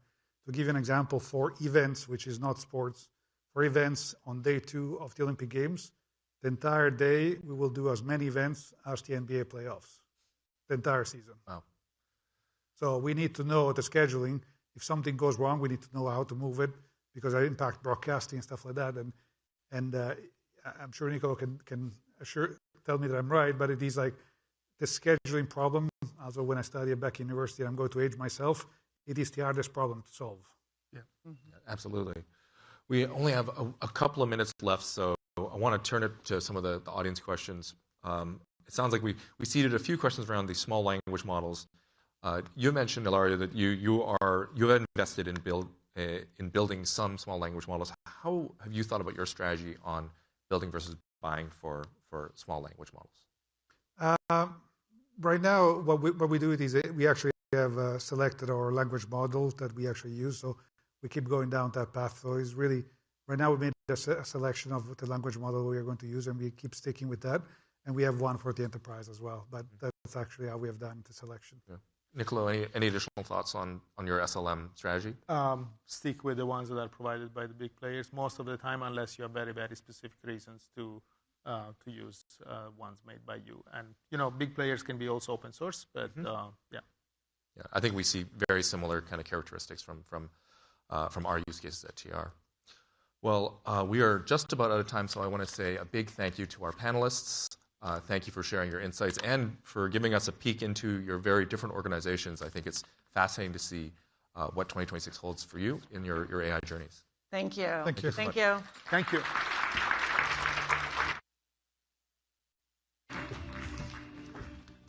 To give you an example, for events, which is not sports, for events on day 2 of the Olympic Games, the entire day we will do as many events as the NBA playoffs, the entire season. Wow. So we need to know the scheduling. If something goes wrong, we need to know how to move it because it impacts broadcasting and stuff like that. And I'm sure Nicolo can tell me that I'm right, but it is like the scheduling problem. Also, when I studied back in university, I'm going to age myself. It is the hardest problem to solve. Yeah, absolutely. We only have a couple of minutes left, so I want to turn it to some of the audience questions. It sounds like we seeded a few questions around these small language models. You mentioned, Ilaria, that you have invested in building some small language models. How have you thought about your strategy on building versus buying for small language models? Right now, what we do is we actually have selected our language models that we actually use. So we keep going down that path. So it's really, right now we made a selection of the language model we are going to use, and we keep sticking with that. And we have one for the enterprise as well. But that's actually how we have done the selection. Yeah. Nicolo, any additional thoughts on your SLM strategy? Stick with the ones that are provided by the big players most of the time, unless you have very, very specific reasons to use ones made by you. And big players can be also open source, but yeah. Yeah, I think we see very similar kind of characteristics from our use cases at TR. Well, we are just about out of time, so I want to say a big thank you to our panelists. Thank you for sharing your insights and for giving us a peek into your very different organizations. I think it's fascinating to see what 2026 holds for you in your AI journeys. Thank you. Thank you. Thank you. Thank you.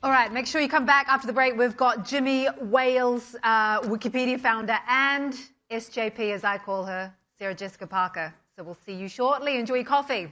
All right, make sure you come back after the break. We've got Jimmy Wales, Wikipedia founder, and SJP, as I call her, Sarah Jessica Parker. So we'll see you shortly. Enjoy your coffee.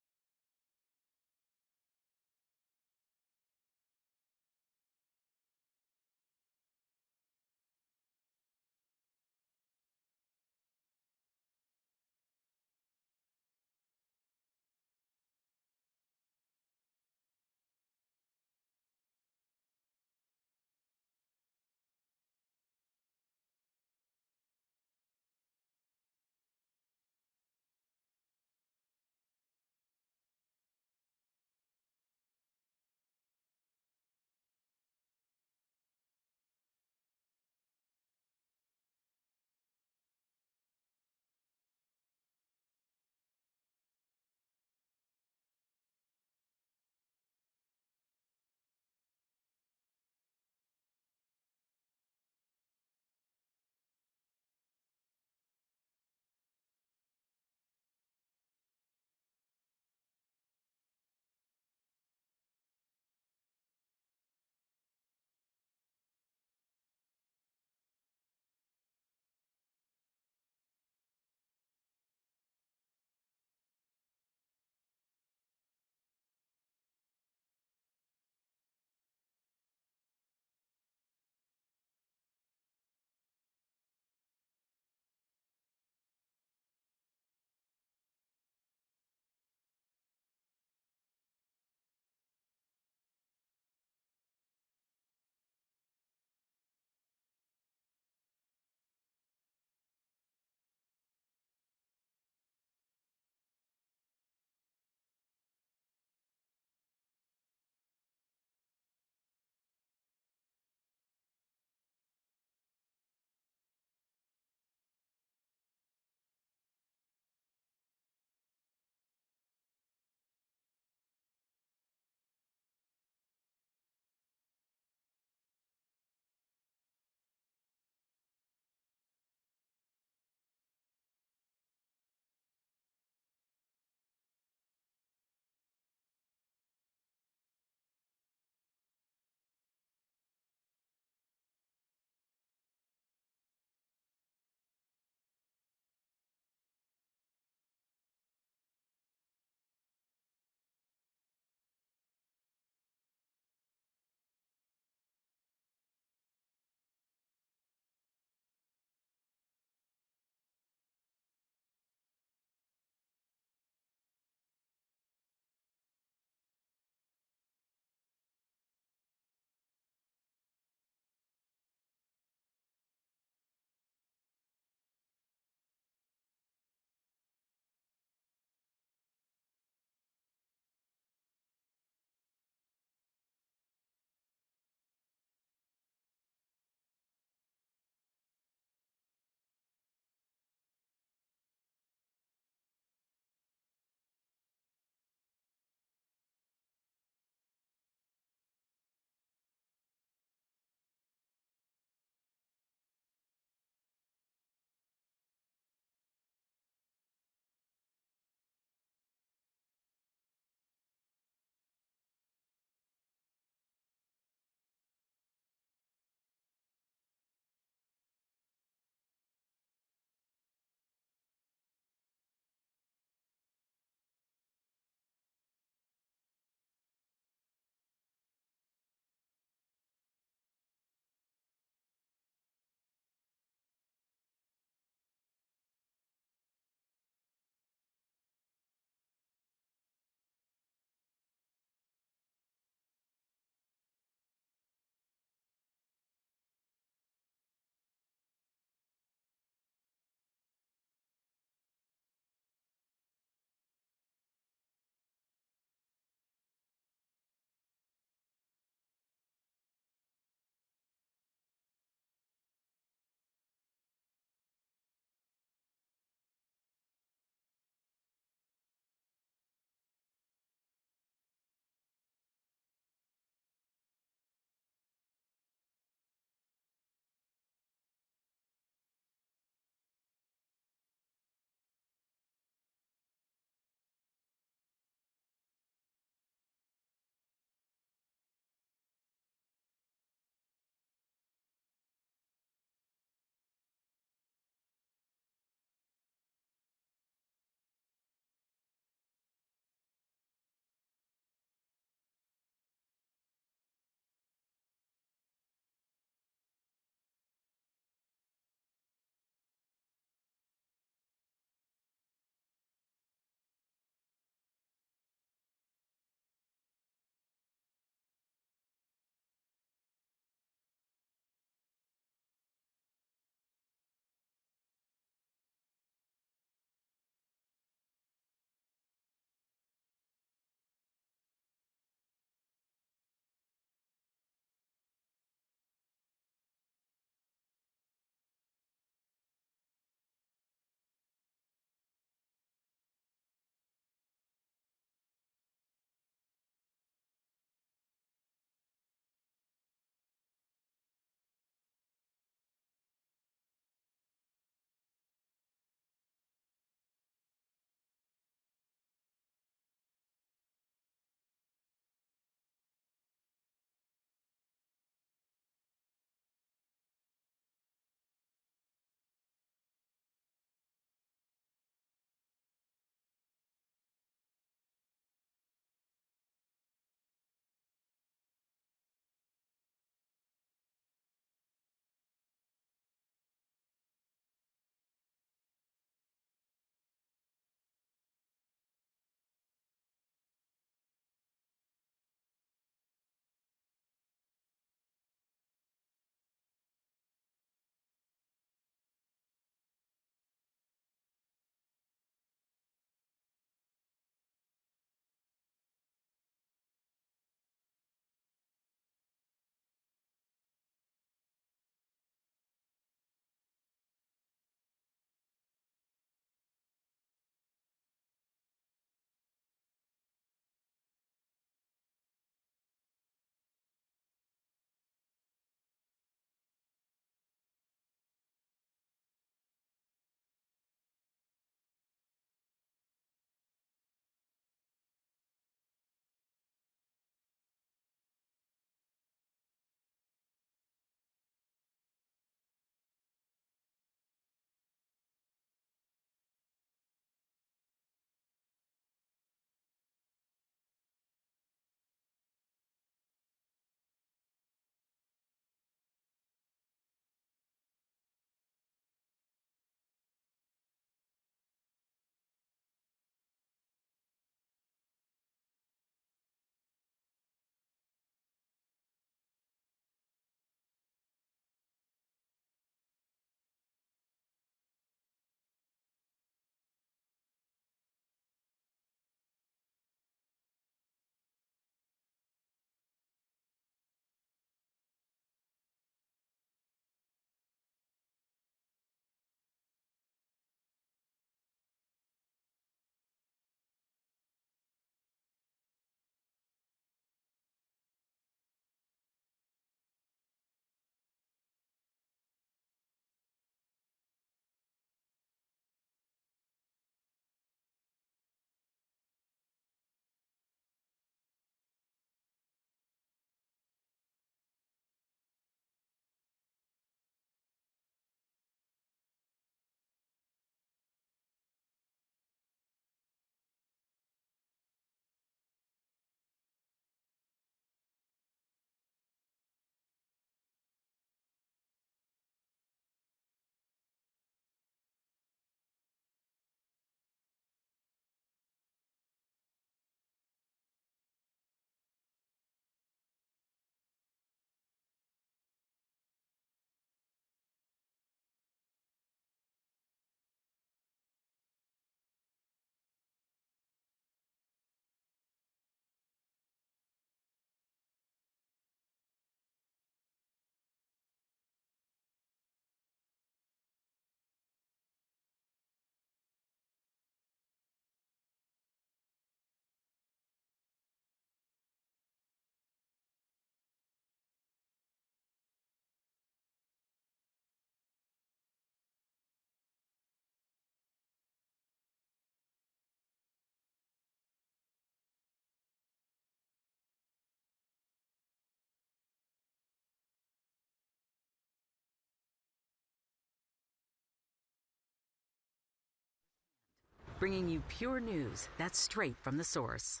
bringing you pure news that's straight from the source.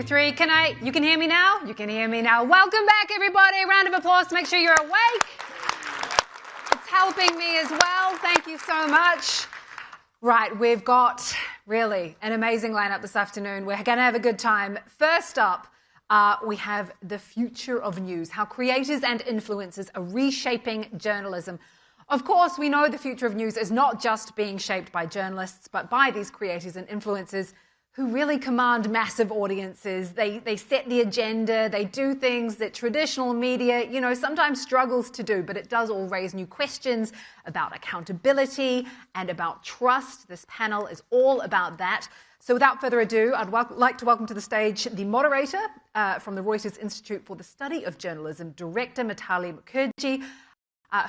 Three, you can hear me now? You can hear me now. Welcome back, everybody. Round of applause to make sure you're awake. It's helping me as well. Thank you so much. Right, we've got really an amazing lineup this afternoon. We're going to have a good time. First up, we have the future of news, how creators and influencers are reshaping journalism. Of course, we know the future of news is not just being shaped by journalists, but by these creators and influencers who really command massive audiences. They set the agenda. They do things that traditional media, sometimes struggles to do, but it does all raise new questions about accountability and about trust. This panel is all about that. So without further ado, I'd like to welcome to the stage the moderator from the Reuters Institute for the Study of Journalism, Director Mitali Mukherjee,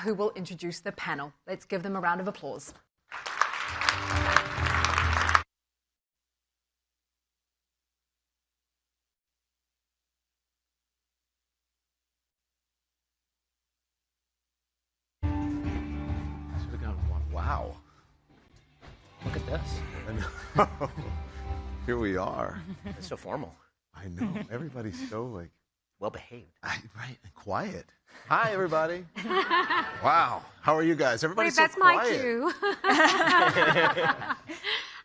who will introduce the panel. Let's give them a round of applause. Wow. Look at this. Here we are. It's so formal. I know. Everybody's so well behaved. Right, and quiet. Hi, everybody. Wow. How are you guys? Everybody's Wait, so quiet. That's my cue.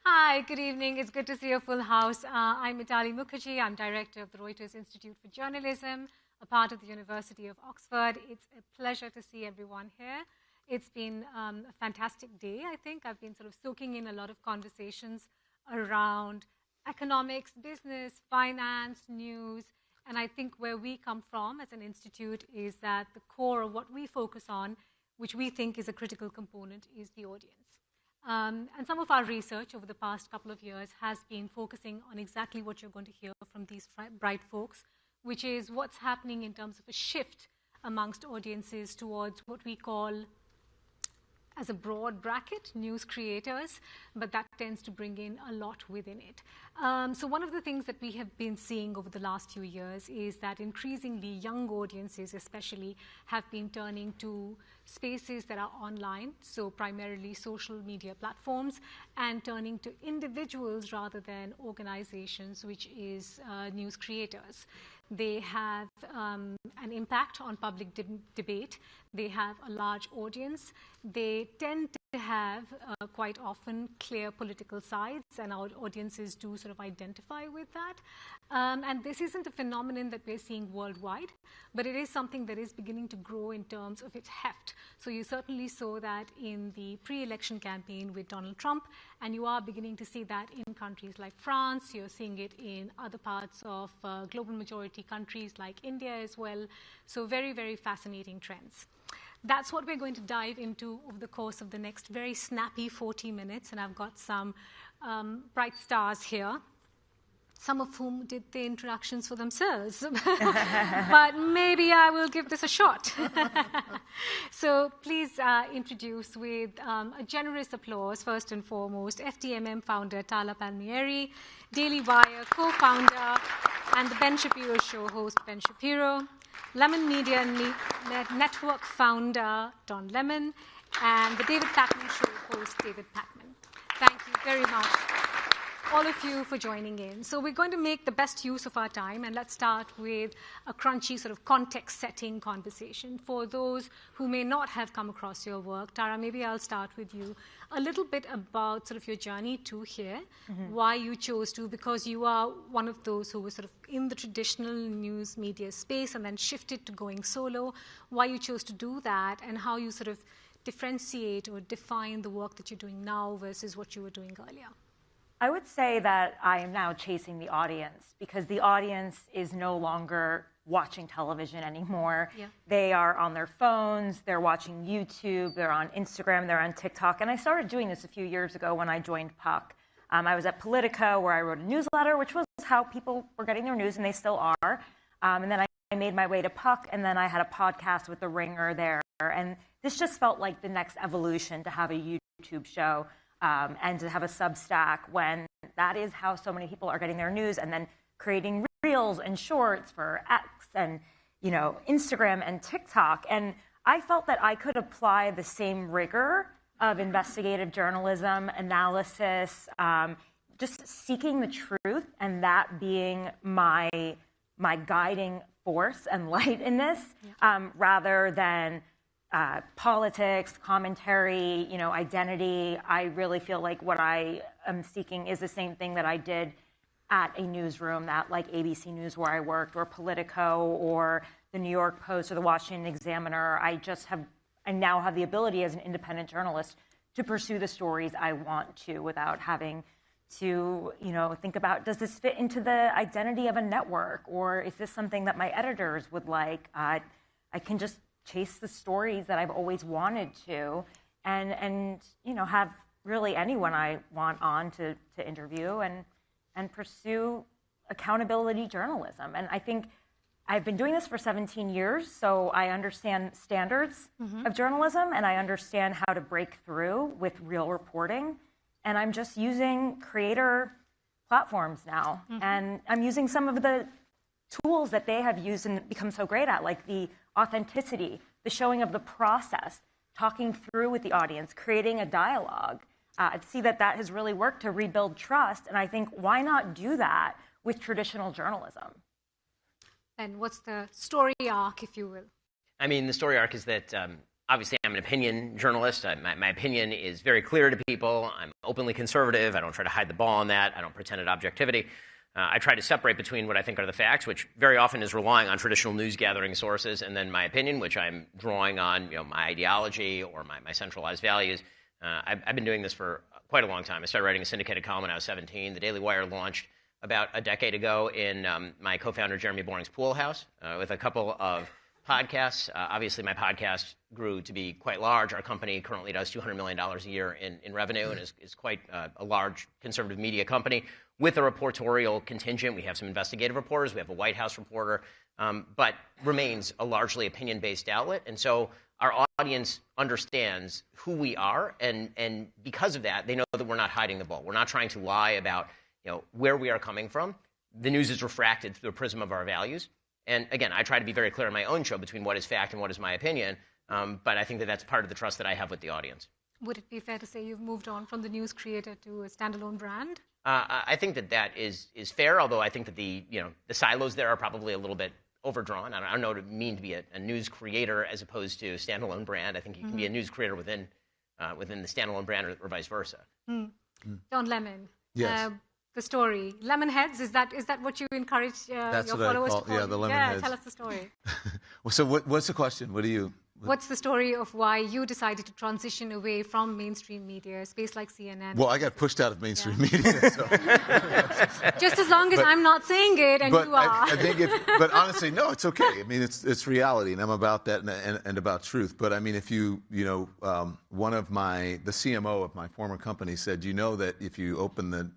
Hi, good evening. It's good to see a full house. I'm Mitali Mukherjee. I'm director of the Reuters Institute for Journalism, a part of the University of Oxford. It's a pleasure to see everyone here. It's been a fantastic day, I think. I've been sort of soaking in a lot of conversations around economics, business, finance, news. And I think where we come from as an institute is that the core of what we focus on, which we think is a critical component, is the audience. And some of our research over the past couple of years has been focusing on exactly what you're going to hear from these bright folks, which is what's happening in terms of a shift amongst audiences towards what we call, as a broad bracket, news creators, but that tends to bring in a lot within it. So one of the things that we have been seeing over the last few years is that increasingly young audiences especially have been turning to spaces that are online, so primarily social media platforms, and turning to individuals rather than organizations, which is news creators. They have an impact on public debate. They have a large audience. They tend to have quite often clear political sides, and our audiences do sort of identify with that. And this isn't a phenomenon that we're seeing worldwide, but it is something that is beginning to grow in terms of its heft. So you certainly saw that in the pre-election campaign with Donald Trump, and you are beginning to see that in countries like France. You're seeing it in other parts of global majority countries like India as well. So very, very fascinating trends. That's what we're going to dive into over the course of the next very snappy 40 minutes, and I've got some bright stars here, some of whom did the introductions for themselves. But maybe I will give this a shot. So please introduce with a generous applause, first and foremost, FTMM founder Tala Palmieri, Daily Wire co-founder, and the Ben Shapiro Show host Ben Shapiro, Lemon Media Network founder Don Lemon, and the David Pakman Show host David Pakman. Thank you very much, all of you, for joining in. So we're going to make the best use of our time, and let's start with a crunchy sort of context-setting conversation. For those who may not have come across your work, Tara, maybe I'll start with you. A little bit about sort of your journey to here, why you chose to, because you are one of those who was sort of in the traditional news media space and then shifted to going solo, why you chose to do that, and how you sort of differentiate or define the work that you're doing now versus what you were doing earlier. I would say that I am now chasing the audience, because the audience is no longer watching television anymore. Yeah. They are on their phones, they're watching YouTube, they're on Instagram, they're on TikTok. And I started doing this a few years ago when I joined Puck. I was at Politica, where I wrote a newsletter, which was how people were getting their news, and they still are. And then I made my way to Puck, and then I had a podcast with The Ringer there. And this just felt like the next evolution, to have a YouTube show and to have a Substack, when that is how so many people are getting their news, and then creating reels and shorts for X. And Instagram and TikTok. And I felt that I could apply the same rigor of investigative journalism, analysis, just seeking the truth, and that being my guiding force and light in this, rather than politics, commentary, identity. I really feel like what I am seeking is the same thing that I did at a newsroom, that like ABC News where I worked, or Politico, or the New York Post, or the Washington Examiner. I now have the ability as an independent journalist to pursue the stories I want to without having to, think about, does this fit into the identity of a network, or is this something that my editors would like? I can just chase the stories that I've always wanted to, and have really anyone I want on to interview and pursue accountability journalism. And I think I've been doing this for 17 years, so I understand standards of journalism, and I understand how to break through with real reporting. And I'm just using creator platforms now. And I'm using some of the tools that they have used and become so great at, like the authenticity, the showing of the process, talking through with the audience, creating a dialogue. I see that has really worked to rebuild trust. And I think, why not do that with traditional journalism? And what's the story arc, if you will? I mean, the story arc is that obviously I'm an opinion journalist. My opinion is very clear to people. I'm openly conservative. I don't try to hide the ball on that. I don't pretend at objectivity. I try to separate between what I think are the facts, which very often is relying on traditional news gathering sources, and then my opinion, which I'm drawing on my ideology or my centralized values. I've been doing this for quite a long time. I started writing a syndicated column when I was 17. The Daily Wire launched about a decade ago in my co-founder Jeremy Boring's pool house with a couple of podcasts. Obviously, my podcast grew to be quite large. Our company currently does $200 million a year in revenue and is quite a large conservative media company with a reportorial contingent. We have some investigative reporters. We have a White House reporter, but remains a largely opinion-based outlet. And so our audience understands who we are, and because of that, they know that we're not hiding the ball. We're not trying to lie about where we are coming from. The news is refracted through the prism of our values. And again, I try to be very clear in my own show between what is fact and what is my opinion, but I think that that's part of the trust that I have with the audience. Would it be fair to say you've moved on from the news creator to a standalone brand? I think that is fair, although I think that the silos there are probably a little bit overdrawn. I don't know what it means to be a news creator as opposed to a standalone brand. I think you can be a news creator within the standalone brand or vice versa. Don Lemon. Yes. The story. Lemonheads, is that what you encourage your followers to call? Yeah, the Lemonheads. Tell us the story. So what's the question? What's the story of why you decided to transition away from mainstream media, space like CNN? Well, I got pushed out of mainstream media. So. Just as long as I'm not saying it and you are. I think but honestly, no, it's okay. I mean, it's reality, and I'm about that and about truth. But I mean, if one of the CMO of my former company said, that if you open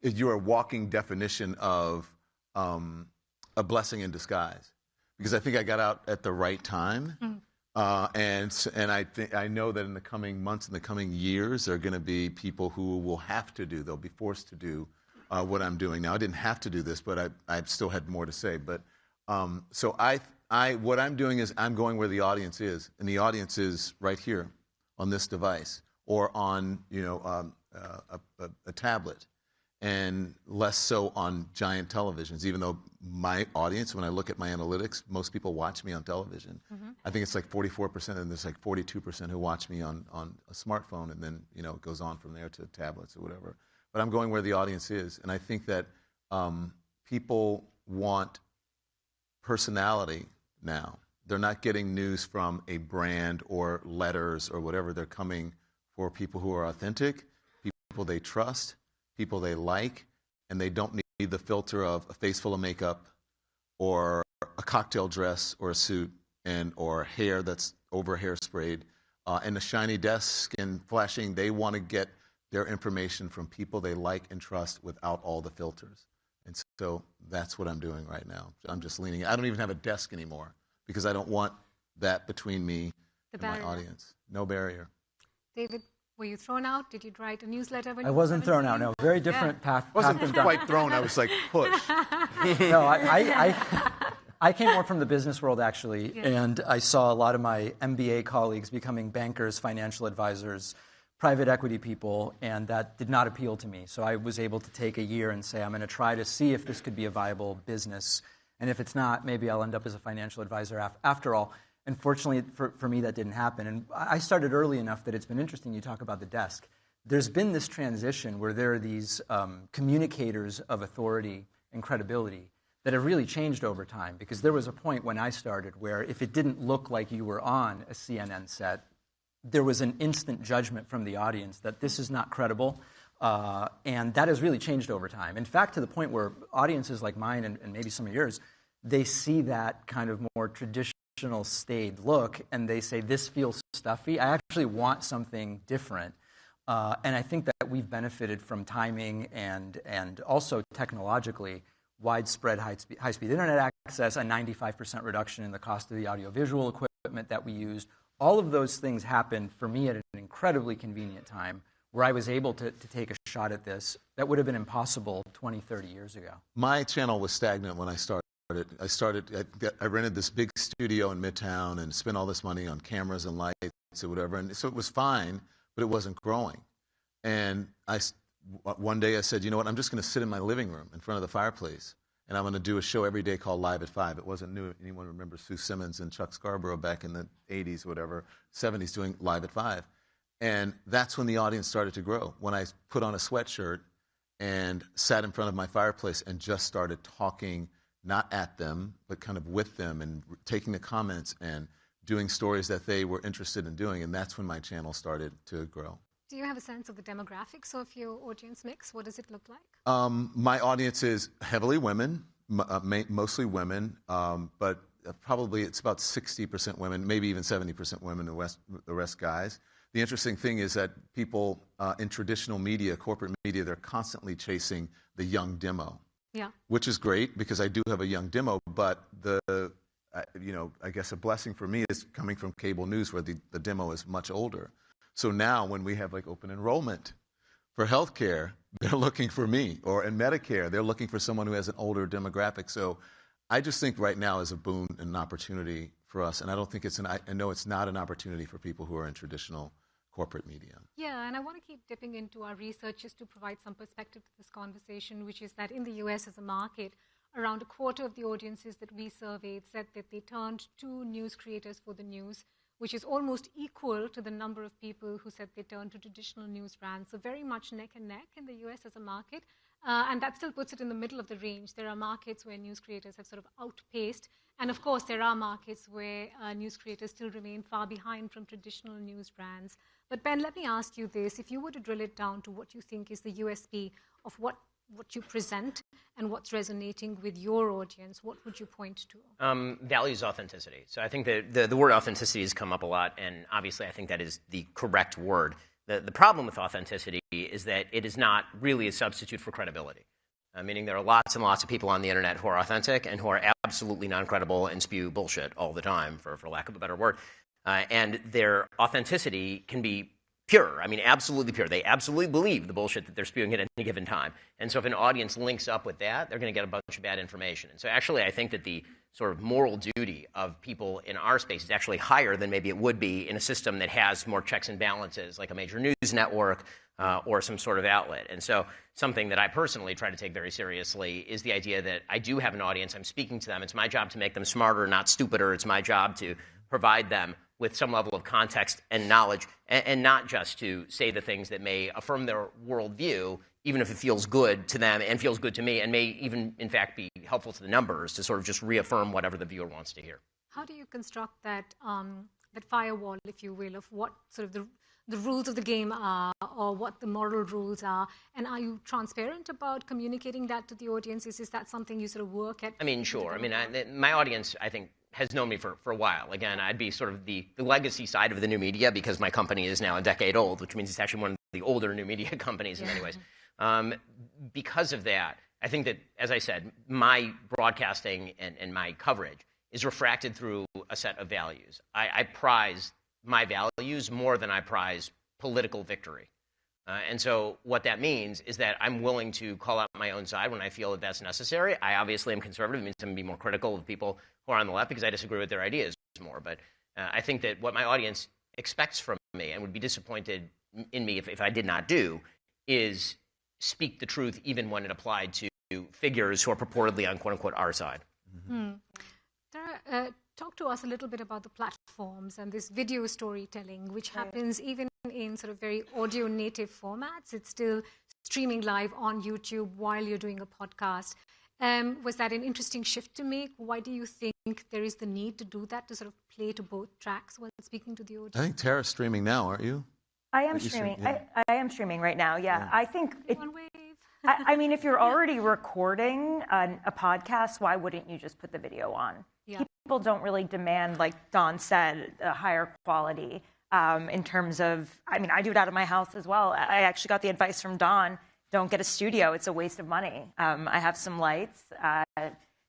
you're a walking definition of a blessing in disguise, because I think I got out at the right time. And I know that in the coming months, in the coming years, there are going to be people who will have to they'll be forced to do what I'm doing now. I didn't have to do this, but I still had more to say. But so what I'm doing is I'm going where the audience is, and the audience is right here on this device or on a tablet, and less so on giant televisions, even though my audience, when I look at my analytics, most people watch me on television. I think it's like 44%, and there's like 42% who watch me on a smartphone, and then it goes on from there to tablets or whatever. But I'm going where the audience is, and I think that people want personality now. They're not getting news from a brand or letters or whatever. They're coming for people who are authentic, people they trust, people they like, and they don't need the filter of a face full of makeup or a cocktail dress or a suit or hair that's over hairsprayed and a shiny desk and flashing. They want to get their information from people they like and trust without all the filters. And so that's what I'm doing right now. I'm just leaning. I don't even have a desk anymore because I don't want that between me and my audience. No barrier. David? Were you thrown out? Did you write a newsletter when I wasn't thrown out, no. Very different path. Wasn't quite thrown. I was like pushed. No, I came more from the business world, actually, Yeah. and I saw a lot of my MBA colleagues becoming bankers, financial advisors, private equity people, and that did not appeal to me. So I was able to take a year and say, I'm going to try to see if this could be a viable business. And if it's not, maybe I'll end up as a financial advisor after all. And fortunately, for me, that didn't happen. And I started early enough that it's been interesting. You talk about the desk. There's been this transition where there are these communicators of authority and credibility that have really changed over time. Because there was a point when I started where if it didn't look like you were on a CNN set, there was an instant judgment from the audience that this is not credible. And that has really changed over time. In fact, to the point where audiences like mine and maybe some of yours, they see that kind of more traditional staid look and they say, this feels stuffy. I actually want something different. And I think that we've benefited from timing and also technologically widespread high-speed internet access, a 95% reduction in the cost of the audiovisual equipment that we used. All of those things happened for me at an incredibly convenient time where I was able to take a shot at this that would have been impossible 20, 30 years ago. My channel was stagnant when I started. I rented this big studio in Midtown and spent all this money on cameras and lights or whatever. And so it was fine, but it wasn't growing. And one day I said, you know what, I'm just going to sit in my living room in front of the fireplace. And I'm going to do a show every day called Live at 5. It wasn't new. Anyone remember Sue Simmons and Chuck Scarborough back in the 80s or whatever, 70s doing Live at 5. And that's when the audience started to grow. When I put on a sweatshirt and sat in front of my fireplace and just started talking, not at them, but kind of with them and taking the comments and doing stories that they were interested in doing. And that's when my channel started to grow. Do you have a sense of the demographics of your audience mix? What does it look like? My audience is heavily women, mostly women, but probably it's about 60% women, maybe even 70% women, the rest guys. The interesting thing is that people in traditional media, corporate media, they're constantly chasing the young demo, yeah, which is great because I do have a young demo, but I guess a blessing for me is coming from cable news where the demo is much older. So now when we have like open enrollment for healthcare, they're looking for me. Or in Medicare, they're looking for someone who has an older demographic. So I just think right now is a boon and an opportunity for us. And I don't think I know it's not an opportunity for people who are in traditional corporate media. Yeah, and I want to keep dipping into our research just to provide some perspective to this conversation, which is that in the US as a market, around a quarter of the audiences that we surveyed said that they turned to news creators for the news, which is almost equal to the number of people who said they turned to traditional news brands. So very much neck and neck in the US as a market. And that still puts it in the middle of the range. There are markets where news creators have sort of outpaced. And of course, there are markets where news creators still remain far behind from traditional news brands. But Ben, let me ask you this. If you were to drill it down to what you think is the USP of what you present and what's resonating with your audience, what would you point to? Values authenticity. So I think that the word authenticity has come up a lot, and obviously I think that is the correct word. The problem with authenticity is that it is not really a substitute for credibility, meaning there are lots and lots of people on the internet who are authentic and who are absolutely non-credible and spew bullshit all the time, for lack of a better word. And their authenticity can be pure. I mean, absolutely pure. They absolutely believe the bullshit that they're spewing at any given time. And so if an audience links up with that, they're going to get a bunch of bad information. And so actually, I think that the sort of moral duty of people in our space is actually higher than maybe it would be in a system that has more checks and balances, like a major news network or some sort of outlet. And so something that I personally try to take very seriously is the idea that I do have an audience. I'm speaking to them. It's my job to make them smarter, not stupider. It's my job to provide them with some level of context and knowledge, and not just to say the things that may affirm their worldview, even if it feels good to them and feels good to me, and may even, in fact, be helpful to the numbers to sort of just reaffirm whatever the viewer wants to hear. How do you construct that firewall, if you will, of what sort of the rules of the game are, or what the moral rules are? And are you transparent about communicating that to the audiences? Is that something you sort of work at? I mean, sure. I mean, my audience, I think, has known me for a while. Again, I'd be sort of the legacy side of the new media because my company is now a decade old, which means it's actually one of the older new media companies in many ways. Because of that, I think that, as I said, my broadcasting and my coverage is refracted through a set of values. I prize my values more than I prize political victory. And so what that means is that I'm willing to call out my own side when I feel that that's necessary. I obviously am conservative. It means I'm going to be more critical of people who are on the left because I disagree with their ideas more. But I think that what my audience expects from me and would be disappointed in me if I did not do is speak the truth even when it applied to figures who are purportedly on quote-unquote our side. Sarah, talk to us a little bit about the platforms and this video storytelling, which happens even in sort of very audio native formats. It's still streaming live on YouTube while you're doing a podcast. Was that an interesting shift to make? Why do you think there is the need to do that, to sort of play to both tracks while speaking to the audience? I think Tara's streaming now, aren't you? I am streaming. I am streaming right now, yeah. I think... One wave. I mean, if you're already recording a podcast, why wouldn't you just put the video on? Yeah. People don't really demand, like Dawn said, a higher quality in terms of... I mean, I do it out of my house as well. I actually got the advice from Dawn, don't get a studio. It's a waste of money. I have some lights.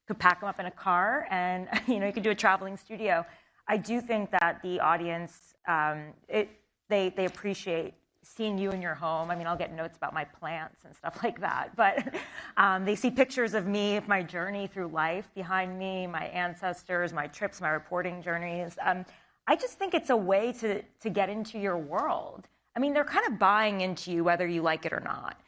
Could pack them up in a car, and you could do a traveling studio. I do think that the audience, they appreciate seeing you in your home. I mean, I'll get notes about my plants and stuff like that, but they see pictures of me, my journey through life behind me, my ancestors, my trips, my reporting journeys. I just think it's a way to get into your world. I mean, they're kind of buying into you whether you like it or not.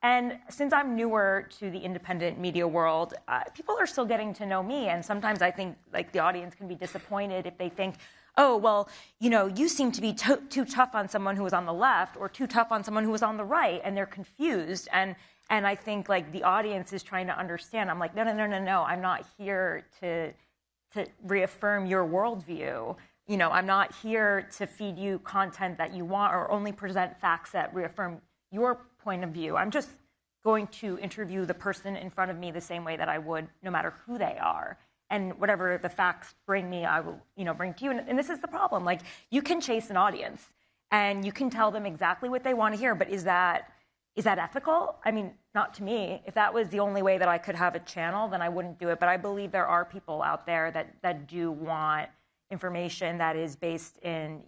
And since I'm newer to the independent media world, people are still getting to know me. And sometimes I think like the audience can be disappointed if they think, oh, well, you seem to be too tough on someone who was on the left or too tough on someone who was on the right, and they're confused. And I think like the audience is trying to understand. I'm like, no. I'm not here to reaffirm your worldview. I'm not here to feed you content that you want or only present facts that reaffirm your point of view. I'm just going to interview the person in front of me the same way that I would no matter who they are. And whatever the facts bring me, I will, bring to you. And this is the problem. Like, you can chase an audience, and you can tell them exactly what they want to hear. But is that ethical? I mean, not to me. If that was the only way that I could have a channel, then I wouldn't do it. But I believe there are people out there that do want information that is based in,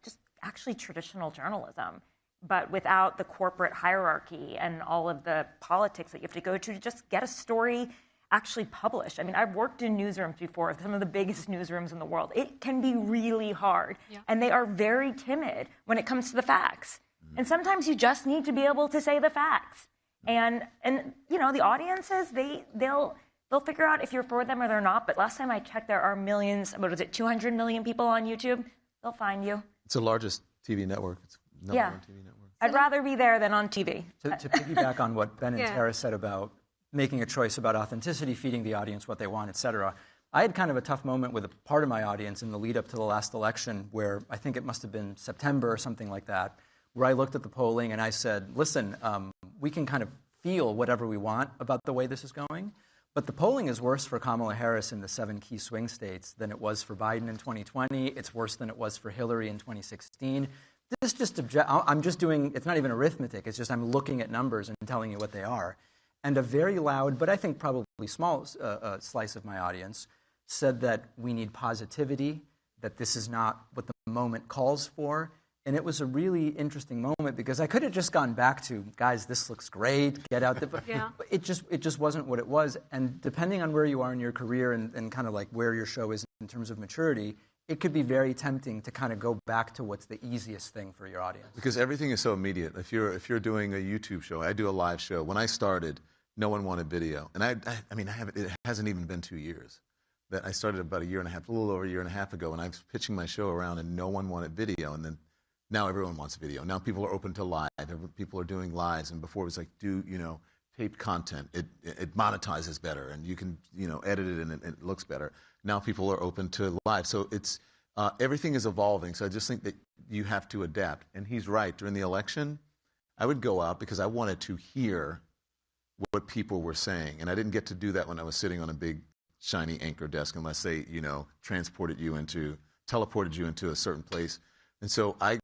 just actually traditional journalism, but without the corporate hierarchy and all of the politics that you have to go to just get a story actually published. I mean, I've worked in newsrooms before, some of the biggest newsrooms in the world. It can be really hard, and they are very timid when it comes to the facts. And sometimes you just need to be able to say the facts. And the audiences, they'll figure out if you're for them or they're not. But last time I checked, there are millions, 200 million people on YouTube. They'll find you. It's the largest TV network. It's number one TV network. I'd rather be there than on TV. To piggyback on what Ben and Tara said about making a choice about authenticity, feeding the audience what they want, et cetera, I had kind of a tough moment with a part of my audience in the lead up to the last election where I think it must have been September or something like that, where I looked at the polling and I said, listen, we can kind of feel whatever we want about the way this is going, but the polling is worse for Kamala Harris in the 7 key swing states than it was for Biden in 2020. It's worse than it was for Hillary in 2016. I'm just doing, it's not even arithmetic, it's just I'm looking at numbers and telling you what they are. And a very loud, but I think probably small slice of my audience said that we need positivity, that this is not what the moment calls for. And it was a really interesting moment because I could have just gone back to, guys, this looks great, get out there. But it just wasn't what it was. And depending on where you are in your career and kind of like where your show is in terms of maturity, it could be very tempting to kind of go back to what's the easiest thing for your audience. Because everything is so immediate. If you're doing a YouTube show, I do a live show. When I started, no one wanted video. And it hasn't even been 2 years. That I started about a little over a year and a half ago, and I was pitching my show around, and no one wanted video. And then now everyone wants video. Now people are open to live. People are doing lives. And before it was like, taped content. It monetizes better, and you can edit it, and it looks better. Now people are open to live. So it's everything is evolving. So I just think that you have to adapt. And he's right. During the election, I would go out because I wanted to hear what people were saying. And I didn't get to do that when I was sitting on a big, shiny anchor desk unless they, teleported you into a certain place. And so I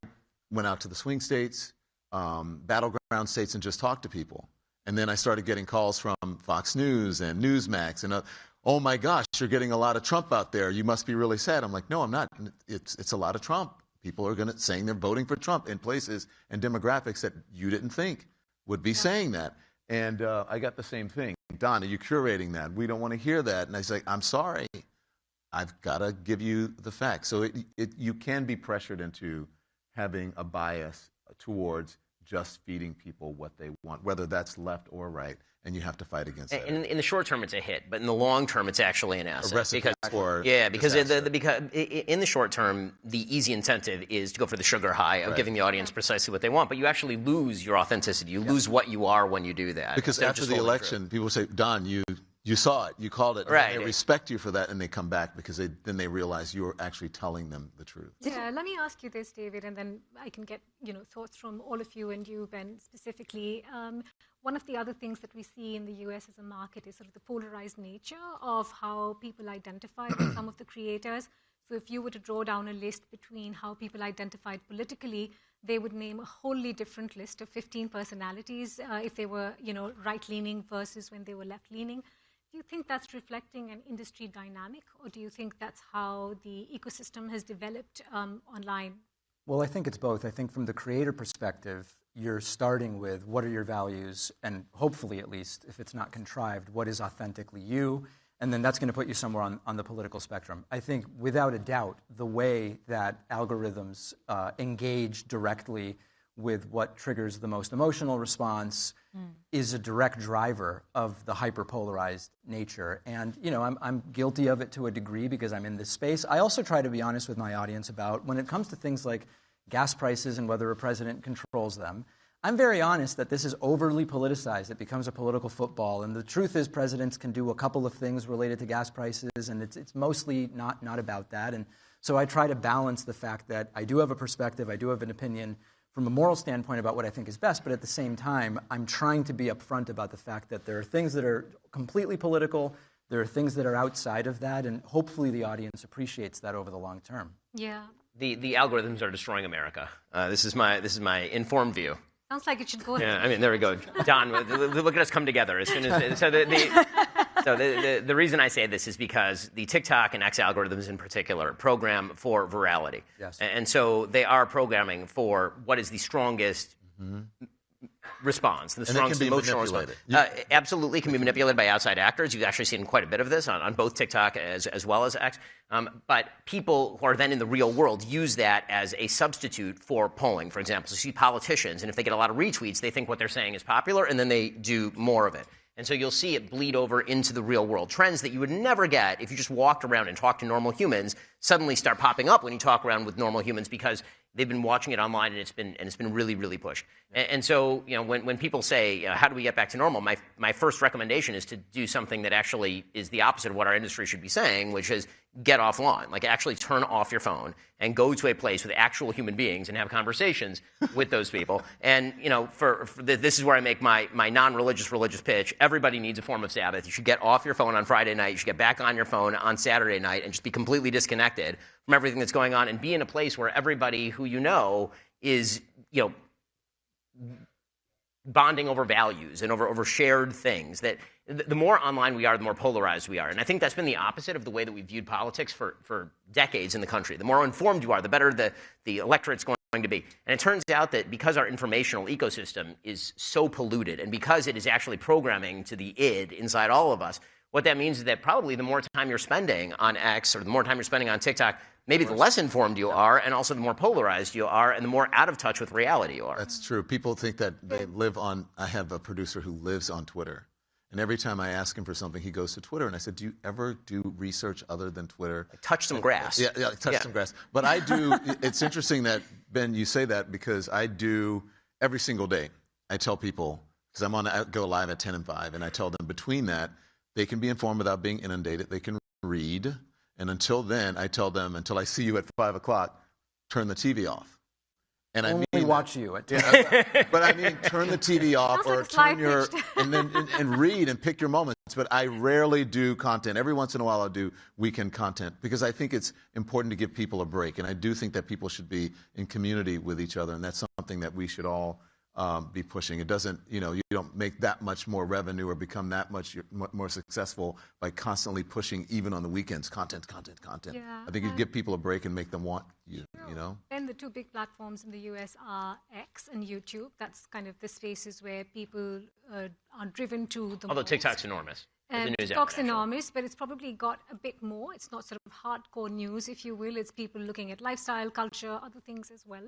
went out to the swing states, battleground states, and just talked to people. And then I started getting calls from Fox News and Newsmax and, oh my gosh, you're getting a lot of Trump out there. You must be really sad. I'm like, no, I'm not. It's a lot of Trump. people are saying they're voting for Trump in places and demographics that you didn't think would be saying that. And I got the same thing. Don, are you curating that? We don't want to hear that. And I say, I'm sorry. I've got to give you the facts. So you can be pressured into having a bias towards just feeding people what they want, whether that's left or right, and you have to fight against that. In the short term, it's a hit, but in the long term, it's actually an asset. A recipe for because in the short term, the easy incentive is to go for the sugar high of giving the audience precisely what they want, but you actually lose your authenticity. You lose what you are when you do that. Because after the election, people say, Don, you saw it, you called it, right. And they respect you for that, and they come back because then they realize you were actually telling them the truth. Yeah, let me ask you this, David, and then I can get thoughts from all of you and you, Ben, specifically. One of the other things that we see in the US as a market is sort of the polarized nature of how people identify with some of the creators. So if you were to draw down a list between how people identified politically, they would name a wholly different list of 15 personalities if they were, right-leaning versus when they were left-leaning. Do you think that's reflecting an industry dynamic, or do you think that's how the ecosystem has developed online? Well, I think it's both. I think from the creator perspective, you're starting with what are your values, and hopefully at least, if it's not contrived, what is authentically you, and then that's going to put you somewhere on the political spectrum. I think without a doubt, the way that algorithms engage directly with what triggers the most emotional response is a direct driver of the hyperpolarized nature. And, I'm guilty of it to a degree because I'm in this space. I also try to be honest with my audience about when it comes to things like gas prices and whether a president controls them. I'm very honest that this is overly politicized. It becomes a political football. And the truth is presidents can do a couple of things related to gas prices, and it's mostly not about that. And so I try to balance the fact that I do have a perspective, I do have an opinion from a moral standpoint about what I think is best, but at the same time, I'm trying to be upfront about the fact that there are things that are completely political, there are things that are outside of that, and hopefully the audience appreciates that over the long term. Yeah. The algorithms are destroying America. This is my informed view. Sounds like it should go. Yeah, I mean, there we go. Don, look at us come together. As soon as so the reason I say this is because the TikTok and X algorithms in particular program for virality. Yes. And so they are programming for what is the strongest response, the strongest emotional response. Absolutely can be manipulated by outside actors. You've actually seen quite a bit of this on both TikTok as well as X. But people who are then in the real world use that as a substitute for polling, for example. So you see politicians, and if they get a lot of retweets, they think what they're saying is popular, and then they do more of it. And so you'll see it bleed over into the real world. Trends that you would never get if you just walked around and talked to normal humans suddenly start popping up when you talk around with normal humans because they've been watching it online and it's been really, really pushed. And so when people say, how do we get back to normal? My first recommendation is to do something that actually is the opposite of what our industry should be saying, which is get offline. Like actually turn off your phone and go to a place with actual human beings and have conversations with those people. And this is where I make my non-religious pitch. Everybody needs a form of Sabbath. You should get off your phone on Friday night. You should get back on your phone on Saturday night and just be completely disconnected from everything that's going on and be in a place where everybody who you know is bonding over values and over shared things. That the more online we are, the more polarized we are. And I think that's been the opposite of the way that we viewed politics for decades in the country. The more informed you are, the better the electorate's going to be. And it turns out that because our informational ecosystem is so polluted and because it is actually programming to the id inside all of us, what that means is that probably the more time you're spending on X or the more time you're spending on TikTok, maybe the less informed you are, and also the more polarized you are, and the more out of touch with reality you are. That's true. People think that they live on. I have a producer who lives on Twitter. And every time I ask him for something, he goes to Twitter. And I said, do you ever do research other than Twitter? Touch some grass. Yeah, touch some grass. But I do. It's interesting that, Ben, you say that because I do every single day. I tell people, because I go live at 10 and 5, and I tell them between that, they can be informed without being inundated. They can read. And until then, I tell them, until I see you at 5 o'clock, turn the TV off. And only I mean watch you at 10. But I mean, turn the TV off or turn your and read and pick your moments. But I rarely do content. Every once in a while, I'll do weekend content because I think it's important to give people a break. And I do think that people should be in community with each other, and that's something that we should all be pushing. It doesn't, you don't make that much more revenue or become that much more successful by constantly pushing, even on the weekends, content. Yeah, I think you give people a break and make them want you, And the two big platforms in the US are X and YouTube. That's kind of the spaces where people are driven to the Although most. TikTok's enormous. TikTok's enormous, but it's probably got a bit more. It's not sort of hardcore news, if you will. It's people looking at lifestyle, culture, other things as well.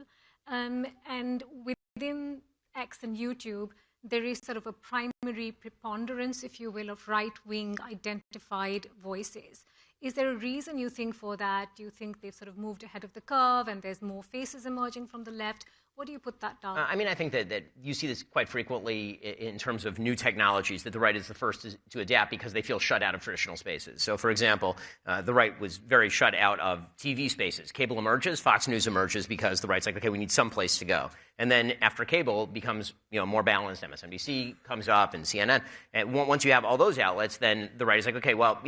And within X and YouTube, there is sort of a primary preponderance, if you will, of right-wing identified voices. Is there a reason you think for that? Do you think they've sort of moved ahead of the curve and there's more faces emerging from the left? What do you put that down? I mean, I think that you see this quite frequently in terms of new technologies, that the right is the first to adapt because they feel shut out of traditional spaces. So, for example, the right was very shut out of TV spaces. Cable emerges, Fox News emerges because the right's like, okay, we need some place to go. And then after cable becomes more balanced, MSNBC comes up and CNN. And once you have all those outlets, then the right is like, okay, well,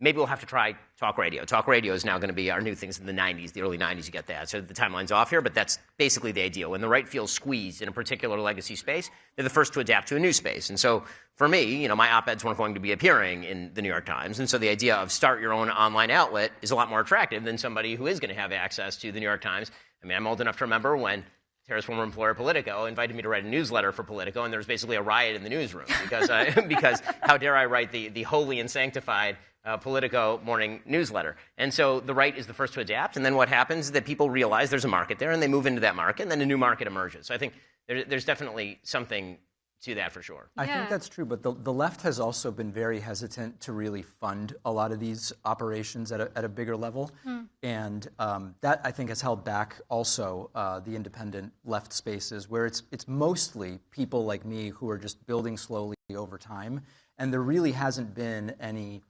maybe we'll have to try talk radio. Talk radio is now going to be our new things in the 90s, the early 90s, you get that. So the timeline's off here, but that's basically the idea. When the right feels squeezed in a particular legacy space, they're the first to adapt to a new space. And so for me, my op-eds weren't going to be appearing in the New York Times. And so the idea of start your own online outlet is a lot more attractive than somebody who is going to have access to the New York Times. I mean, I'm old enough to remember when Tara's former employer, Politico, invited me to write a newsletter for Politico, and there was basically a riot in the newsroom because how dare I write the holy and sanctified Politico morning newsletter. And so the right is the first to adapt, and then what happens is that people realize there's a market there, and they move into that market, and then a new market emerges. So I think there's definitely something to that for sure. I think that's true, but the left has also been very hesitant to really fund a lot of these operations at a bigger level. And that, I think, has held back also the independent left spaces, where it's mostly people like me who are just building slowly over time. And there really hasn't been any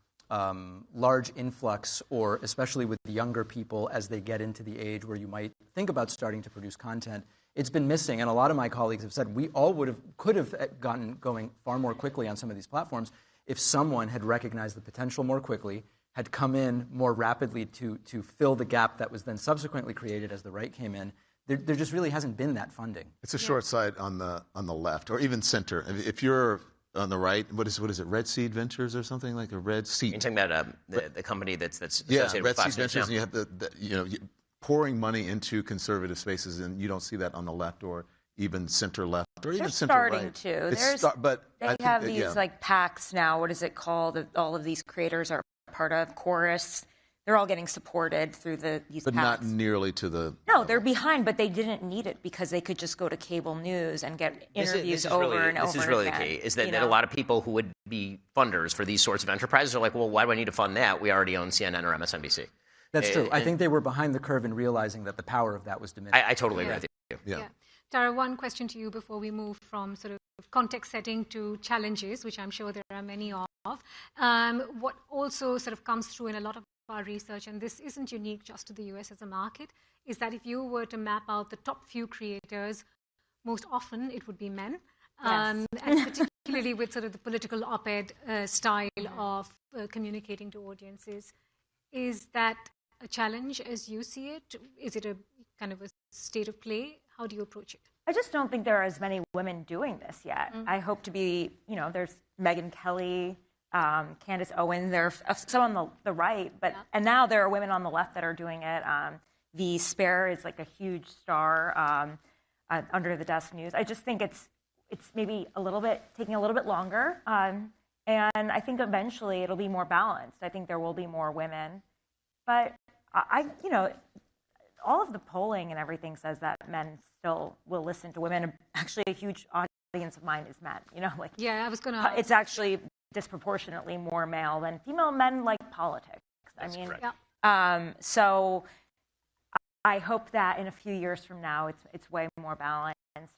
large influx, or especially with the younger people as they get into the age where you might think about starting to produce content. It's been missing, and a lot of my colleagues have said we all could have gotten going far more quickly on some of these platforms if someone had recognized the potential more quickly, had come in more rapidly to fill the gap that was then subsequently created as the right came in. There just really hasn't been that funding. It's a short side on the left, or even center. If you're on the right, what is it? Red Seed Ventures or something like a Red Seed? You're talking about the company that's associated with Fox News Ventures, and you have pouring money into conservative spaces, and you don't see that on the left or even center left or even center right. They're starting to. They have these like PACs now. What is it called? That all of these creators are part of Chorus. They're all getting supported through these but PACs. Not nearly to the... No, they're behind, but they didn't need it because they could just go to cable news and get interviews over and over again. This is really the key, is that a lot of people who would be funders for these sorts of enterprises are like, well, why do I need to fund that? We already own CNN or MSNBC. That's true. I think they were behind the curve in realizing that the power of that was diminished. I totally agree with you. Yeah. Tara, one question to you before we move from sort of context setting to challenges, which I'm sure there are many of. What also sort of comes through in a lot of our research, and this isn't unique just to the US as a market, is that if you were to map out the top few creators, most often it would be men. Yes. And particularly with sort of the political op-ed style of communicating to audiences. Is that a challenge as you see it? Is it a kind of a state of play? How do you approach it? I just don't think there are as many women doing this yet. I hope to be, there's Megyn Kelly, Candace Owens, there are some on the right, and now there are women on the left that are doing it. V. Spare is like a huge star under the desk news. I just think it's maybe taking a little bit longer, and I think eventually it'll be more balanced. I think there will be more women, but all of the polling and everything says that men still will listen to women. Actually, a huge audience of mine is men. Yeah, I was going to. It's actually disproportionately more male than female. Men like politics. That's correct. So I hope that in a few years from now, it's way more balanced.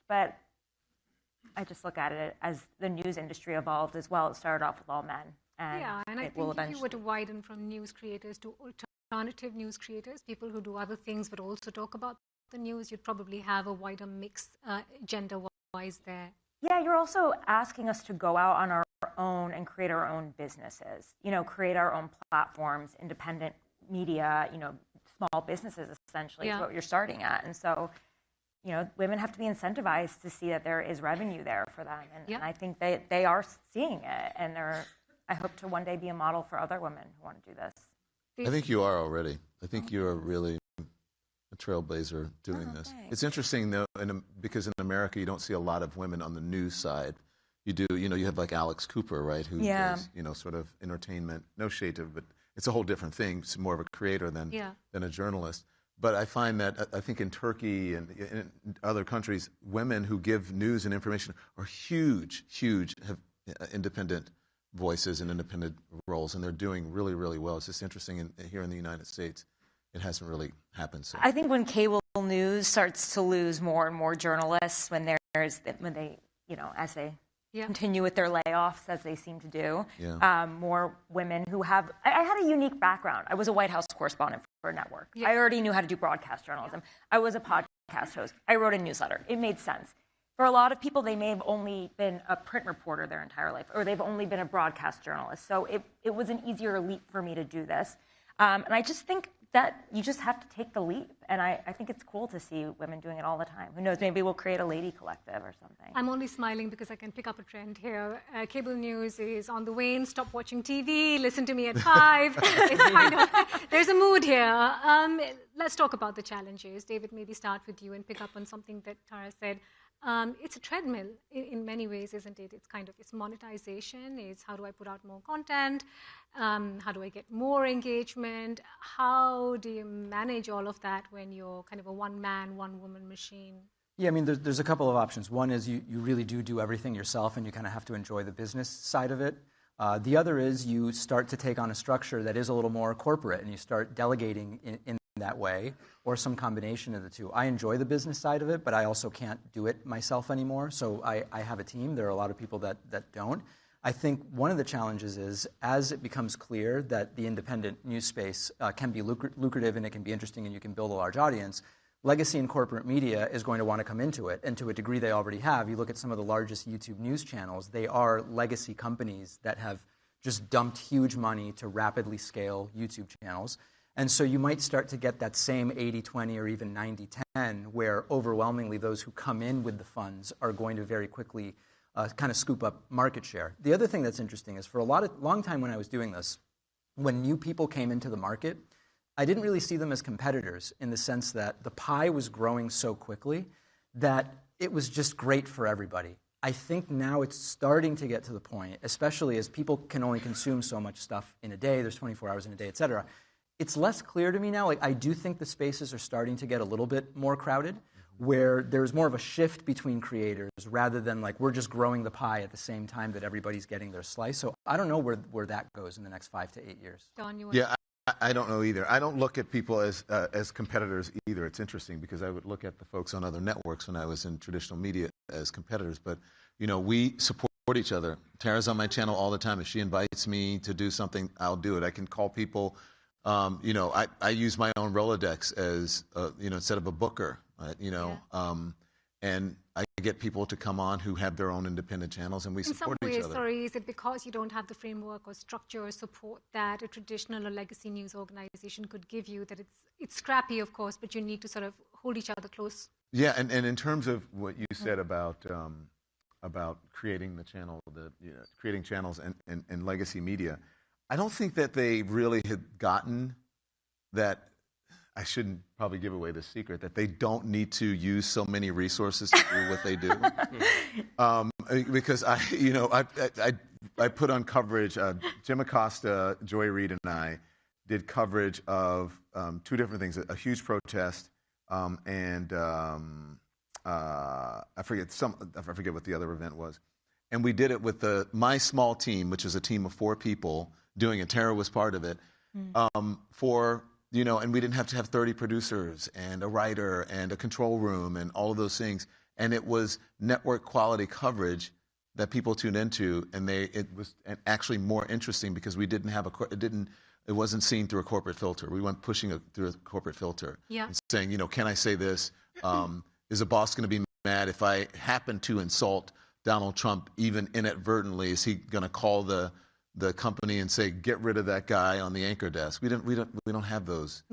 But I just look at it as the news industry evolved as well. It started off with all men, and I think if you were to widen from news creators to alternative news creators, people who do other things but also talk about the news, you'd probably have a wider mix gender-wise there. Yeah, you're also asking us to go out on our own and create our own businesses, create our own platforms, independent media, small businesses essentially is what you're starting at. And so women have to be incentivized to see that there is revenue there for them. And I think they are seeing it. And I hope to one day be a model for other women who want to do this. I think you are already. I think you're really a trailblazer doing this. Thanks. It's interesting, though, because in America, you don't see a lot of women on the news side. You do, you have like Alex Cooper, right, who does, sort of entertainment. No shade to, but it's a whole different thing. It's more of a creator than a journalist. But I find that, I think in Turkey and in other countries, women who give news and information are huge, have independent voices and independent roles, and they're doing really, really well. It's just interesting here in the United States, it hasn't really happened. So I think when cable news starts to lose more and more journalists, when they, as they continue with their layoffs, as they seem to do, more women who have. I had a unique background. I was a White House correspondent for a network. I already knew how to do broadcast journalism. I was a podcast host. I wrote a newsletter. It made sense. For a lot of people, they may have only been a print reporter their entire life, or they've only been a broadcast journalist. So it was an easier leap for me to do this. And I just think that you just have to take the leap. And I think it's cool to see women doing it all the time. Who knows, maybe we'll create a lady collective or something. I'm only smiling because I can pick up a trend here. Cable news is on the wane. Stop watching TV. Listen to me at 5. It's kind of, there's a mood here. Let's talk about the challenges. David, maybe start with you and pick up on something that Tara said. It's a treadmill in many ways, isn't it? It's monetization. It's how do I put out more content? How do I get more engagement? How do you manage all of that when you're kind of a one-man, one-woman machine? Yeah, I mean, there's a couple of options. One is you really do everything yourself, and you kind of have to enjoy the business side of it. The other is you start to take on a structure that is a little more corporate, and you start delegating in that way, or some combination of the two. I enjoy the business side of it, but I also can't do it myself anymore, so I have a team. There are a lot of people that don't. I think one of the challenges is, as it becomes clear that the independent news space can be lucrative and it can be interesting and you can build a large audience, legacy and corporate media is going to want to come into it, and to a degree they already have. You look at some of the largest YouTube news channels, they are legacy companies that have just dumped huge money to rapidly scale YouTube channels. And so you might start to get that same 80-20 or even 90-10, where overwhelmingly those who come in with the funds are going to very quickly kind of scoop up market share. The other thing that's interesting is for a long time when I was doing this, when new people came into the market, I didn't really see them as competitors in the sense that the pie was growing so quickly that it was just great for everybody. I think now it's starting to get to the point, especially as people can only consume so much stuff in a day, there's 24 hours in a day, et cetera. It's less clear to me now. I do think the spaces are starting to get a little bit more crowded, where there's more of a shift between creators rather than we're just growing the pie at the same time that everybody's getting their slice. So I don't know where that goes in the next 5 to 8 years. Don, you want I don't know either. I don't look at people as competitors either. It's interesting because I would look at the folks on other networks when I was in traditional media as competitors. But, we support each other. Tara's on my channel all the time. If she invites me to do something, I'll do it. I can call people. I use my own Rolodex as, instead of a booker, and I get people to come on who have their own independent channels, and we support each other. In some ways, is it because you don't have the framework or structure or support that a traditional or legacy news organization could give you, that it's scrappy, of course, but you need to sort of hold each other close? Yeah, and in terms of what you said about creating the channel, creating channels and legacy media, I don't think that they really had gotten that. I shouldn't probably give away the secret that they don't need to use so many resources to do what they do, because I put on coverage. Jim Acosta, Joy Reid, and I did coverage of 2 different things: a huge protest and I forget what the other event was, and we did it with my small team, which is a team of 4 people doing it. Tara was part of it and we didn't have to have 30 producers and a writer and a control room and all of those things. And it was network quality coverage that people tuned into, and it was actually more interesting because we didn't have it wasn't seen through a corporate filter. We went pushing it through a corporate filter and saying, can I say this? Is a boss going to be mad if I happen to insult Donald Trump even inadvertently? Is he going to call the company and say, get rid of that guy on the anchor desk? We don't have those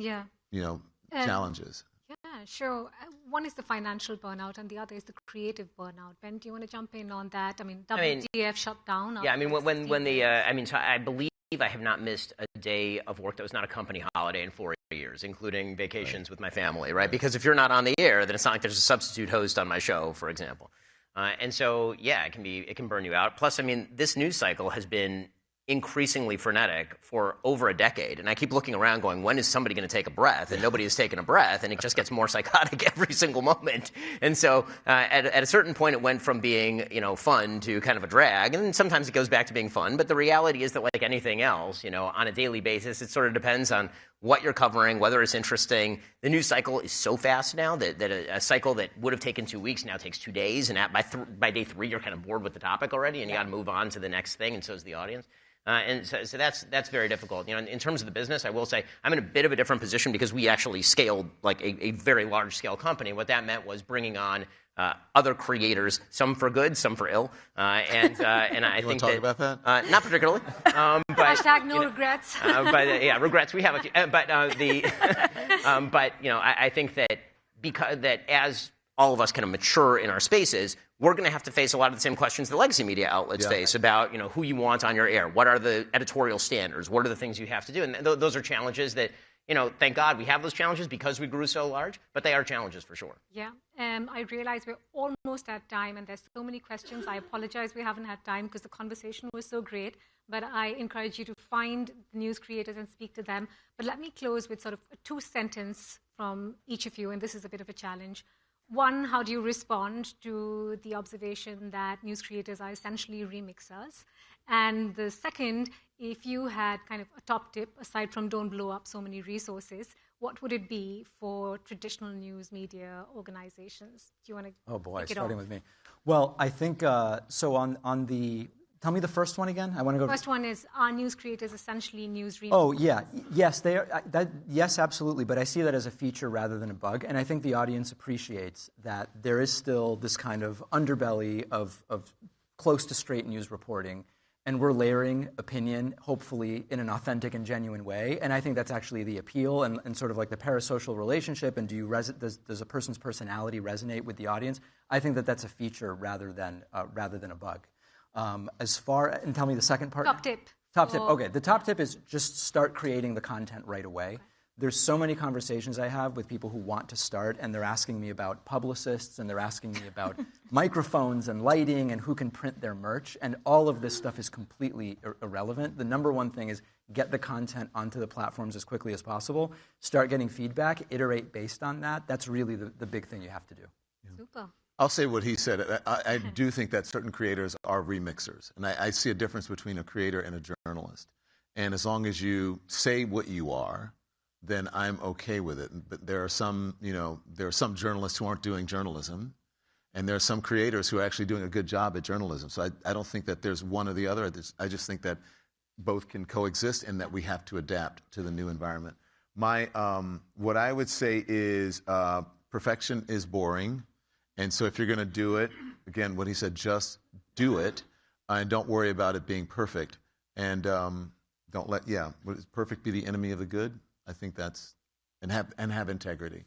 challenges. Yeah, sure. One is the financial burnout, and the other is the creative burnout. Ben, do you want to jump in on that? I mean, WTF shut down. Yeah, I mean, when the, so I believe I have not missed a day of work that was not a company holiday in 4 years, including vacations with my family, right? Because if you're not on the air, then it's not like there's a substitute host on my show, for example. And so, yeah, it can burn you out. Plus, I mean, this news cycle has been increasingly frenetic for over a decade. And I keep looking around going, when is somebody going to take a breath? And nobody has taken a breath, and it just gets more psychotic every single moment. And so at a certain point, it went from being, fun to kind of a drag. And sometimes it goes back to being fun. But the reality is that like anything else, on a daily basis, it sort of depends on what you're covering, whether it's interesting. The news cycle is so fast now that a cycle that would have taken 2 weeks now takes 2 days. And by day 3, you're kind of bored with the topic already, and you got to move on to the next thing, and so is the audience. And so that's very difficult. In terms of the business, I will say I'm in a bit of a different position because we actually scaled like a very large scale company. What that meant was bringing on other creators, some for good, some for ill. And I think talk about that? Not particularly. But, Hashtag no regrets. Yeah, regrets. We have a few. But I think that as all of us kind of mature in our spaces, we're going to have to face a lot of the same questions the legacy media outlets face about, who you want on your air. What are the editorial standards? What are the things you have to do? And those are challenges that, thank God we have those challenges because we grew so large, but they are challenges for sure. Yeah, I realize we're almost at time, and there's so many questions. I apologize we haven't had time because the conversation was so great, but I encourage you to find the news creators and speak to them. But let me close with sort of a 2-sentence from each of you, and this is a bit of a challenge. One, how do you respond to the observation that news creators are essentially remixers? And the second, if you had kind of a top tip, aside from don't blow up so many resources, what would it be for traditional news media organizations? Do you want to Oh boy, kick it starting off? with me. Well, I think, so on the, tell me the first one again. I want to go. The first one is, are news creators essentially news remixers? Oh, yeah. Yes, they are. Yes, absolutely. But I see that as a feature rather than a bug. And I think the audience appreciates that there is still this kind of underbelly of close to straight news reporting. And we're layering opinion, hopefully, in an authentic and genuine way. And I think that's actually the appeal and sort of like the parasocial relationship. And does a person's personality resonate with the audience? I think that that's a feature rather than a bug. And tell me the second part. Top tip. Top tip. Okay, the top tip is just start creating the content right away. Okay. There's so many conversations I have with people who want to start, and they're asking me about publicists, and they're asking me about microphones and lighting and who can print their merch, and all of this stuff is completely irrelevant. The number one thing is get the content onto the platforms as quickly as possible, start getting feedback, iterate based on that. That's really the big thing you have to do. Yeah. Super. I'll say what he said. I do think that certain creators are remixers. And I see a difference between a creator and a journalist. And as long as you say what you are, then I'm okay with it. But there are some journalists who aren't doing journalism. And there are some creators who are actually doing a good job at journalism. So I don't think that there's one or the other. I just think that both can coexist and that we have to adapt to the new environment. What I would say is perfection is boring. And so if you're going to do it, again, what he said, just do it, and don't worry about it being perfect. And don't let, perfect be the enemy of the good? I think that's, and have integrity.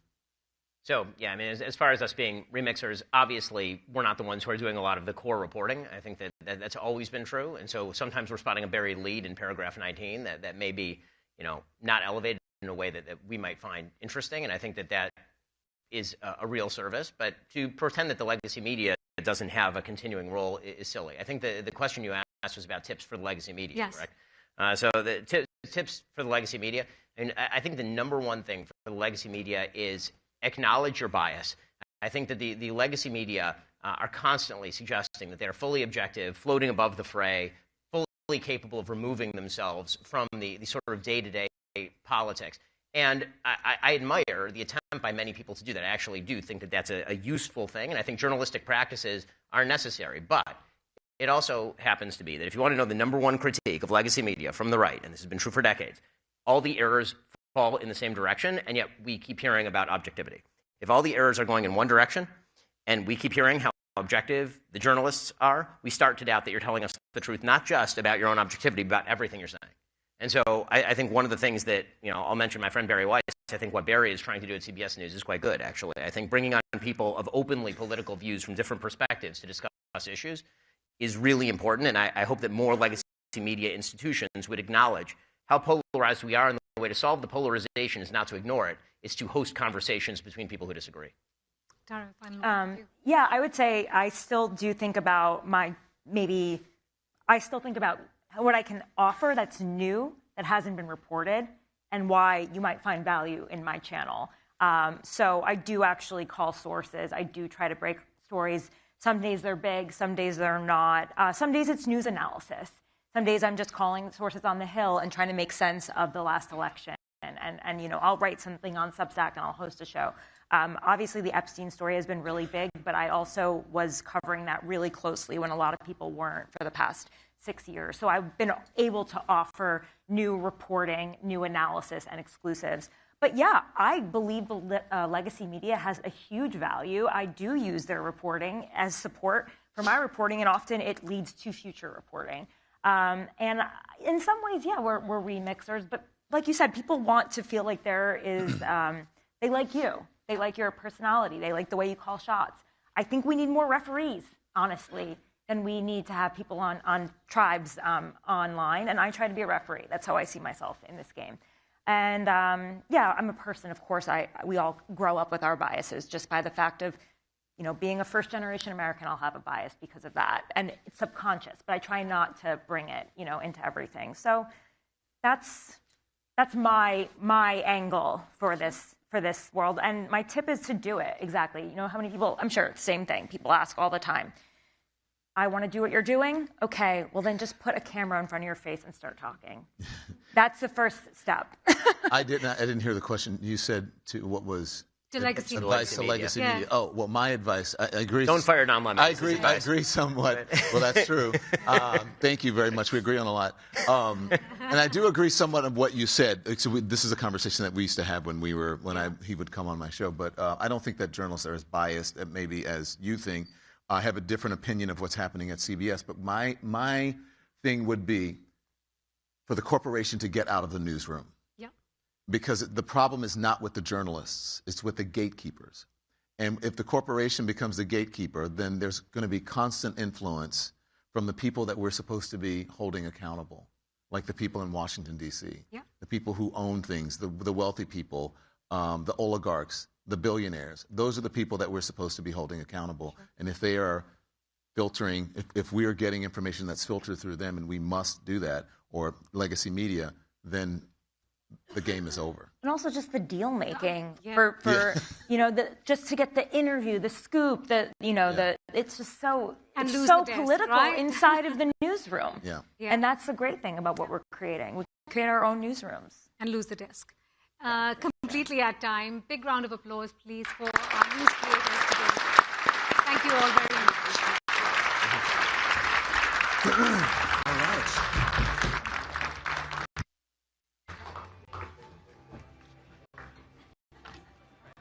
So, yeah, I mean, as far as us being remixers, obviously, we're not the ones who are doing a lot of the core reporting. I think that's always been true. And so sometimes we're spotting a buried lead in paragraph 19 that may be, not elevated in a way that we might find interesting. And I think that is a real service, but to pretend that the legacy media doesn't have a continuing role is silly. I think the question you asked was about tips for the legacy media, yes. Correct? So the tips for the legacy media, and I think the number one thing for the legacy media is acknowledge your bias. I think that the legacy media are constantly suggesting that they're fully objective, floating above the fray, fully capable of removing themselves from the sort of day-to-day politics. And I admire the attempt by many people to do that. I actually do think that that's a useful thing, and I think journalistic practices are necessary. But it also happens to be that if you want to know the number one critique of legacy media from the right, and this has been true for decades, all the errors fall in the same direction, and yet we keep hearing about objectivity. If all the errors are going in one direction, and we keep hearing how objective the journalists are, we start to doubt that you're telling us the truth, not just about your own objectivity, but about everything you're saying. And so I think one of the things that, I'll mention my friend Barry Weiss, I think what Barry is trying to do at CBS News is quite good, actually. I think bringing on people of openly political views from different perspectives to discuss issues is really important, and I hope that more legacy media institutions would acknowledge how polarized we are, and the way to solve the polarization is not to ignore it, it's to host conversations between people who disagree. Yeah, I would say I still do think about I still think about what I can offer that's new, that hasn't been reported, and why you might find value in my channel. So I do actually call sources. I do try to break stories. Some days they're big, some days they're not. Some days it's news analysis. Some days I'm just calling sources on the Hill and trying to make sense of the last election. And I'll write something on Substack and I'll host a show. Obviously, the Epstein story has been really big, but I also was covering that really closely when a lot of people weren't for the past 6 years. So I've been able to offer new reporting, new analysis, and exclusives. But yeah, I believe the legacy media has a huge value. I do use their reporting as support for my reporting, and often it leads to future reporting. And in some ways, yeah, we're remixers. But like you said, people want to feel like there is, they like you. They like your personality. They like the way you call shots. I think we need more referees, honestly, than we need to have people on tribes online. And I try to be a referee. That's how I see myself in this game. And yeah, I'm a person, of course. We all grow up with our biases just by the fact of, being a first-generation American. I'll have a bias because of that, and it's subconscious. But I try not to bring it, into everything. So that's my angle for this world. And my tip is to do it. Exactly. How many people? I'm sure same thing. People ask all the time. I want to do what you're doing. Okay, well then just put a camera in front of your face and start talking. That's the first step. I didn't hear the question. You said what was legacy advice to legacy media. Oh, well, my advice. I agree. Don't fire an online. I agree somewhat. Well, that's true. Thank you very much. We agree on a lot. And I do agree somewhat of what you said. This is a conversation that we used to have when he would come on my show. But I don't think that journalists are as biased, maybe as you think. I have a different opinion of what's happening at CBS. But my thing would be for the corporation to get out of the newsroom. Because the problem is not with the journalists, it's with the gatekeepers. And if the corporation becomes the gatekeeper, then there's going to be constant influence from the people that we're supposed to be holding accountable, like the people in Washington, D.C., the people who own things, the wealthy people, the oligarchs, the billionaires. Those are the people that we're supposed to be holding accountable. And if they are filtering, if we are getting information that's filtered through them, and we must do that, or legacy media, then the game is over. And also just the deal making for just to get the interview, the scoop, it's just so political inside of the newsroom. And that's the great thing about what we're creating. We create our own newsrooms. And lose the desk. Completely at time. Big round of applause, please, for our news creators today. Thank you all very much. All right.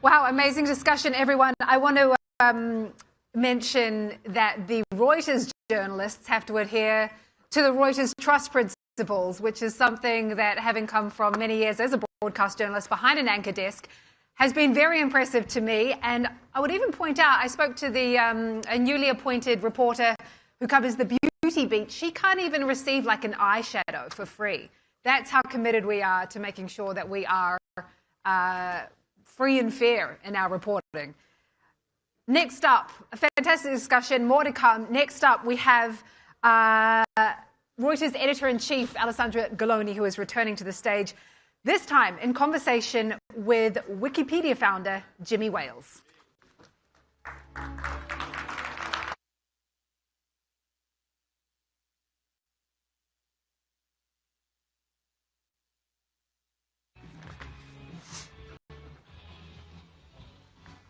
Wow, amazing discussion, everyone. I want to mention that the Reuters journalists have to adhere to the Reuters trust principles, which is something that, having come from many years as a broadcast journalist behind an anchor desk, has been very impressive to me. And I would even point out, I spoke to a newly appointed reporter who covers the beauty beat. She can't even receive like an eyeshadow for free. That's how committed we are to making sure that we are free and fair in our reporting. Next up, a fantastic discussion, more to come. Next up, we have Reuters editor-in-chief, Alessandra Galloni, who is returning to the stage, this time in conversation with Wikipedia founder Jimmy Wales.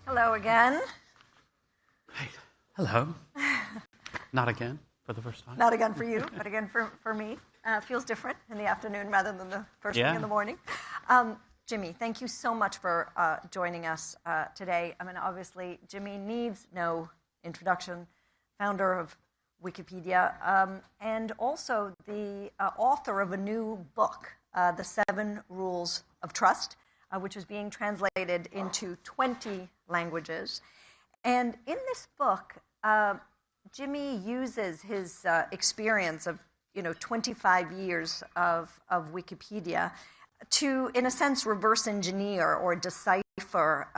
Hello again. Hey, hello. Not again for the first time. Not again for you, but again for me. Feels different in the afternoon rather than the first thing in the morning. Jimmy, thank you so much for joining us today. I mean, obviously, Jimmy needs no introduction, founder of Wikipedia, and also the author of a new book, The 7 Rules of Trust. which is being translated into 20 languages. And in this book, Jimmy uses his experience of 25 years of Wikipedia to, in a sense, reverse engineer or decipher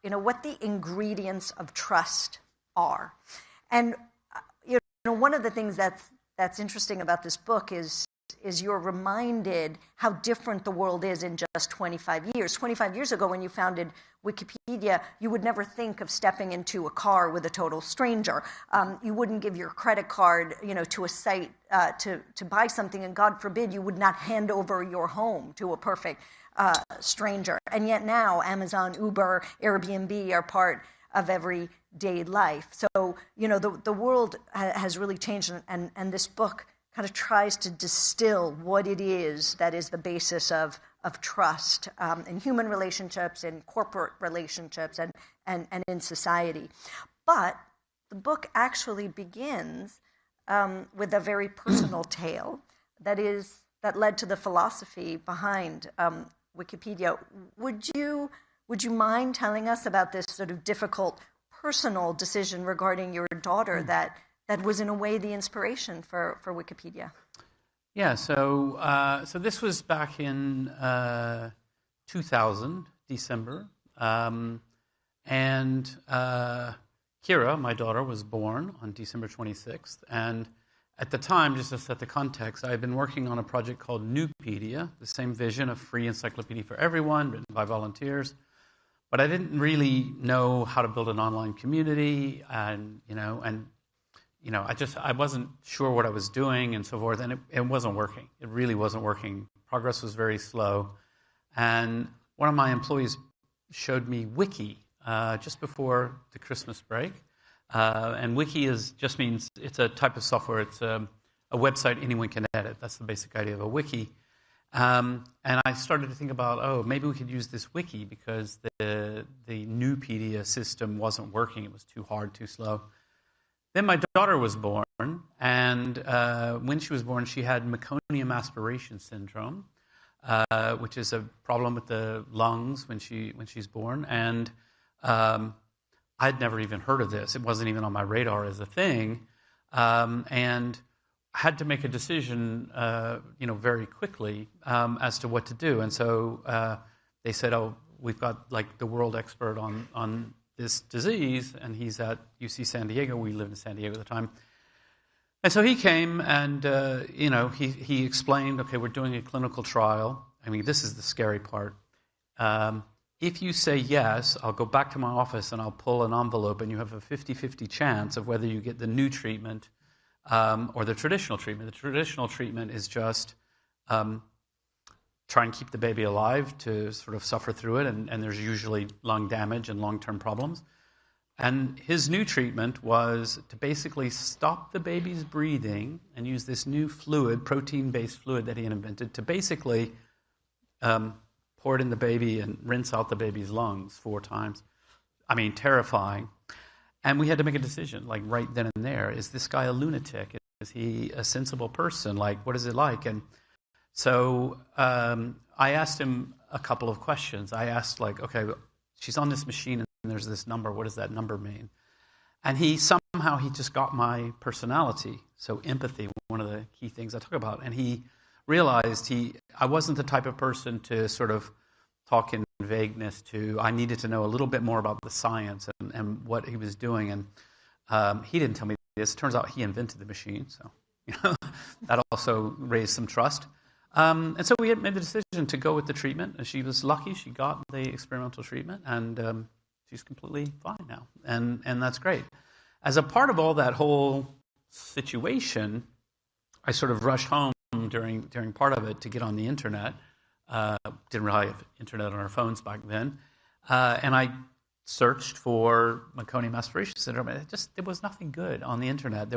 what the ingredients of trust are. And one of the things that's interesting about this book is you're reminded how different the world is in just 25 years. 25 years ago, when you founded Wikipedia, you would never think of stepping into a car with a total stranger. You wouldn't give your credit card, to a site to buy something, and God forbid you would not hand over your home to a perfect stranger. And yet now, Amazon, Uber, Airbnb are part of everyday life. So, the world has really changed, and this book kind of tries to distill what it is that is the basis of trust in human relationships, in corporate relationships, and in society. But the book actually begins with a very personal tale that led to the philosophy behind Wikipedia. Would you mind telling us about this sort of difficult personal decision regarding your daughter that was in a way the inspiration for Wikipedia? Yeah, so this was back in 2000, December, and Kira, my daughter, was born on December 26th, and at the time, just to set the context, I had been working on a project called Newpedia, the same vision of free encyclopedia for everyone, written by volunteers, but I didn't really know how to build an online community, and I wasn't sure what I was doing and so forth, and it wasn't working. It really wasn't working. Progress was very slow. And one of my employees showed me Wiki just before the Christmas break. And Wiki just means it's a type of software. It's a website anyone can edit. That's the basic idea of a wiki. And I started to think about, maybe we could use this wiki because the Newpedia system wasn't working. It was too hard, too slow. Then my daughter was born, and when she was born, she had meconium aspiration syndrome, which is a problem with the lungs when she's born. And I'd never even heard of this. It wasn't even on my radar as a thing, and I had to make a decision, very quickly as to what to do. And so they said, we've got like the world expert on this disease, and he's at UC San Diego. We lived in San Diego at the time. And so he came and, he explained, okay, we're doing a clinical trial. I mean, this is the scary part. If you say yes, I'll go back to my office and I'll pull an envelope, and you have a 50-50 chance of whether you get the new treatment or the traditional treatment. The traditional treatment is just try and keep the baby alive to sort of suffer through it, and there's usually lung damage and long-term problems. And his new treatment was to basically stop the baby's breathing and use this new fluid, protein-based fluid that he had invented, to basically pour it in the baby and rinse out the baby's lungs 4 times. I mean, terrifying. And we had to make a decision, like right then and there. Is this guy a lunatic? Is he a sensible person? Like, what is it like? And so I asked him a couple of questions. I asked, like, okay, she's on this machine and there's this number. What does that number mean? And he just got my personality. So empathy, one of the key things I talk about. And he realized I wasn't the type of person to sort of talk in vagueness to. I needed to know a little bit more about the science and what he was doing. And he didn't tell me this. It turns out he invented the machine. So that also raised some trust. And so we had made the decision to go with the treatment. And she was lucky. She got the experimental treatment, and she's completely fine now. And that's great. As a part of all that whole situation, I sort of rushed home during part of it to get on the internet. Didn't really have internet on our phones back then. And I searched for meconium aspiration syndrome. There was nothing good on the internet.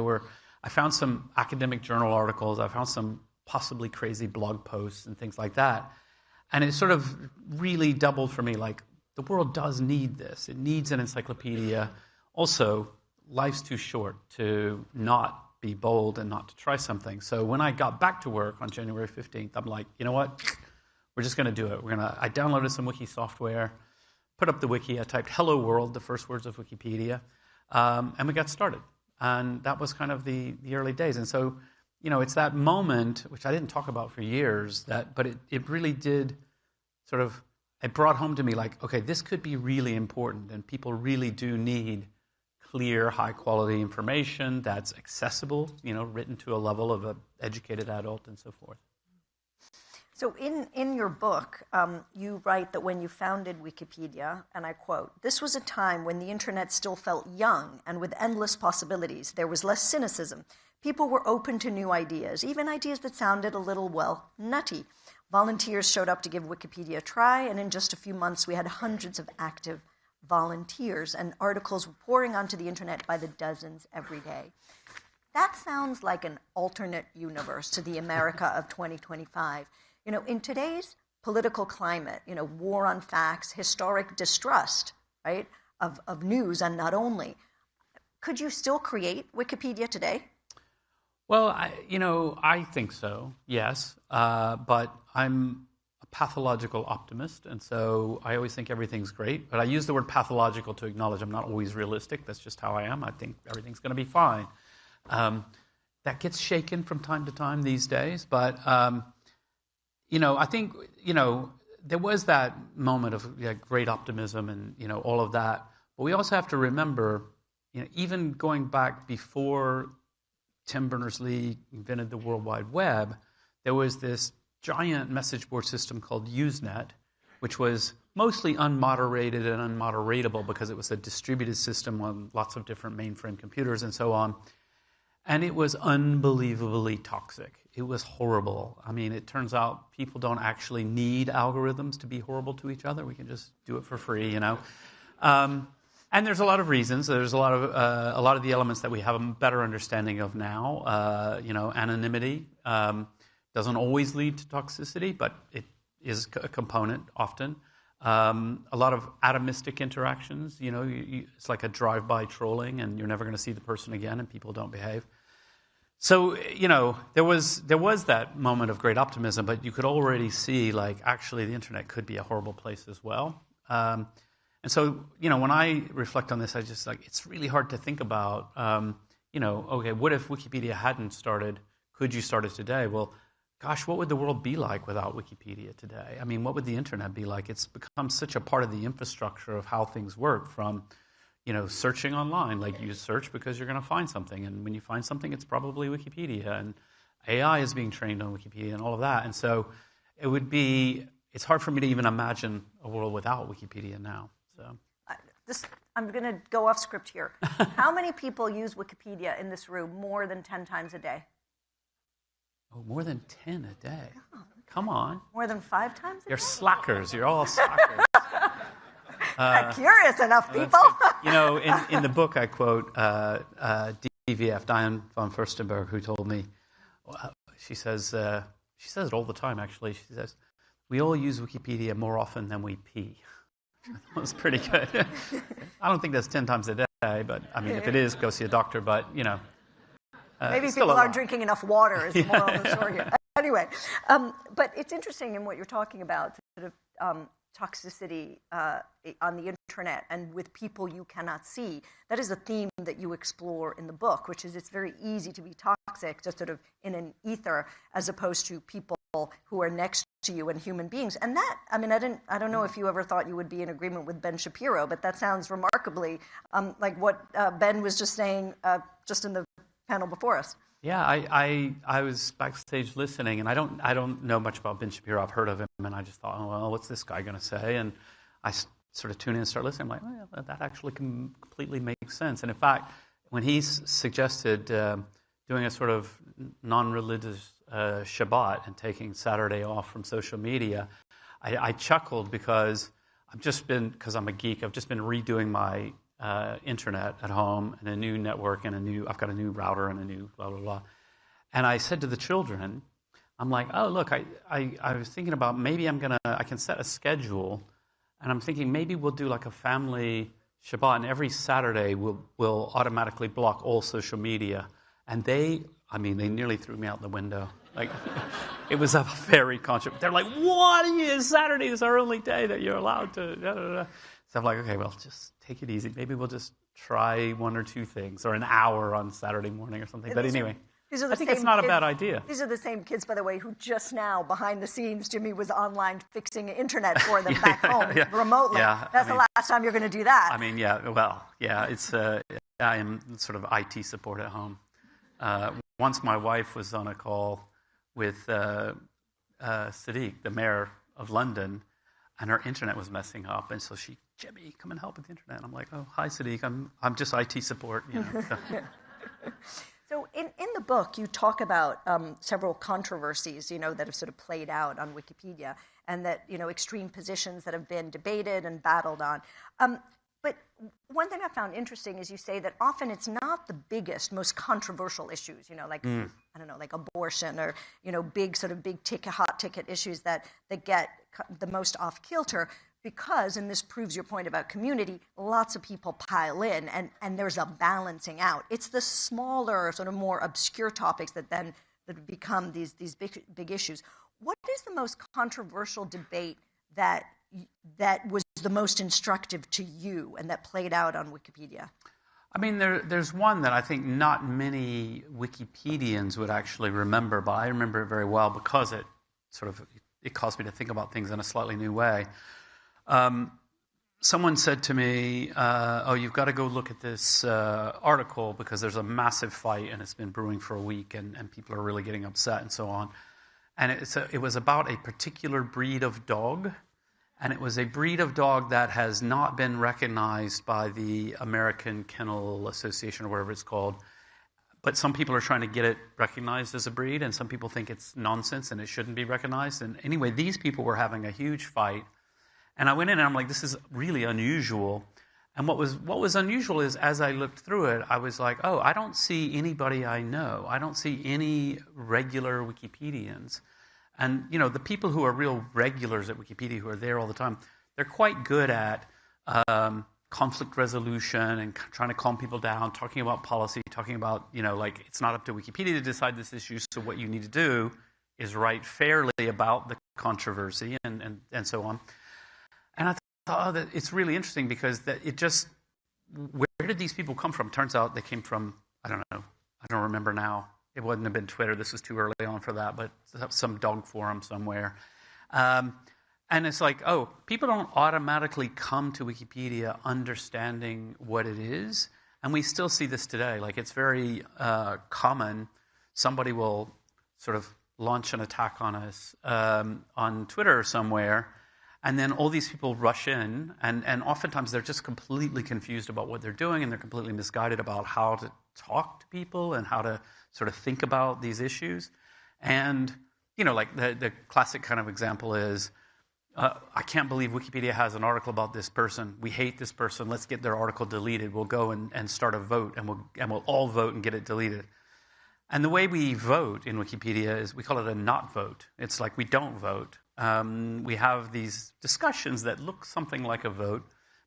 I found some academic journal articles. I found some possibly crazy blog posts and things like that. And it sort of really doubled for me, like, the world does need this. It needs an encyclopedia. Also, life's too short to not be bold and not to try something. So when I got back to work on January 15th, I'm like, you know what? we're just going to do it. I downloaded some wiki software, put up the wiki. I typed "Hello World," the first words of Wikipedia, and we got started. And that was kind of the early days. And so, it's that moment, which I didn't talk about for years, but it really did sort of, it brought home to me like, okay, this could be really important, and people really do need clear, high-quality information that's accessible, written to a level of an educated adult and so forth. So in your book, you write that when you founded Wikipedia, and I quote, "This was a time when the internet still felt young and with endless possibilities. There was less cynicism. People were open to new ideas, even ideas that sounded a little, well, nutty. Volunteers showed up to give Wikipedia a try, and in just a few months we had hundreds of active volunteers, and articles were pouring onto the internet by the dozens every day." That sounds like an alternate universe to the America of 2025. In today's political climate, war on facts, historic distrust, right, of news, and not only, could you still create Wikipedia today? Well, I think so, yes. But I'm a pathological optimist, and so I always think everything's great. But I use the word pathological to acknowledge I'm not always realistic. That's just how I am. I think everything's going to be fine. That gets shaken from time to time these days, but I think, there was that moment of great optimism and, all of that. But we also have to remember, even going back before Tim Berners-Lee invented the World Wide Web, there was this giant message board system called Usenet, which was mostly unmoderated and unmoderatable because it was a distributed system on lots of different mainframe computers and so on. And it was unbelievably toxic. It was horrible. I mean, it turns out people don't actually need algorithms to be horrible to each other. We can just do it for free, And there's a lot of reasons. There's a lot of the elements that we have a better understanding of now. Anonymity doesn't always lead to toxicity, but it is a component often. A lot of atomistic interactions. It's like a drive-by trolling, and you're never going to see the person again, and people don't behave. So, there was that moment of great optimism, but you could already see, actually the internet could be a horrible place as well. And so, when I reflect on this, I just it's really hard to think about, okay, what if Wikipedia hadn't started? Could you start it today? Well, gosh, what would the world be like without Wikipedia today? I mean, what would the internet be like? It's become such a part of the infrastructure of how things work, from searching online. You search because you're going to find something, and when you find something, it's probably Wikipedia, and AI is being trained on Wikipedia and all of that. And so it's hard for me to even imagine a world without Wikipedia now. So I'm going to go off script here. How many people use Wikipedia in this room more than 10 times a day? Oh, more than 10 a day. Come on. More than 5 times a day? You're slackers. You're all slackers. Not curious enough, people. In the book, I quote DVF, Diane von Furstenberg, who told me, she says it all the time, actually. She says, "We all use Wikipedia more often than we pee." That was pretty good. I don't think that's 10 times a day, but I mean, if it is, go see a doctor. But maybe people aren't drinking enough water is the moral of the story here. Anyway, but it's interesting in what you're talking about, sort of toxicity on the internet and with people you cannot see. That is a theme that you explore in the book, which is it's very easy to be toxic, just sort of in an ether, as opposed to people who are next to you and human beings. And that, I mean, I don't know if you ever thought you would be in agreement with Ben Shapiro, but that sounds remarkably like what Ben was just saying just in the panel before us. Yeah, I was backstage listening, and I don't know much about Ben Shapiro. I've heard of him, and I just thought, oh, well, what's this guy going to say? And I sort of tune in and start listening. I'm like, oh, yeah, that actually completely makes sense. And in fact, when he suggested doing a sort of non-religious Shabbat and taking Saturday off from social media, I chuckled because because I'm a geek, I've just been redoing my internet at home and a new network and I've got a new router and a new blah, blah, blah. And I said to the children, I'm like, oh, look, I was thinking about maybe I can set a schedule, and I'm thinking maybe we'll do like a family Shabbat, and every Saturday we'll automatically block all social media. And they I mean, they nearly threw me out the window. Like, it was a very controversial. They're like, what? Saturday is our only day that you're allowed to. Da, da, da. So I'm like, okay, well, just take it easy. Maybe we'll just try one or two things, or an hour on Saturday morning or something. But anyway, I think it's not a bad idea. These are the same kids, by the way, who just now, behind the scenes, Jimmy was online fixing internet for them back home remotely. Yeah, That's the last time you're going to do that. I mean, it's I am sort of IT support at home. Once my wife was on a call with Sadiq, the mayor of London, and her internet was messing up, and so Jimmy, come and help with the internet. And I'm like, oh, hi, Sadiq, I'm just IT support, So. So in the book, you talk about several controversies, that have sort of played out on Wikipedia, and that, extreme positions that have been debated and battled on. But one thing I found interesting is you say that often it's not the biggest, most controversial issues, like, I don't know, like abortion or, big ticket, hot ticket issues that get the most off kilter because, and this proves your point about community, lots of people pile in and there's a balancing out. It's the smaller, sort of more obscure topics that become these big issues. What is the most controversial debate that was the most instructive to you and that played out on Wikipedia? I mean, there's one that I think not many Wikipedians would actually remember, but I remember it very well because it caused me to think about things in a slightly new way. Someone said to me, oh, you've got to go look at this article because there's a massive fight and it's been brewing for a week and people are really getting upset and so on. And it was about a particular breed of dog. And it was a breed of dog that has not been recognized by the American Kennel Association or whatever it's called. But some people are trying to get it recognized as a breed, and some people think it's nonsense and it shouldn't be recognized. And anyway, these people were having a huge fight. And I went in and I'm like, this is really unusual. And what was unusual is as I looked through it, I was like, oh, I don't see anybody I know. I don't see any regular Wikipedians. And, the people who are real regulars at Wikipedia, who are there all the time, they're quite good at conflict resolution and trying to calm people down, talking about policy, talking about, it's not up to Wikipedia to decide this issue, so what you need to do is write fairly about the controversy and so on. And I thought, oh, that it's really interesting because where did these people come from? Turns out they came from, I don't know, I don't remember now. It wouldn't have been Twitter. This was too early on for that, but some dog forum somewhere. And it's like, oh, people don't automatically come to Wikipedia understanding what it is. And we still see this today. Like, it's very common. Somebody will sort of launch an attack on us on Twitter or somewhere, and then all these people rush in, and oftentimes they're just completely confused about what they're doing, and they're completely misguided about how to talk to people and how to sort of think about these issues. And, like the classic kind of example is, I can't believe Wikipedia has an article about this person. We hate this person. Let's get their article deleted. We'll go and start a vote, and we'll all vote and get it deleted. And the way we vote in Wikipedia is we call it a not vote. It's like we don't vote. We have these discussions that look something like a vote,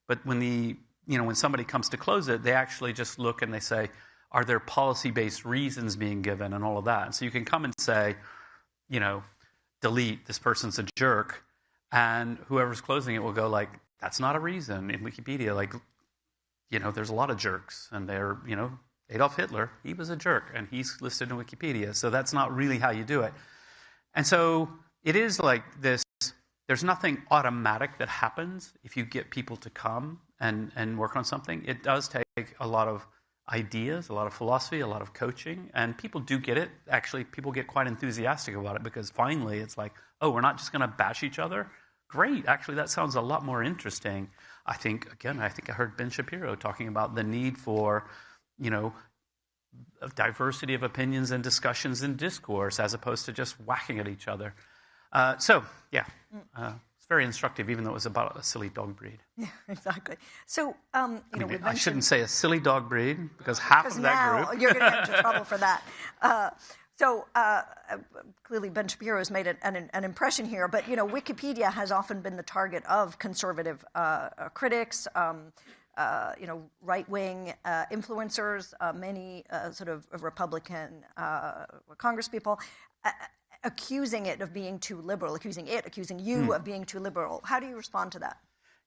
but when when somebody comes to close it, they actually just look and they say, are there policy-based reasons being given and all of that? And so you can come and say, delete, this person's a jerk, and whoever's closing it will go like, that's not a reason. In Wikipedia, like, there's a lot of jerks, and they're, Adolf Hitler, he was a jerk, and he's listed in Wikipedia, so that's not really how you do it. And so it is like this, there's nothing automatic that happens if you get people to come and work on something. It does take a lot of ideas, a lot of philosophy, a lot of coaching, and people do get it. Actually, people get quite enthusiastic about it because finally it's like, oh, we're not just going to bash each other? Great. Actually, that sounds a lot more interesting. I think I heard Ben Shapiro talking about the need for, a diversity of opinions and discussions and discourse as opposed to just whacking at each other. It's very instructive, even though it was about a silly dog breed. Yeah, exactly. So, I shouldn't say a silly dog breed because half of that group. You're going to get into trouble for that. Clearly, Ben Shapiro has made an impression here. But Wikipedia has often been the target of conservative critics. right-wing influencers, many sort of Republican congresspeople, accusing it of being too liberal, accusing you of being too liberal. How do you respond to that?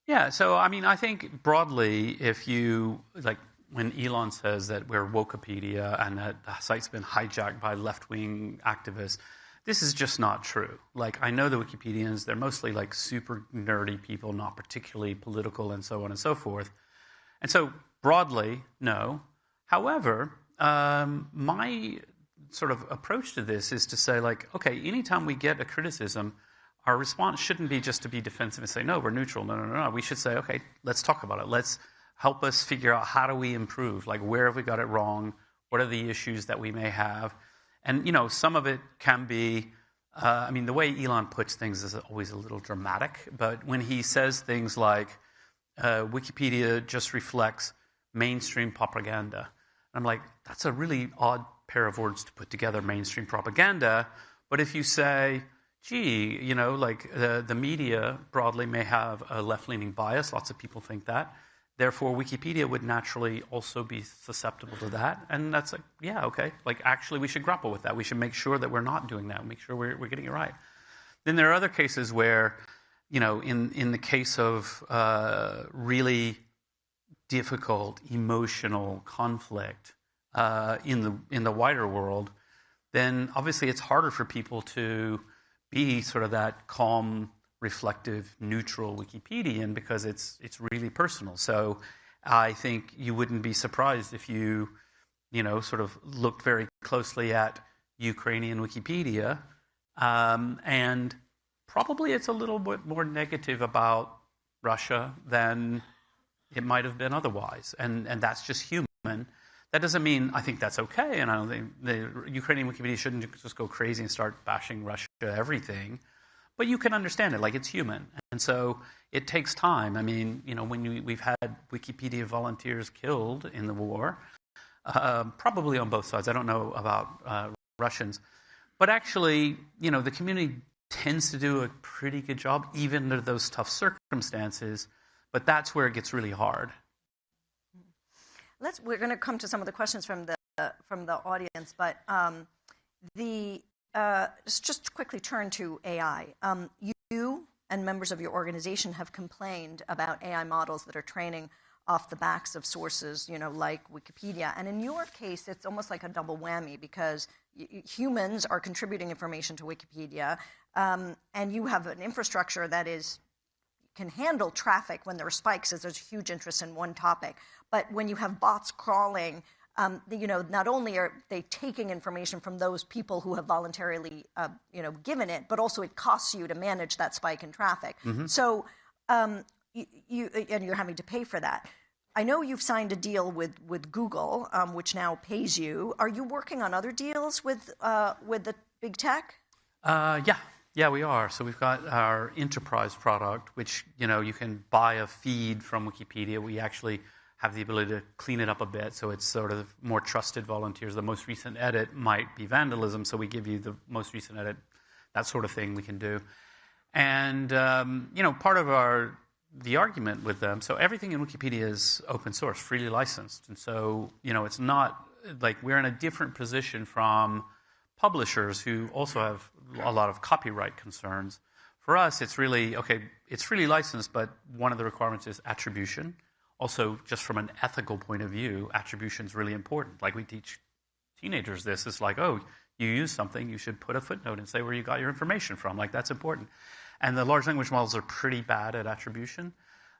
Yeah, so I mean, I think broadly, if you, like when Elon says that we're Wikipedia and that the site's been hijacked by left-wing activists, this is just not true. Like, I know the Wikipedians, they're mostly like super nerdy people, not particularly political and so on and so forth. And so broadly, no. However, my sort of approach to this is to say, like, okay, anytime we get a criticism, our response shouldn't be just to be defensive and say, no, we're neutral. No. We should say, okay, let's talk about it. Let's help us figure out how do we improve? Like, where have we got it wrong? What are the issues that we may have? And, some of it can be, I mean, the way Elon puts things is always a little dramatic. But when he says things like, Wikipedia just reflects mainstream propaganda, I'm like, that's a really odd pair of words to put together, mainstream propaganda. But if you say, gee, the media broadly may have a left-leaning bias. Lots of people think that. Therefore, Wikipedia would naturally also be susceptible to that. And that's like, yeah, okay. Like, actually, we should grapple with that. We should make sure that we're not doing that. Make sure we're getting it right. Then there are other cases where, in the case of really difficult emotional conflict in the wider world, then obviously it's harder for people to be sort of that calm, reflective, neutral Wikipedian because it's really personal. So I think you wouldn't be surprised if you sort of looked very closely at Ukrainian Wikipedia, and probably it's a little bit more negative about Russia than it might have been otherwise, and that's just human. That doesn't mean I think that's okay, and I don't think the Ukrainian Wikipedia shouldn't just go crazy and start bashing Russia everything. But you can understand it, like it's human. And so it takes time. I mean, when we've had Wikipedia volunteers killed in the war, probably on both sides. I don't know about Russians. But actually, the community tends to do a pretty good job, even under those tough circumstances. But that's where it gets really hard. We're going to come to some of the questions from the audience, but let's just quickly turn to AI. You and members of your organization have complained about AI models that are training off the backs of sources, like Wikipedia. And in your case, it's almost like a double whammy because humans are contributing information to Wikipedia, and you have an infrastructure that can handle traffic when there are spikes, as there's huge interest in one topic. But when you have bots crawling, not only are they taking information from those people who have voluntarily, given it, but also it costs you to manage that spike in traffic. Mm-hmm. So, and you're having to pay for that. I know you've signed a deal with Google, which now pays you. Are you working on other deals with the big tech? Yeah, we are. So we've got our enterprise product, which you can buy a feed from Wikipedia. We actually have the ability to clean it up a bit, so it's sort of more trusted volunteers. The most recent edit might be vandalism, so we give you the most recent edit, that sort of thing we can do. And, part of the argument with them, so everything in Wikipedia is open source, freely licensed. And so, it's not like we're in a different position from publishers who also have a lot of copyright concerns. For us, it's really, okay, it's freely licensed, but one of the requirements is attribution. Also, just from an ethical point of view, attribution is really important. Like we teach teenagers this. It's like, oh, you use something, you should put a footnote and say where you got your information from. Like, that's important. And the large language models are pretty bad at attribution.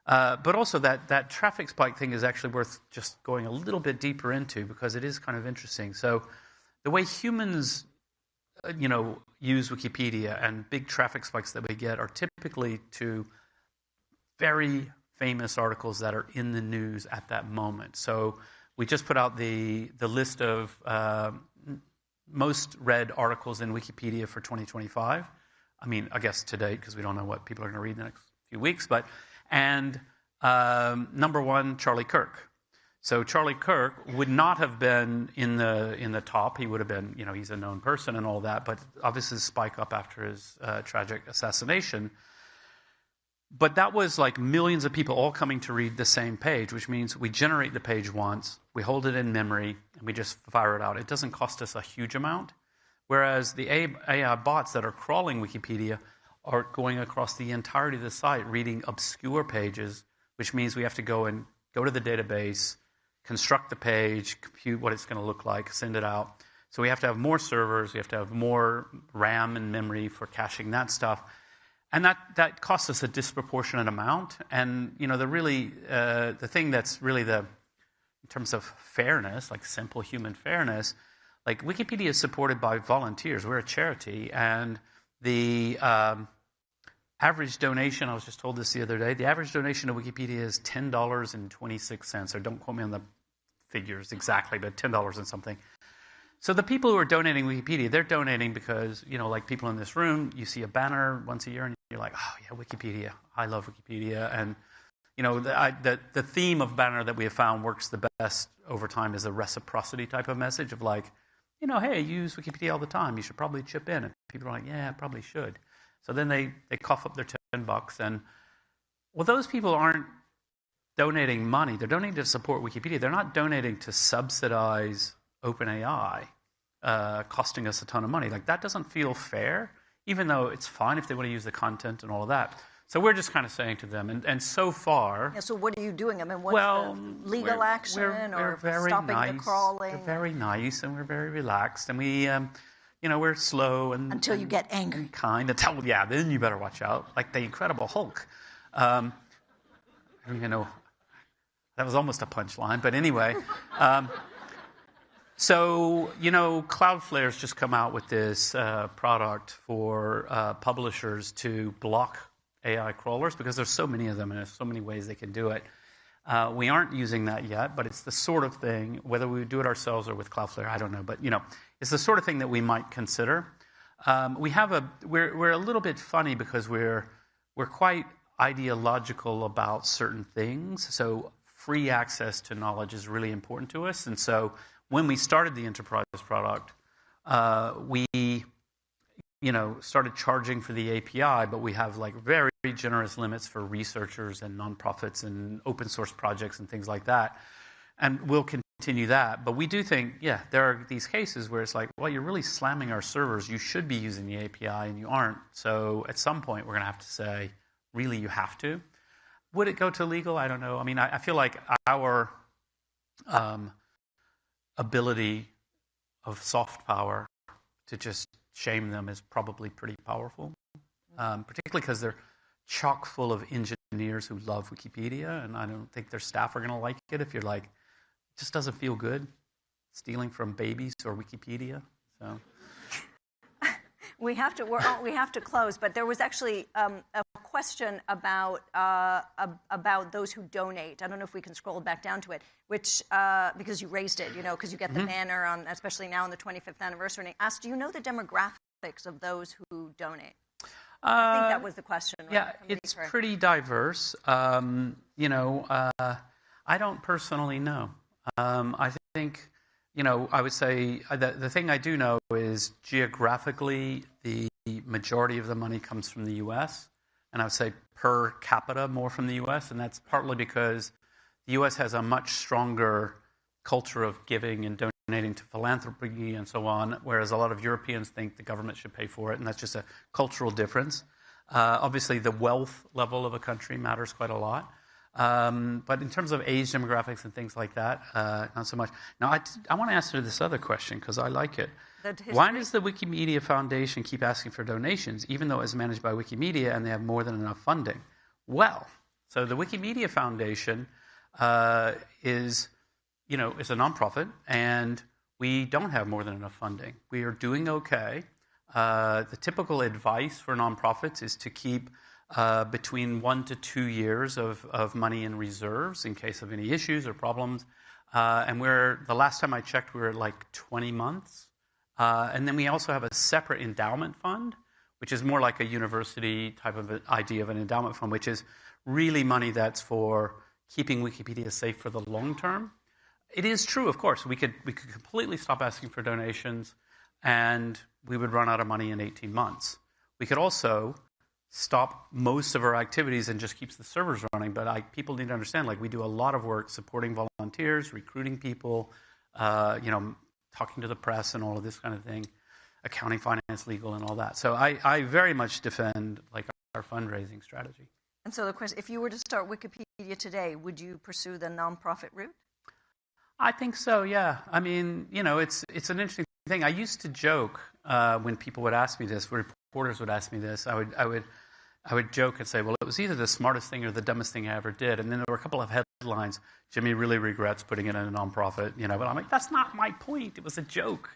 But also that traffic spike thing is actually worth just going a little bit deeper into because it is kind of interesting. So the way humans, use Wikipedia and big traffic spikes that we get are typically to very famous articles that are in the news at that moment. So we just put out the list of most read articles in Wikipedia for 2025. I mean, I guess to date, because we don't know what people are going to read in the next few weeks. And number one, Charlie Kirk. So Charlie Kirk would not have been in the top. He would have been, he's a known person and all that, but obviously spike up after his tragic assassination. But that was like millions of people all coming to read the same page, which means we generate the page once, we hold it in memory, and we just fire it out. It doesn't cost us a huge amount. Whereas the AI bots that are crawling Wikipedia are going across the entirety of the site, reading obscure pages, which means we have to go to the database, construct the page, compute what it's going to look like, send it out. So we have to have more servers, we have to have more RAM and memory for caching that stuff. And that costs us a disproportionate amount. And the thing that's really in terms of fairness, like simple human fairness, like Wikipedia is supported by volunteers. We're a charity, and the average donation, I was just told this the other day, the average donation to Wikipedia is $10.26. So don't quote me on the figures exactly, but $10 and something. So the people who are donating Wikipedia, they're donating because, like people in this room, you see a banner once a year and you're like, oh yeah, Wikipedia. I love Wikipedia. And, the theme of banner that we have found works the best over time is a reciprocity type of message of like, hey, I use Wikipedia all the time. You should probably chip in. And people are like, yeah, I probably should. So then they cough up their $10. And, well, those people aren't donating money. They're donating to support Wikipedia. They're not donating to subsidize OpenAI, costing us a ton of money. Like, that doesn't feel fair, even though it's fine if they want to use the content and all of that. So we're just kind of saying to them, and so far... Yeah, so what are you doing? I mean, what's the legal action or stopping the crawling? We're very nice, and we're very relaxed, and we, we're slow and... Until you get angry. And kind. Then you better watch out, like the Incredible Hulk. I don't even know... That was almost a punchline, but anyway... So, Cloudflare's just come out with this product for publishers to block AI crawlers because there's so many of them and there's so many ways they can do it. We aren't using that yet, but it's the sort of thing, whether we do it ourselves or with Cloudflare, I don't know, but it's the sort of thing that we might consider. We're a little bit funny because we're quite ideological about certain things. So free access to knowledge is really important to us, and so when we started the enterprise product, we started charging for the API, but we have like very generous limits for researchers and nonprofits and open source projects and things like that. And we'll continue that. But we do think, there are these cases where it's like, well, you're really slamming our servers. You should be using the API and you aren't. So at some point, we're going to have to say, really, you have to. Would it go to legal? I don't know. I mean, I feel like our... ability of soft power to just shame them is probably pretty powerful, particularly because they're chock full of engineers who love Wikipedia, and I don't think their staff are going to like it if you're like, it just doesn't feel good, stealing from babies or Wikipedia. So we have to close, but there was actually a question about those who donate. I don't know if we can scroll back down to it, which because you raised it, because you get the banner on, especially now on the 25th anniversary. And it asked, do you know the demographics of those who donate? I think that was the question. Right? Yeah, it's pretty diverse. I don't personally know. I think. I would say the thing I do know is geographically, the majority of the money comes from the U.S., and I would say per capita more from the U.S., and that's partly because the U.S. has a much stronger culture of giving and donating to philanthropy and so on, whereas a lot of Europeans think the government should pay for it, and that's just a cultural difference. Obviously, the wealth level of a country matters quite a lot. But in terms of age demographics and things like that, not so much. Now, I want to answer this other question because I like it. Why does the Wikimedia Foundation keep asking for donations, even though it's managed by Wikimedia and they have more than enough funding? Well, so the Wikimedia Foundation is a nonprofit, and we don't have more than enough funding. We are doing okay. The typical advice for nonprofits is to keep between 1 to 2 years of money in reserves in case of any issues or problems. And the last time I checked, we were at like 20 months. And then we also have a separate endowment fund, which is more like a university type of idea of an endowment fund, which is really money that's for keeping Wikipedia safe for the long term. It is true, of course, we could completely stop asking for donations and we would run out of money in 18 months. We could also stop most of our activities and just keeps the servers running. But people need to understand, like, we do a lot of work supporting volunteers, recruiting people, talking to the press and all of this kind of thing, accounting, finance, legal, and all that. So I very much defend like our fundraising strategy. And so the question, if you were to start Wikipedia today, would you pursue the nonprofit route? I think so, yeah. I mean, it's an interesting thing. I used to joke when people would ask me this, reporters would ask me this, I would joke and say, well, it was either the smartest thing or the dumbest thing I ever did. And then there were a couple of headlines, Jimmy really regrets putting it in a nonprofit, but I'm like, that's not my point. It was a joke,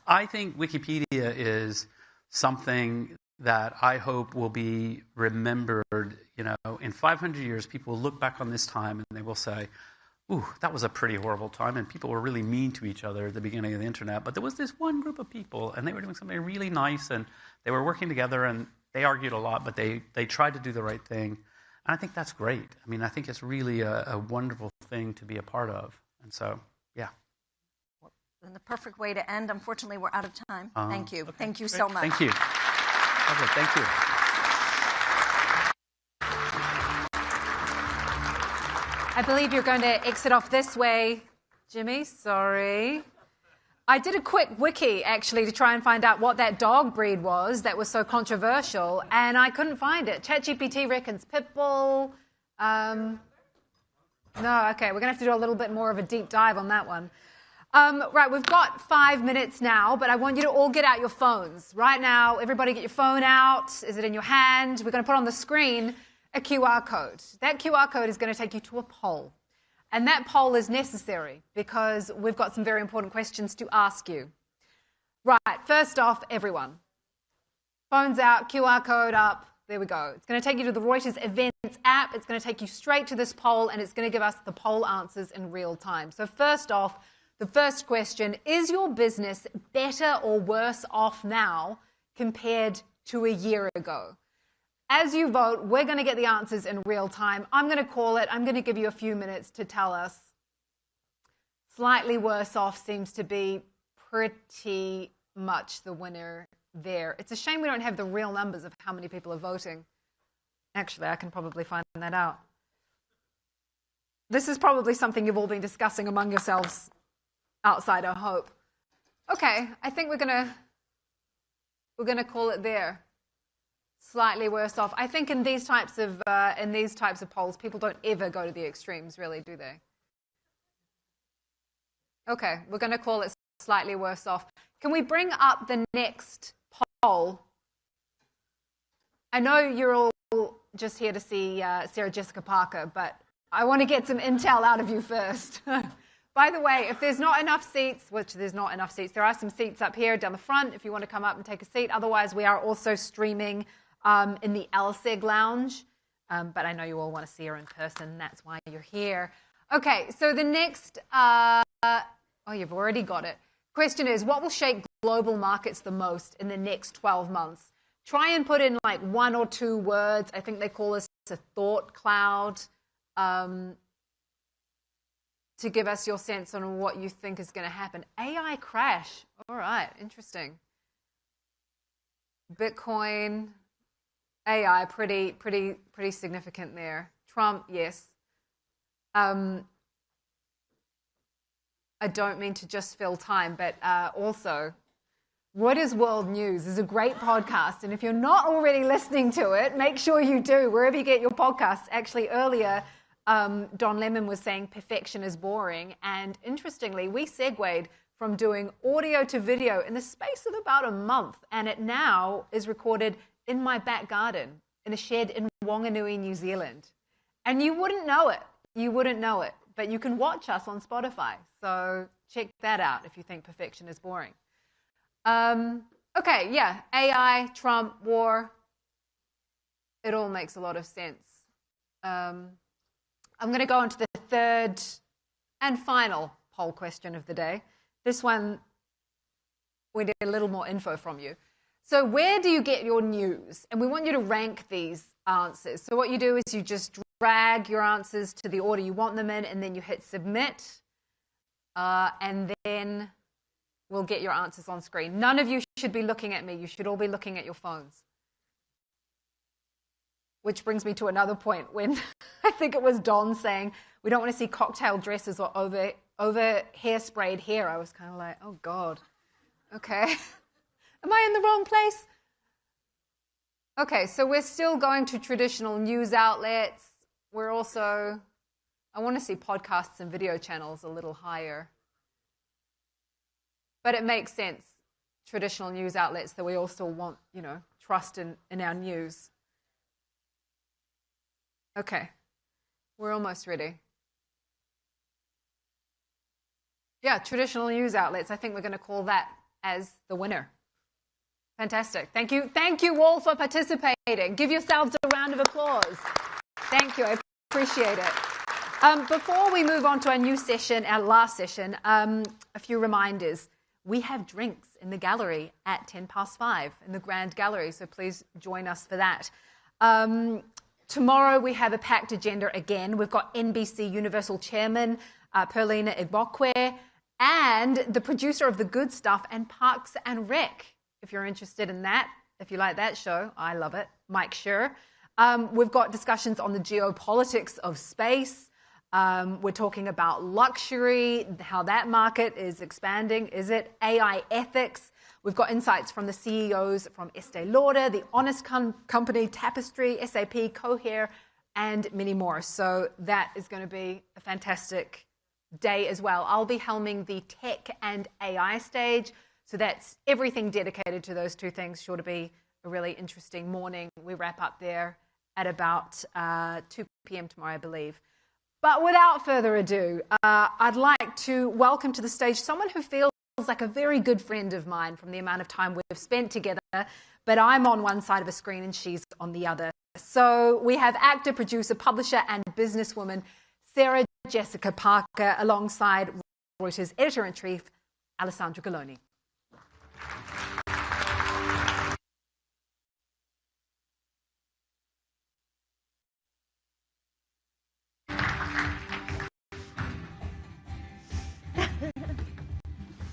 I think Wikipedia is something that I hope will be remembered, in 500 years, people will look back on this time and they will say, ooh, that was a pretty horrible time, and people were really mean to each other at the beginning of the internet, but there was this one group of people, and they were doing something really nice, and they were working together, and they argued a lot, but they tried to do the right thing, and I think that's great. I mean, I think it's really a wonderful thing to be a part of, and so, yeah. Well, then the perfect way to end. Unfortunately, we're out of time. Thank you. Okay. Thank you so much. Thank you. Okay, thank you. I believe you're going to exit off this way, Jimmy. Sorry. I did a quick wiki, actually, to try and find out what that dog breed was that was so controversial, and I couldn't find it. ChatGPT reckons pit bull. No, okay, we're going to have to do a little bit more of a deep dive on that one. Right, we've got 5 minutes now, but I want you to all get out your phones. Right now, everybody get your phone out. Is it in your hand? We're going to put on the screen a QR code. That QR code is going to take you to a poll. And that poll is necessary because we've got some very important questions to ask you. Right, first off, everyone. Phones out, QR code up. There we go. It's going to take you to the Reuters Events app. It's going to take you straight to this poll, and it's going to give us the poll answers in real time. So first off, the first question, is your business better or worse off now compared to a year ago? As you vote, we're going to get the answers in real time. I'm going to call it. I'm going to give you a few minutes to tell us. Slightly worse off seems to be pretty much the winner there. It's a shame we don't have the real numbers of how many people are voting. Actually, I can probably find that out. This is probably something you've all been discussing among yourselves outside our hope. Okay, I think we're going to call it there. Slightly worse off. I think in these types of polls, people don't ever go to the extremes, really, do they? Okay, we're going to call it slightly worse off. Can we bring up the next poll? I know you're all just here to see Sarah Jessica Parker, but I want to get some intel out of you first. By the way, if there's not enough seats, which there's not enough seats, there are some seats up here down the front if you want to come up and take a seat. Otherwise, we are also streaming in the LSEG lounge, but I know you all want to see her in person. That's why you're here. Okay, so the next, you've already got it. Question is, what will shake global markets the most in the next 12 months? Try and put in like 1 or 2 words. I think they call this a thought cloud, to give us your sense on what you think is going to happen. AI crash. All right, interesting. Bitcoin, AI, pretty significant there. Trump, yes. I don't mean to just fill time, but also, Reuters World News is a great podcast, and if you're not already listening to it, make sure you do, wherever you get your podcasts. Actually, earlier, Don Lemon was saying perfection is boring, and interestingly, we segued from doing audio to video in the space of about a month, and it now is recorded in my back garden in a shed in Wanganui, New Zealand. And you wouldn't know it. You wouldn't know it. But you can watch us on Spotify. So check that out if you think perfection is boring. Okay, yeah. AI, Trump, war. It all makes a lot of sense. I'm going to go on to the third and final poll question of the day. This one, we need a little more info from you. So where do you get your news? And we want you to rank these answers. So what you do is you just drag your answers to the order you want them in, and then you hit submit, and then we'll get your answers on screen. None of you should be looking at me. You should all be looking at your phones. which brings me to another point when I think it was Don saying, we don't want to see cocktail dresses or over hairsprayed hair. I was kind of like, oh, God. Okay. Am I in the wrong place? Okay, so we're still going to traditional news outlets. We're also, I want to see podcasts and video channels a little higher. But it makes sense, traditional news outlets, that we also want, trust in our news. Okay, we're almost ready. Yeah, traditional news outlets. I think we're going to call that as the winner. Fantastic. Thank you all for participating. Give yourselves a round of applause. Thank you. I appreciate it. Before we move on to our new session, our last session, a few reminders. We have drinks in the gallery at 5:10 in the Grand Gallery, so please join us for that. Tomorrow we have a packed agenda again. We've got NBC Universal Chairman Perlina Igbokwe and the producer of The Good Stuff and Parks and Rec. If you're interested in that, if you like that show, I love it, Mike Schur. We've got discussions on the geopolitics of space. We're talking about luxury, how that market is expanding. Is it AI ethics? We've got insights from the CEOs from Estee Lauder, The Honest Company, Tapestry, SAP, Cohere, and many more. So that is going to be a fantastic day as well. I'll be helming the tech and AI stage. So that's everything dedicated to those two things. Sure to be a really interesting morning. We wrap up there at about 2 p.m. tomorrow, I believe. But without further ado, I'd like to welcome to the stage someone who feels like a very good friend of mine from the amount of time we've spent together, but I'm on one side of a screen and she's on the other. So we have actor, producer, publisher, and businesswoman Sarah Jessica Parker alongside Reuters editor-in-chief Alessandra Galloni.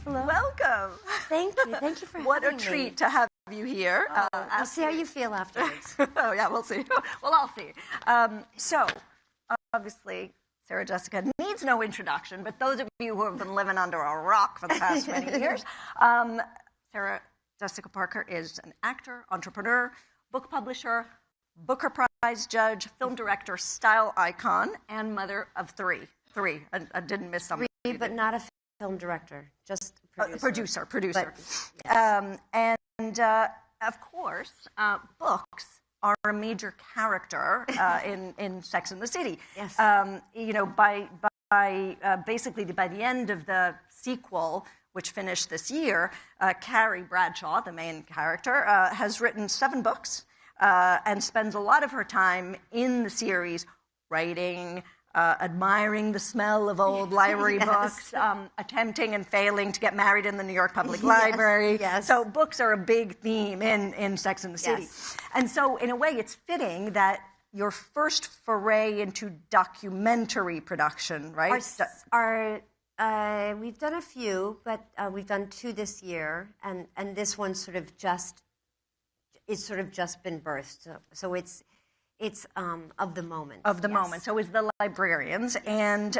Hello. Welcome. Thank you. Thank you for having me. What a treat to have you here. We'll see how you feel afterwards. Oh, yeah, we'll see. Well, I'll see. So, obviously, Sarah Jessica needs no introduction, but those of you who have been living under a rock for the past many years, Sarah Jessica Parker is an actor, entrepreneur, book publisher, Booker Prize judge, film director, style icon, and mother of three. I didn't miss something. Three, but not a film director, just a producer. Producer. But, yes. And of course, books are a major character in Sex and the City. Yes. Basically by the end of the sequel, which finished this year, Carrie Bradshaw, the main character, has written 7 books and spends a lot of her time in the series writing, admiring the smell of old library books, attempting and failing to get married in the New York Public Library. Yes. So books are a big theme in Sex and the City. Yes. And so in a way, it's fitting that your first foray into documentary production, right? We've done a few, but we've done 2 this year, and this one's sort of just been birthed. So it's of the moment. Of the moment. So is The Librarians. And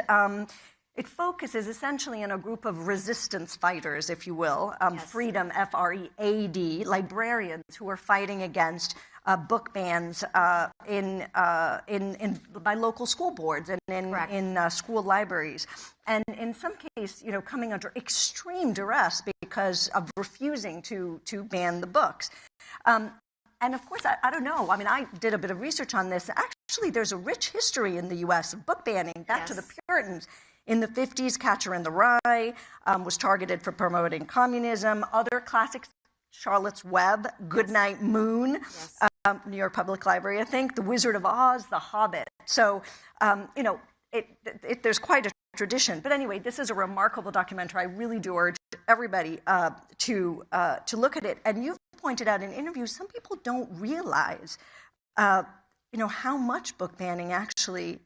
it focuses essentially on a group of resistance fighters, if you will, freedom, F-R-E-A-D, librarians who are fighting against book bans by local school boards and in school libraries. And in some case, coming under extreme duress because of refusing to ban the books. And of course, I don't know. I mean, I did a bit of research on this. Actually, there's a rich history in the U.S. of book banning back to the Puritans. In the 50s, Catcher in the Rye was targeted for promoting communism. Other classics, Charlotte's Web, Goodnight Moon, New York Public Library, I think, The Wizard of Oz, The Hobbit. So, there's quite a tradition. But anyway, this is a remarkable documentary. I really do urge everybody to look at it. And you've pointed out in interviews, some people don't realize, how much book banning actually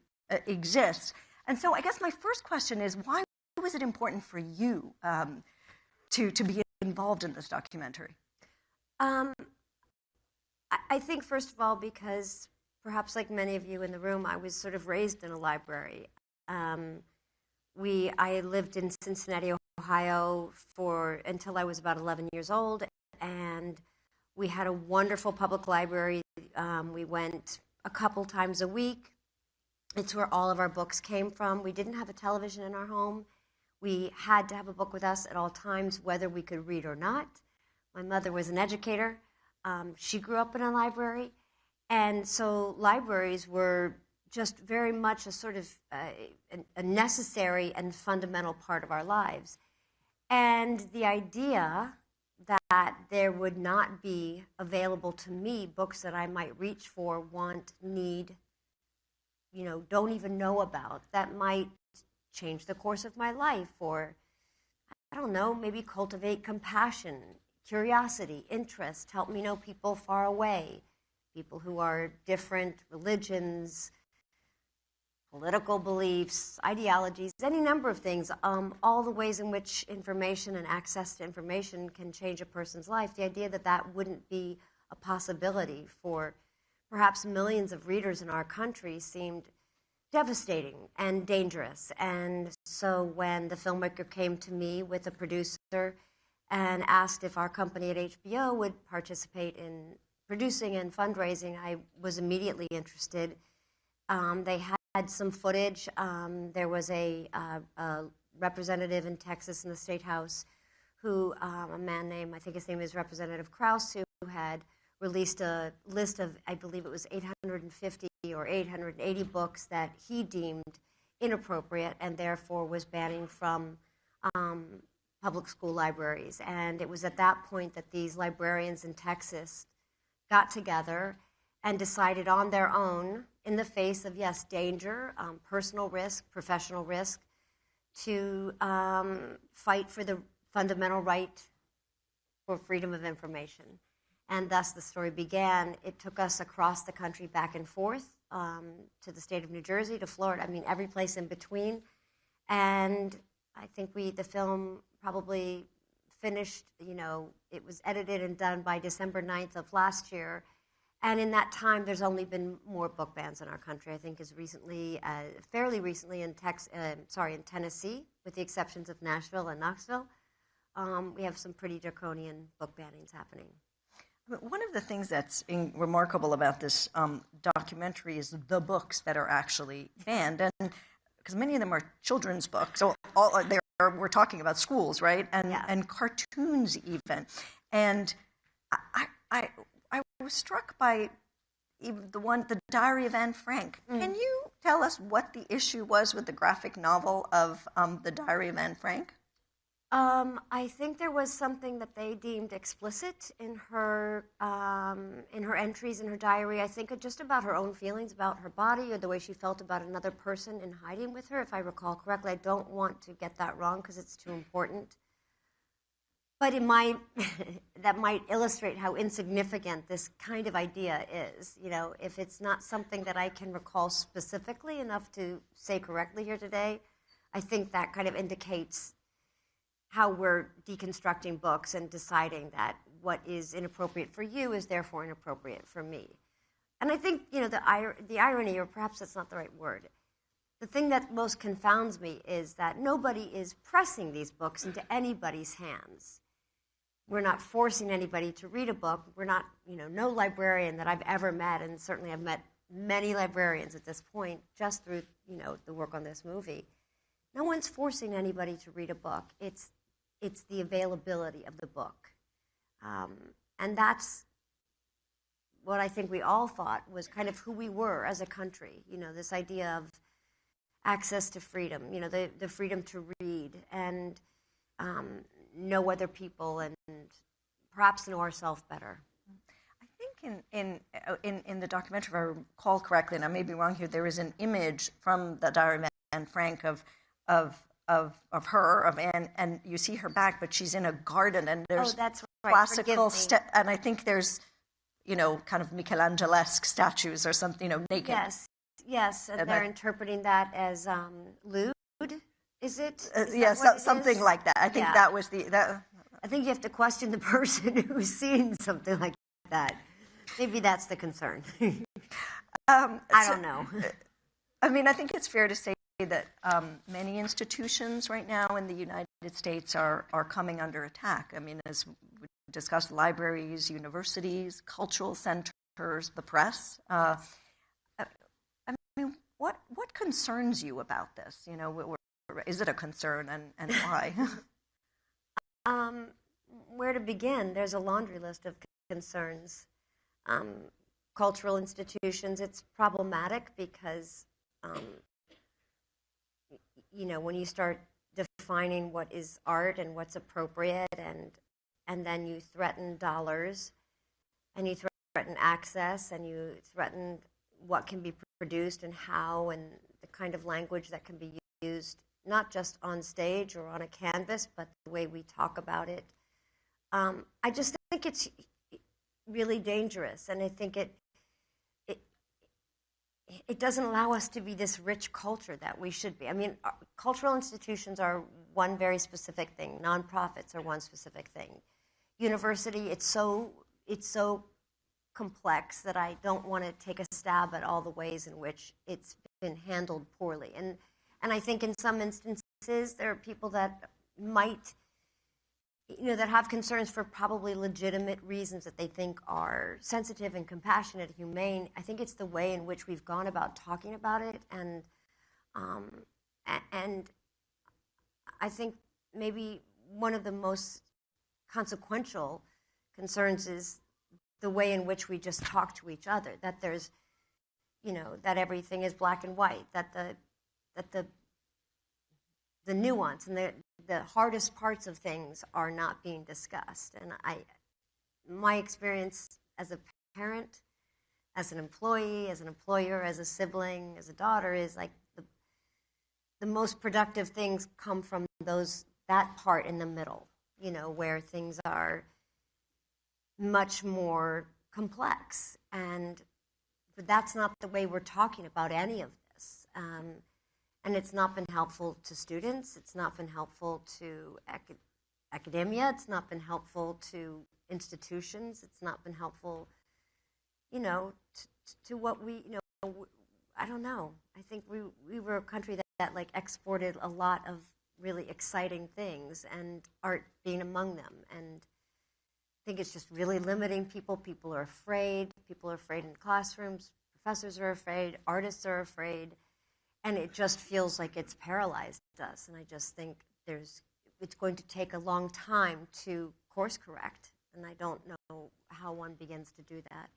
exists. And so I guess my first question is, why was it important for you to be involved in this documentary? I think, first of all, because perhaps like many of you in the room, I was sort of raised in a library. I lived in Cincinnati, Ohio until I was about 11 years old, and we had a wonderful public library. We went a couple times a week. It's where all of our books came from. We didn't have a television in our home. We had to have a book with us at all times, whether we could read or not. My mother was an educator. She grew up in a library. And so libraries were just very much a sort of a necessary and fundamental part of our lives. And the idea that there would not be available to me books that I might reach for, want, need, don't even know about, that might change the course of my life, or, I don't know, maybe cultivate compassion, curiosity, interest, help me know people far away, people who are different religions, political beliefs, ideologies, any number of things, all the ways in which information and access to information can change a person's life. The idea that that wouldn't be a possibility for perhaps millions of readers in our country seemed devastating and dangerous. And so when the filmmaker came to me with a producer and asked if our company at HBO would participate in producing and fundraising, I was immediately interested. They had some footage. There was a representative in Texas in the State House who, a man named, I think his name is Representative Krause, who had released a list of, I believe it was 850 or 880 books that he deemed inappropriate and therefore was banning from public school libraries. And it was at that point that these librarians in Texas got together and decided on their own, in the face of, yes, danger, personal risk, professional risk, to fight for the fundamental right for freedom of information. And thus the story began. It took us across the country back and forth to the state of New Jersey, to Florida, every place in between. And I think the film probably finished, it was edited and done by December 9th of last year. And in that time, there's only been more book bans in our country. I think as recently, fairly recently in Tennessee, with the exceptions of Nashville and Knoxville, we have some pretty draconian book bannings happening. One of the things that's remarkable about this documentary is the books that are actually banned, and because many of them are children's books, so we're talking about schools, right? And cartoons even. And I was struck by the Diary of Anne Frank. Can you tell us what the issue was with the graphic novel of the Diary of Anne Frank? I think there was something that they deemed explicit in her entries in her diary. I think just about her own feelings about her body or the way she felt about another person in hiding with her, if I recall correctly. I don't want to get that wrong because it's too important. But that might illustrate how insignificant this kind of idea is. If it's not something that I can recall specifically enough to say correctly here today, I think that kind of indicates how we're deconstructing books and deciding that what is inappropriate for you is therefore inappropriate for me. And I think, the irony, or perhaps that's not the right word, the thing that most confounds me is that nobody is pressing these books into anybody's hands. We're not forcing anybody to read a book. We're not, no librarian that I've ever met, and certainly I've met many librarians at this point just through, the work on this movie. No one's forcing anybody to read a book. It's the availability of the book. And that's what I think we all thought was kind of who we were as a country. This idea of access to freedom, the freedom to read and know other people and perhaps know ourselves better. I think in the documentary, if I recall correctly, and I may be wrong here, there is an image from the Diary of Anne Frank of Anne, and you see her back, but she's in a garden, and there's that's right. classical and I think there's kind of Michelangelesque statues or something, naked. Yes, and they're interpreting that as lewd. Is it? Yes, something like that. I think that was I think you have to question the person who's seen something like that. Maybe that's the concern. I don't know. I mean, I think it's fair to say that many institutions right now in the United States are coming under attack. I mean, as we discussed, libraries, universities, cultural centers, the press. I mean, what concerns you about this? You know, is it a concern, and why? Where to begin? There's a laundry list of concerns. Cultural institutions, it's problematic because, you know, when you start defining what is art and what's appropriate, and then you threaten dollars, and you threaten access, and you threaten what can be produced and how, and the kind of language that can be used, not just on stage or on a canvas, but the way we talk about it. I just think it's really dangerous, and I think it doesn't allow us to be this rich culture that we should be. I mean, cultural institutions are one very specific thing. Nonprofits are one specific thing. University, it's so complex that I don't want to take a stab at all the ways in which it's been handled poorly. And I think in some instances there are people that might, you know, that have concerns for probably legitimate reasons that they think are sensitive and compassionate, humane. I think it's the way in which we've gone about talking about it, and I think maybe one of the most consequential concerns is the way in which we just talk to each other. That there's, you know, that everything is black and white. That the nuance and the hardest parts of things are not being discussed. And my experience as a parent, as an employee, as an employer, as a sibling, as a daughter is like the most productive things come from that part in the middle, you know, where things are much more complex. But that's not the way we're talking about any of this. And it's not been helpful to students. It's not been helpful to academia. It's not been helpful to institutions. It's not been helpful, you know, to what we, you know, I don't know. I think we were a country that like exported a lot of really exciting things, and art being among them. And I think it's just really limiting people. People are afraid. People are afraid in classrooms. Professors are afraid. Artists are afraid. And it just feels like it's paralyzed us. And I just think it's going to take a long time to course correct. And I don't know how one begins to do that.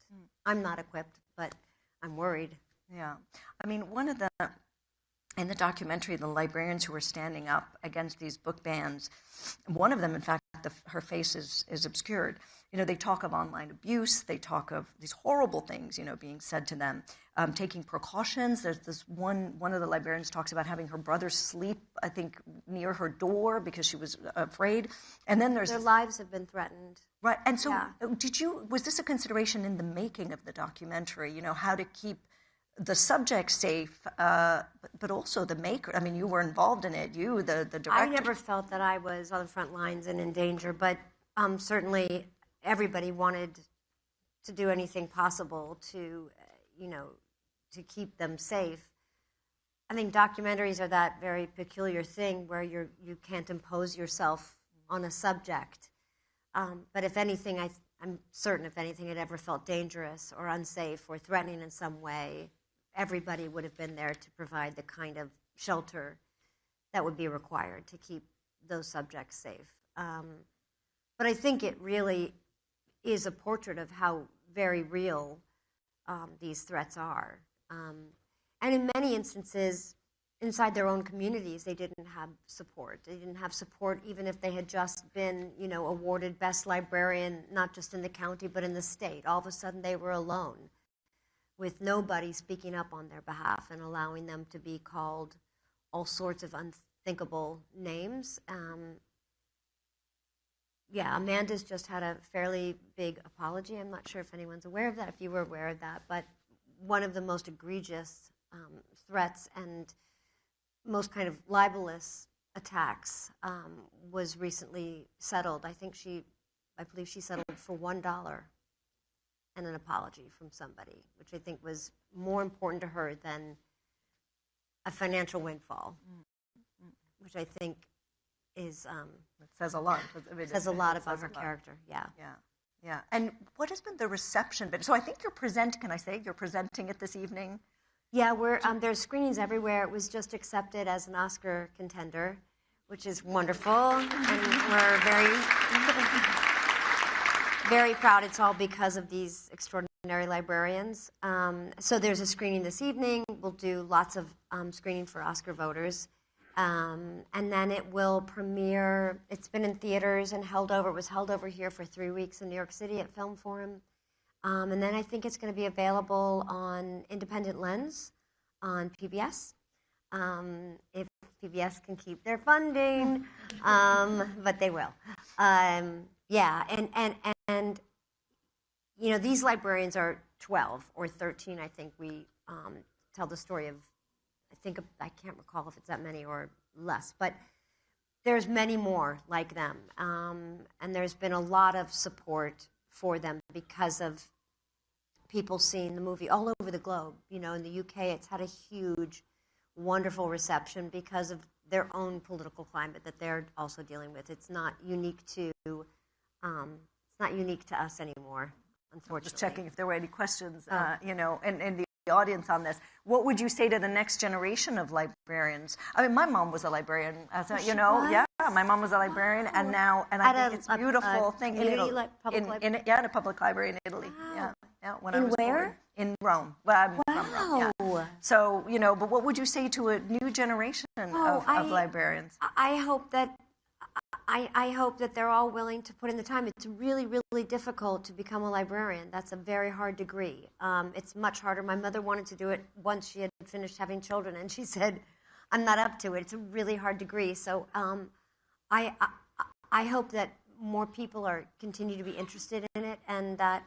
I'm not equipped, but I'm worried. Yeah. I mean, in the documentary, the librarians who were standing up against these book bans, one of them, in fact, her face is obscured. You know, they talk of online abuse. They talk of these horrible things, you know, being said to them, taking precautions. There's this one of the librarians talks about having her brother sleep, I think, near her door because she was afraid. And then their lives have been threatened. Right. And so was this a consideration in the making of the documentary, you know, how to keep the subject safe, but also the maker? I mean, you were involved in it, the director. I never felt that I was on the front lines and in danger, but certainly everybody wanted to do anything possible to, you know, to keep them safe. I think documentaries are that very peculiar thing where you can't impose yourself on a subject. But if anything, I'm certain if anything had ever felt dangerous or unsafe or threatening in some way, everybody would have been there to provide the kind of shelter that would be required to keep those subjects safe. But I think it really is a portrait of how very real these threats are. And in many instances, inside their own communities, they didn't have support. They didn't have support even if they had just been, you know, awarded best librarian, not just in the county, but in the state. All of a sudden, they were alone with nobody speaking up on their behalf and allowing them to be called all sorts of unthinkable names. Yeah, Amanda's just had a fairly big apology. I'm not sure if anyone's aware of that, if you were aware of that, but one of the most egregious threats and most kind of libelous attacks was recently settled. I believe she settled for $1. and an apology from somebody, which I think was more important to her than a financial windfall, which I think is it says a lot. Says a lot about her character. Yeah. Yeah. And what has been the reception been? So I think you're presenting it this evening. Yeah, there's screenings everywhere. It was just accepted as an Oscar contender, which is wonderful, and we're very, very proud. It's all because of these extraordinary librarians. So there's a screening this evening. We'll do lots of screening for Oscar voters. And then it will premiere. It's been in theaters and it was held over here for 3 weeks in New York City at Film Forum. And then I think it's going to be available on Independent Lens on PBS. If PBS can keep their funding, but they will. Yeah, and you know, these librarians are 12 or 13, I think. We tell the story of, I can't recall if it's that many or less, but there's many more like them. And there's been a lot of support for them because of people seeing the movie all over the globe. You know, in the UK, it's had a huge, wonderful reception because of their own political climate that they're also dealing with. It's not unique to us anymore, unfortunately. Just checking if there were any questions, you know, in the audience on this. What would you say to the next generation of librarians? I mean, my mom was a librarian, you know. Yeah, my mom was a librarian, and now, and I think it's a beautiful thing in Italy. In a public library in Italy. Wow. Yeah. When I was where? Born. In Rome. Well, I'm from Rome. Yeah. So, you know, but what would you say to a new generation of librarians? I hope that they're all willing to put in the time. It's really, really difficult to become a librarian. That's a very hard degree. It's much harder. My mother wanted to do it once she had finished having children, and she said, I'm not up to it. It's a really hard degree. So I hope that more people continue to be interested in it, and that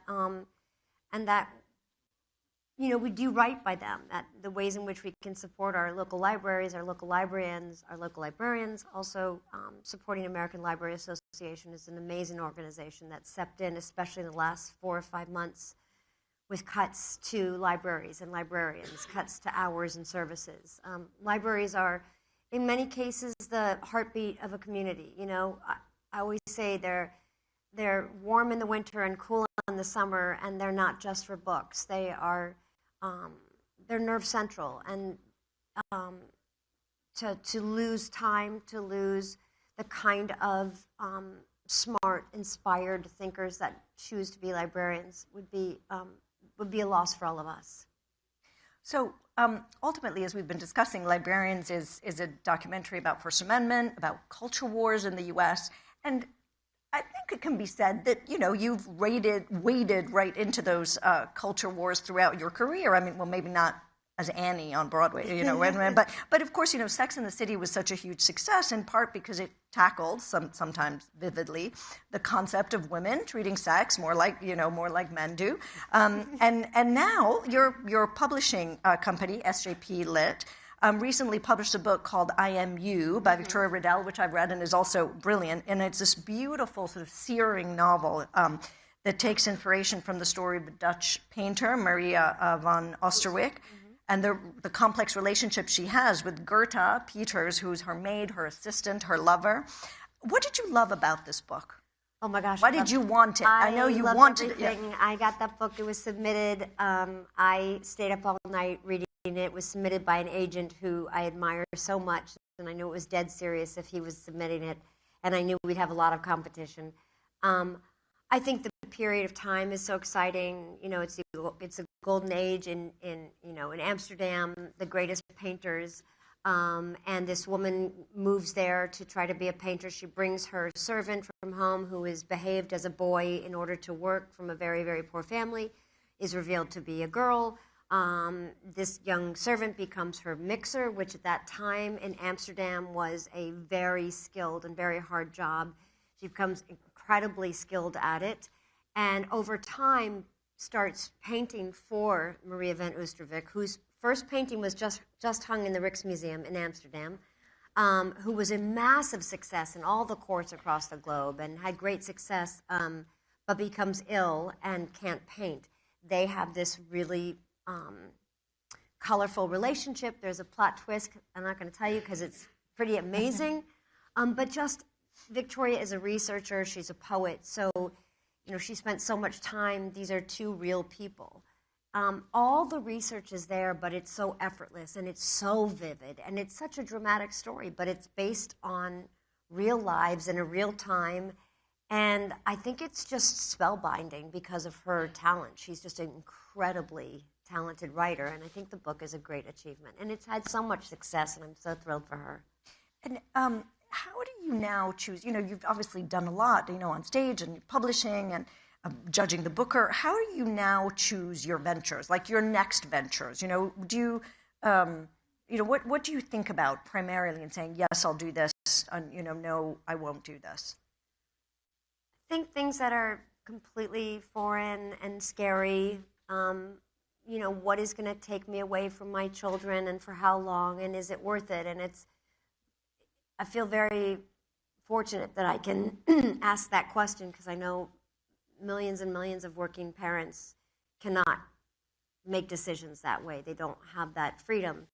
you know, we do right by them, that the ways in which we can support our local libraries, our local librarians, also supporting American Library Association is an amazing organization that stepped in, especially in the last 4 or 5 months, with cuts to libraries and librarians, cuts to hours and services. Libraries are, in many cases, the heartbeat of a community. You know, I always say they're warm in the winter and cool in the summer, and they're not just for books. They're nerve central, and to lose time, to lose the kind of smart, inspired thinkers that choose to be librarians would be a loss for all of us. So ultimately, as we've been discussing, Librarians is a documentary about First Amendment, about culture wars in the U.S., and I think it can be said that, you know, you've waded right into those culture wars throughout your career. I mean, well, maybe not as Annie on Broadway, you know, but of course, you know, Sex and the City was such a huge success in part because it tackled, sometimes vividly, the concept of women treating sex more like men do. And now your publishing company, SJP Lit, recently published a book called I Am You by Victoria Riddell, which I've read and is also brilliant. And it's this beautiful sort of searing novel that takes inspiration from the story of the Dutch painter Maria van Oosterwijk and the complex relationship she has with Gerta Peters, who's her maid, her assistant, her lover. What did you love about this book? Oh my gosh. Why did you want it? I know you wanted it. Yeah. I got that book. It was submitted. I stayed up all night reading. It was submitted by an agent who I admire so much, and I knew it was dead serious if he was submitting it, and I knew we'd have a lot of competition. I think the period of time is so exciting. You know, it's a golden age in Amsterdam, the greatest painters, and this woman moves there to try to be a painter. She brings her servant from home who is behaved as a boy in order to work from a very, very poor family, is revealed to be a girl. This young servant becomes her mixer, which at that time in Amsterdam was a very skilled and very hard job. She becomes incredibly skilled at it, and over time starts painting for Maria van Oosterwijk, whose first painting was just hung in the Rijksmuseum in Amsterdam, who was a massive success in all the courts across the globe and had great success, but becomes ill and can't paint. they have this really colorful relationship. There's a plot twist. I'm not going to tell you because it's pretty amazing. But just Victoria is a researcher. She's a poet. So, she spent so much time. These are two real people. All the research is there, but it's so effortless and it's so vivid. And it's such a dramatic story, but it's based on real lives in a real time. And I think it's just spellbinding because of her talent. She's just an incredibly talented writer, and I think the book is a great achievement. And it's had so much success, and I'm so thrilled for her. And how do you now choose? You've obviously done a lot, on stage and publishing and judging the booker. How do you now choose your ventures, like your next ventures? Do you, what do you think about primarily in saying, yes, I'll do this, and, no, I won't do this? I think things that are completely foreign and scary, what is going to take me away from my children and for how long, and is it worth it? And I feel very fortunate that I can ask that question because I know millions and millions of working parents cannot make decisions that way. They don't have that freedom.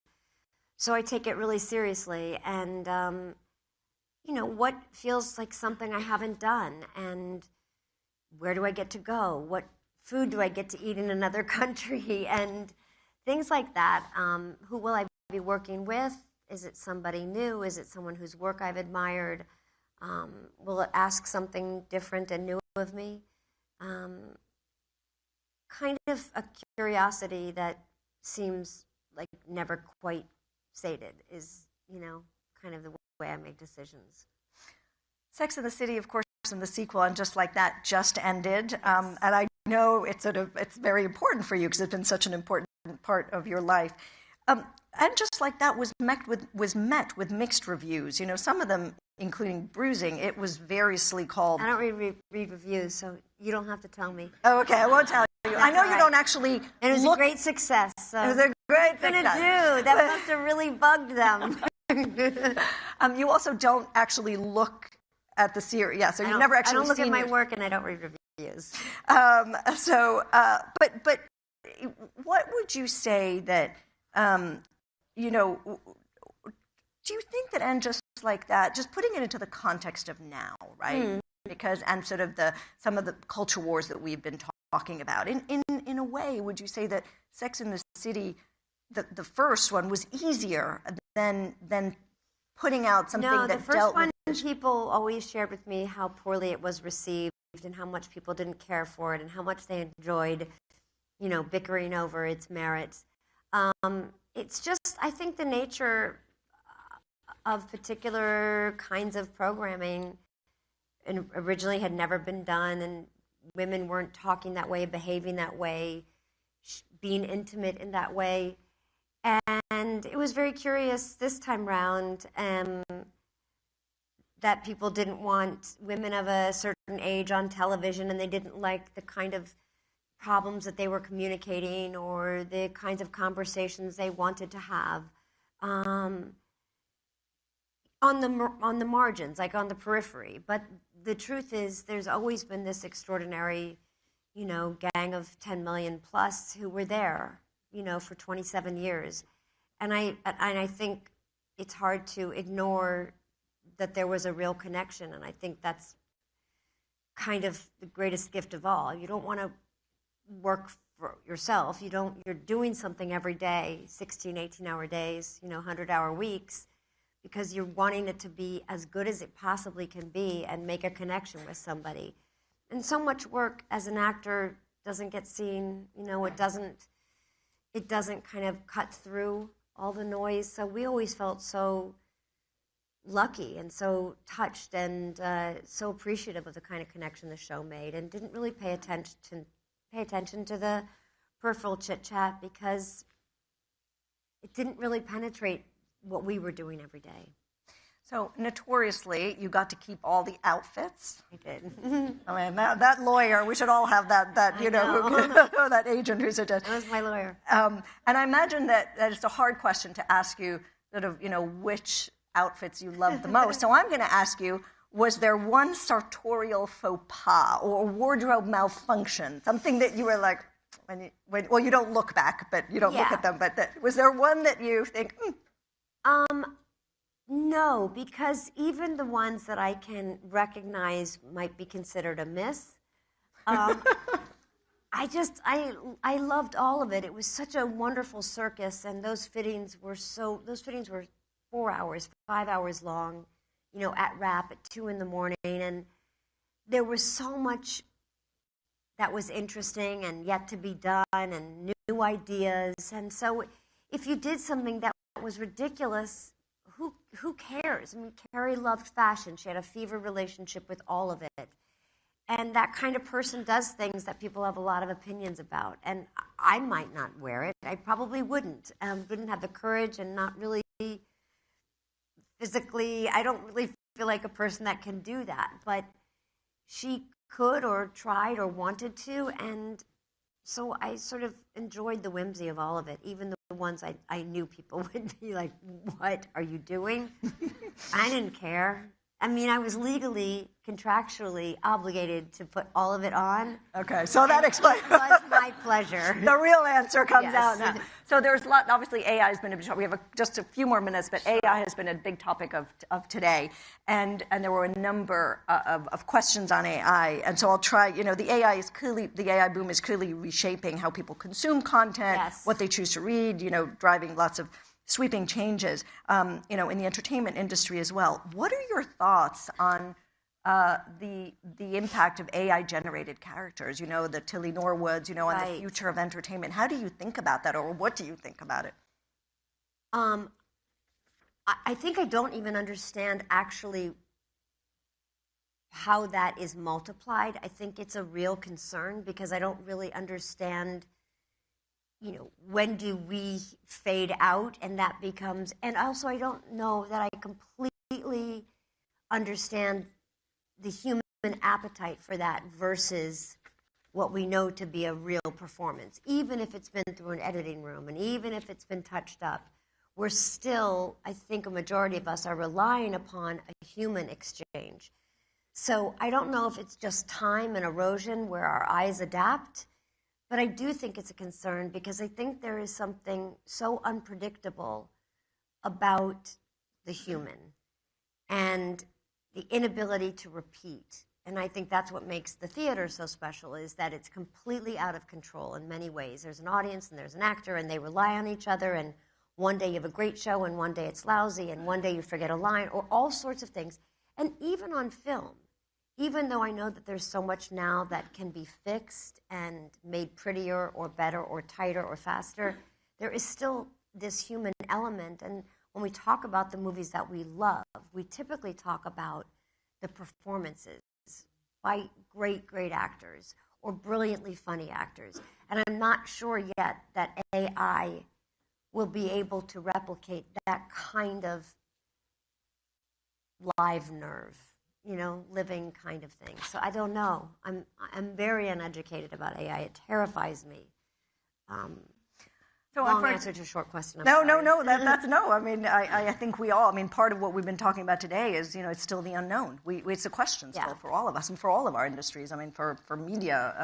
So I take it really seriously, and what feels like something I haven't done, and where do I get to go? What food do I get to eat in another country? And things like that. Who will I be working with? Is it somebody new? Is it someone whose work I've admired? Will it ask something different and new of me? Kind of a curiosity that seems like never quite sated is, kind of the way I make decisions. Sex and the City, of course, in the sequel, and Just Like That just ended. Yes. And I know it's very important for you because it's been such an important part of your life. And Just Like That was met with mixed reviews. Some of them, including bruising, it was variously called. I don't read reviews, so you don't have to tell me. Oh, okay, I won't tell you. I know you don't actually. And it was a great success. So it was a great success. That must have really bugged them. You also don't actually look at the series. Yeah, so you've never actually. I don't look at my work, and I don't read reviews. But what would you say that? Do you think that And Just Like That, just putting it into the context of now, right? Because and sort of some of the culture wars that we've been talking about, in a way, would you say that Sex and the City, the first one, was easier than putting out something that dealt with? No, the first one, people always shared with me how poorly it was received and how much people didn't care for it and how much they enjoyed, bickering over its merits. It's just, I think, the nature of particular kinds of programming and originally had never been done, and women weren't talking that way, behaving that way, being intimate in that way. And it was very curious this time round that people didn't want women of a certain age on television, and they didn't like the kind of problems that they were communicating or the kinds of conversations they wanted to have on the margins, like on the periphery. But the truth is, there's always been this extraordinary, gang of 10 million plus who were there, for 27 years. And I think it's hard to ignore that there was a real connection, and I think that's kind of the greatest gift of all. You don't want to work for yourself. You're doing something every day, 16, 18-hour days, 100-hour weeks, because you're wanting it to be as good as it possibly can be and make a connection with somebody. And so much work as an actor doesn't get seen, it doesn't kind of cut through all the noise. So we always felt so lucky and so touched and so appreciative of the kind of connection the show made, and didn't really pay attention to the peripheral chit-chat because it didn't really penetrate what we were doing every day. So notoriously, you got to keep all the outfits. I did. I mean, that lawyer, we should all have that that agent who's a judge. That was my lawyer. And I imagine that it's a hard question to ask you, sort of, which outfits you love the most. So I'm going to ask you, was there one sartorial faux pas or wardrobe malfunction, something that you were like, well, you don't look back, but you don't look at them. But was there one that you think? No, because even the ones that I can recognize might be considered a miss. I loved all of it. It was such a wonderful circus, and those fittings were 4 hours, 5 hours long, at wrap at 2 a.m, and there was so much that was interesting and yet to be done, and new ideas. And so, if you did something that was ridiculous, who cares? I mean, Carrie loved fashion. She had a fever relationship with all of it. And that kind of person does things that people have a lot of opinions about. And I might not wear it. I probably wouldn't have the courage, and not really physically, I don't really feel like a person that can do that. But she could, or tried, or wanted to. And so I sort of enjoyed the whimsy of all of it, even the ones I knew people would be like, what are you doing? I didn't care. I mean, I was legally, contractually obligated to put all of it on. Okay, so that explains. It was my pleasure. The real answer comes out now. So there's a lot, obviously AI has been a big topic. We have just a few more minutes, but AI has been a big topic of today. And there were a number of questions on AI. And so I'll try, the AI boom is clearly reshaping how people consume content, what they choose to read, driving lots of sweeping changes, in the entertainment industry as well. What are your thoughts on the impact of AI-generated characters? The Tilly Norwoods, on the future of entertainment. How do you think about that, or what do you think about it? I think I don't even understand actually how that is multiplied. I think it's a real concern because I don't really understand. When do we fade out, and that becomes, and also I don't know that I completely understand the human appetite for that versus what we know to be a real performance. Even if it's been through an editing room, and even if it's been touched up, we're still, I think a majority of us are relying upon a human exchange. So I don't know if it's just time and erosion where our eyes adapt. But I do think it's a concern because I think there is something so unpredictable about the human and the inability to repeat. And I think that's what makes the theater so special, is that it's completely out of control in many ways. There's an audience and there's an actor, and they rely on each other, and one day you have a great show and one day it's lousy, and one day you forget a line, or all sorts of things. And even on film, even though I know that there's so much now that can be fixed and made prettier or better or tighter or faster, there is still this human element. And when we talk about the movies that we love, we typically talk about the performances by great, great actors or brilliantly funny actors. And I'm not sure yet that AI will be able to replicate that kind of live nerve. Living kind of thing. So I don't know. I'm very uneducated about AI. It terrifies me. Long answer to a short question. No. That's no. I mean, I think we all. I mean, part of what we've been talking about today is, it's still the unknown. It's a question still for all of us and for all of our industries. I mean, for media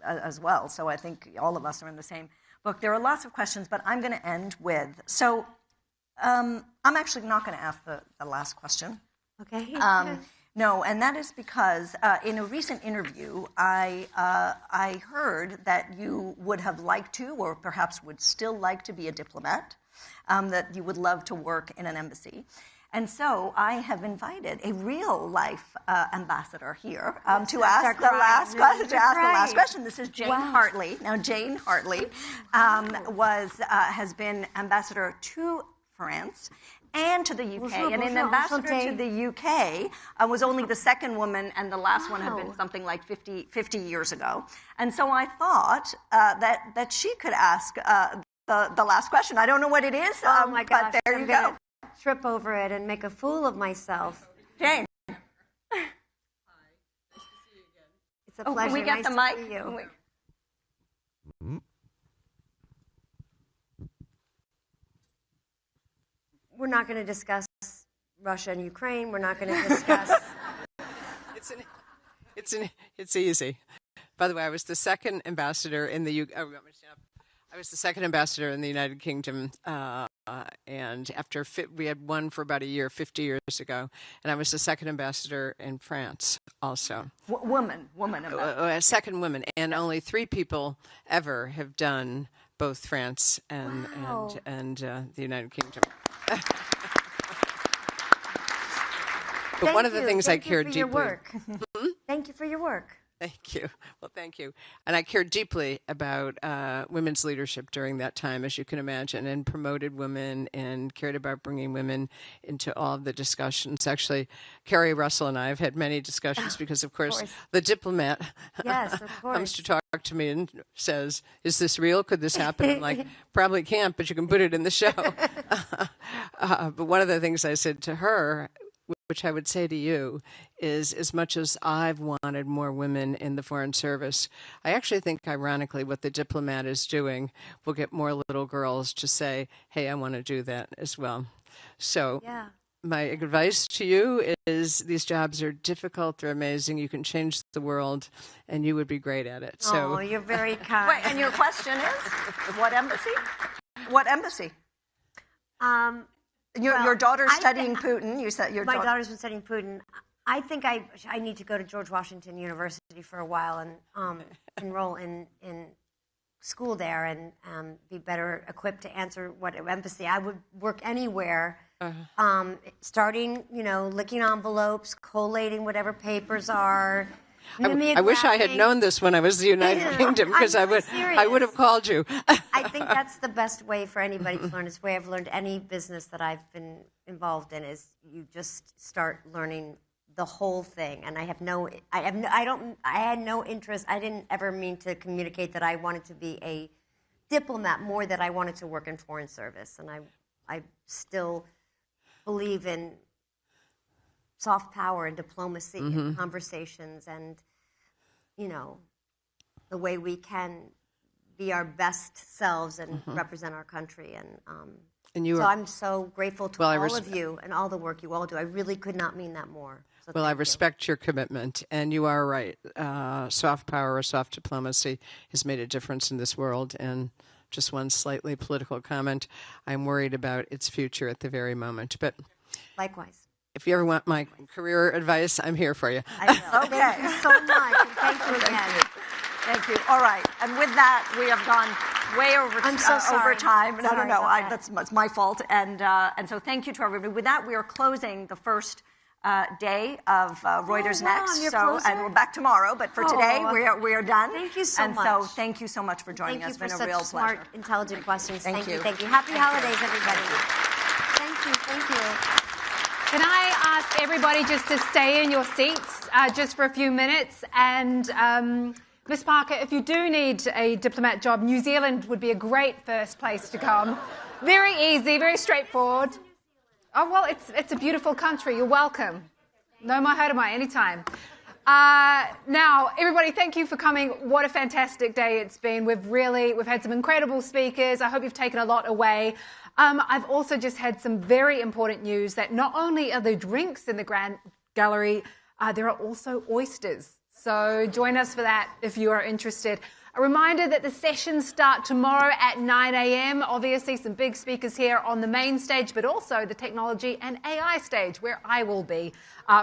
as well. So I think all of us are in the same book. There are lots of questions, but I'm going to end with. So I'm actually not going to ask the last question. Okay. No, and that is because in a recent interview, I heard that you would have liked to, or perhaps would still like to be a diplomat, that you would love to work in an embassy. And so I have invited a real-life ambassador here to ask the last question. This is Jane Hartley. Now, Jane Hartley has been ambassador to France and to the UK. And an ambassador to the UK was only the second woman, and the last one had been something like 50 years ago. And so I thought that she could ask the last question. I don't know what it is, oh my gosh, but there you go. Trip over it and make a fool of myself. Jane. Hi. Nice to see you again. It's a pleasure. Can we get the mic? See you. We're not going to discuss Russia and Ukraine. We're not going to discuss. It's easy. By the way, I was the second ambassador in the UK. I was the second ambassador in the United Kingdom, and after we had one for about a year, 50 years ago, and I was the second ambassador in France also. Woman ambassador. Second woman, and only 3 people ever have done both France and the United Kingdom. But one of the things I care deeply. Thank you for your work. Thank you. Well, thank you. And I cared deeply about women's leadership during that time, as you can imagine, and promoted women and cared about bringing women into all of the discussions. Actually, Carrie Russell and I have had many discussions because, of course, the diplomat comes to talk to me and says, is this real? Could this happen? I'm like, probably can't, but you can put it in the show. But one of the things I said to her, which I would say to you, is as much as I've wanted more women in the Foreign Service, I actually think, ironically, what the diplomat is doing will get more little girls to say, hey, I want to do that as well. So my advice to you is these jobs are difficult, they're amazing, you can change the world, and you would be great at it. So you're very kind. Wait, and your question is, what embassy? What embassy? Your daughter's studying Putin. You said my daughter's been studying Putin. I think I need to go to George Washington University for a while and enroll in school there and be better equipped to answer what embassy. I would work anywhere, starting, licking envelopes, collating whatever papers are. I wish I had known this when I was in the United Kingdom, because I would have called you. I think that's the best way for anybody to learn. It's the way I've learned any business that I've been involved in is you just start learning the whole thing. And I had no interest. I didn't ever mean to communicate that I wanted to be a diplomat, more that I wanted to work in foreign service. And I still believe in soft power and diplomacy and conversations and, the way we can be our best selves and represent our country. So I'm so grateful to all of you and all the work you all do. I really could not mean that more. So I respect your commitment, and you are right. Soft power or soft diplomacy has made a difference in this world, and just one slightly political comment, I'm worried about its future at the very moment. But likewise. If you ever want my career advice, I'm here for you. I will. Okay. Thank you so much. And thank you again. Thank you. All right. And with that, we have gone way over time. No. That's my fault. And so thank you to everybody. With that, we are closing the first day of Reuters Next. And we're back tomorrow. But for today, we are done. Thank you so much. And so thank you so much for joining us. It's been a real pleasure. Smart, intelligent questions. Thank you. Thank you. Happy holidays, everybody. Thank you. Can I ask everybody just to stay in your seats just for a few minutes? And Ms. Parker, if you do need a diplomat job, New Zealand would be a great first place to come. Very easy, very straightforward. Oh, well, it's a beautiful country. You're welcome. No more hurt am I, anytime. Now, everybody, thank you for coming. What a fantastic day it's been. We've had some incredible speakers. I hope you've taken a lot away. I've also just had some very important news that not only are there drinks in the Grand Gallery, there are also oysters. So join us for that if you are interested. A reminder that the sessions start tomorrow at 9 a.m. Obviously, some big speakers here on the main stage, but also the technology and AI stage, where I will be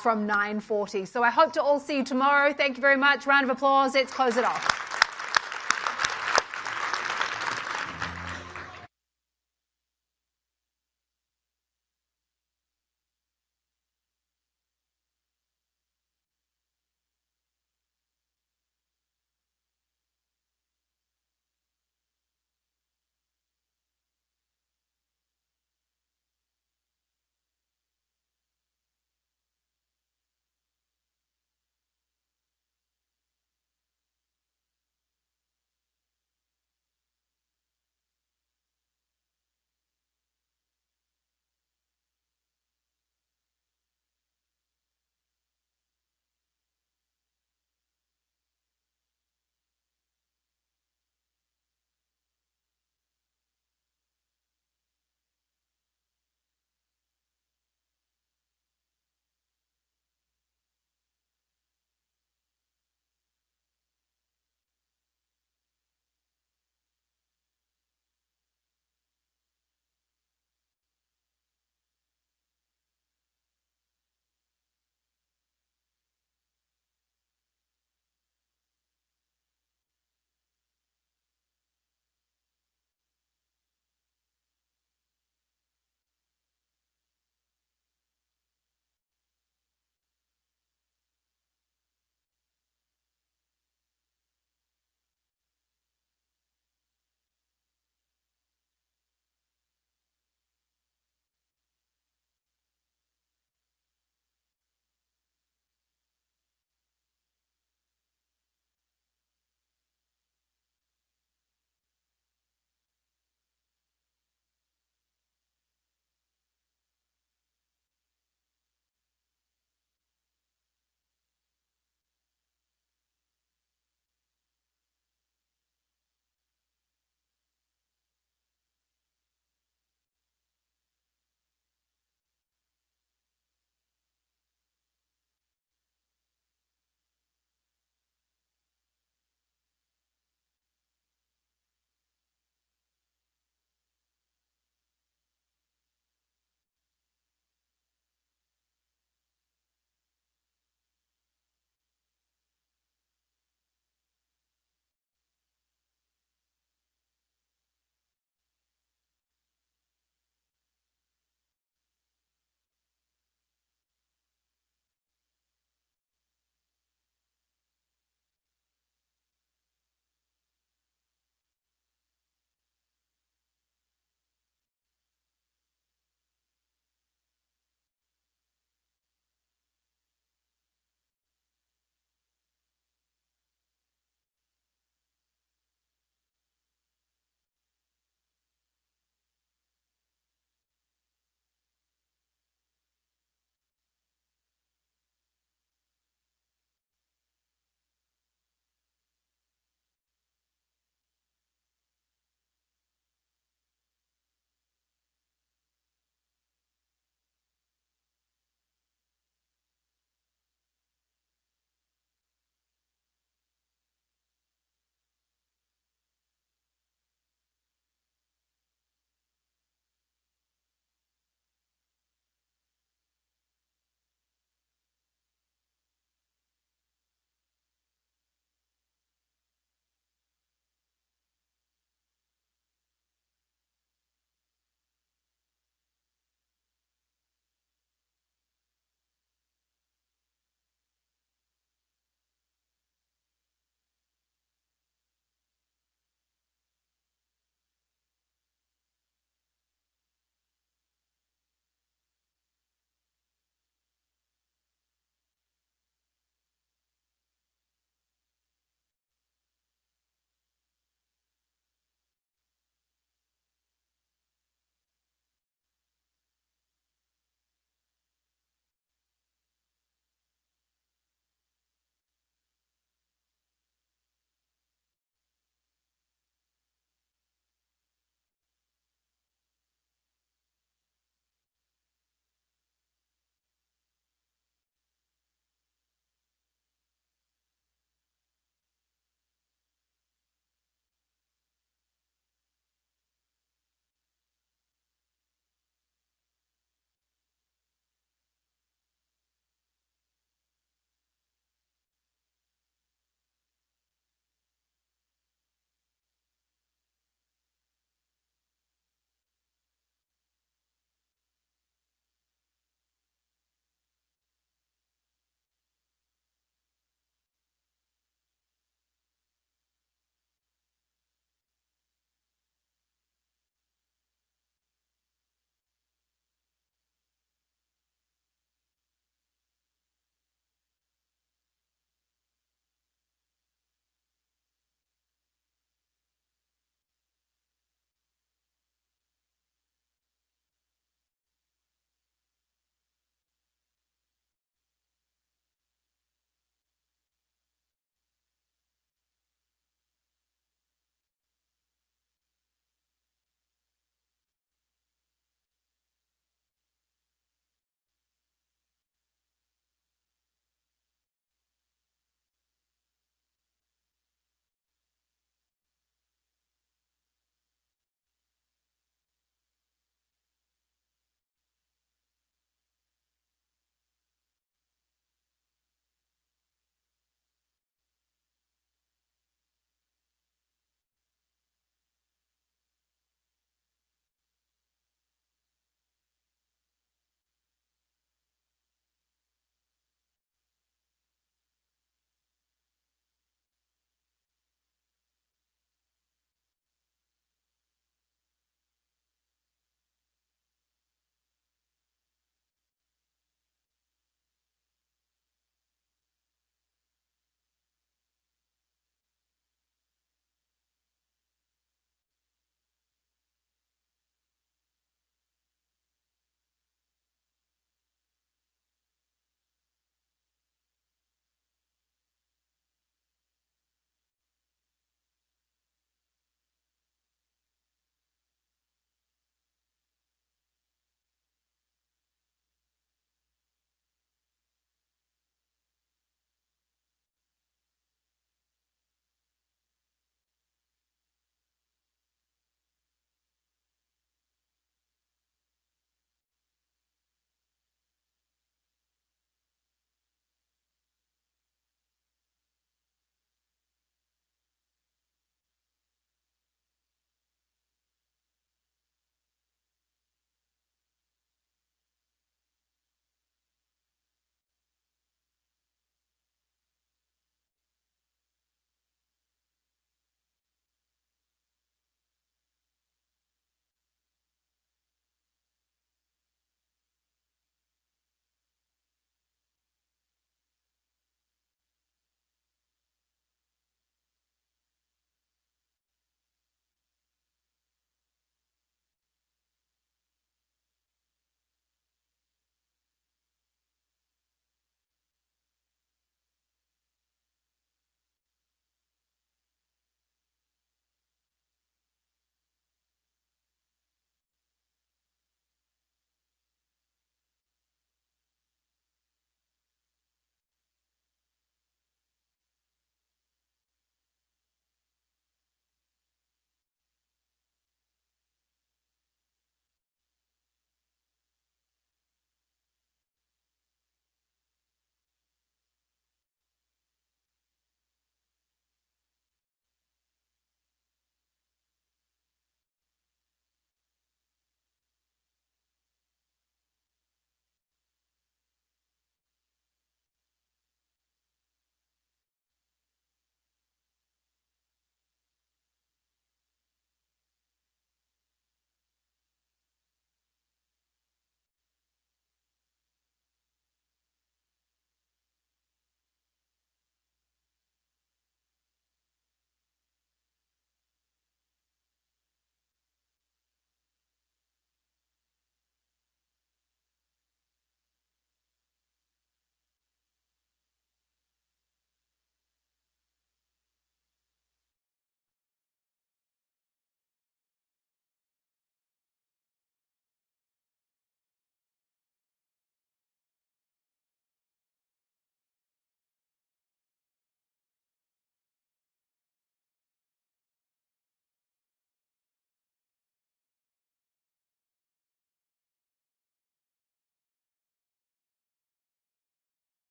from 9:40. So I hope to all see you tomorrow. Thank you very much. Round of applause. Let's close it off.